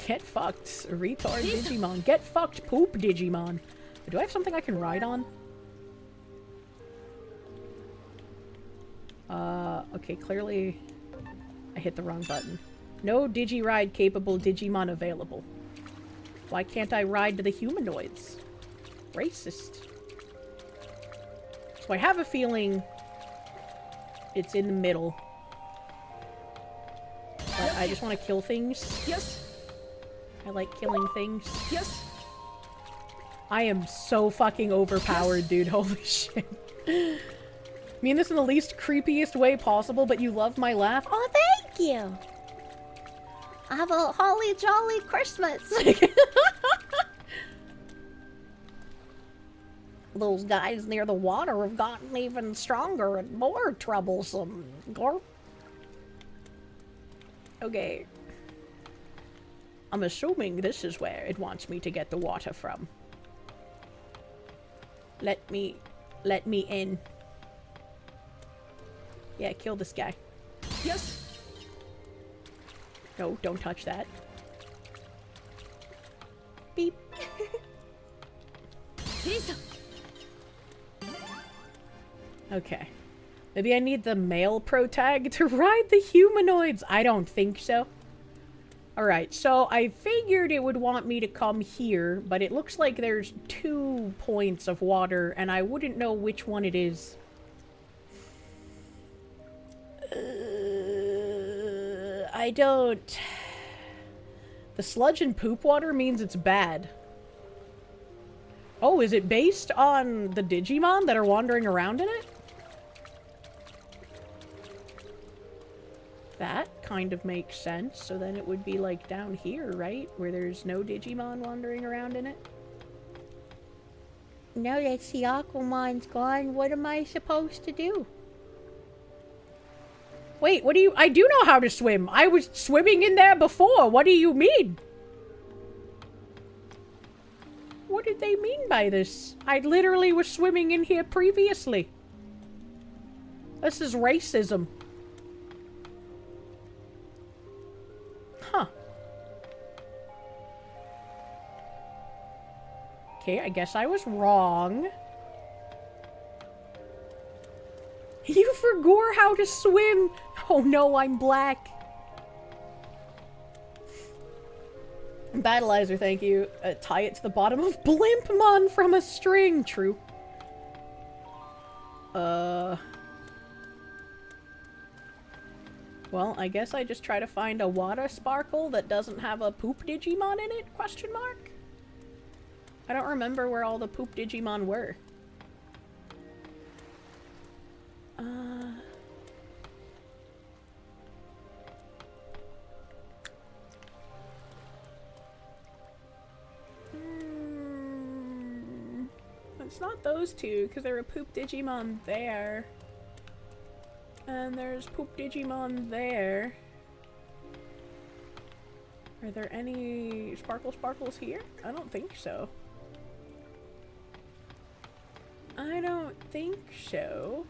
Get fucked, retard Digimon. Get fucked, poop Digimon. Do I have something I can ride on? Okay, clearly I hit the wrong button. No Digi-Ride capable Digimon available. Why can't I ride to the humanoids? Racist. So I have a feeling it's in the middle. But I just want to kill things. Yes. I like killing things. Yes. I am so fucking overpowered, dude. Holy shit. I mean this in the least creepiest way possible, but you love my laugh? Oh, thank you. Have a holly jolly Christmas. Those guys near the water have gotten even stronger and more troublesome. Gorp. Okay. I'm assuming this is where it wants me to get the water from. Let me in. Yeah, kill this guy. Yes. No, don't touch that. Beep. Okay. Maybe I need the male pro tag to ride the humanoids. I don't think so. Alright, so I figured it would want me to come here, but it looks like there's 2 points of water, and I wouldn't know which one it is. I don't... The sludge and poop water means it's bad. Oh, is it based on the Digimon that are wandering around in it? That kind of makes sense. So then it would be like down here, right? Where there's no Digimon wandering around in it. Now that the Aquamon's gone, what am I supposed to do? Wait, what do you... I do know how to swim. I was swimming in there before. What do you mean? What did they mean by this? I literally was swimming in here previously. This is racism. Huh. Okay, I guess I was wrong. You forgot how to swim! Oh no, I'm black. Battleizer, thank you. Tie it to the bottom of Blimpmon from a string. True. Well, I guess I just try to find a water sparkle that doesn't have a poop Digimon in it? Question mark? I don't remember where all the poop Digimon were. It's not those two, because there were poop Digimon there. And there's poop Digimon there. Are there any sparkles here? I don't think so. I don't think so.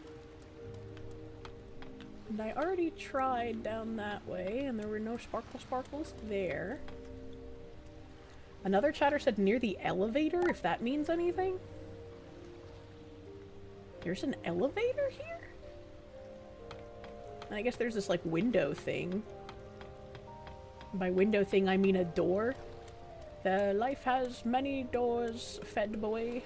And I already tried down that way, and there were no sparkles there. Another chatter said near the elevator, if that means anything. There's an elevator here? And I guess there's this, like, window thing. By window thing, I mean a door. The life has many doors, fed boy.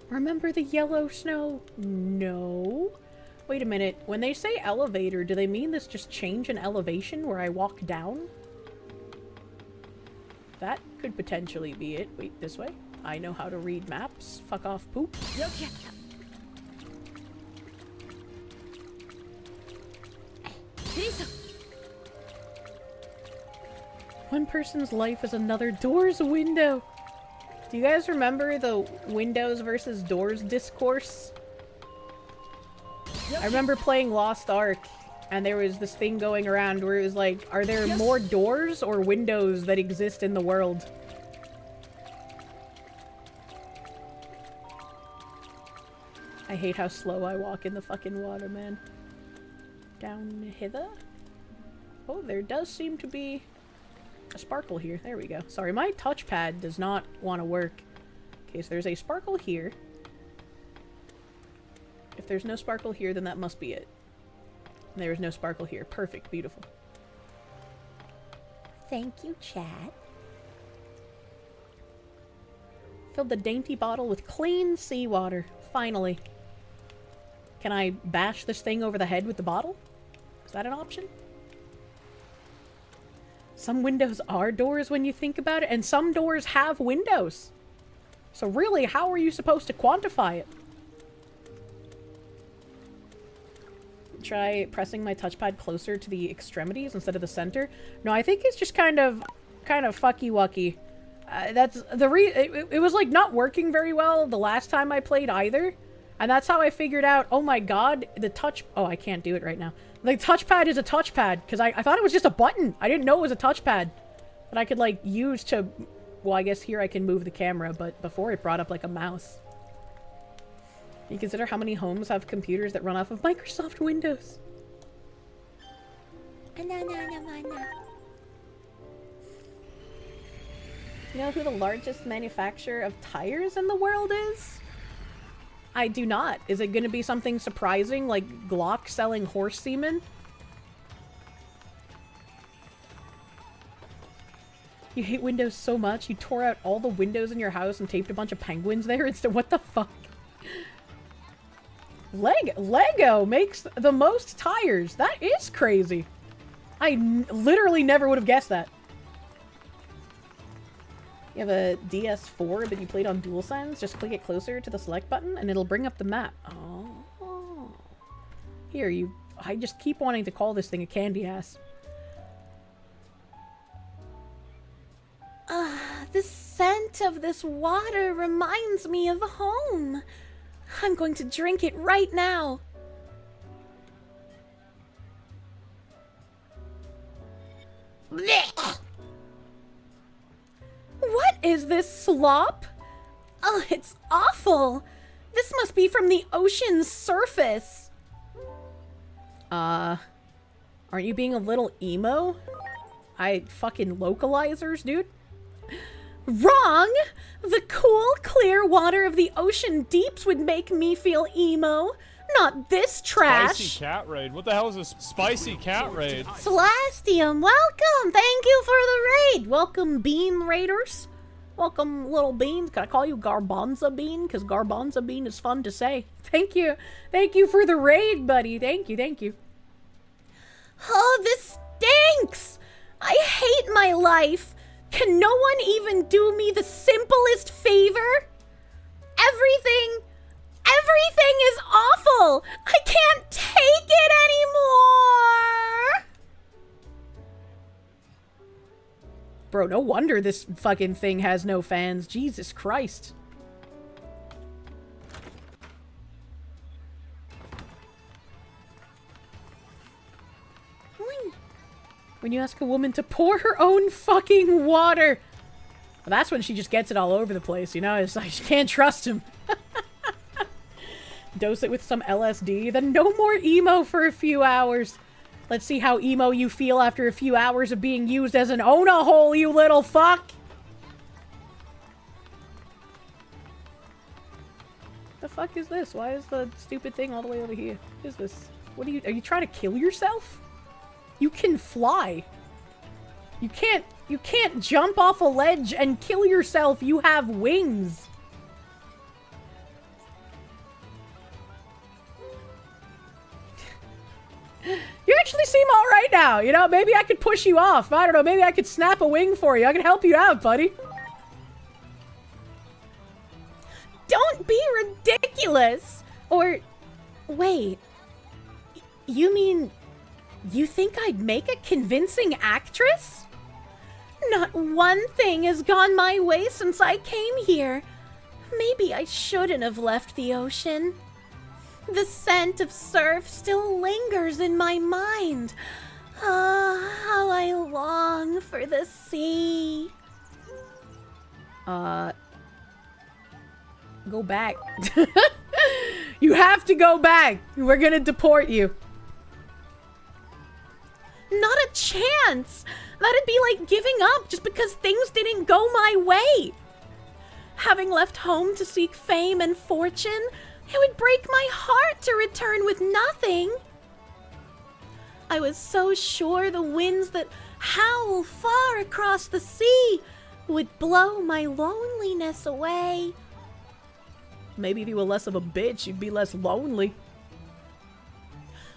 Remember the yellow snow? No. Wait a minute. When they say elevator, do they mean this just change in elevation where I walk down? That could potentially be it. Wait, this way? I know how to read maps. Fuck off, poop. One person's life is another door's window. Do you guys remember the windows versus doors discourse? I remember playing Lost Ark, and there was this thing going around where it was like, are there more doors or windows that exist in the world? I hate how slow I walk in the fucking water, man. Down hither? Oh, there does seem to be a sparkle here. There we go. Sorry, my touchpad does not want to work. Okay, so there's a sparkle here. If there's no sparkle here, then that must be it. And there is no sparkle here. Perfect. Beautiful. Thank you, chat. Filled the dainty bottle with clean seawater. Finally. Can I bash this thing over the head with the bottle? Is that an option? Some windows are doors when you think about it, and some doors have windows. So really, how are you supposed to quantify it? Try pressing my touchpad closer to the extremities instead of the center. No, I think it's just kind of fucky-wucky. That's the it was like not working very well the last time I played either. And that's how I figured out, oh my god, oh, I can't do it right now. The touchpad is a touchpad, because I thought it was just a button. I didn't know it was a touchpad that I could, like, use to... Well, I guess here I can move the camera, but before it brought up, like, a mouse. You consider how many homes have computers that run off of Microsoft Windows. No. You know who the largest manufacturer of tires in the world is? I do not. Is it going to be something surprising, like Glock selling horse semen? You hate Windows so much, you tore out all the windows in your house and taped a bunch of penguins there instead. What the fuck? Lego makes the most tires. That is crazy. I literally never would have guessed that. You have a DS4 that you played on DualSense? Just click it closer to the select button and it'll bring up the map. Oh. Here, I just keep wanting to call this thing a candy ass. The scent of this water reminds me of home. I'm going to drink it right now. Blech. What is this slop? Oh, it's awful. This must be from the ocean's surface. Aren't you being a little emo? Fucking localizers, dude. Wrong! The cool, clear water of the ocean deeps would make me feel emo. Not this trash. Spicy cat raid. What the hell is this spicy cat raid? Celastium, welcome! Thank you for the raid! Welcome, Bean Raiders. Welcome, little beans. Can I call you Garbanza Bean? Because Garbanza Bean is fun to say. Thank you. Thank you for the raid, buddy. Thank you, thank you. Oh, this stinks! I hate my life. Can no one even do me the simplest favor? Everything is awful! I can't take it anymore! Bro, no wonder this fucking thing has no fans. Jesus Christ. When you ask a woman to pour her own fucking water. Well, that's when she just gets it all over the place, you know? It's like, you can't trust him. Dose it with some LSD, then no more emo for a few hours. Let's see how emo you feel after a few hours of being used as an Ona hole, you little fuck! The fuck is this? Why is the stupid thing all the way over here? What is this? What are you trying to kill yourself? You can fly. You can't jump off a ledge and kill yourself. You have wings. You actually seem alright now, you know? Maybe I could push you off. I don't know, maybe I could snap a wing for you. I can help you out, buddy. Don't be ridiculous! Or, wait. You mean, you think I'd make a convincing actress? Not one thing has gone my way since I came here. Maybe I shouldn't have left the ocean. The scent of surf still lingers in my mind. Ah, how I long for the sea. Go back. You have to go back. We're gonna deport you. Not a chance. That'd be like giving up just because things didn't go my way. Having left home to seek fame and fortune, it would break my heart to return with nothing. I was so sure the winds that howl far across the sea would blow my loneliness away. Maybe if you were less of a bitch, you'd be less lonely.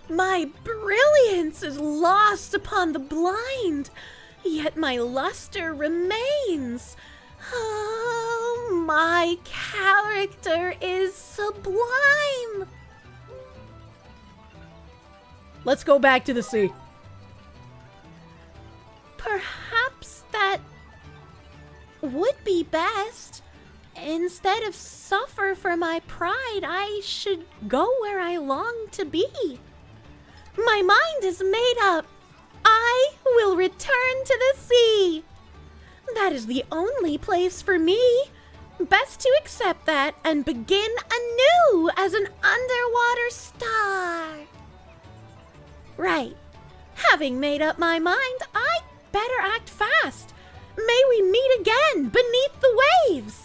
My brilliance is lost upon the blind, yet my luster remains. Oh, my character is sublime. Let's go back to the sea. Perhaps that would be best. Instead of suffer for my pride, I should go where I long to be. My mind is made up. I will return to the sea. That is the only place for me. Best to accept that and begin anew as an underwater star. Right. Having made up my mind, I better act fast. May we meet again beneath the waves.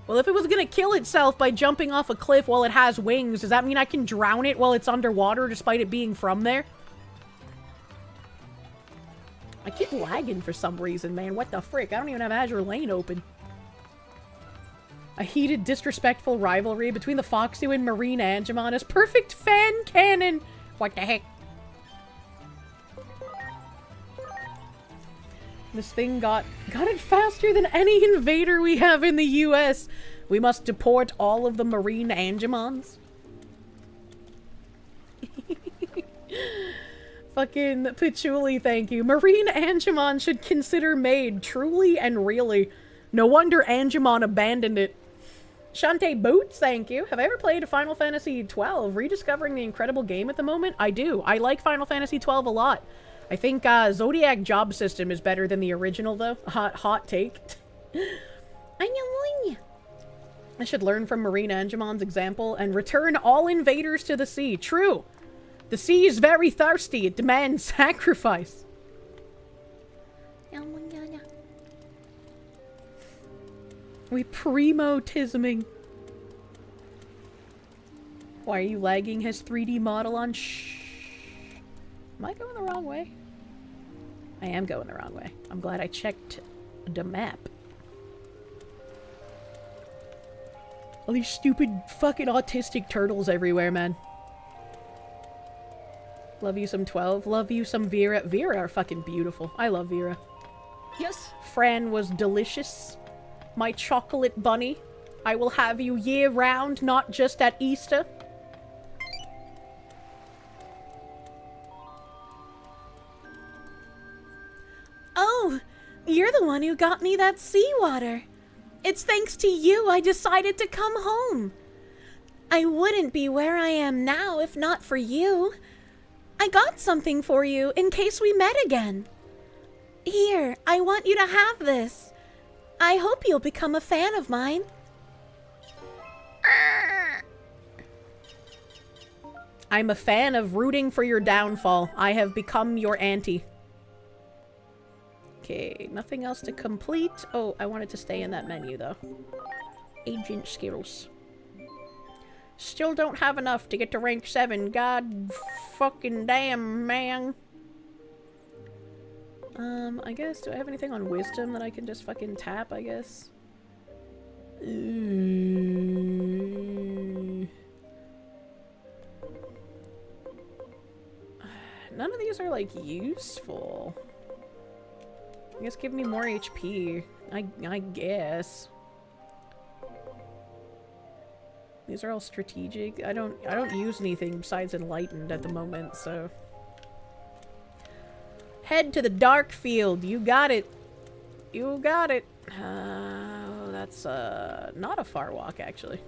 Well, if it was gonna kill itself by jumping off a cliff while it has wings, does that mean I can drown it while it's underwater despite it being from there? I keep lagging for some reason, man. What the frick? I don't even have Azure Lane open. A heated, disrespectful rivalry between the Foxy and Marine Angemon is perfect fan canon. What the heck? This thing got it faster than any invader we have in the US. We must deport all of the Marine Angemons. Fucking Patchouli, thank you. Marine Angemon should consider made, truly and really. No wonder Angemon abandoned it. Shantae Boots, thank you. Have I ever played Final Fantasy XII? Rediscovering the incredible game at the moment? I do. I like Final Fantasy XII a lot. I think Zodiac Job System is better than the original, though. Hot take. I should learn from Marina Engemon's example and return all invaders to the sea. True. The sea is very thirsty. It demands sacrifice. We primo-tisming. Why are you lagging? Has 3D model on? Shh. Am I going the wrong way? I am going the wrong way. I'm glad I checked the map. All these stupid fucking autistic turtles everywhere, man. Love you some 12. Love you some Vera. Vera are fucking beautiful. I love Vera. Yes. Fran was delicious. My chocolate bunny. I will have you year round, not just at Easter. Oh, you're the one who got me that seawater. It's thanks to you I decided to come home. I wouldn't be where I am now if not for you. I got something for you in case we met again. Here, I want you to have this. I hope you'll become a fan of mine. I'm a fan of rooting for your downfall. I have become your auntie. Okay, nothing else to complete. Oh, I wanted to stay in that menu, though. Agent skills. Still don't have enough to get to rank 7. God fucking damn, man. I guess, do I have anything on wisdom that I can just fucking tap, I guess? None of these are, like, useful. I guess give me more HP. I guess. These are all strategic. I don't use anything besides enlightened at the moment, so. Head to the dark field. You got it. You got it. That's not a far walk, actually.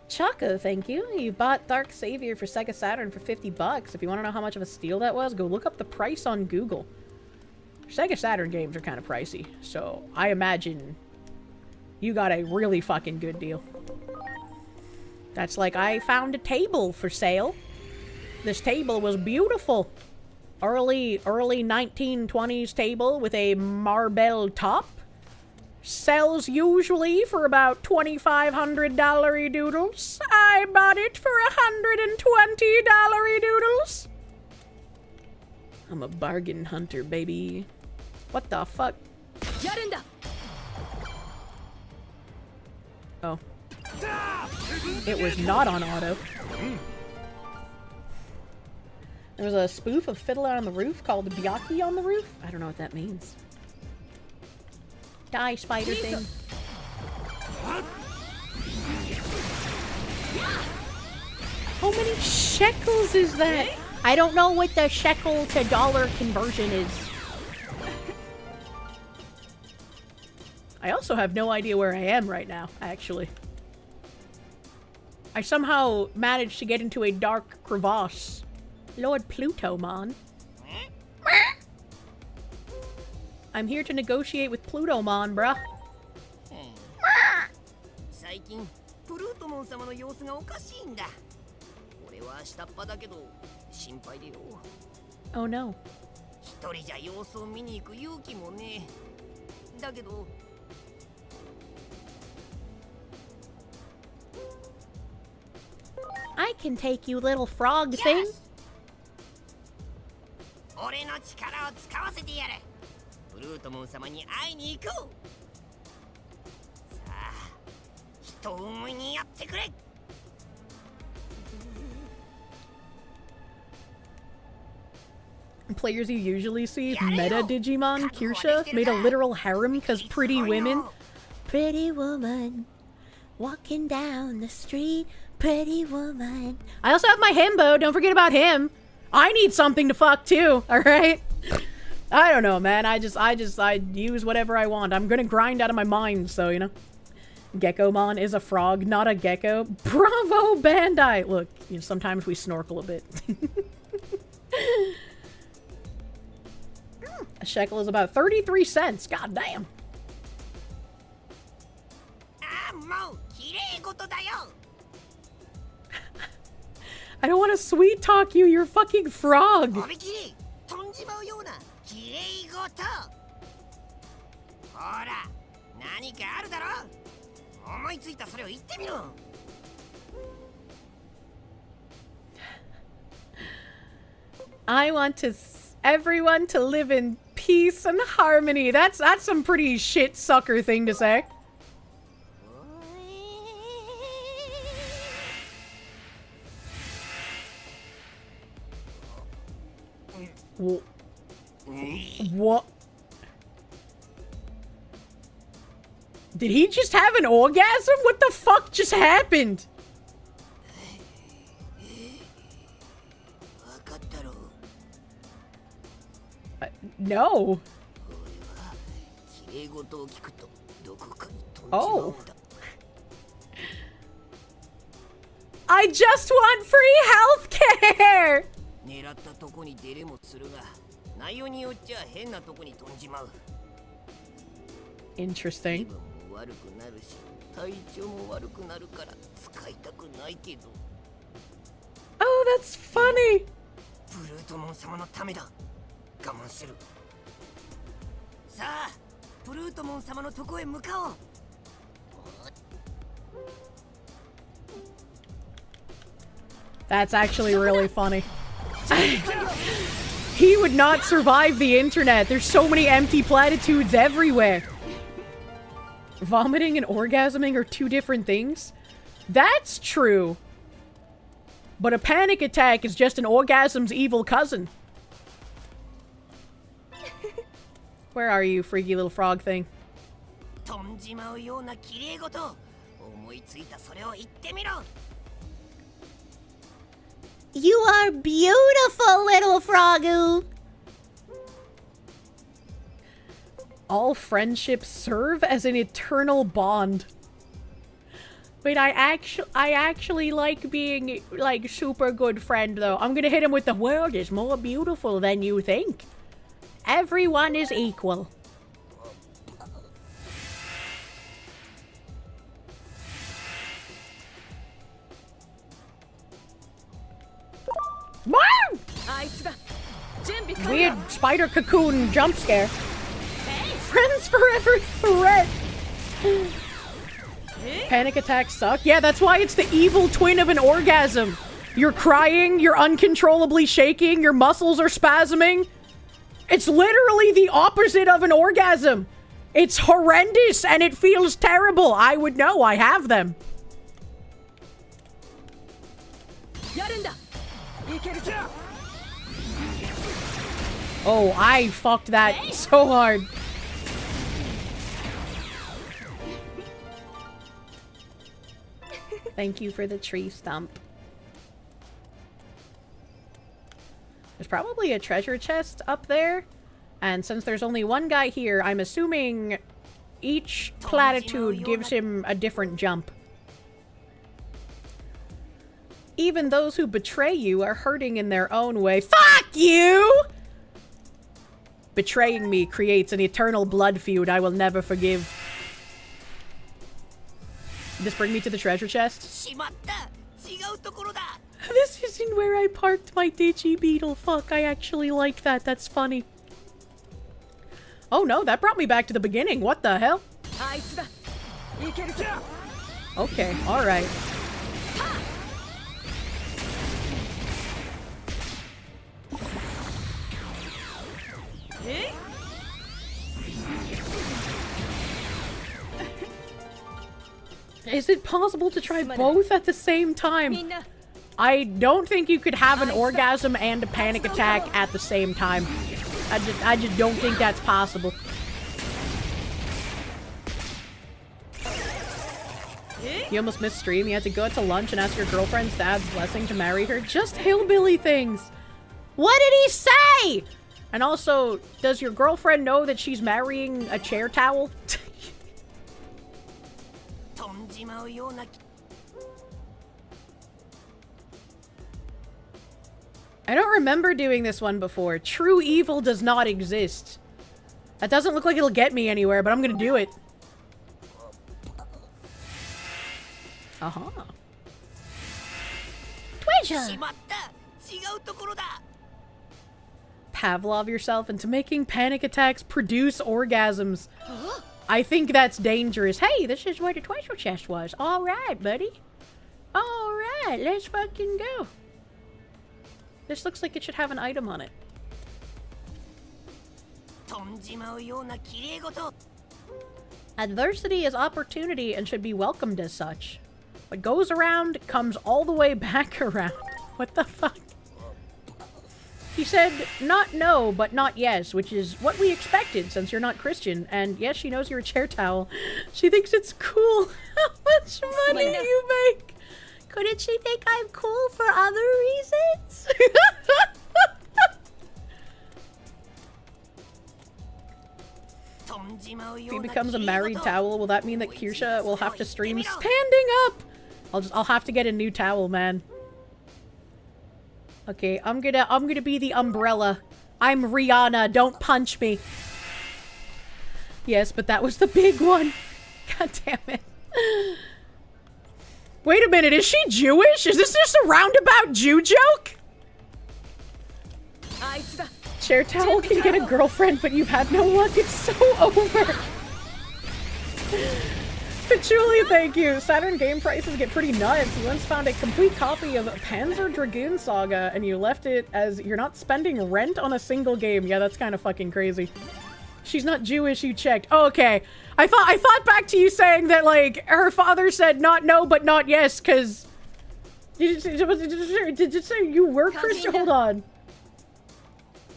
Choco, thank you. You bought Dark Savior for Sega Saturn for $50. If you want to know how much of a steal that was, go look up the price on Google. Sega Saturn games are kind of pricey, so I imagine you got a really fucking good deal. That's like I found a table for sale. This table was beautiful. Early 1920s table with a marble top. Sells usually for about $2,500 doodles. I bought it for $120 doodles. I'm a bargain hunter, baby. What the fuck? Oh. It was not on auto. There was a spoof of Fiddler on the Roof called Byaki on the Roof. I don't know what that means. Die, spider thing. How many shekels is that? I don't know what the shekel to dollar conversion is. I also have no idea where I am right now, actually. I somehow managed to get into a dark crevasse. Lord Pluto, man. I'm here to negotiate with Pluto, man, bruh. Oh no. I can take you, little frog thing. Players you usually see, meta Digimon, Kirsche, made a literal harem because pretty women. Pretty woman, walking down the street, pretty woman. I also have my himbo, don't forget about him. I need something to fuck too, alright? I don't know, man. I use whatever I want. I'm gonna grind out of my mind, so, you know. Gekomon is a frog, not a gecko. Bravo, Bandai! Look, you know, sometimes we snorkel a bit. A shekel is about 33 cents. God damn. I don't want to sweet talk you, you're a fucking frog. I want everyone to live in peace and harmony. That's some pretty shit sucker thing to say. What? Did he just have an orgasm? What the fuck just happened? No. Oh. I just want free healthcare! Interesting. Oh, that's funny. That's actually really funny. He would not survive the internet. There's so many empty platitudes everywhere. Vomiting and orgasming are two different things? That's true. But a panic attack is just an orgasm's evil cousin. Where are you, freaky little frog thing? You are beautiful, little frogoo. All friendships serve as an eternal bond. Wait, I actually like being, like, super good friend, though. I'm gonna hit him with the world is more beautiful than you think. Everyone is equal. Weird spider cocoon jump scare. Friends forever threat. Panic attacks suck. Yeah, that's why it's the evil twin of an orgasm. You're crying, you're uncontrollably shaking, your muscles are spasming. It's literally the opposite of an orgasm. It's horrendous and it feels terrible. I would know, I have them. Oh, I fucked that so hard. Thank you for the tree stump. There's probably a treasure chest up there. And since there's only one guy here, I'm assuming each platitude gives him a different jump. Even those who betray you are hurting in their own way. Fuck you! Betraying me creates an eternal blood feud I will never forgive. Just bring me to the treasure chest. This isn't where I parked my Digibeetle. Fuck, I actually like that. That's funny. Oh no, that brought me back to the beginning. What the hell? Okay, alright. Is it possible to try both at the same time? I don't think you could have an orgasm and a panic attack at the same time. I just don't think that's possible. You almost missed stream. You had to go out to lunch and ask your girlfriend's dad's blessing to marry her. Just hillbilly things. What did he say? And also, does your girlfriend know that she's marrying a chair towel? I don't remember doing this one before. True evil does not exist. That doesn't look like it'll get me anywhere, but I'm gonna do it. Uh-huh. Treasure! Pavlov yourself into making panic attacks produce orgasms. I think that's dangerous. Hey, this is where the treasure chest was. Alright, buddy. Alright, let's fucking go. This looks like it should have an item on it. Adversity is opportunity and should be welcomed as such. What goes around comes all the way back around. What the fuck? He said, not no, but not yes, which is what we expected since you're not Christian. And yes, she knows you're a chair towel. She thinks it's cool. How much money do you make? Couldn't she think I'm cool for other reasons? If he becomes a married towel, will that mean that Kirsche will have to stream standing up? I'll have to get a new towel, man. Okay, I'm gonna be the umbrella. I'm Rihanna, don't punch me. Yes, but that was the big one. God damn it. Wait a minute, is she Jewish? Is this just a roundabout Jew joke? Chair towel can get a girlfriend, but you've had no luck. It's so over. Patchouli, thank you. Saturn game prices get pretty nuts. You once found a complete copy of Panzer Dragoon Saga, and you left it as you're not spending rent on a single game. Yeah, that's kind of fucking crazy. She's not Jewish, you checked. Oh, okay. I thought back to you saying that, like, her father said not no, but not yes, because... Did you say you were Christian? Hold on.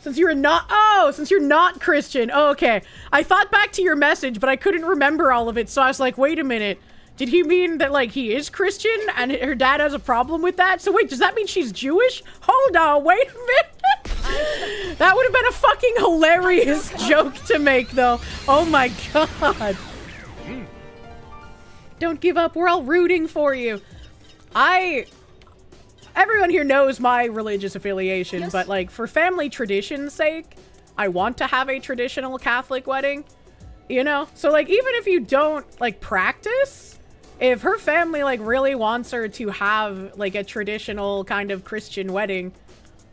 Since you're not- oh, since you're not Christian. Oh, okay. I thought back to your message, but I couldn't remember all of it, so I was like, wait a minute. Did he mean that, like, he is Christian and her dad has a problem with that? So wait, does that mean she's Jewish? Hold on, wait a minute. That would have been a fucking hilarious joke to make, though. Oh my god. Don't give up, we're all rooting for you. Everyone here knows my religious affiliation, yes. But, like, for family tradition's sake, I want to have a traditional Catholic wedding, you know? So, like, even if you don't, like, practice, if her family, like, really wants her to have, like, a traditional kind of Christian wedding,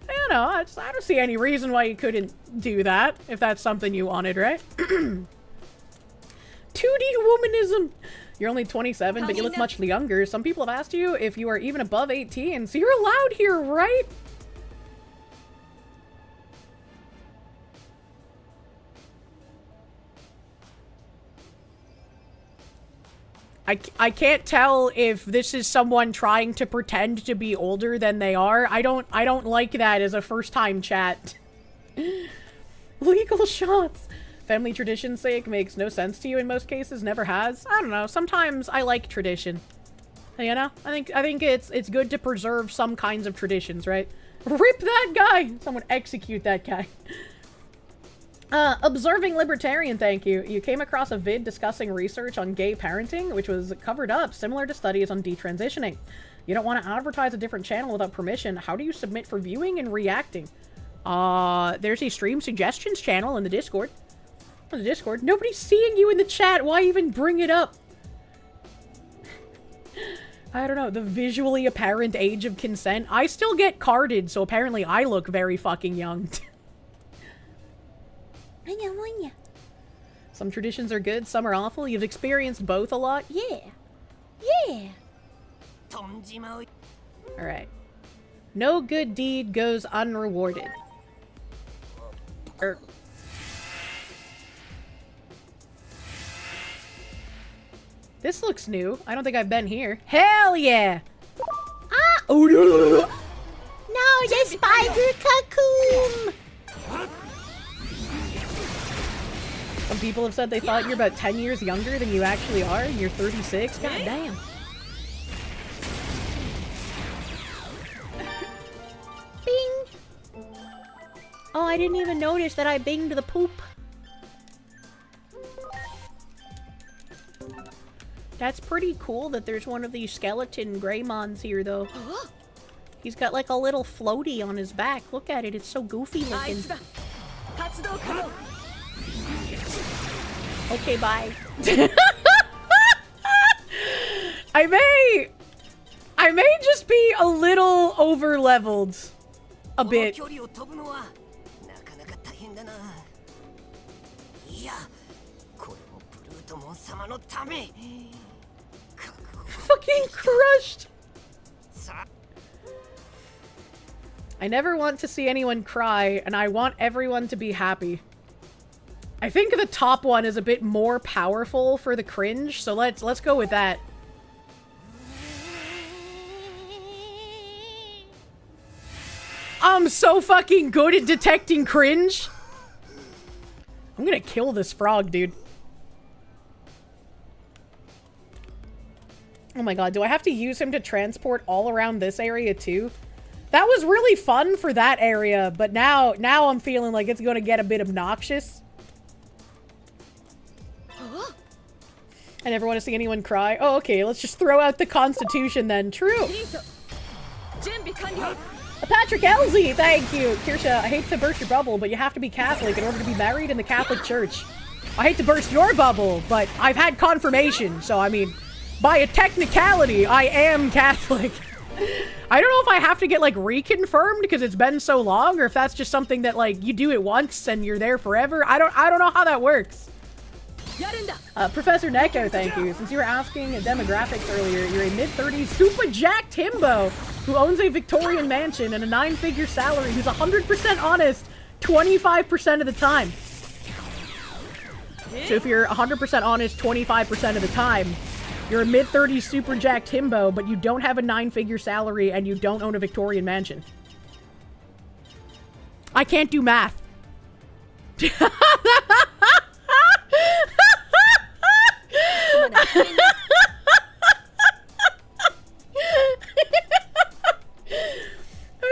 you know, I don't see any reason why you couldn't do that, if that's something you wanted, right? 2D womanism! You're only 27, but you look much younger. Some people have asked you if you are even above 18, so you're allowed here, right? I can't tell if this is someone trying to pretend to be older than they are. I don't like that as a first-time chat. Legal shots. Family tradition's sake makes no sense to you in most cases, never has. I don't know, sometimes I like tradition. You know? I think it's good to preserve some kinds of traditions, right? Rip that guy! Someone execute that guy. Observing Libertarian, thank you. You came across a vid discussing research on gay parenting, which was covered up, similar to studies on detransitioning. You don't want to advertise a different channel without permission. How do you submit for viewing and reacting? There's a stream suggestions channel in the Discord. On the Discord. Nobody's seeing you in the chat. Why even bring it up? I don't know. The visually apparent age of consent. I still get carded, so apparently I look very fucking young. Some traditions are good, some are awful. You've experienced both a lot. Yeah. Yeah. Alright. No good deed goes unrewarded. This looks new. I don't think I've been here. Hell yeah! Ah! Oh no! No, the spider cocoon! Some people have said they thought you're about 10 years younger than you actually are, and you're 36. God damn. Bing! Oh, I didn't even notice that I binged the poop. That's pretty cool that there's one of these skeleton Greymons here, though. He's got like a little floaty on his back. Look at it, it's so goofy looking. Okay, bye. I may just be a little over-leveled. A bit. Fucking crushed. I never want to see anyone cry, and I want everyone to be happy. I think the top one is a bit more powerful for the cringe, so let's go with that. I'm so fucking good at detecting cringe. I'm gonna kill this frog, dude. Oh my god, do I have to use him to transport all around this area too? That was really fun for that area, but now I'm feeling like it's gonna get a bit obnoxious. I never want to see anyone cry. Oh, okay, let's just throw out the Constitution then. True. Patrick Elsie, thank you. Kirsche, I hate to burst your bubble, but you have to be Catholic in order to be married in the Catholic Church. I hate to burst your bubble, but I've had confirmation, so I mean, by a technicality, I am Catholic. I don't know if I have to get, like, reconfirmed because it's been so long, or if that's just something that, like, you do it once and you're there forever. I don't know how that works. Professor Neko, thank you. Since you were asking demographics earlier, you're a mid-30s super jacked himbo who owns a Victorian mansion and a 9-figure salary who's 100% honest 25% of the time. So if you're 100% honest 25% of the time, you're a mid-30s super jacked himbo, but you don't have a 9-figure salary and you don't own a Victorian mansion. I can't do math.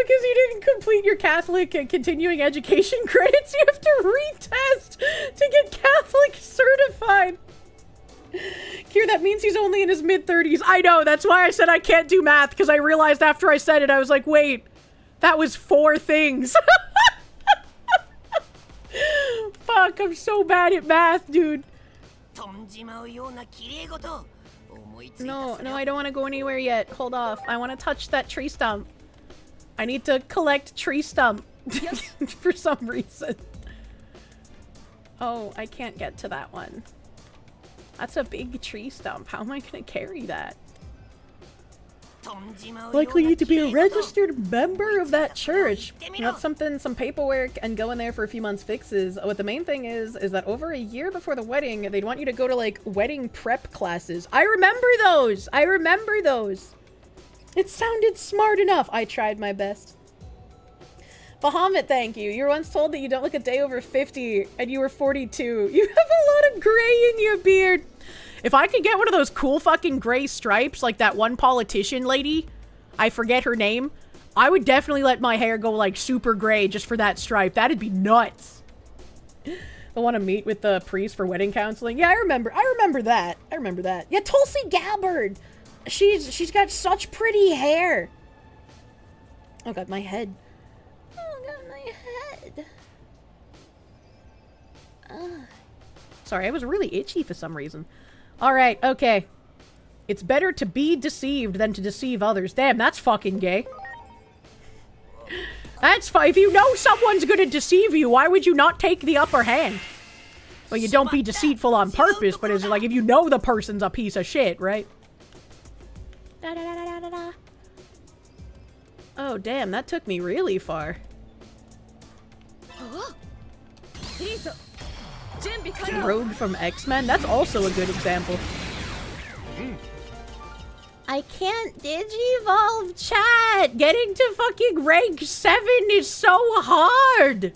Because you didn't complete your Catholic continuing education credits, you have to retest to get Catholic certified. Kier, that means he's only in his mid-30s. I know, that's why I said I can't do math, because I realized after I said it, I was like, wait, that was 4 things. Fuck, I'm so bad at math, dude. No, I don't want to go anywhere yet. Hold off. I want to touch that tree stump. I need to collect tree stump for some reason. Oh, I can't get to that one. That's a big tree stump. How am I going to carry that? Likely need to be a registered member of that church. Not something, some paperwork, and go in there for a few months fixes. What the main thing is that over a year before the wedding, they'd want you to go to, like, wedding prep classes. I remember those! I remember those! It sounded smart enough. I tried my best. Bahamut, thank you. You were once told that you don't look a day over 50, and you were 42. You have a lot of gray in your beard. If I could get one of those cool fucking gray stripes, like that one politician lady, I forget her name, I would definitely let my hair go, like, super gray just for that stripe. That'd be nuts. I want to meet with the priest for wedding counseling. Yeah, I remember that. I remember that. Yeah, Tulsi Gabbard. She's got such pretty hair. Oh god, my head. Oh god, my head. Sorry, I was really itchy for some reason. Alright, okay. It's better to be deceived than to deceive others. Damn, that's fucking gay. That's fine. If you know someone's gonna deceive you, why would you not take the upper hand? Well, you don't be deceitful on purpose, but it's like if you know the person's a piece of shit, right? Da, da, da, da, da, da. Oh, damn, that took me really far. Rogue from X-Men? That's also a good example. I can't digivolve, chat! Getting to fucking rank 7 is so hard!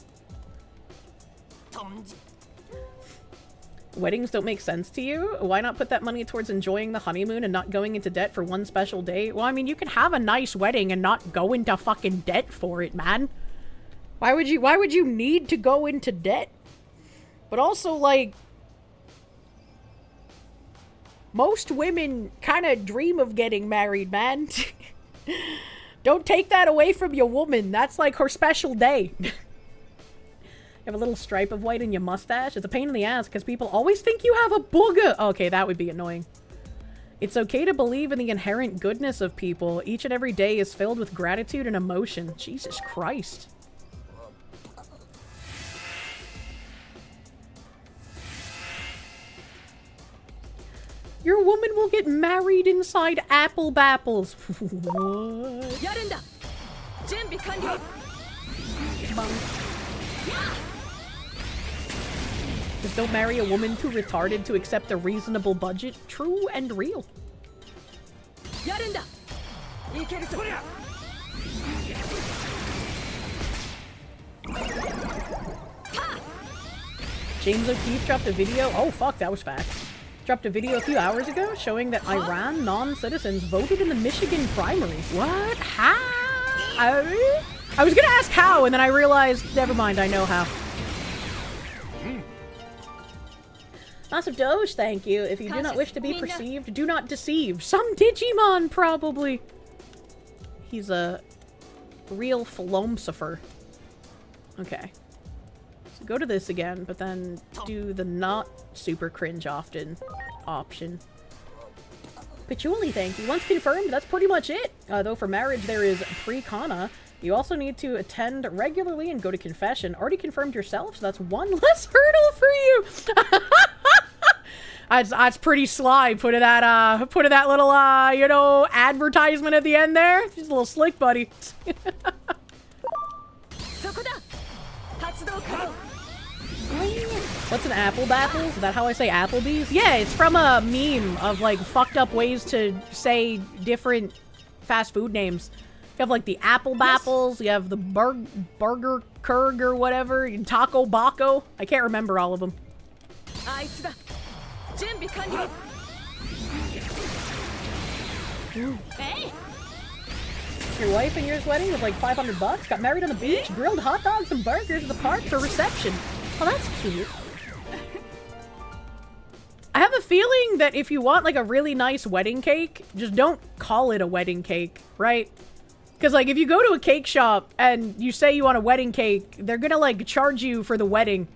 Weddings don't make sense to you? Why not put that money towards enjoying the honeymoon and not going into debt for one special day? Well, I mean, you can have a nice wedding and not go into fucking debt for it, man. Why would you need to go into debt? But also, like, most women kind of dream of getting married, man. Don't take that away from your woman. That's like her special day. You have a little stripe of white in your mustache. It's a pain in the ass because people always think you have a booger. Okay, that would be annoying. It's okay to believe in the inherent goodness of people. Each and every day is filled with gratitude and emotion. Jesus Christ. Your woman will get married inside apple bapples. What? Just don't marry a woman too retarded to accept a reasonable budget. True and real. James O'Keefe dropped a video. Oh fuck, that was fast. Dropped a video a few hours ago showing that Iran non-citizens voted in the Michigan primary. What? How? I was gonna ask how, and then I realized, never mind, I know how. Massive Doge, thank you. If you do not wish to be perceived, do not deceive. Some Digimon, probably. He's a real philosopher. Okay. So go to this again, but then do the not super cringe often option. Patchouli, thank you. Once confirmed, that's pretty much it. Though for marriage, there is pre-kana. You also need to attend regularly and go to confession. Already confirmed yourself, so that's one less hurdle for you. That's pretty sly. Put that little, you know, advertisement at the end there. Just a little slick, buddy. What's an apple bapples? Is that how I say Applebee's? Yeah, it's from a meme of, like, fucked up ways to say different fast food names. You have, like, the apple bapples, you have the burger kurg or whatever, taco baco. I can't remember all of them. Your wife and yours wedding was like $500. Got married on the beach, grilled hot dogs and burgers at the park for reception. Oh, that's cute. I have a feeling that if you want like a really nice wedding cake, just don't call it a wedding cake, right? Because like if you go to a cake shop and you say you want a wedding cake, they're gonna like charge you for the wedding.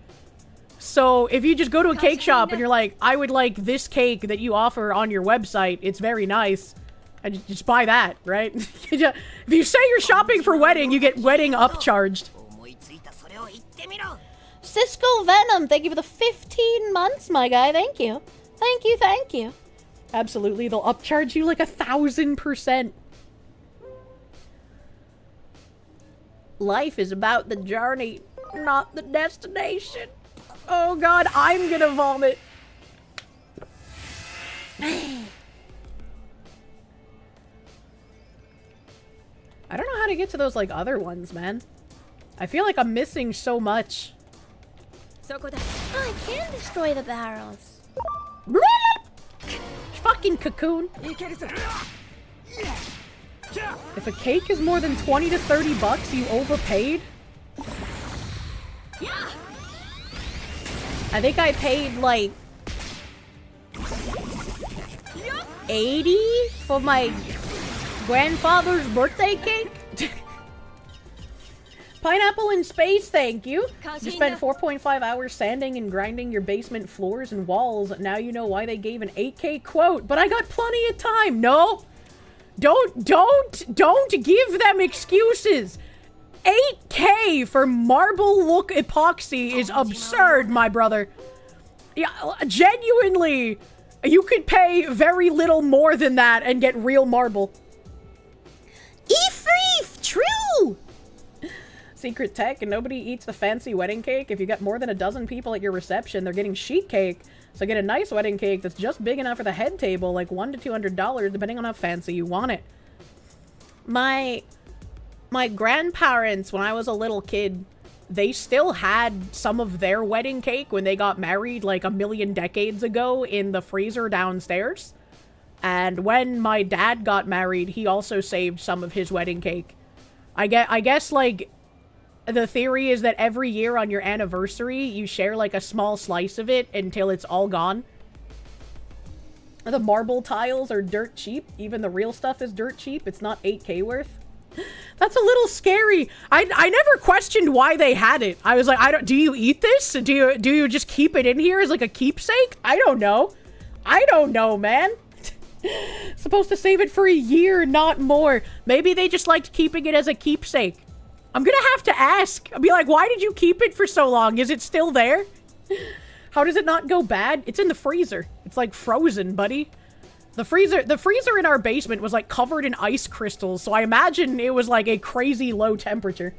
So if you just go to a cake shop and you're like, I would like this cake that you offer on your website, it's very nice, and just buy that, right? If you say you're shopping for wedding, you get wedding upcharged. Cisco Venom, thank you for the 15 months, my guy. Thank you. Thank you, thank you. Absolutely, they'll upcharge you like 1,000%. Life is about the journey, not the destination. Oh god, I'm gonna vomit. I don't know how to get to those like other ones, man. I feel like I'm missing so much. Oh, I can destroy the barrels. Fucking cocoon. If a cake is more than 20 to 30 bucks, you overpaid? I think I paid like 80 for my grandfather's birthday cake. Pineapple in space, thank you. You spent 4.5 hours sanding and grinding your basement floors and walls. Now you know why they gave an 8K quote, but I got plenty of time. No, don't give them excuses. 8K for marble look epoxy is absurd, my brother. Yeah, genuinely, you could pay very little more than that and get real marble. Eefreef, true! Secret tech, and nobody eats the fancy wedding cake. If you got more than a dozen people at your reception, they're getting sheet cake. So get a nice wedding cake that's just big enough for the head table, like $100 to $200, depending on how fancy you want it. My grandparents, when I was a little kid, they still had some of their wedding cake when they got married like a million decades ago in the freezer downstairs. And when my dad got married, he also saved some of his wedding cake. I guess like the theory is that every year on your anniversary, you share like a small slice of it until it's all gone. The marble tiles are dirt cheap. Even the real stuff is dirt cheap. It's not 8K worth. That's a little scary. I never questioned why they had it. I was like, do you eat this? Do you just keep it in here as like a keepsake? I don't know. I don't know, man. Supposed to save it for a year, not more. Maybe they just liked keeping it as a keepsake. I'm gonna have to ask. I'll be like, why did you keep it for so long? Is it still there? How does it not go bad? It's in the freezer. It's like frozen, buddy. The freezer in our basement was like covered in ice crystals, so I imagine it was like a crazy low temperature.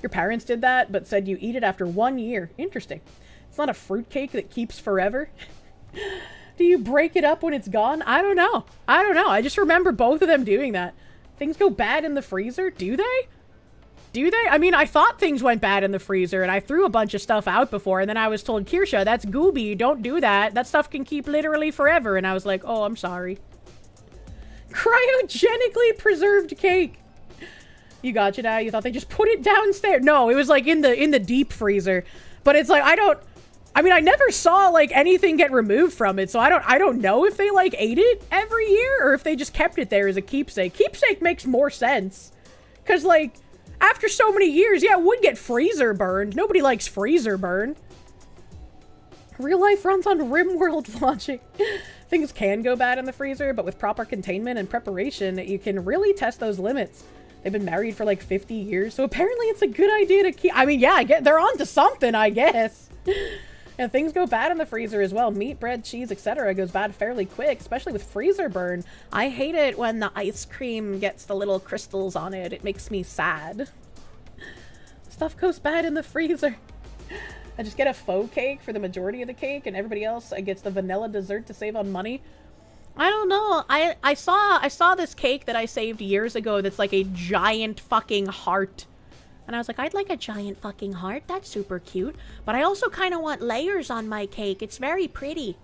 Your parents did that, but said you eat it after 1 year. Interesting. It's not a fruitcake that keeps forever. Do you break it up when it's gone? I don't know. I don't know. I just remember both of them doing that. Things go bad in the freezer? Do they? Do they? I mean, I thought things went bad in the freezer, and I threw a bunch of stuff out before, and then I was told, Kirsche, that's gooby. Don't do that. That stuff can keep literally forever. And I was like, oh, I'm sorry. Cryogenically preserved cake. You gotcha now? You thought they just put it downstairs? No, it was like in the deep freezer. But it's like, I mean, I never saw like anything get removed from it, so I don't know if they like ate it every year or if they just kept it there as a keepsake. Keepsake makes more sense. Cause like, after so many years, yeah, it would get freezer burned. Nobody likes freezer burn. Real life runs on RimWorld logic. Things can go bad in the freezer, but with proper containment and preparation, you can really test those limits. They've been married for like 50 years, so apparently it's a good idea to keep. I mean, yeah, they're onto something, I guess. And things go bad in the freezer as well. Meat, bread, cheese, etc. goes bad fairly quick, especially with freezer burn. I hate it when the ice cream gets the little crystals on it. It makes me sad. Stuff goes bad in the freezer. I just get a faux cake for the majority of the cake, and everybody else gets the vanilla dessert to save on money. I don't know. I saw this cake that I saved years ago that's like a giant fucking heart. And I was like, I'd like a giant fucking heart. That's super cute. But I also kind of want layers on my cake. It's very pretty.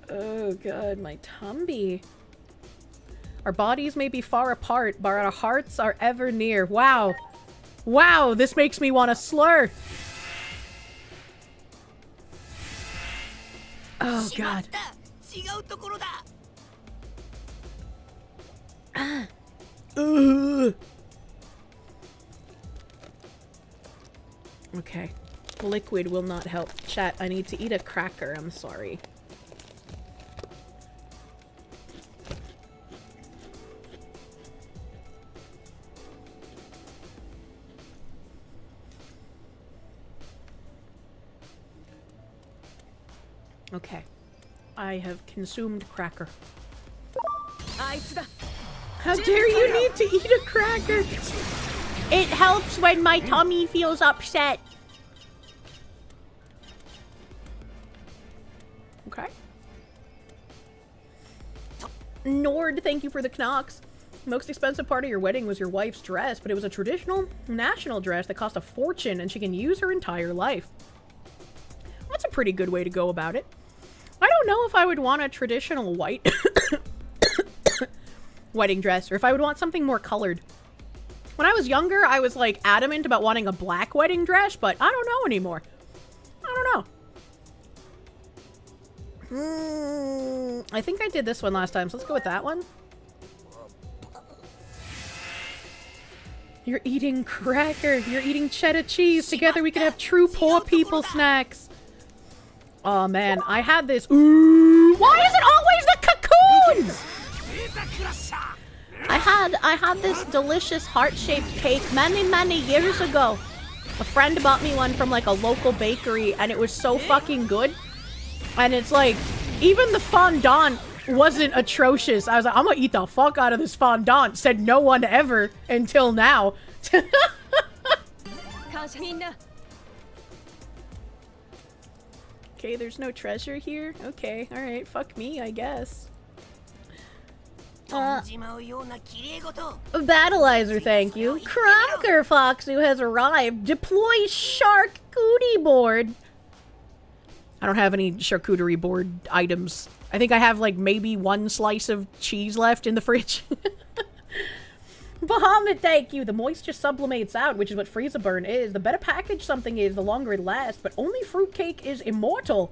Oh god, my tummy. Our bodies may be far apart, but our hearts are ever near. Wow. Wow, this makes me want to slur. Oh god. Okay. Liquid will not help. Chat, I need to eat a cracker. I'm sorry. Okay. I have consumed cracker. How dare you need to eat a cracker? It helps when my tummy feels upset. Okay. Nord, thank you for the Knox. Most expensive part of your wedding was your wife's dress, but it was a traditional national dress that cost a fortune and she can use her entire life. That's a pretty good way to go about it. I don't know if I would want a traditional white wedding dress or if I would want something more colored. When I was younger, I was like adamant about wanting a black wedding dress, but I don't know anymore. I don't know. I think I did this one last time, so let's go with that one. You're eating cracker. You're eating cheddar cheese. Together we can have true poor people snacks. Oh man, I had this. Ooh, why is it always the cocoons? I had this delicious heart-shaped cake many years ago. A friend bought me one from like a local bakery and it was so fucking good. And it's like, even the fondant wasn't atrocious. I was like, I'm gonna eat the fuck out of this fondant. Said no one ever until now. Okay, there's no treasure here. Okay, alright, fuck me, I guess. Battleizer, thank you. Cracker Foxu has arrived. Deploy charcuterie board. I don't have any charcuterie board items. I think I have like maybe one slice of cheese left in the fridge. Bahamut, thank you. The moisture sublimates out, which is what freezer burn is. The better packaged something is, the longer it lasts, but only fruitcake is immortal.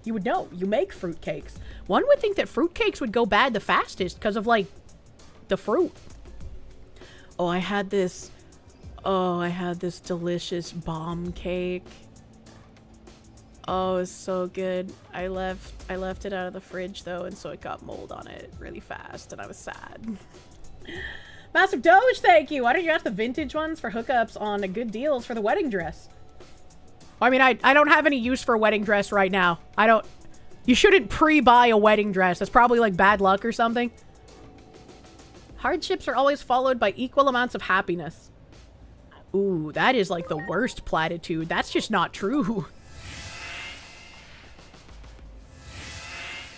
You would know. You make fruitcakes. One would think that fruitcakes would go bad the fastest because of, like, the fruit. Oh, I had this delicious bomb cake. Oh, it's so good. I left it out of the fridge though, and so it got mold on it really fast, and I was sad. Massive Doge, thank you! Why don't you ask the vintage ones for hookups on good deals for the wedding dress? I mean, I don't have any use for a wedding dress right now. You shouldn't pre-buy a wedding dress. That's probably like bad luck or something. Hardships are always followed by equal amounts of happiness. Ooh, that is like the worst platitude. That's just not true.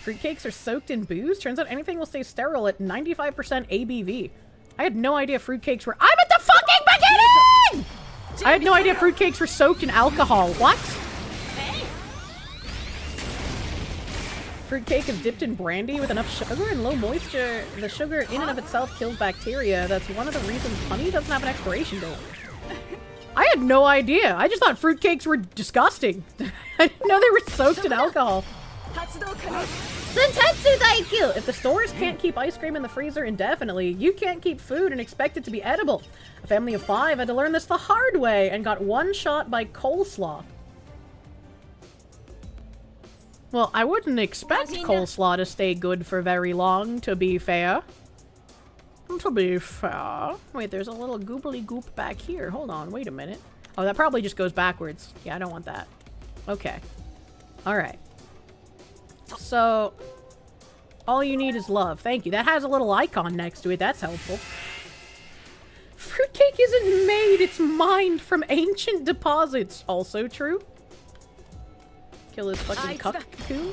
Fruitcakes are soaked in booze? Turns out anything will stay sterile at 95% ABV. I had no idea fruitcakes were- I'm at the fucking beginning! I had no idea fruitcakes were soaked in alcohol. What? Fruitcake is dipped in brandy with enough sugar and low moisture. The sugar in and of itself kills bacteria. That's one of the reasons honey doesn't have an expiration date. I had no idea. I just thought fruitcakes were disgusting. I didn't know they were soaked in alcohol. Sentetsu, thank you! If the stores can't keep ice cream in the freezer indefinitely, you can't keep food and expect it to be edible. A family of 5 had to learn this the hard way and got one shot by coleslaw. Well, I wouldn't expect coleslaw to stay good for very long, to be fair. To be fair. Wait, there's a little goobly goop back here. Hold on, wait a minute. Oh, that probably just goes backwards. Yeah, I don't want that. Okay. Alright. So, all you need is love. Thank you. That has a little icon next to it. That's helpful. Fruitcake isn't made, it's mined from ancient deposits. Also true. Kill this fucking cocoon.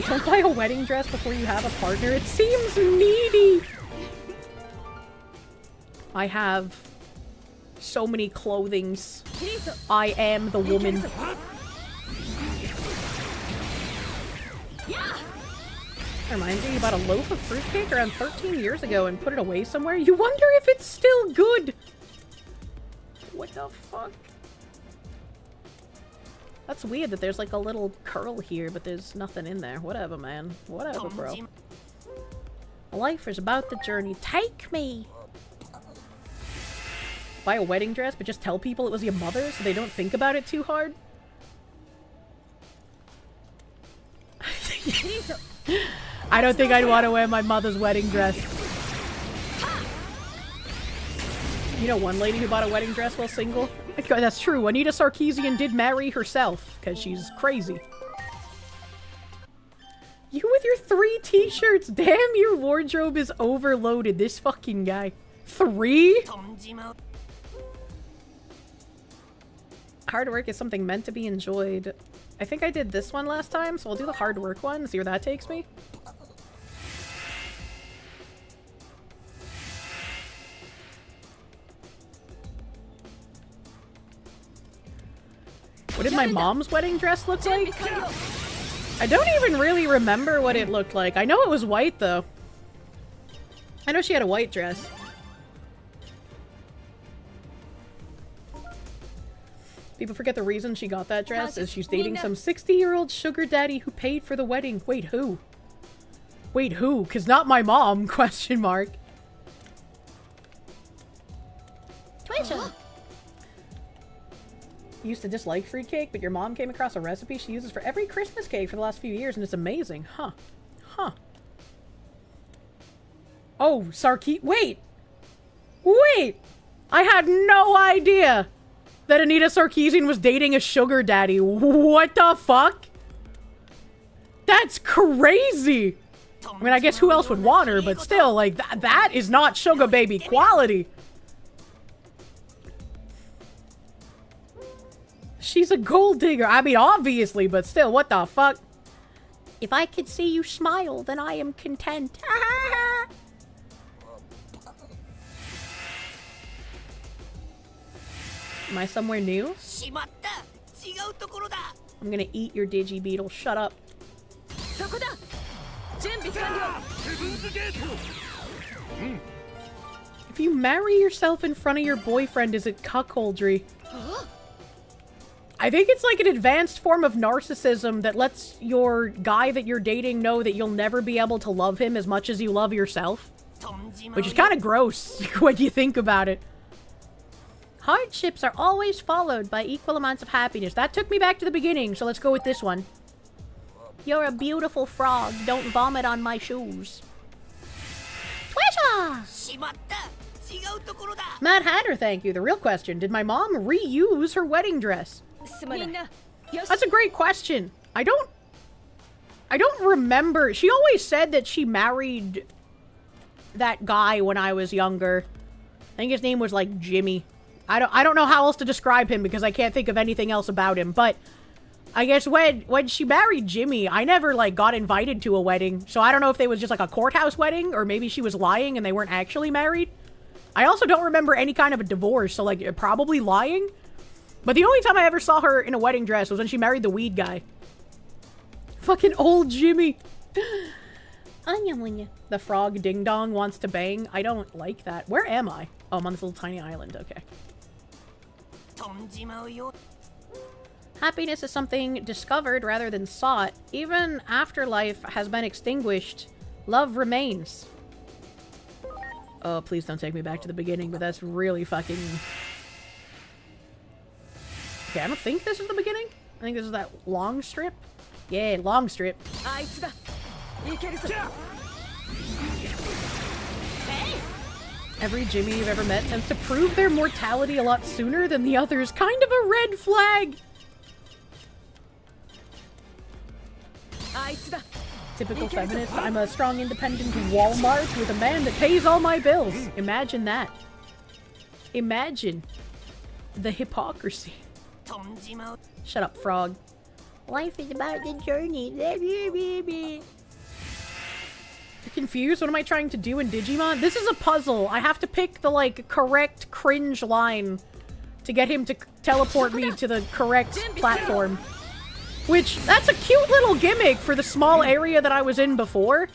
Don't buy a wedding dress before you have a partner. It seems needy. I have so many clothings. I am the woman. Reminds you bought a loaf of fruitcake around 13 years ago and put it away somewhere? You wonder if it's still good! What the fuck? That's weird that there's like a little curl here, but there's nothing in there. Whatever, man. Whatever, bro. Life is about the journey. Take me! Buy a wedding dress, but just tell people it was your mother so they don't think about it too hard? I don't think I'd want to wear my mother's wedding dress. You know one lady who bought a wedding dress while single? Okay, that's true. Anita Sarkeesian did marry herself, because she's crazy. You with your 3 t-shirts! Damn, your wardrobe is overloaded. This fucking guy. 3? Hard work is something meant to be enjoyed. I think I did this one last time, so I'll do the hard work one, see where that takes me. What did my mom's wedding dress look like? I don't even really remember what it looked like. I know it was white, though. I know she had a white dress. People forget the reason she got that dress is she's dating some 60-year-old sugar daddy who paid for the wedding. Wait, who? Wait, who? 'Cause not my mom, question mark. Used to dislike fruitcake, but your mom came across a recipe she uses for every Christmas cake for the last few years, and it's amazing. Huh. Huh. Oh, wait! Wait! I had no idea that Anita Sarkeesian was dating a sugar daddy. What the fuck? That's crazy! I mean, I guess who else would want her, but still, like, that is not sugar baby quality. She's a gold digger. I mean, obviously, but still, what the fuck? If I could see you smile, then I am content. Am I somewhere new? I'm gonna eat your Digibeetle. Shut up. If you marry yourself in front of your boyfriend, is it cuckoldry? I think it's like an advanced form of narcissism that lets your guy that you're dating know that you'll never be able to love him as much as you love yourself. Which is kind of gross when you think about it. Hardships are always followed by equal amounts of happiness. That took me back to the beginning, so let's go with this one. You're a beautiful frog. Don't vomit on my shoes. Pleasure! Mad Hatter, thank you. The real question, did my mom reuse her wedding dress? That's a great question. I don't remember. She always said that she married that guy when I was younger. I think his name was like Jimmy. I don't know how else to describe him because I can't think of anything else about him, but I guess when she married Jimmy, I never like got invited to a wedding. So I don't know if they was just like a courthouse wedding or maybe she was lying and they weren't actually married. I also don't remember any kind of a divorce, so like probably lying. But the only time I ever saw her in a wedding dress was when she married the weed guy. Fucking old Jimmy. The frog ding dong wants to bang. I don't like that. Where am I? Oh, I'm on this little tiny island. Okay. Happiness is something discovered rather than sought. Even after life has been extinguished, love remains. Oh, please don't take me back to the beginning, but that's really fucking... Okay, I don't think this is the beginning. I think this is that long strip. Yeah, long strip. Every Jimmy you've ever met tends to prove their mortality a lot sooner than the others. Kind of a red flag. Typical feminist. I'm a strong, independent Walmart with a man that pays all my bills. Imagine that. Imagine the hypocrisy. Shut up, frog. Life is about the journey. You're confused? What am I trying to do in Digimon? This is a puzzle. I have to pick the, like, correct cringe line to get him to teleport me to the correct platform. Which, that's a cute little gimmick for the small area that I was in before.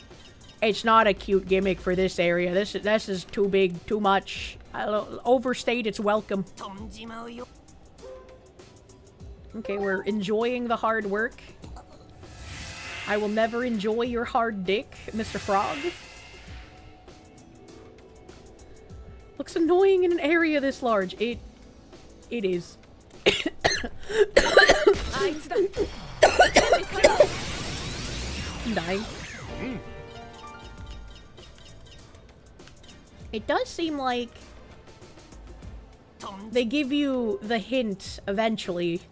It's not a cute gimmick for this area. This is too big, too much. I'll overstate its welcome. Okay, we're enjoying the hard work. I will never enjoy your hard dick, Mr. Frog. Looks annoying in an area this large. It is. I'm dying. It does seem like they give you the hint eventually.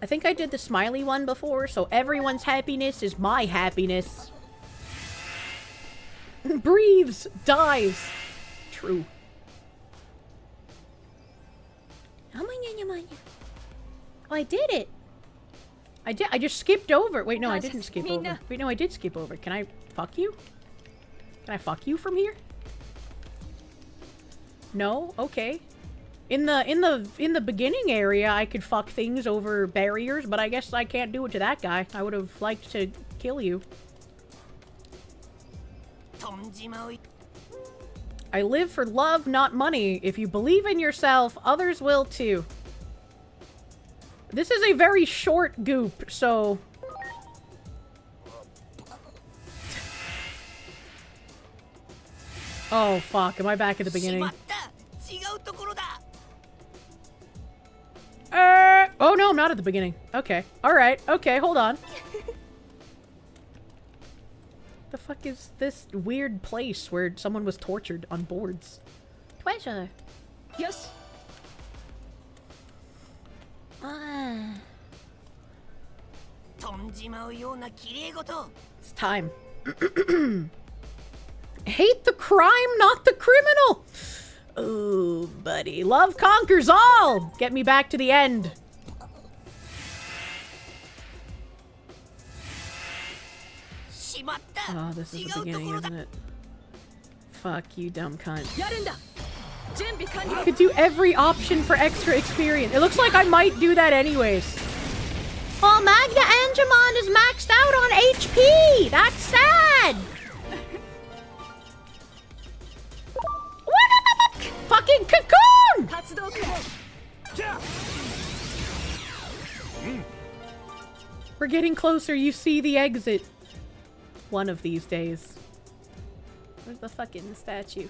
I think I did the smiley one before, so everyone's happiness is my happiness. Breathes, dies. True. Oh, I did it. I just skipped over. Wait, no, I didn't skip over. Wait, no, I did skip over. Can I fuck you? Can I fuck you from here? No? Okay. In the beginning area, I could fuck things over barriers, but I guess I can't do it to that guy. I would have liked to kill you. I live for love, not money. If you believe in yourself, others will too. This is a very short goop, so... Oh, fuck. Am I back at the beginning? Oh no, I'm not at the beginning. Okay. Alright. Okay, hold on. The fuck is this weird place where someone was tortured on boards? Pleasure. Yes. It's time. Hate the crime, not the criminal! Ooh, buddy. Love conquers all! Get me back to the end. Oh, this is the beginning, isn't it? Fuck you, dumb cunt. I could do every option for extra experience. It looks like I might do that anyways. Oh, Magna Angemon is maxed out on HP! That's sad! Fucking cocoon! We're getting closer. You see the exit. One of these days. Where's the fucking statue?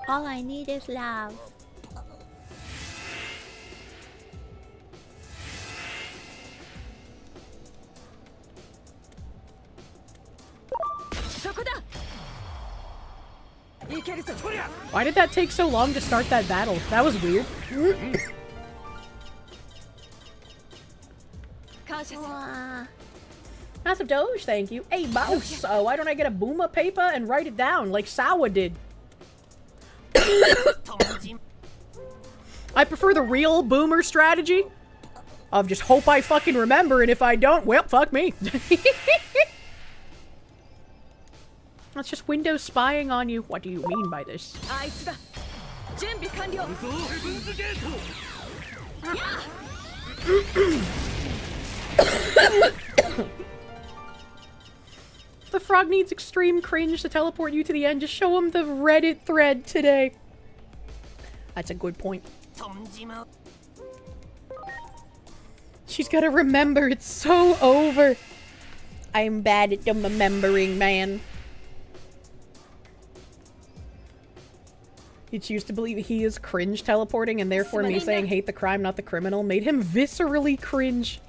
All I need is love. Why did that take so long to start that battle? That was weird. Massive Doge, thank you. Hey, mouse, why don't I get a booma paper and write it down like Sawa did? I prefer the real boomer strategy of just hope I fucking remember, and if I don't, well, fuck me. That's just Windows spying on you. What do you mean by this? If the frog needs extreme cringe to teleport you to the end, just show him the Reddit thread today. That's a good point. She's gotta remember, it's so over. I'm bad at the remembering, man. He used to believe he is cringe teleporting, and therefore me saying hate the crime, not the criminal, made him viscerally cringe.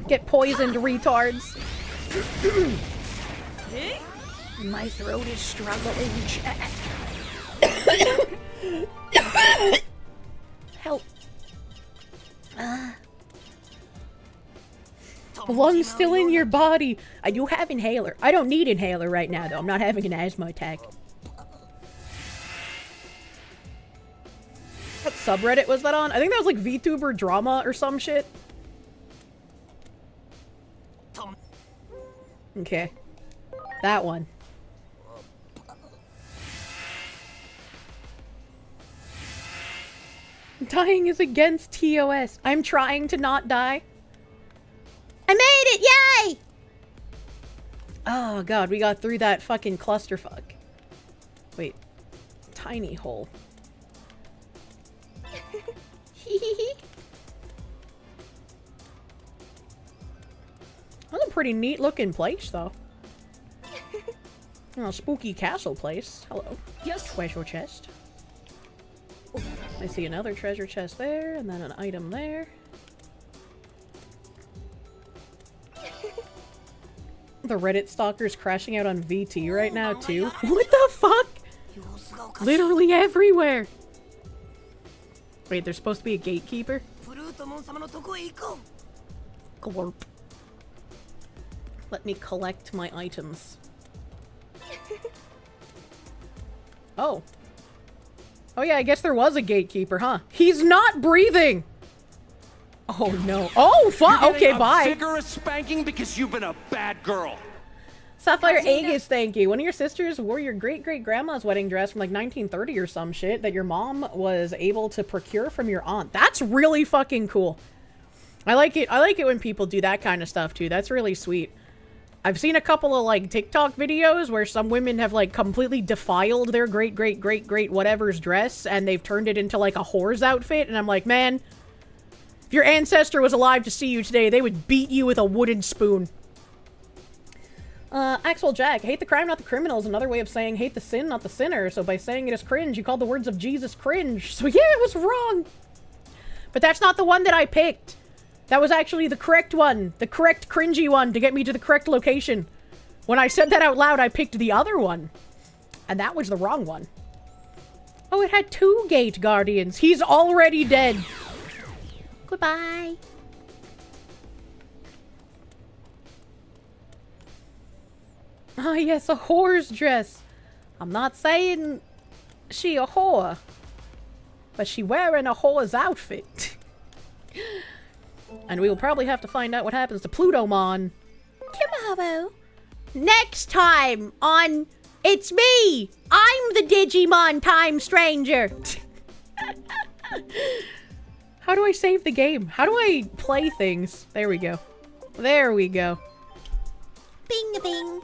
Get poisoned, retards. My throat is struggling. Help. Lungs still in your body. I do have inhaler. I don't need inhaler right now, though. I'm not having an asthma attack. What subreddit was that on? I think that was like VTuber drama or some shit. Okay. That one. Dying is against TOS. I'm trying to not die. I made it! Yay! Oh god, we got through that fucking clusterfuck. Wait. Tiny hole. That's a pretty neat looking place, though. Oh, spooky castle place. Hello. Yes. Treasure chest. I see another treasure chest there, and then an item there. The Reddit stalker's crashing out on VT right now, too. What the fuck? Literally everywhere. Wait, there's supposed to be a gatekeeper? Glorp. Let me collect my items. Oh. Oh yeah, I guess there was a gatekeeper, huh? He's not breathing! Oh no. Oh, fuck! Okay, bye! Vigorous spanking because you've been a bad girl. Sapphire Aegis, thank you. One of your sisters wore your great-great-grandma's wedding dress from like 1930 or some shit that your mom was able to procure from your aunt. That's really fucking cool. I like it. I like it when people do that kind of stuff too. That's really sweet. I've seen a couple of like TikTok videos where some women have like completely defiled their great whatever's dress and they've turned it into like a whore's outfit, and I'm like, man, if your ancestor was alive to see you today, they would beat you with a wooden spoon. Axel Jack, hate the crime, not the criminal is another way of saying hate the sin, not the sinner. So by saying it is cringe, you called the words of Jesus cringe. So yeah, it was wrong. But that's not the one that I picked. That was actually the correct one. The correct cringy one to get me to the correct location. When I said that out loud, I picked the other one. And that was the wrong one. Oh, it had 2 gate guardians. He's already dead. Goodbye. Ah, yes, a whore's dress. I'm not saying she a whore. But she wearing a whore's outfit. And we will probably have to find out what happens to Plutomon tomorrow. Next time on It's Me! I'm the Digimon Time Stranger! How do I save the game? How do I play things? There we go. There we go. Bing-a-bing.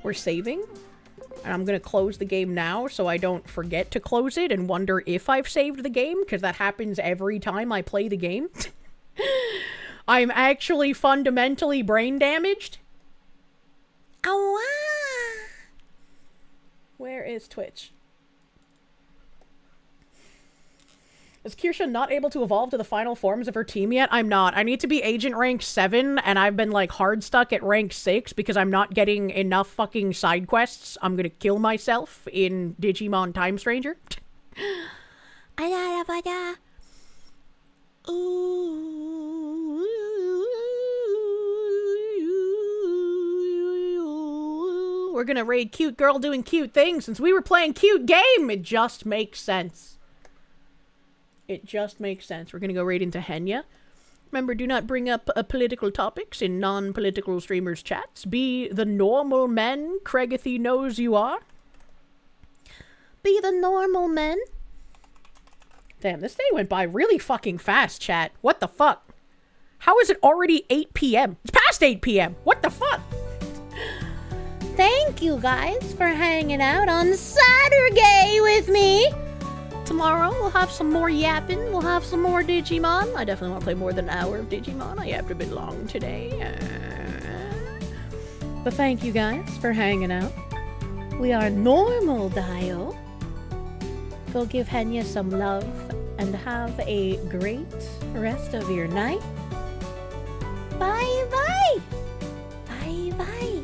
We're saving. And I'm gonna close the game now so I don't forget to close it and wonder if I've saved the game, because that happens every time I play the game. I'm actually fundamentally brain damaged? Ow! Where is Twitch? Is Kirsche not able to evolve to the final forms of her team yet? I'm not. I need to be agent rank 7, and I've been, like, hard stuck at rank 6 because I'm not getting enough fucking side quests. I'm gonna kill myself in Digimon Time Stranger. We're gonna raid cute girl doing cute things since we were playing cute game. It just makes sense. It just makes sense. We're gonna go right into Henya. Remember, do not bring up political topics in non-political streamers' chats. Be the normal men Craigathy knows you are. Be the normal men. Damn, this day went by really fucking fast, chat. What the fuck? How is it already 8 p.m.? It's past 8 p.m. What the fuck? Thank you guys for hanging out on Saturday with me. Tomorrow we'll have some more yapping. We'll have some more Digimon. I definitely want to play more than an hour of Digimon. I yapped a bit long today. But thank you guys for hanging out. We are normal, Dio. Go give Henya some love and have a great rest of your night. Bye bye. Bye bye.